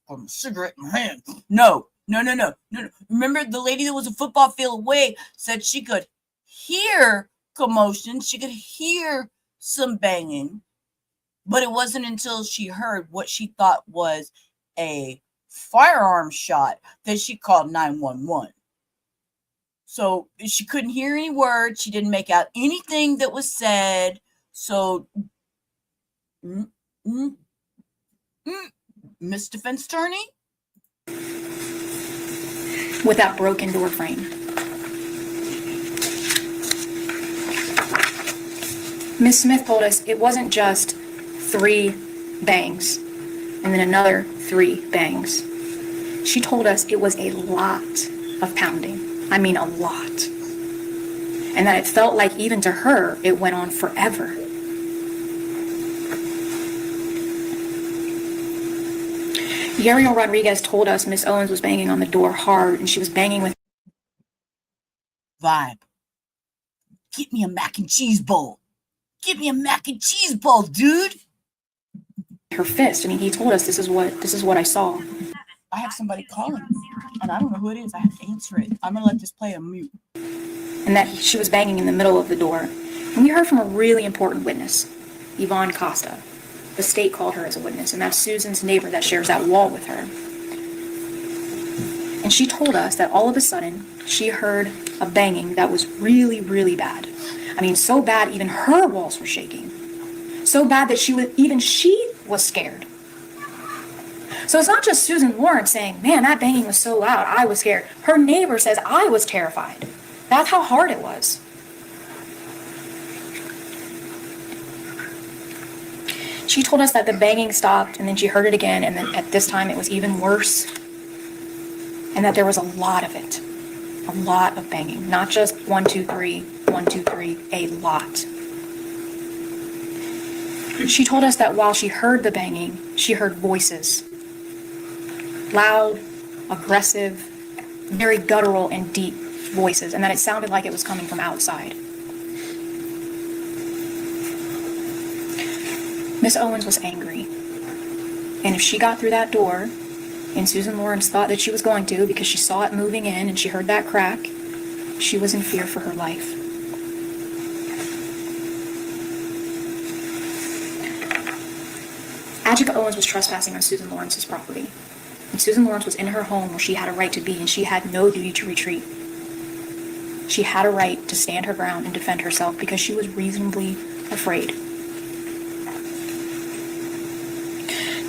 Got a cigarette in my hand. No. Remember, the lady that was a football field away said she could hear commotion. She could hear some banging. But it wasn't until she heard what she thought was a firearm shot that she called 911. So she couldn't hear any words. She didn't make out anything that was said. So, Miss Defense Attorney? With that broken door frame. Miss Smith told us it wasn't just 3 bangs and then another 3 bangs. She told us it was a lot of pounding. I mean, a lot. And that it felt like even to her, it went on forever. Yariel Rodriguez told us Miss Owens was banging on the door hard, and she was banging with Vibe. Get me a mac and cheese bowl. Get me a mac and cheese bowl, dude. her fist. I mean, he told us this is what I saw. I have somebody calling, and I don't know who it is. I have to answer it. I'm gonna let this play on mute. And that she was banging in the middle of the door. And we heard from a really important witness, Yvonne Costa. The state called her as a witness, and that's Susan's neighbor that shares that wall with her. And she told us that all of a sudden, she heard a banging that was really, really bad. I mean, so bad even her walls were shaking. So bad that she was scared. So it's not just Susan Lawrence saying, man, that banging was so loud, I was scared. Her neighbor says, I was terrified. That's how hard it was. She told us that the banging stopped, and then she heard it again, and then at this time it was even worse. And that there was a lot of it. A lot of banging. Not just 1, 2, 3, 1, 2, 3, a lot. She told us that while she heard the banging, she heard voices. Loud, aggressive, very guttural and deep voices, and that it sounded like it was coming from outside. Miss Owens was angry. And if she got through that door, and Susan Lawrence thought that she was going to because she saw it moving in and she heard that crack, she was in fear for her life. Ajike Owens was trespassing on Susan Lawrence's property. And Susan Lawrence was in her home where she had a right to be, and she had no duty to retreat. She had a right to stand her ground and defend herself because she was reasonably afraid.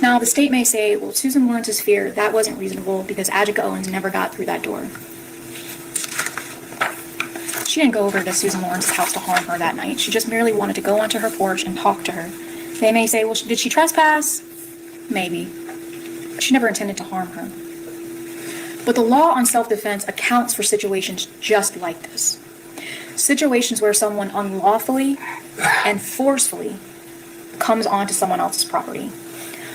Now, the state may say, well, Susan Lawrence's fear, that wasn't reasonable because Ajike Owens never got through that door. She didn't go over to Susan Lawrence's house to harm her that night. She just merely wanted to go onto her porch and talk to her. They may say, well, did she trespass? Maybe. But she never intended to harm her. But the law on self-defense accounts for situations just like this. Situations where someone unlawfully and forcefully comes onto someone else's property.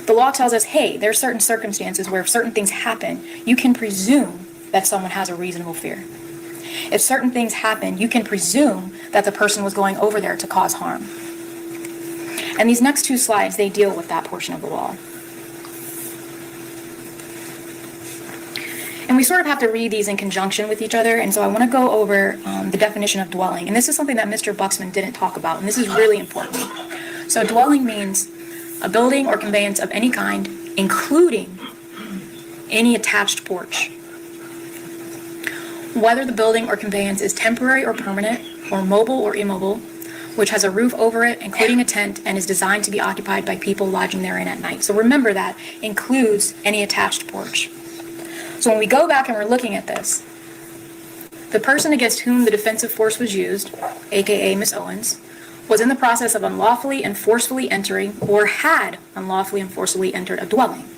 The law tells us, hey, there are certain circumstances where if certain things happen, you can presume that someone has a reasonable fear. If certain things happen, you can presume that the person was going over there to cause harm. And these next two slides, they deal with that portion of the law. And we sort of have to read these in conjunction with each other, and so I want to go over the definition of dwelling. And this is something that Mr. Buxman didn't talk about, and this is really important. So dwelling means a building or conveyance of any kind, including any attached porch. Whether the building or conveyance is temporary or permanent, or mobile or immobile, which has a roof over it, including a tent, and is designed to be occupied by people lodging therein at night. So remember that includes any attached porch. So when we go back and we're looking at this, the person against whom the defensive force was used, aka Miss Owens, was in the process of unlawfully and forcefully entering or had unlawfully and forcefully entered a dwelling.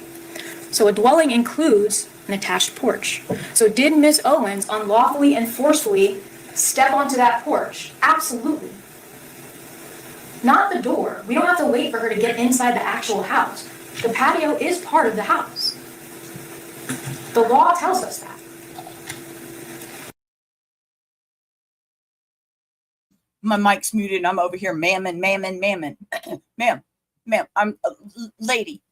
So a dwelling includes an attached porch. So did Ms. Owens unlawfully and forcefully step onto that porch? Absolutely. Not the door. We don't have to wait for her to get inside the actual house. The patio is part of the house. The law tells us that. My mic's muted and I'm over here mammon. Ma'am, I'm lady.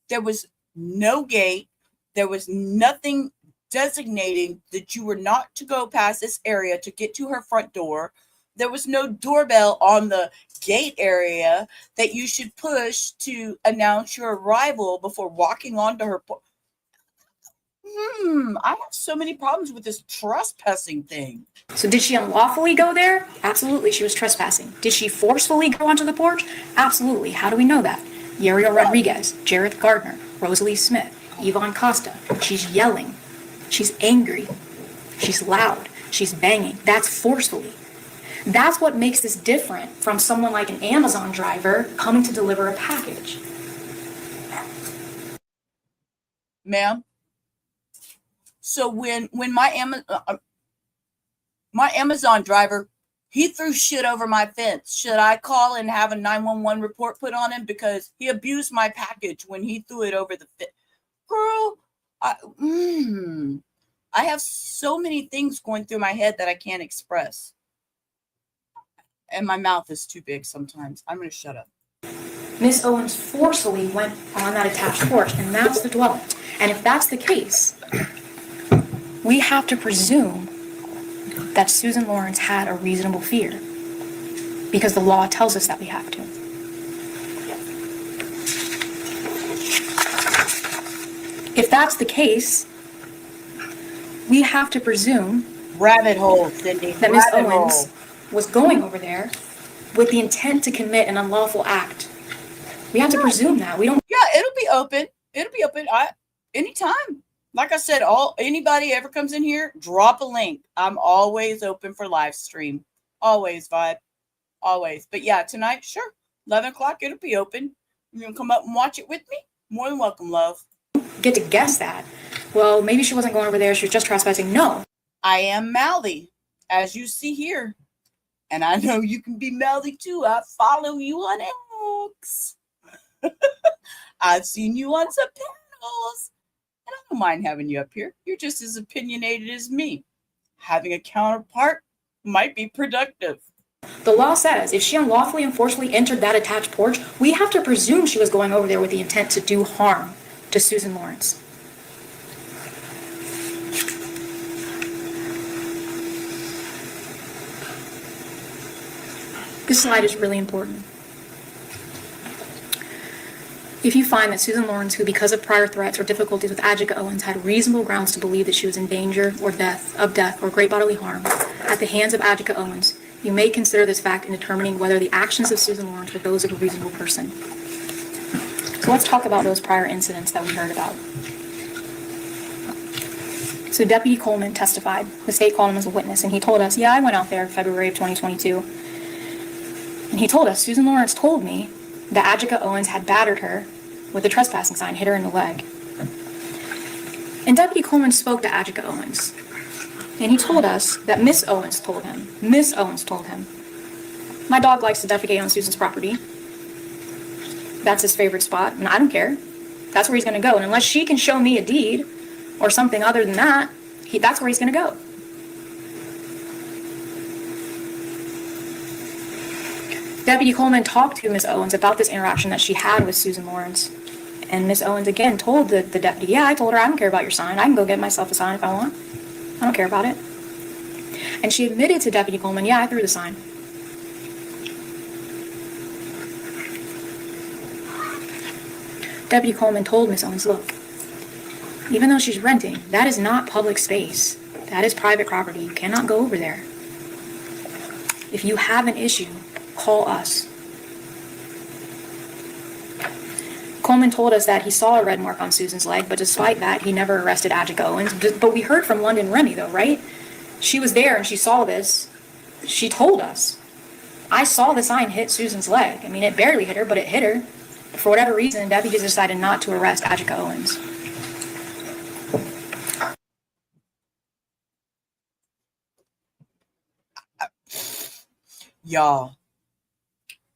There was no gate. There was nothing designating that you were not to go past this area to get to her front door. There was no doorbell on the gate area that you should push to announce your arrival before walking onto her porch. I have so many problems with this trespassing thing. So did she unlawfully go there? Absolutely, she was trespassing. Did she forcefully go onto the porch? Absolutely. How do we know that? Yariel Rodriguez, Jareth Gardner, Rosalie Smith, Yvonne Costa. She's yelling. She's angry. She's loud. She's banging. That's forcefully. That's what makes this different from someone like an Amazon driver coming to deliver a package. Ma'am, so when my Amazon driver, he threw shit over my fence, should I call and have a 911 report put on him because he abused my package when he threw it over the fence? Girl, I have so many things going through my head that I can't express. And my mouth is too big sometimes. I'm going to shut up. Miss Owens forcefully went on that attached porch, and that's the dwelling. And if that's the case, we have to presume that Susan Lorincz had a reasonable fear, because the law tells us that we have to. If that's the case, we have to presume rabbit hole, Cindy. That Miss Owens was going over there with the intent to commit an unlawful act. We have to presume that. We don't. Yeah, it'll be open. It'll be open. Anytime. Like I said, anybody ever comes in here, drop a link. I'm always open for live stream. Always, Vibe. Always. But yeah, tonight, sure. 11 o'clock, it'll be open. You gonna come up and watch it with me? More than welcome, love. Get to guess that. Well, maybe she wasn't going over there. She was just trespassing. No. I am mouthy, as you see here. And I know you can be mouthy too. I follow you on X. I've seen you on some panels. And I don't mind having you up here. You're just as opinionated as me. Having a counterpart might be productive. The law says if she unlawfully and forcefully entered that attached porch, we have to presume she was going over there with the intent to do harm to Susan Lorincz. This slide is really important. If you find that Susan Lorincz, who because of prior threats or difficulties with Ajike Owens had reasonable grounds to believe that she was in danger or death or great bodily harm at the hands of Ajike Owens, you may consider this fact in determining whether the actions of Susan Lorincz were those of a reasonable person. So let's talk about those prior incidents that we heard about. So Deputy Coleman testified. The state called him as a witness, and he told us, yeah, I went out there in February of 2022. And he told us, Susan Lorincz told me that Ajike Owens had battered her with a trespassing sign, hit her in the leg. And Deputy Coleman spoke to Ajike Owens. And he told us that Miss Owens told him, my dog likes to defecate on Susan's property. That's his favorite spot, and I don't care. That's where he's going to go. And unless she can show me a deed or something other than that, that's where he's going to go. Deputy Coleman talked to Miss Owens about this interaction that she had with Susan Lorincz. And Miss Owens again told the deputy, yeah, I told her I don't care about your sign. I can go get myself a sign if I want. I don't care about it. And she admitted to Deputy Coleman, yeah, I threw the sign. Deputy Coleman told Miss Owens, look, even though she's renting, that is not public space. That is private property. You cannot go over there. If you have an issue, call us. Coleman told us that he saw a red mark on Susan's leg, but despite that, he never arrested Ajike Owens. But we heard from London Remy, though, right? She was there and she saw this. She told us. I saw the sign hit Susan's leg. I mean, it barely hit her, but it hit her. For whatever reason, deputies decided not to arrest Ajike Owens. Y'all,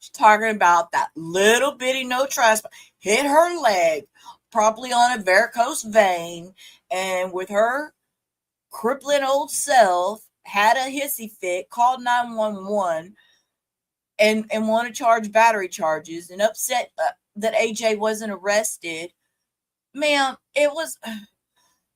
she's talking about that little bitty no trespass hit her leg, probably on a varicose vein, and with her crippling old self, had a hissy fit, called 911, and want to charge battery charges, and upset that AJ wasn't arrested. Ma'am, it was,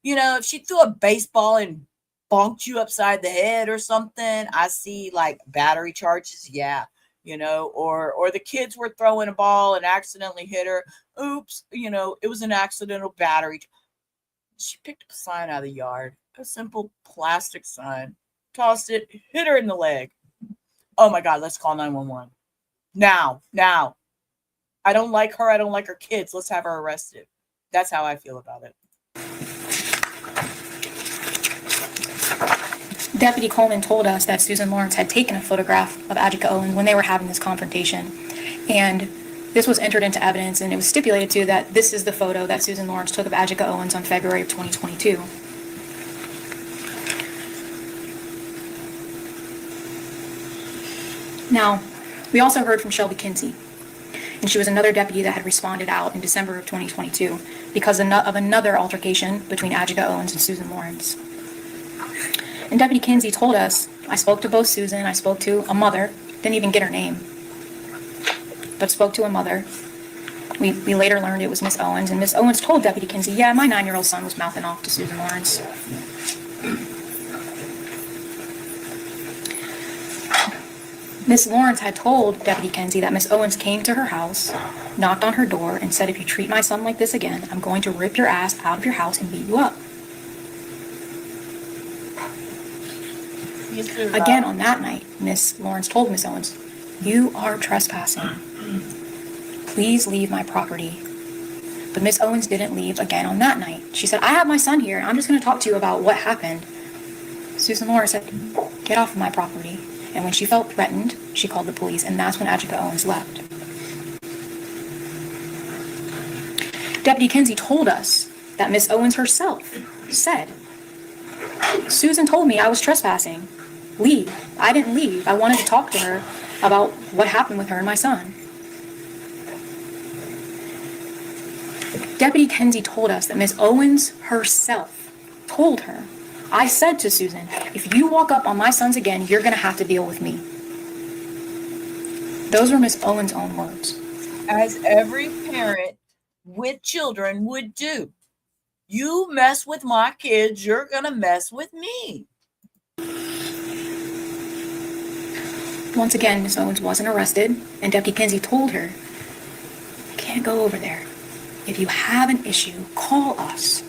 if she threw a baseball and bonked you upside the head or something, I see like battery charges. Yeah. Or the kids were throwing a ball and accidentally hit her. Oops. It was an accidental battery. She picked up a sign out of the yard, a simple plastic sign, tossed it, hit her in the leg. Oh my God, let's call 911. Now. I don't like her. I don't like her kids. Let's have her arrested. That's how I feel about it. Deputy Coleman told us that Susan Lorincz had taken a photograph of Ajike Owens when they were having this confrontation. And this was entered into evidence, and it was stipulated too that this is the photo that Susan Lorincz took of Ajike Owens on February of 2022. Now, we also heard from Shelby Kinsey, and she was another deputy that had responded out in December of 2022 because of another altercation between Ajike Owens and Susan Lorincz. And Deputy Kinsey told us, I spoke to both Susan, I spoke to a mother, didn't even get her name, but spoke to a mother. We later learned it was Miss Owens, and Miss Owens told Deputy Kinsey, yeah, my 9-year-old son was mouthing off to Susan Lorincz. Miss Lorincz had told Deputy Kinsey that Miss Owens came to her house, knocked on her door, and said, if you treat my son like this again, I'm going to rip your ass out of your house and beat you up. Again, on that night, Miss Lorincz told Miss Owens, you are trespassing. Please leave my property. But Miss Owens didn't leave again on that night. She said, I have my son here, and I'm just going to talk to you about what happened. Susan Lorincz said, get off of my property. And when she felt threatened, she called the police, and that's when Ajike Owens left. Deputy Kinsey told us that Miss Owens herself said, Susan told me I was trespassing. Leave. I didn't leave. I wanted to talk to her about what happened with her and my son. Deputy Kinsey told us that Miss Owens herself told her, I said to Susan, if you walk up on my sons again, you're going to have to deal with me. Those were Miss Owens' own words. As every parent with children would do. You mess with my kids, you're going to mess with me. Once again, Miss Owens wasn't arrested, and Deputy Kinsey told her, you can't go over there. If you have an issue, call us.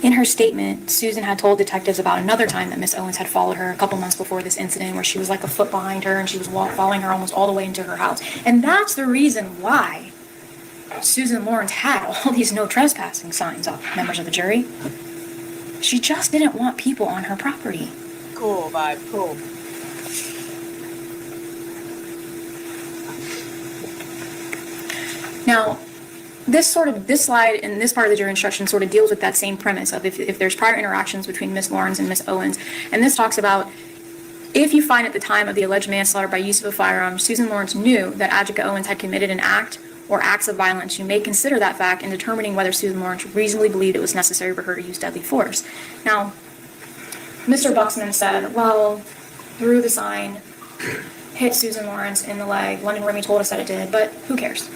In her statement, Susan had told detectives about another time that Miss Owens had followed her a couple months before this incident, where she was like a foot behind her and she was following her almost all the way into her house. And that's the reason why Susan Lorincz had all these no trespassing signs up, members of the jury. She just didn't want people on her property. Cool vibe, cool. Now, this slide and this part of the jury instruction sort of deals with that same premise of if there's prior interactions between Miss Lorincz and Miss Owens. And this talks about if you find at the time of the alleged manslaughter by use of a firearm, Susan Lorincz knew that Ajike Owens had committed an act or acts of violence, you may consider that fact in determining whether Susan Lorincz reasonably believed it was necessary for her to use deadly force. Now, Mr. Buxman said, well, threw the sign, hit Susan Lorincz in the leg. London Remy told us that it did, but who cares?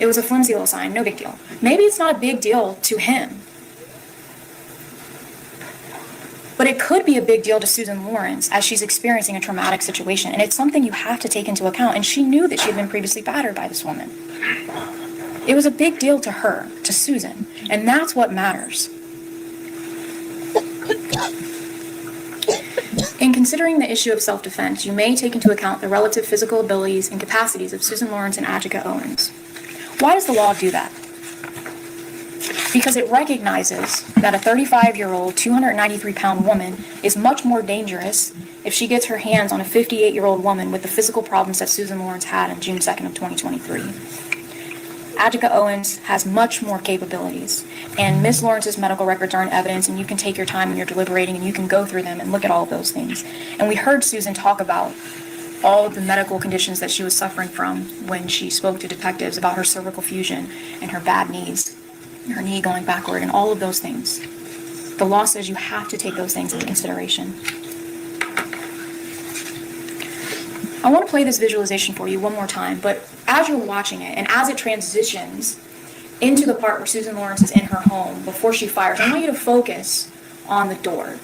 It was a flimsy little sign, no big deal. Maybe it's not a big deal to him, but it could be a big deal to Susan Lorincz as she's experiencing a traumatic situation, and it's something you have to take into account, and she knew that she had been previously battered by this woman. It was a big deal to her, to Susan, and that's what matters. In considering the issue of self-defense, you may take into account the relative physical abilities and capacities of Susan Lorincz and Ajike Owens. Why does the law do that? because it recognizes that a 35-year-old, 293-pound woman is much more dangerous if she gets her hands on a 58-year-old woman with the physical problems that Susan Lorincz had on June 2nd of 2023. Ajike Owens has much more capabilities, and Ms. Lorinc's medical records are in evidence, and you can take your time when you're deliberating, and you can go through them and look at all of those things. And we heard Susan talk about all of the medical conditions that she was suffering from when she spoke to detectives about her cervical fusion and her bad knees, her knee going backward, and all of those things. The law says you have to take those things into consideration. I want to play this visualization for you one more time, but as you're watching it and as it transitions into the part where Susan Lorincz is in her home before she fires, I want you to focus on the door.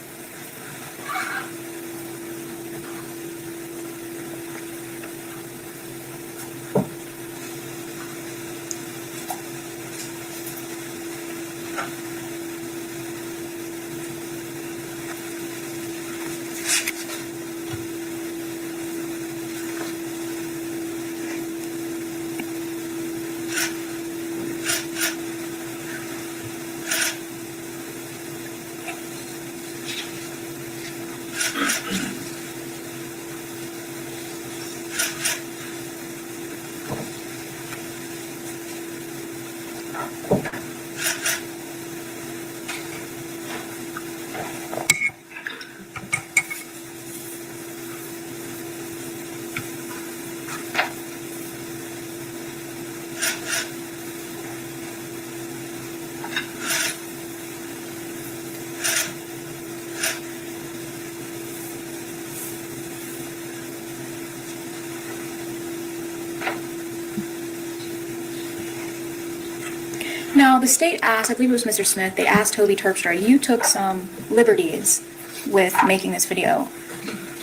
Now, the state asked, I believe it was Mr. Smith, they asked Toby Terpstra, you took some liberties with making this video.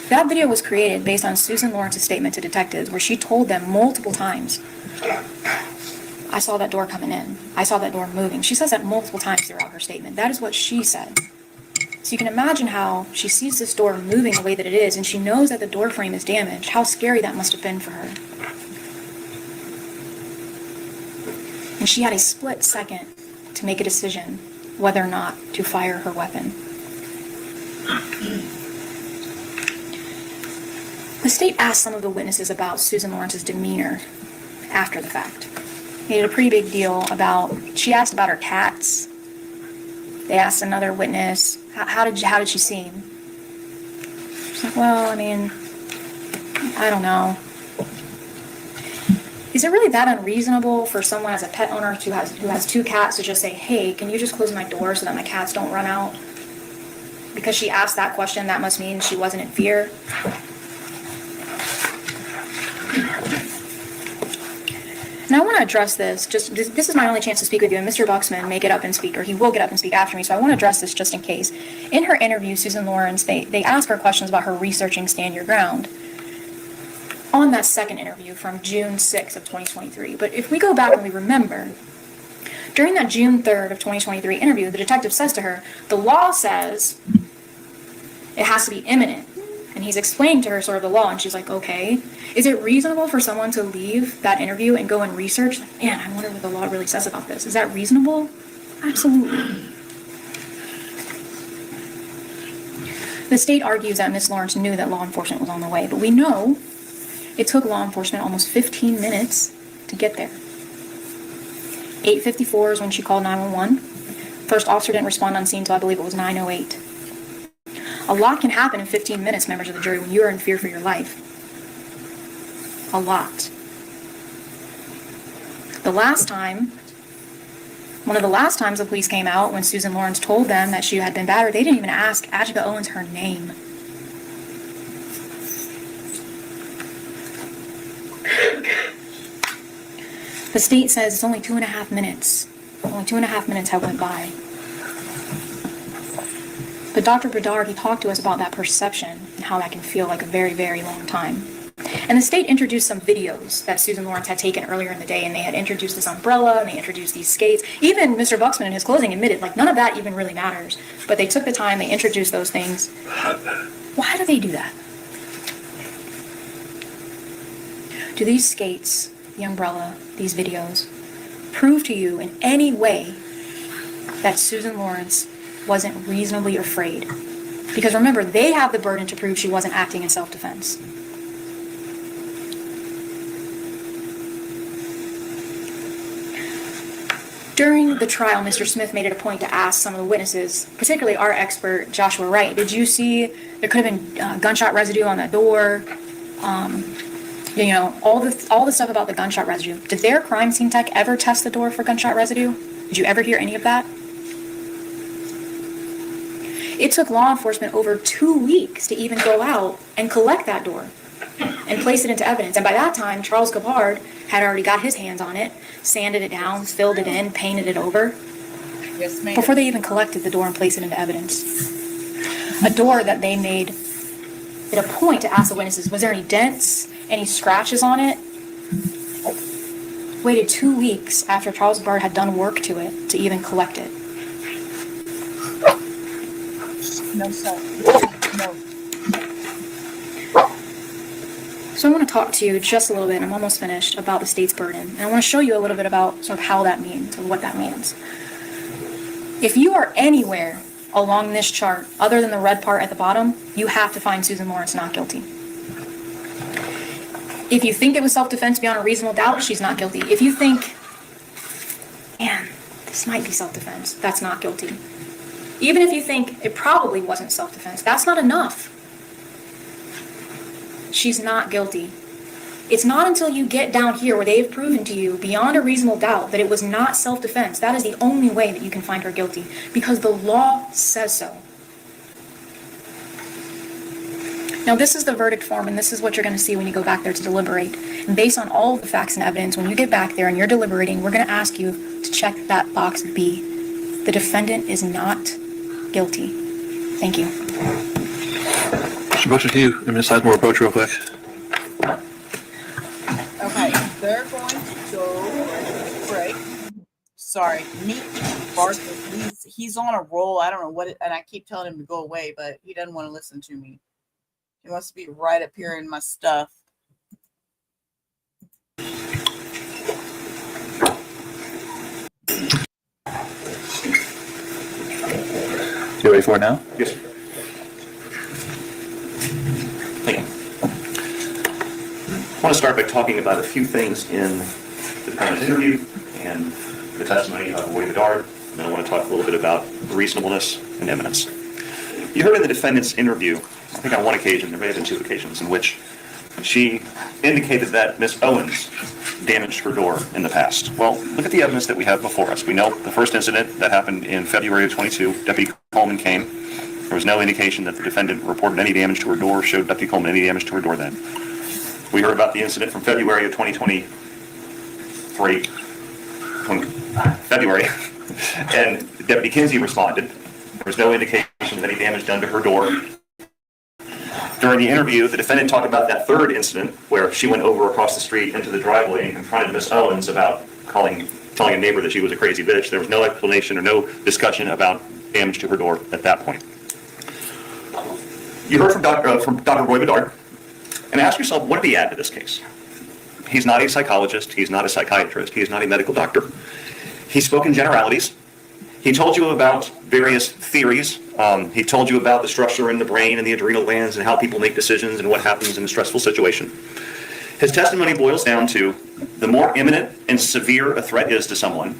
That video was created based on Susan Lorinc's statement to detectives where she told them multiple times, I saw that door coming in. I saw that door moving. She says that multiple times throughout her statement. That is what she said. So you can imagine how she sees this door moving the way that it is, and she knows that the door frame is damaged. How scary that must have been for her. And she had a split second to make a decision whether or not to fire her weapon. The state asked some of the witnesses about Susan Lorinc's demeanor after the fact. They did a pretty big deal about, she asked about her cats. They asked another witness, how did she seem? She's like, well, I mean, I don't know. Is it really that unreasonable for someone as a pet owner who has two cats to just say, hey, can you just close my door so that my cats don't run out? Because she asked that question, that must mean she wasn't in fear. And I want to address this, this is my only chance to speak with you, and Mr. Buxman may get up and speak, or he will get up and speak after me, so I want to address this just in case. In her interview, Susan Lorincz, they ask her questions about her researching Stand Your Ground on that second interview from June 6th of 2023. But if we go back and we remember, during that June 3rd of 2023 interview, the detective says to her, the law says it has to be imminent. And he's explaining to her sort of the law, and she's like, okay. Is it reasonable for someone to leave that interview and go and research? Like, man, I wonder what the law really says about this. Is that reasonable? Absolutely. The state argues that Ms. Lorincz knew that law enforcement was on the way, but we know it took law enforcement almost 15 minutes to get there. 8:54 is when she called 911. First officer didn't respond on scene until I believe it was 9:08. A lot can happen in 15 minutes, members of the jury, when you are in fear for your life. A lot. One of the last times the police came out, when Susan Lorincz told them that she had been battered, they didn't even ask Ajike Owens her name. The state says it's only 2.5 minutes. Only 2.5 minutes have went by. But Dr. Bedard, he talked to us about that perception and how that can feel like a very, very long time. And the state introduced some videos that Susan Lorincz had taken earlier in the day, and they had introduced this umbrella, and they introduced these skates. Even Mr. Buxman in his closing admitted, like, none of that even really matters. But they took the time, they introduced those things. Why do they do that? Do these skates, the umbrella, these videos, prove to you in any way that Susan Lawrence wasn't reasonably afraid. Because remember, they have the burden to prove she wasn't acting in self-defense. During the trial, Mr. Smith made it a point to ask some of the witnesses, particularly our expert, Joshua Wright, did you see there could have been gunshot residue on that door? You know, all the stuff about the gunshot residue. Did their crime scene tech ever test the door for gunshot residue? Did you ever hear any of that? It took law enforcement over 2 weeks to even go out and collect that door and place it into evidence. And by that time, Charles Gabard had already got his hands on it, sanded it down, filled it in, painted it over, Yes, ma'am. before they even collected the door and placed it into evidence. A door that they made it a point to ask the witnesses, was there any dents, any scratches on it? Waited 2 weeks after Charles Gabard had done work to it to even collect it. No, sir. No. So I want to talk to you just a little bit, I'm almost finished, about the state's burden. And I want to show you a little bit about sort of how that means, or what that means. If you are anywhere along this chart, other than the red part at the bottom, you have to find Susan Lawrence not guilty. If you think it was self-defense beyond a reasonable doubt, she's not guilty. If you think, man, this might be self-defense, that's not guilty. Even if you think it probably wasn't self-defense, that's not enough. She's not guilty. It's not until you get down here where they've proven to you beyond a reasonable doubt that it was not self-defense. That is the only way that you can find her guilty, because the law says so. Now, this is the verdict form, and this is what you're going to see when you go back there to deliberate. And based on all of the facts and evidence, when you get back there and you're deliberating, we're going to ask you to check that box B. The defendant is not guilty. Thank you. Mr. Bush, if you, Ms. Sizemore, approach real quick. Okay, they're going to go break. Sorry, meet Barker. He's on a roll. I don't know what, and I keep telling him to go away, but he doesn't want to listen to me. He wants to be right up here in my stuff. You ready for it now? Yes, sir. Thank you. I want to start by talking about a few things in the defendant's interview and the testimony of Roy Bedard, and then I want to talk a little bit about reasonableness and evidence. You heard in the defendant's interview, I think on one occasion, there may have been two occasions, in which she indicated that Miss Owens damaged her door in the past. Well, look at the evidence that we have before us. We know the first incident that happened in February of 22, Deputy Coleman came. There was no indication that the defendant reported any damage to her door, showed Deputy Coleman any damage to her door then. We heard about the incident from February of 2023, February, and Deputy Kinsey responded. There was no indication of any damage done to her door. During the interview, the defendant talked about that third incident where she went over across the street into the driveway and confronted Miss Owens about telling a neighbor that she was a crazy bitch. There was no explanation or no discussion about damage to her door at that point. You heard from Dr. Roy Bedard, and ask yourself, what did he add to this case? He's not a psychologist. He's not a psychiatrist. He is not a medical doctor. He spoke in generalities. He told you about various theories. He told you about the structure in the brain and the adrenal glands and how people make decisions and what happens in a stressful situation. His testimony boils down to the more imminent and severe a threat is to someone,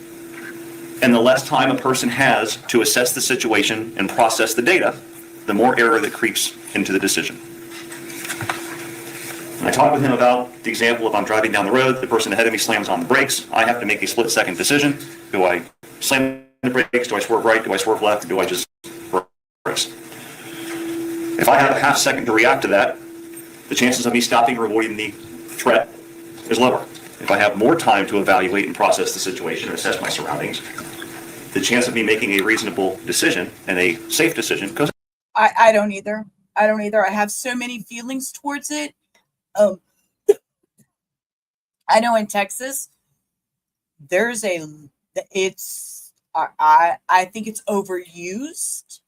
and the less time a person has to assess the situation and process the data, the more error that creeps into the decision. I talked with him about the example of I'm driving down the road, the person ahead of me slams on the brakes, I have to make a split-second decision. Do I slam the brakes? Do I swerve right? Do I swerve left? Or do I just brakes? If I have a half second to react to that, the chances of me stopping or avoiding the threat is lower. If I have more time to evaluate and process the situation and assess my surroundings, the chance of me making a reasonable decision and a safe decision goes. I don't either. I don't either. I have so many feelings towards it. I know in Texas, I think it's overused,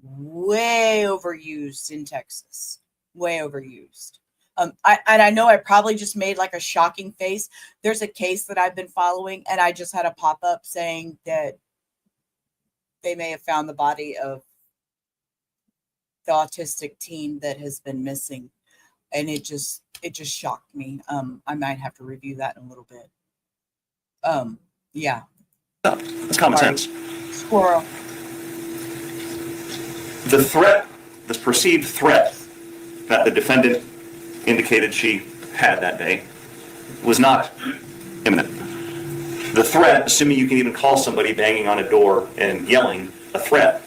way overused in Texas, way overused. I know I probably just made like a shocking face. There's a case that I've been following, and I just had a pop-up saying that they may have found the body of the autistic teen that has been missing. And it just shocked me. I might have to review that in a little bit. Yeah. It's common Sorry. sense. Squirrel. The threat, this perceived threat that the defendant indicated she had that day was not imminent. The threat, assuming you can even call somebody banging on a door and yelling a threat,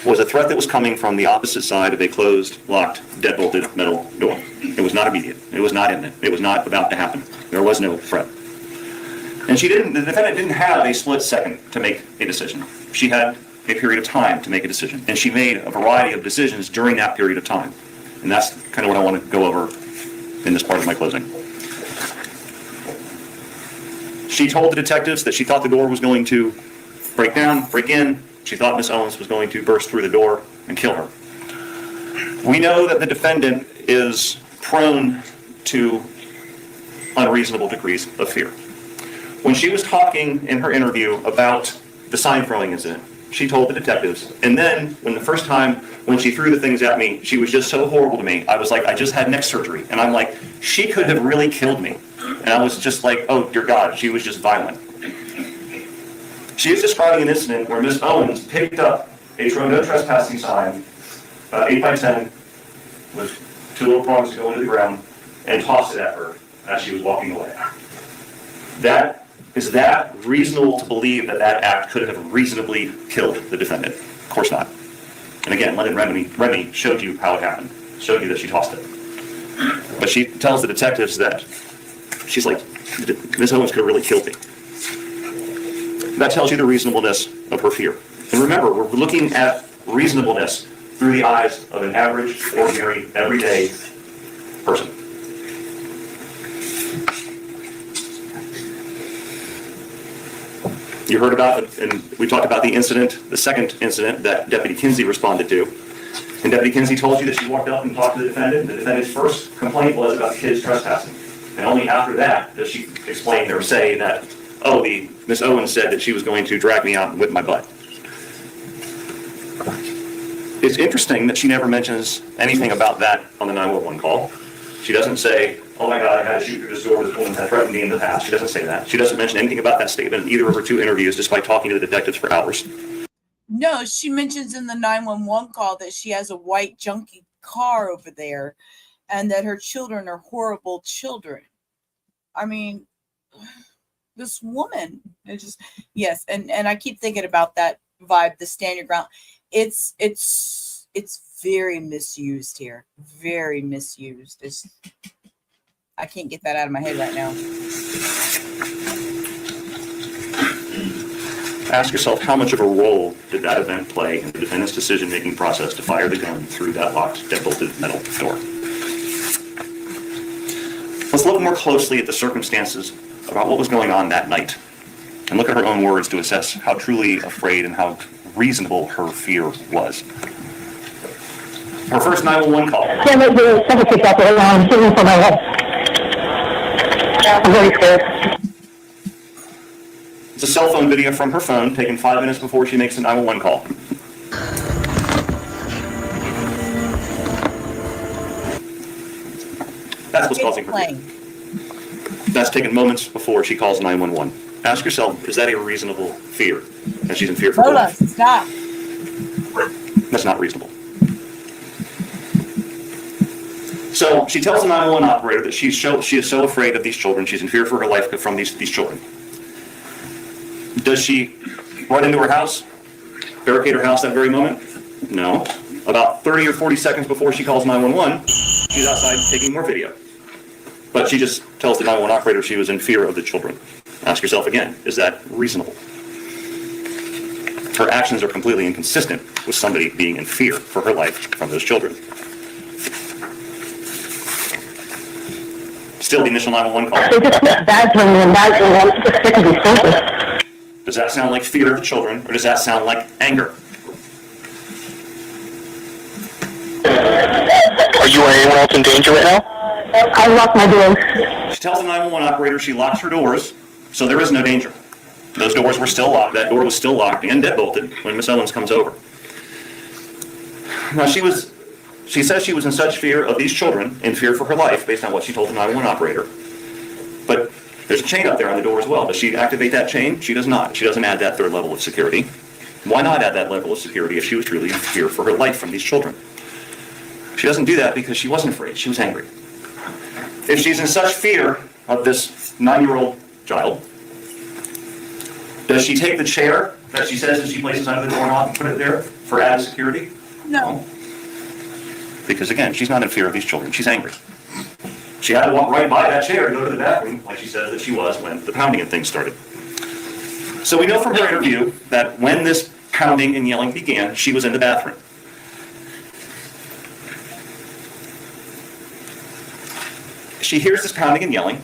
was a threat that was coming from the opposite side of a closed, locked, deadbolted metal door. It was not immediate. It was not imminent. It was not about to happen. There was no threat. And the defendant didn't have a split second to make a decision. She had a period of time to make a decision. And she made a variety of decisions during that period of time. And that's kind of what I want to go over in this part of my closing. She told the detectives that she thought the door was going to break in. She thought Miss Owens was going to burst through the door and kill her. We know that the defendant is prone to unreasonable degrees of fear. When she was talking in her interview about the sign throwing incident, she told the detectives, and then when the first time when she threw the things at me, she was just so horrible to me. I was like, I just had neck surgery. And I'm like, she could have really killed me. And I was just like, oh dear God, she was just violent. She is describing an incident where Miss Owens picked up a no trespassing sign, 8 by 10, with 2 little prongs to go into the ground, and tossed it at her as she was walking away. Is that reasonable to believe that that act could have reasonably killed the defendant? Of course not. And again, London Remy showed you how it happened, showed you that she tossed it. But she tells the detectives that she's like, Miss Owens could have really killed me. That tells you the reasonableness of her fear. And remember, we're looking at reasonableness through the eyes of an average, ordinary, everyday person. You heard about it, and we talked about the incident, the second incident that Deputy Kinsey responded to. And Deputy Kinsey told you that she walked up and talked to the defendant. The defendant's first complaint was about the kids trespassing. And only after that does she explain or say that, oh, Miss Owens said that she was going to drag me out and whip my butt. It's interesting that she never mentions anything about that on the 911 call. She doesn't say, oh my God, I had to shoot through this door, this woman had threatened me in the past. She doesn't say that. She doesn't mention anything about that statement in either of her 2 interviews, despite talking to the detectives for hours. No, she mentions in the 911 call that she has a white junky car over there and that her children are horrible children. I mean, this woman, yes. And I keep thinking about that vibe, the stand your ground. It's very misused here. Very misused. I can't get that out of my head right now. Ask yourself, how much of a role did that event play in the defendant's decision-making process to fire the gun through that locked, deadbolted metal door? Let's look more closely at the circumstances about what was going on that night and look at her own words to assess how truly afraid and how reasonable her fear was. Her first 911 call. I'm very scared. It's a cell phone video from her phone taken 5 minutes before she makes a 911 call. That's what's causing her fear. That's taken moments before she calls 911. Ask yourself, is that a reasonable fear? And she's in fear for her life. Stop. That's not reasonable. So she tells the 911 operator that she is so afraid of these children, she's in fear for her life from these children. Does she run into her house, barricade her house that very moment? No. About 30 or 40 seconds before she calls 911, she's outside taking more video. But she just tells the 911 operator she was in fear of the children. Ask yourself again, is that reasonable? Her actions are completely inconsistent with somebody being in fear for her life from those children. Still the initial 911 call. Does that sound like fear of the children, or does that sound like anger? Are you or anyone else in danger right now? I locked my doors. She tells the 911 operator she locks her doors, so there is no danger. Those doors were still locked. That door was still locked and deadbolted when Miss Owens comes over. Now, she says she was in such fear of these children, in fear for her life, based on what she told the 911 operator. But there's a chain up there on the door as well. Does she activate that chain? She does not. She doesn't add that third level of security. Why not add that level of security if she was truly in fear for her life from these children? She doesn't do that because she wasn't afraid. She was angry. If she's in such fear of this 9-year-old child, does she take the chair that she says that she places under the doorknob and put it there for added security? No. Because again, she's not in fear of these children. She's angry. She had to walk right by that chair to go to the bathroom, like she says that she was when the pounding and things started. So we know from her interview that when this pounding and yelling began, she was in the bathroom. She hears this pounding and yelling,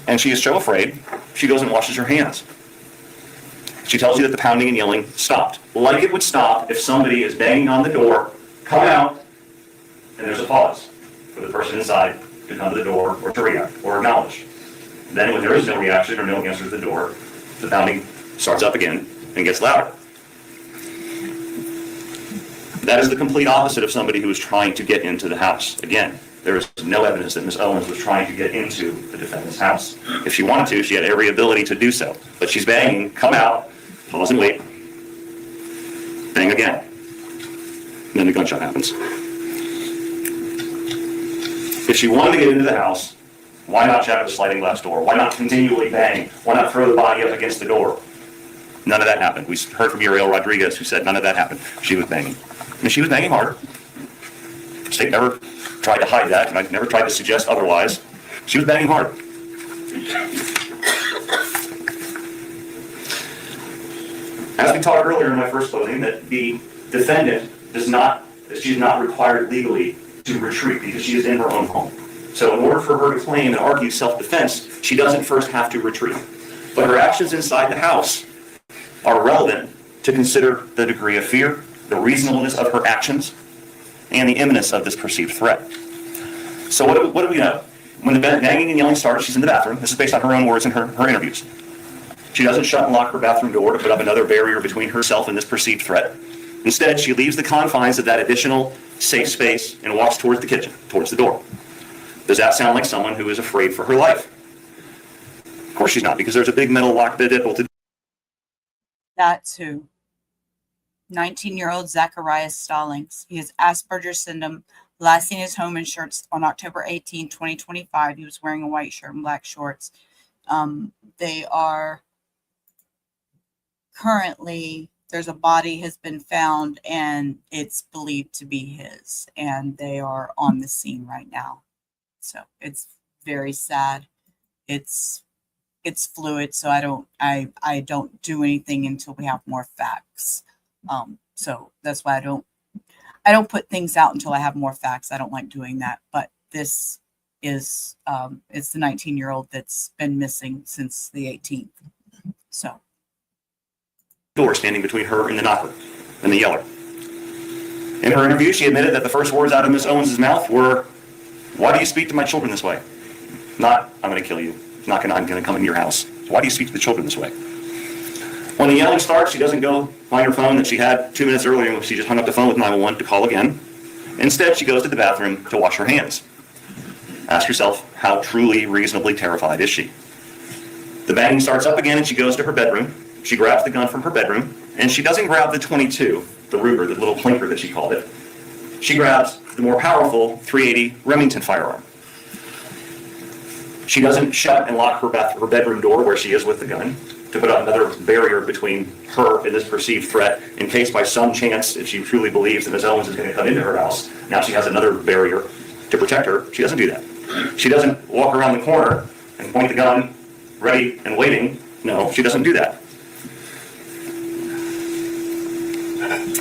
and she is so afraid, she goes and washes her hands. She tells you that the pounding and yelling stopped. Like it would stop if somebody is banging on the door, come out, and there's a pause for the person inside to come to the door or to react or acknowledge. Then when there is no reaction or no answer to the door, the pounding starts up again and gets louder. That is the complete opposite of somebody who is trying to get into the house. Again, there is no evidence that Ms. Owens was trying to get into the defendant's house. If she wanted to, she had every ability to do so. But she's banging, come out, pause and wait, bang again. And then the gunshot happens. If she wanted to get into the house, why not check the sliding glass door? Why not continually bang? Why not throw the body up against the door? None of that happened. We heard from Uriel Rodriguez, who said none of that happened. She was banging. And she was banging harder. The state never tried to hide that, and I never tried to suggest otherwise. She was banging hard. As we talked earlier in my first closing, that the defendant she's not required legally to retreat because she is in her own home. So in order for her to claim and argue self-defense, she doesn't first have to retreat. But her actions inside the house are relevant to consider the degree of fear, the reasonableness of her actions, and the imminence of this perceived threat. So what do we know? When the banging and yelling starts, she's in the bathroom. This is based on her own words in her interviews. She doesn't shut and lock her bathroom door to put up another barrier between herself and this perceived threat. Instead, she leaves the confines of that additional safe space and walks towards the kitchen, towards the door. Does that sound like someone who is afraid for her life? Of course she's not, because there's a big metal lock that bolted. That's who. 19-year-old Zacharias Stallings. He has Asperger's syndrome. Last seen his home insurance on October 18, 2025. He was wearing a white shirt and black shorts. They are currently, there's a body has been found and it's believed to be his. And they are on the scene right now. So it's very sad. It's fluid, so I don't do anything until we have more facts. So that's why I don't put things out until I have more facts. I don't like doing that. But this is it's the 19-year-old that's been missing since the 18th. So door standing between her and the knocker and the yeller. In her interview, she admitted that the first words out of Ms. Owens' mouth were, "Why do you speak to my children this way?" Not, "I'm going to kill you." Not I'm going to come into your house. Why do you speak to the children this way? When the yelling starts, she doesn't go find her phone that she had 2 minutes earlier when she just hung up the phone with 911 to call again. Instead, she goes to the bathroom to wash her hands. Ask yourself, how truly, reasonably terrified is she? The banging starts up again and she goes to her bedroom. She grabs the gun from her bedroom, and she doesn't grab the .22, the Ruger, the little plinker that she called it. She grabs the more powerful .380 Remington firearm. She doesn't shut and lock her bedroom door where she is with the gun to put up another barrier between her and this perceived threat in case by some chance, if she truly believes that Ms. Owens is going to come into her house, now she has another barrier to protect her. She doesn't do that. She doesn't walk around the corner and point the gun, ready and waiting. No, she doesn't do that.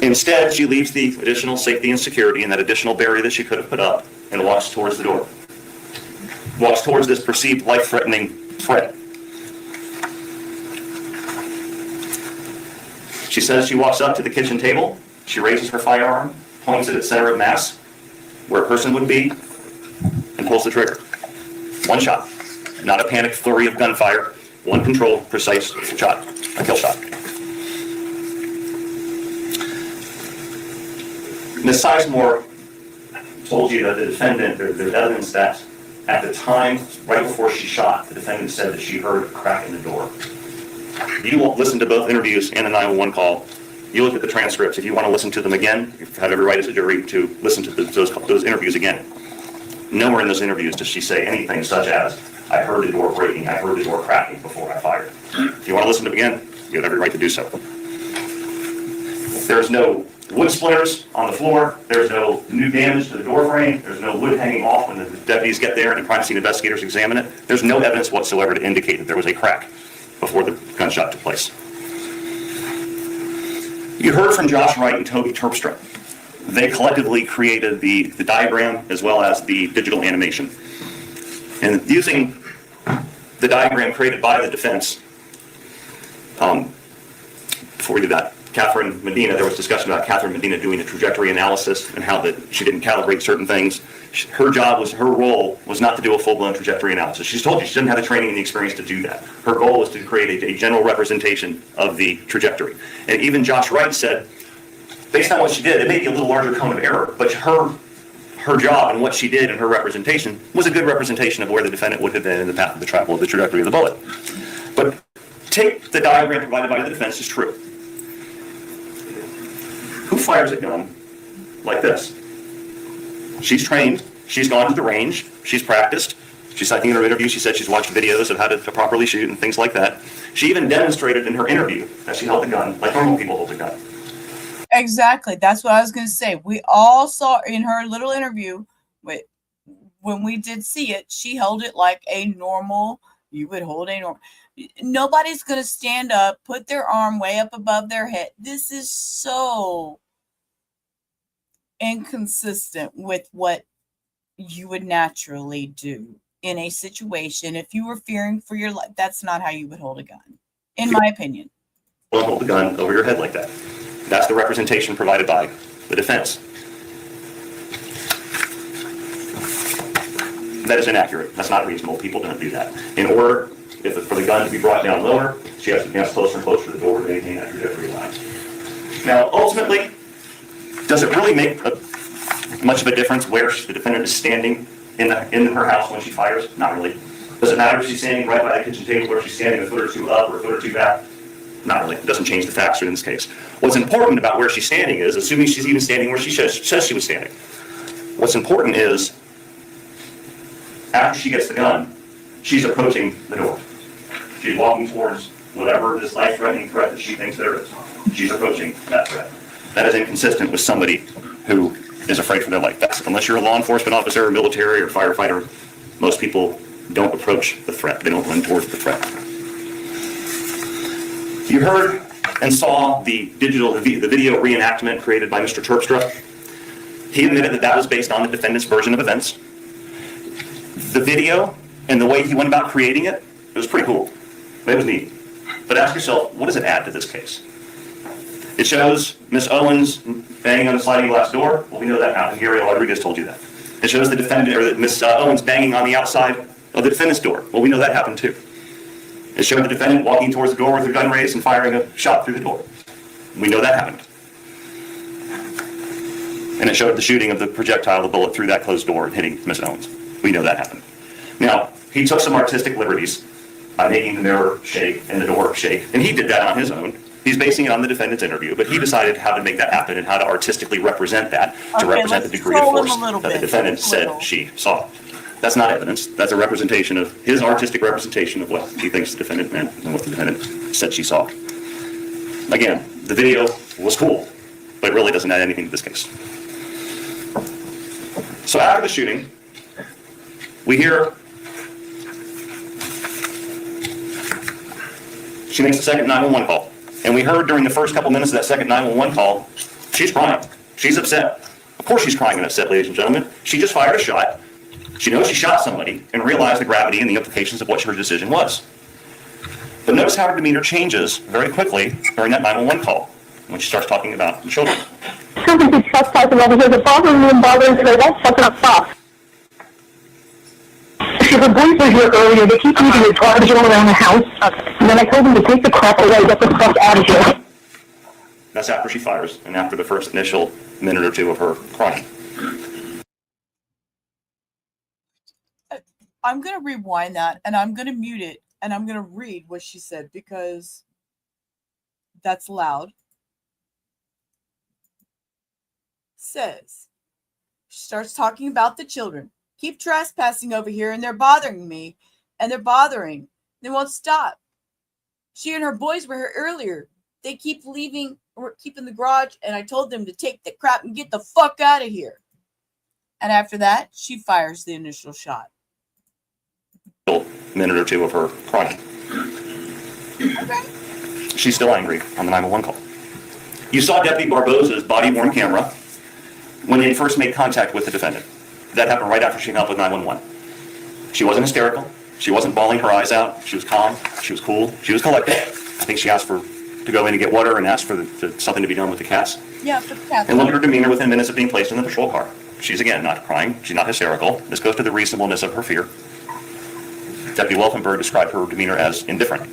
Instead, she leaves the additional safety and security and that additional barrier that she could have put up and walks towards the door. Walks towards this perceived life-threatening threat. She says she walks up to the kitchen table, she raises her firearm, points it at center of mass, where a person would be, and pulls the trigger. One shot. Not a panic flurry of gunfire, One controlled, precise shot, a kill shot. Ms. Sizemore told you that the defendant, there's evidence that at the time, right before she shot, the defendant said that she heard a crack in the door. You will listen to both interviews and the 911 call. You look at the transcripts. If you want to listen to them again, you have every right as a jury to listen to those interviews again. Nowhere in those interviews does she say anything such as, I heard the door breaking, I heard the door cracking before I fired. If you want to listen to them again, you have every right to do so. There's no wood splinters on the floor. There's no new damage to the door frame. There's no wood hanging off when the deputies get there and the crime scene investigators examine it. There's no evidence whatsoever to indicate that there was a crack before the gunshot took place. You heard from Josh Wright and Toby Terpstra. They collectively created the diagram as well as the digital animation. And using the diagram created by the defense, before we do that, Catherine Medina, there was discussion about Catherine Medina doing a trajectory analysis and how that she didn't calibrate certain things. Her role was not to do a full-blown trajectory analysis. She's told you she doesn't have the training and the experience to do that. Her goal was to create a general representation of the trajectory. And even Josh Wright said, based on what she did, it may be a little larger cone of error, but her job and what she did in her representation was a good representation of where the defendant would have been in the path of the travel of the trajectory of the bullet. But take the diagram provided by the defense as true. Who fires a gun like this? She's trained, she's gone to the range, she's practiced. She's, I think in her interview, she said she's watched videos of how to properly shoot and things like that. She even demonstrated in her interview that she held the gun like normal people hold the gun. Exactly. That's what I was going to say. We all saw in her little interview, when we did see it, she held it like a normal, you would hold a normal. Nobody's going to stand up, put their arm way up above their head. This is so inconsistent with what you would naturally do in a situation. If you were fearing for your life, that's not how you would hold a gun, in my opinion. Don't hold the gun over your head like that. That's the representation provided by the defense. That is inaccurate. That's not reasonable. People don't do that. In order for the gun to be brought down lower, she has to advance closer and closer to the door to maintain that trajectory line. Now, ultimately, does it really make much of a difference where the defendant is standing in her house when she fires? Not really. Does it matter if she's standing right by the kitchen table or if she's standing a foot or two up or a foot or two back? Not really. It doesn't change the facts in this case. What's important about where she's standing is, assuming she's even standing where she says she was standing, what's important is, after she gets the gun, she's approaching the door. She's walking towards whatever this life-threatening threat that she thinks there is. She's approaching that threat. That is inconsistent with somebody who is afraid for their life. Unless you're a law enforcement officer, or military, or firefighter, most people don't approach the threat. They don't run towards the threat. You heard and saw the video reenactment created by Mr. Terpstra. He admitted that that was based on the defendant's version of events. The video and the way he went about creating it, it was pretty cool. It was neat. But ask yourself, what does it add to this case? It shows Miss Owens banging on a sliding glass door. Well, we know that happened. Gary Rodriguez told you that. It shows the defendant, or Miss Owens banging on the outside of the defendant's door. Well, we know that happened too. It showed the defendant walking towards the door with her gun raised and firing a shot through the door. We know that happened. And it showed the shooting of the projectile, the bullet, through that closed door and hitting Miss Owens. We know that happened. Now, he took some artistic liberties by making the mirror shake and the door shake, and he did that on his own. He's basing it on the defendant's interview, but he decided how to make that happen and how to artistically represent that to represent the degree of force that the defendant said she saw. That's not evidence. That's a representation of his artistic representation of what he thinks the defendant meant and what the defendant said she saw. Again, the video was cool, but it really doesn't add anything to this case. So after the shooting, we hear she makes the second 911 call. And we heard during the first couple minutes of that second 911 call, she's crying. She's upset. Of course she's crying and upset, ladies and gentlemen. She just fired a shot. She knows she shot somebody and realized the gravity and the implications of what her decision was. But notice how her demeanor changes very quickly during that 911 call when she starts talking about the children. Something trespassing over here. The bothering me and bothering today. That's fucking up fast. Actually, her boys were here earlier. They keep leaving their garbage all around the house. And then I told them to take the crap away, get the fuck out of here. That's after she fires and after the first initial minute or two of her crying. I'm going to rewind that and I'm going to mute it and I'm going to read what she said because that's loud. Says, she starts talking about the children. Keep trespassing over here and they're bothering me and they're bothering. They won't stop. She and her boys were here earlier. They keep leaving or keep in the garage and I told them to take the crap and get the fuck out of here. And after that, she fires the initial shot. Minute or two of her crying. Okay. She's still angry on the 911 call. You saw Deputy Barbosa's body-worn camera when they first made contact with the defendant. That happened right after she hung up with 911. She wasn't hysterical. She wasn't bawling her eyes out. She was calm. She was cool. She was collected. I think she asked to go in and get water and asked for something to be done with the cats. Yeah, for the cats. And look at her demeanor within minutes of being placed in the patrol car. She's, again, not crying. She's not hysterical. This goes to the reasonableness of her fear. Deputy Welfenberg described her demeanor as indifferent.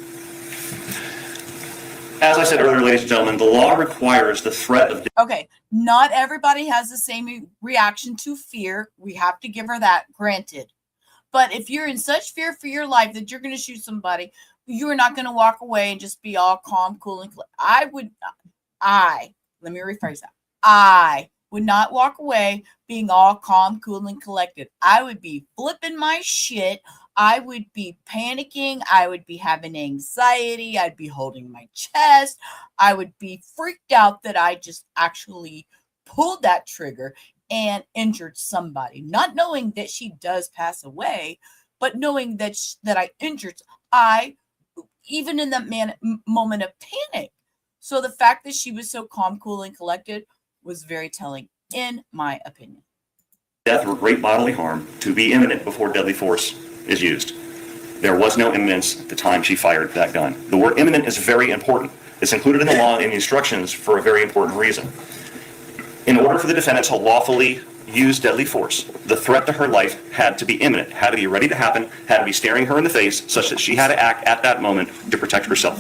As I said earlier, ladies and gentlemen, the law requires the threat of... Okay, not everybody has the same reaction to fear. We have to give her that, granted. But if you're in such fear for your life that you're going to shoot somebody, you are not going to walk away and just be all calm, cool, and let me rephrase that. I would not walk away being all calm, cool, and collected. I would be flipping my shit. I would be panicking. I would be having anxiety. I'd be holding my chest. I would be freaked out that I just actually pulled that trigger and injured somebody. Not knowing that she does pass away, but knowing that I injured. Even in that moment of panic. So the fact that she was so calm, cool, and collected was very telling, in my opinion. Death or great bodily harm to be imminent before deadly force is used. There was no imminence at the time she fired that gun. The word imminent is very important. It's included in the law and in the instructions for a very important reason. In order for the defendant to lawfully use deadly force, the threat to her life had to be imminent, had to be ready to happen, had to be staring her in the face, such that she had to act at that moment to protect herself.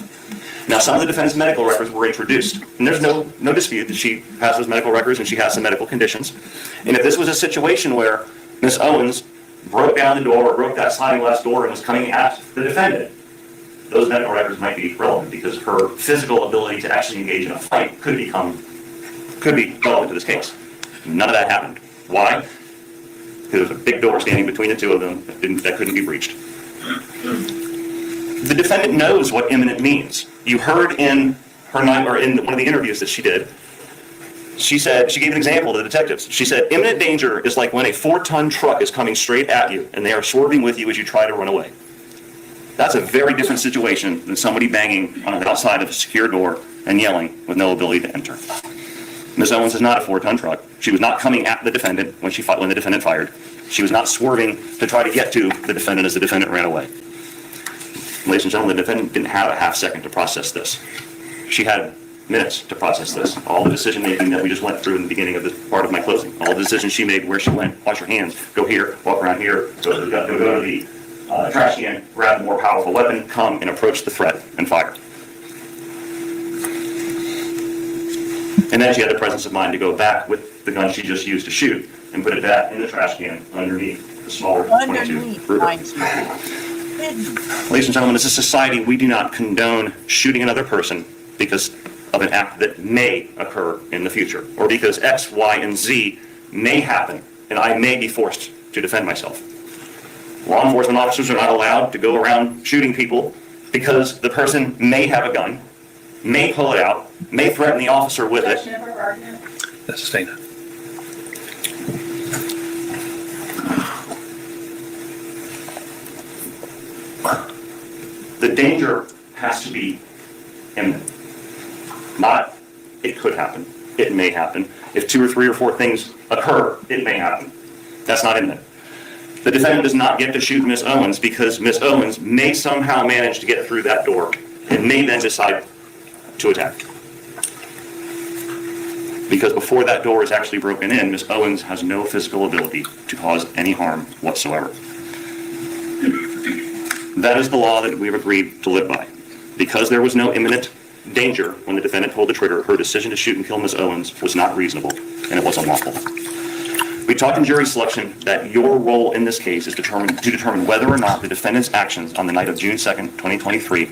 Now, some of the defendant's medical records were introduced, and there's no dispute that she has those medical records and she has some medical conditions. And if this was a situation where Miss Owens broke down the door or broke that sliding glass door and was coming at the defendant, those medical records might be relevant because her physical ability to actually engage in a fight could be relevant to this case. None of that happened. Why? Because there was a big door standing between the two of them that couldn't be breached. The defendant knows what imminent means. You heard in one of the interviews that she did, she gave an example to the detectives. She said, imminent danger is like when a 4-ton truck is coming straight at you and they are swerving with you as you try to run away. That's a very different situation than somebody banging on the outside of a secure door and yelling with no ability to enter. Ms. Owens is not a 4-ton truck. She was not coming at the defendant when the defendant fired. She was not swerving to try to get to the defendant as the defendant ran away. Ladies and gentlemen, the defendant didn't have a half second to process this. She had minutes to process this. All the decision making that we just went through in the beginning of this part of my closing, all the decisions she made, where she went, wash your hands, go here, walk around here, go to the trash can, grab a more powerful weapon, come and approach the threat and fire. And then she had the presence of mind to go back with the gun she just used to shoot and put it back in the trash can underneath the smaller .22 Ruger. Ladies and gentlemen, as a society, we do not condone shooting another person because of an act that may occur in the future, or because X, Y, and Z may happen, and I may be forced to defend myself. Law enforcement officers are not allowed to go around shooting people because the person may have a gun, may pull it out, may threaten the officer with it. That's sustained. The danger has to be imminent. Not, it could happen. It may happen. If 2 or 3 or 4 things occur, it may happen. That's not imminent. The defendant does not get to shoot Miss Owens because Miss Owens may somehow manage to get through that door and may then decide to attack. Because before that door is actually broken in, Miss Owens has no physical ability to cause any harm whatsoever. That is the law that we've agreed to live by. Because there was no imminent danger when the defendant pulled the trigger, her decision to shoot and kill Ms. Owens was not reasonable, and it was unlawful. We talked in jury selection that your role in this case is to determine whether or not the defendant's actions on the night of June 2nd, 2023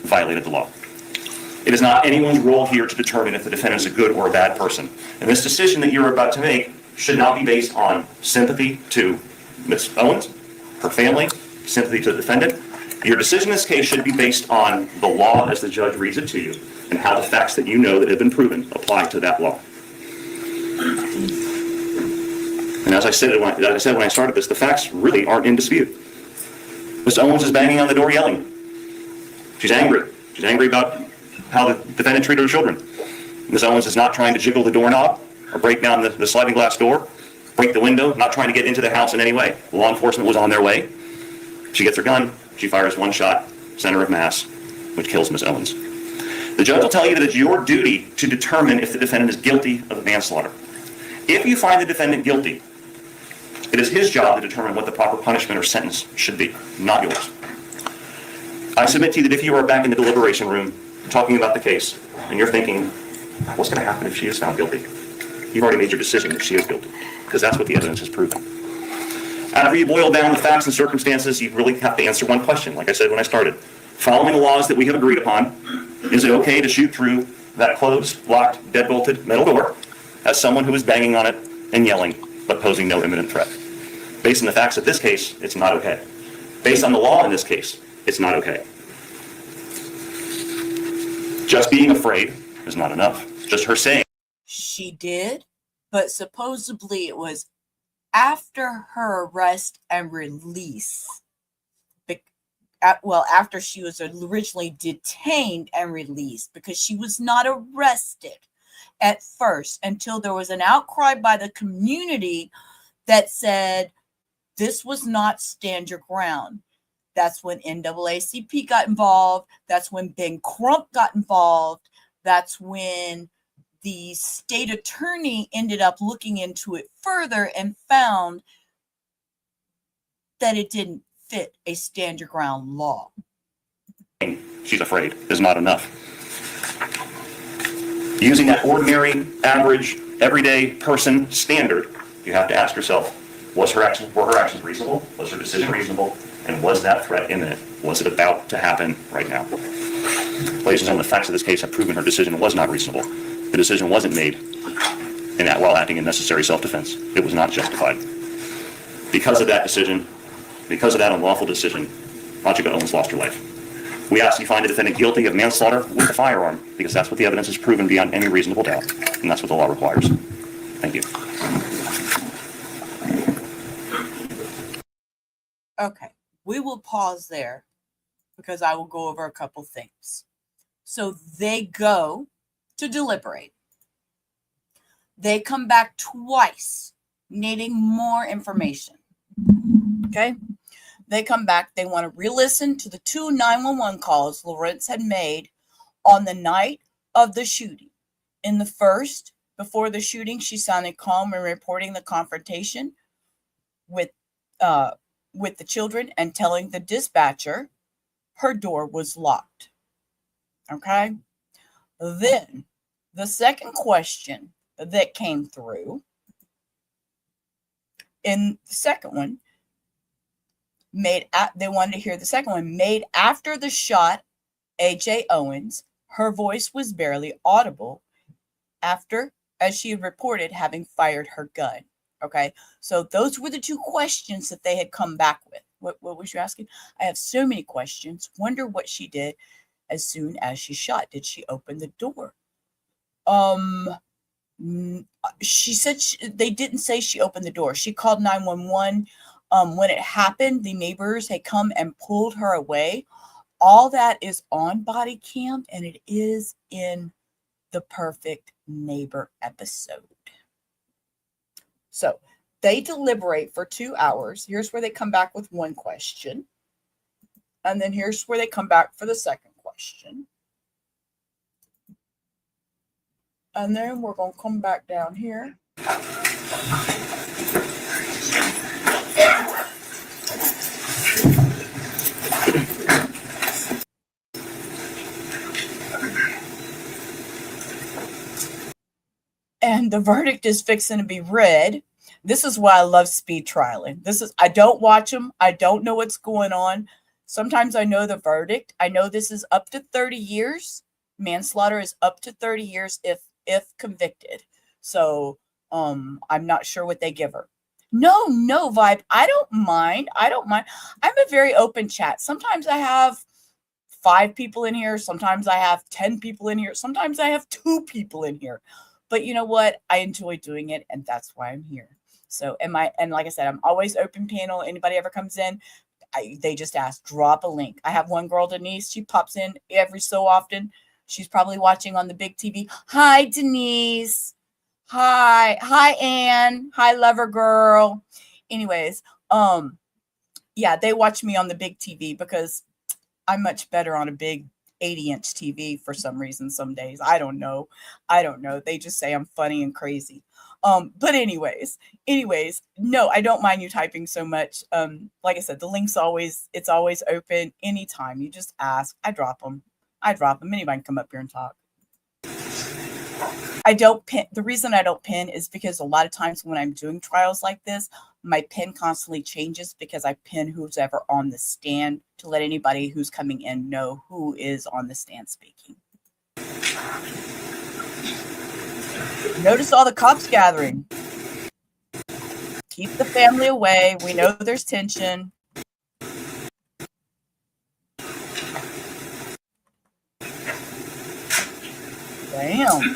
violated the law. It is not anyone's role here to determine if the defendant is a good or a bad person. And this decision that you're about to make should not be based on sympathy to Ms. Owens, her family, sympathy to the defendant. Your decision in this case should be based on the law as the judge reads it to you, and how the facts that you know that have been proven apply to that law. And as I said when I started this, the facts really aren't in dispute. Ms. Owens is banging on the door yelling. She's angry. She's angry about how the defendant treated her children. Ms. Owens is not trying to jiggle the doorknob or break down the sliding glass door, break the window, not trying to get into the house in any way. Law enforcement was on their way. She gets her gun. She fires one shot, center of mass, which kills Ms. Owens. The judge will tell you that it's your duty to determine if the defendant is guilty of manslaughter. If you find the defendant guilty, it is his job to determine what the proper punishment or sentence should be, not yours. I submit to you that if you are back in the deliberation room talking about the case, and you're thinking, what's going to happen if she is found guilty? You've already made your decision that she is guilty, because that's what the evidence has proven. After you boil down the facts and circumstances, you really have to answer one question, like I said when I started. Following the laws that we have agreed upon, is it okay to shoot through that closed, locked, deadbolted metal door as someone who is banging on it and yelling, but posing no imminent threat? Based on the facts of this case, it's not okay. Based on the law in this case, it's not okay. Just being afraid is not enough. Just her saying. She did, but supposedly it was after her arrest and release. After she was originally detained and released, because she was not arrested at first until there was an outcry by the community that said this was not stand your ground. That's when NAACP got involved. That's when Ben Crump got involved. That's when the state attorney ended up looking into it further and found that it didn't fit a stand your ground law. She's afraid is not enough. Using that ordinary, average, everyday person standard, you have to ask yourself, were her actions reasonable? Was her decision reasonable? And was that threat imminent? Was it about to happen right now? Ladies and gentlemen, the facts of this case have proven her decision was not reasonable. The decision wasn't made while acting in necessary self-defense. It was not justified. Because of that decision, because of that unlawful decision, Ajike Owens lost her life. We ask you find the defendant guilty of manslaughter with a firearm, because that's what the evidence has proven beyond any reasonable doubt, and that's what the law requires. Thank you. Okay, we will pause there because I will go over a couple things. So they go to deliberate. They come back twice, needing more information. Okay? They come back. They want to re-listen to the 2 911 calls Lorincz had made on the night of the shooting. In the first, before the shooting, she sounded calm in reporting the confrontation with the children and telling the dispatcher her door was locked. Okay? Then the second question that came through in the second one they wanted to hear the second one made after the shot. Ajike Owens, her voice was barely audible after, as she had reported, having fired her gun. Okay, so those were the two questions that they had come back with. What was you asking? I have so many questions. Wonder what she did as soon as she shot. Did she open the door? She said they didn't say she opened the door. She called 911. When it happened, the neighbors had come and pulled her away. All that is on body cam, and it is in the Perfect Neighbor episode. So they deliberate for 2 hours. Here's where they come back with one question. And then here's where they come back for the second question. And then we're going to come back down here. and the verdict is fixing to be read. This is why I love speed trialing. I don't watch them. I don't know what's going on. Sometimes I know the verdict. I know this is up to 30 years. Manslaughter is up to 30 years if convicted. So I'm not sure what they give her. No, Vibe. I don't mind. I'm a very open chat. Sometimes I have 5 people in here. Sometimes I have 10 people in here. Sometimes I have 2 people in here. But you know what? I enjoy doing it, and that's why I'm here. So and like I said, I'm always open panel. Anybody ever comes in, they just ask, drop a link. I have one girl, Denise. She pops in every so often. She's probably watching on the big TV. Hi, Denise. Hi, Ann. Hi, lover girl. Anyways, yeah, they watch me on the big TV because I'm much better on a big 80-inch TV for some reason some days. I don't know. They just say I'm funny and crazy. But anyways, no, I don't mind you typing so much. Like I said, the link's always open anytime. You just ask. I drop them. Anybody can come up here and talk. I don't pin. The reason I don't pin is because a lot of times when I'm doing trials like this, my pin constantly changes because I pin who's ever on the stand to let anybody who's coming in know who is on the stand speaking. Notice all the cops gathering. Keep the family away. We know there's tension. Damn.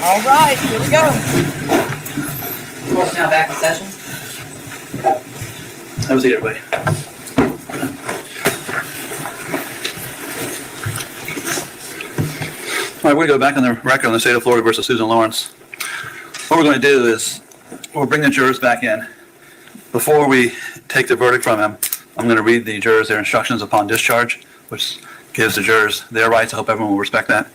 All right, here we go. Court's now back in session. Have a seat, everybody. All right, we're going to go back on the record on the state of Florida versus Susan Lawrence. What we're going to do is we'll bring the jurors back in. Before we take the verdict from them, I'm going to read the jurors their instructions upon discharge, which gives the jurors their rights. I hope everyone will respect that.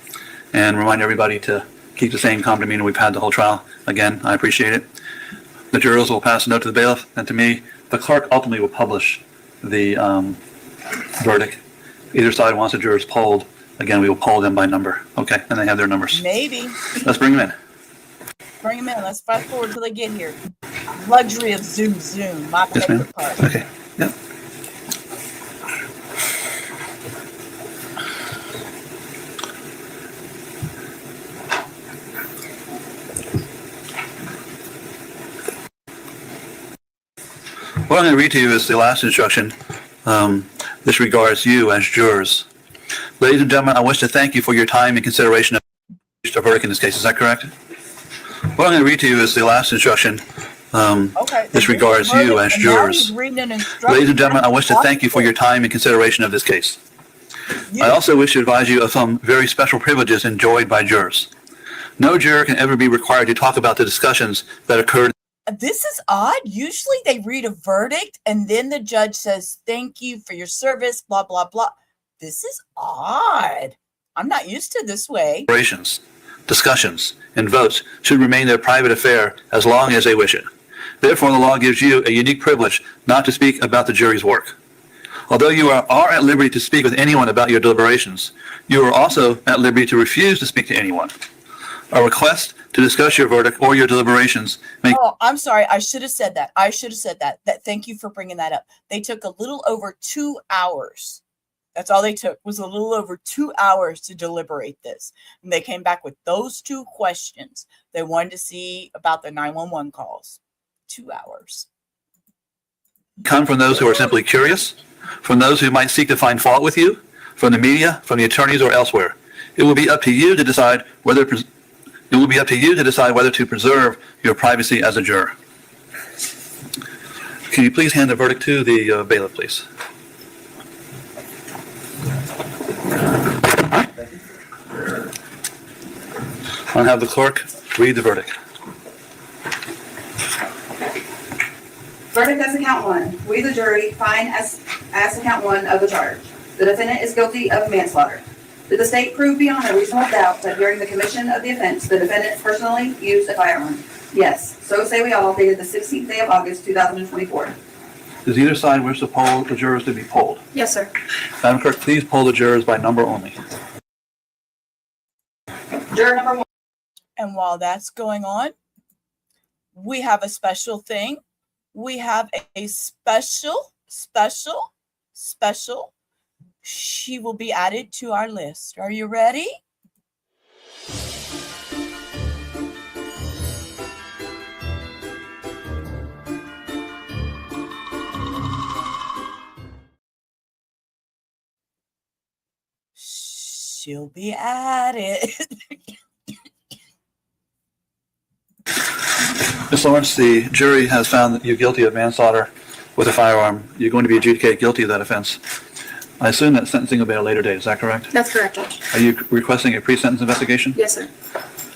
And remind everybody to keep the same calm demeanor we've had the whole trial. Again, I appreciate it. The jurors will pass a note to the bailiff and to me. The clerk ultimately will publish the verdict. Either side wants the jurors polled. Again, we will poll them by number. Okay, and they have their numbers. Maybe. Let's bring them in. Bring them in. Let's fast forward till they get here. Luxury of Zoom. My Yes, ma'am. favorite part. Okay, yep. What I'm going to read to you is the last instruction. This regards you as jurors. Ladies and gentlemen, I wish to thank you for your time and consideration of the verdict in this case. Is that correct? What I'm going to read to you is the last instruction. Okay. This regards you as jurors. Ladies and gentlemen, I wish to thank you for your time and consideration of this case. I also wish to advise you of some very special privileges enjoyed by jurors. No juror can ever be required to talk about the discussions that occurred. This is odd. Usually they read a verdict and then the judge says, thank you for your service, blah, blah, blah. This is odd. I'm not used to this way. Discussions, and votes should remain their private affair as long as they wish it. Therefore, the law gives you a unique privilege not to speak about the jury's work. Although you are at liberty to speak with anyone about your deliberations, you are also at liberty to refuse to speak to anyone. A request to discuss your verdict or your deliberations may... Oh, I'm sorry. I should have said that. Thank you for bringing that up. They took a little over 2 hours. That's all they took, was a little over 2 hours to deliberate this. And they came back with those 2 questions. They wanted to see about the 911 calls. 2 hours. Come from those who are simply curious, from those who might seek to find fault with you, from the media, from the attorneys, or elsewhere. It will be up to you to decide whether to preserve your privacy as a juror. Can you please hand the verdict to the bailiff, please? I'll have the clerk read the verdict. Verdict as to count 1. We, the jury, find as to count 1 of the charge. The defendant is guilty of manslaughter. Did the state prove beyond a reasonable doubt that during the commission of the offense, the defendant personally used a firearm? Yes. So say we all, dated the 16th day of August, 2024. Does either side wish to poll the jurors to be polled? Yes, sir. Madam Clerk, please poll the jurors by number only. Juror number 1. And while that's going on, we have a special thing. We have a special. She will be added to our list. Are you ready? She'll be added. Ms. Lawrence, the jury has found you guilty of manslaughter with a firearm. You're going to be adjudicated guilty of that offense. I assume that sentencing will be at a later date. Is that correct? That's correct, Judge. Are you requesting a pre-sentence investigation? Yes, sir.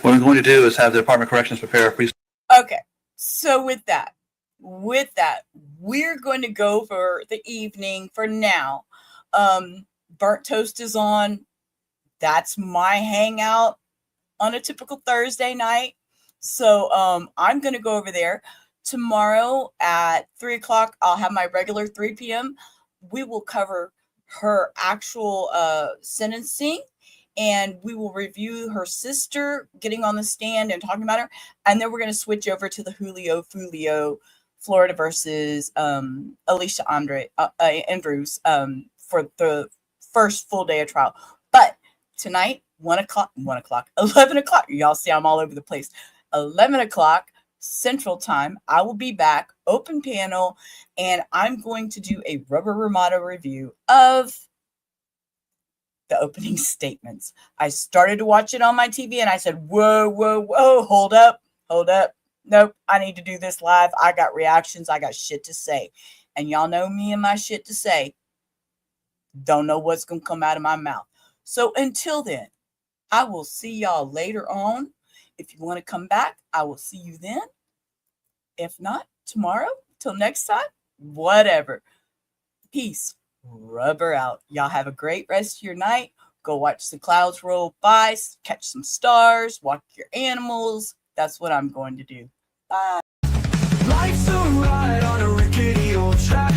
What I'm going to do is have the Department of Corrections prepare a pre. Okay, so with that, we're going to go for the evening for now. Burnt toast is on. That's my hangout on a typical Thursday night. So I'm going to go over there. Tomorrow at 3 o'clock, I'll have my regular 3 p.m. We will cover her actual sentencing, and we will review her sister getting on the stand and talking about her. And then we're going to switch over to the Julio Fulio, Florida versus Alicia Andrews for the first full day of trial. But tonight, 11 o'clock. Y'all see I'm all over the place. 11 o'clock Central Time, I will be back, open panel, and I'm going to do a rubber Ramada review of the opening statements. I started to watch it on my TV and I said, whoa, hold up. Nope, I need to do this live. I got reactions. I got shit to say. And y'all know me and my shit to say. Don't know what's going to come out of my mouth. So until then, I will see y'all later on. If you want to come back, I will see you then. If not, tomorrow. Till next time, whatever. Peace. Rubber out. Y'all have a great rest of your night. Go watch the clouds roll by, catch some stars, walk your animals. That's what I'm going to do. Bye. Life's a ride on a rickety old track.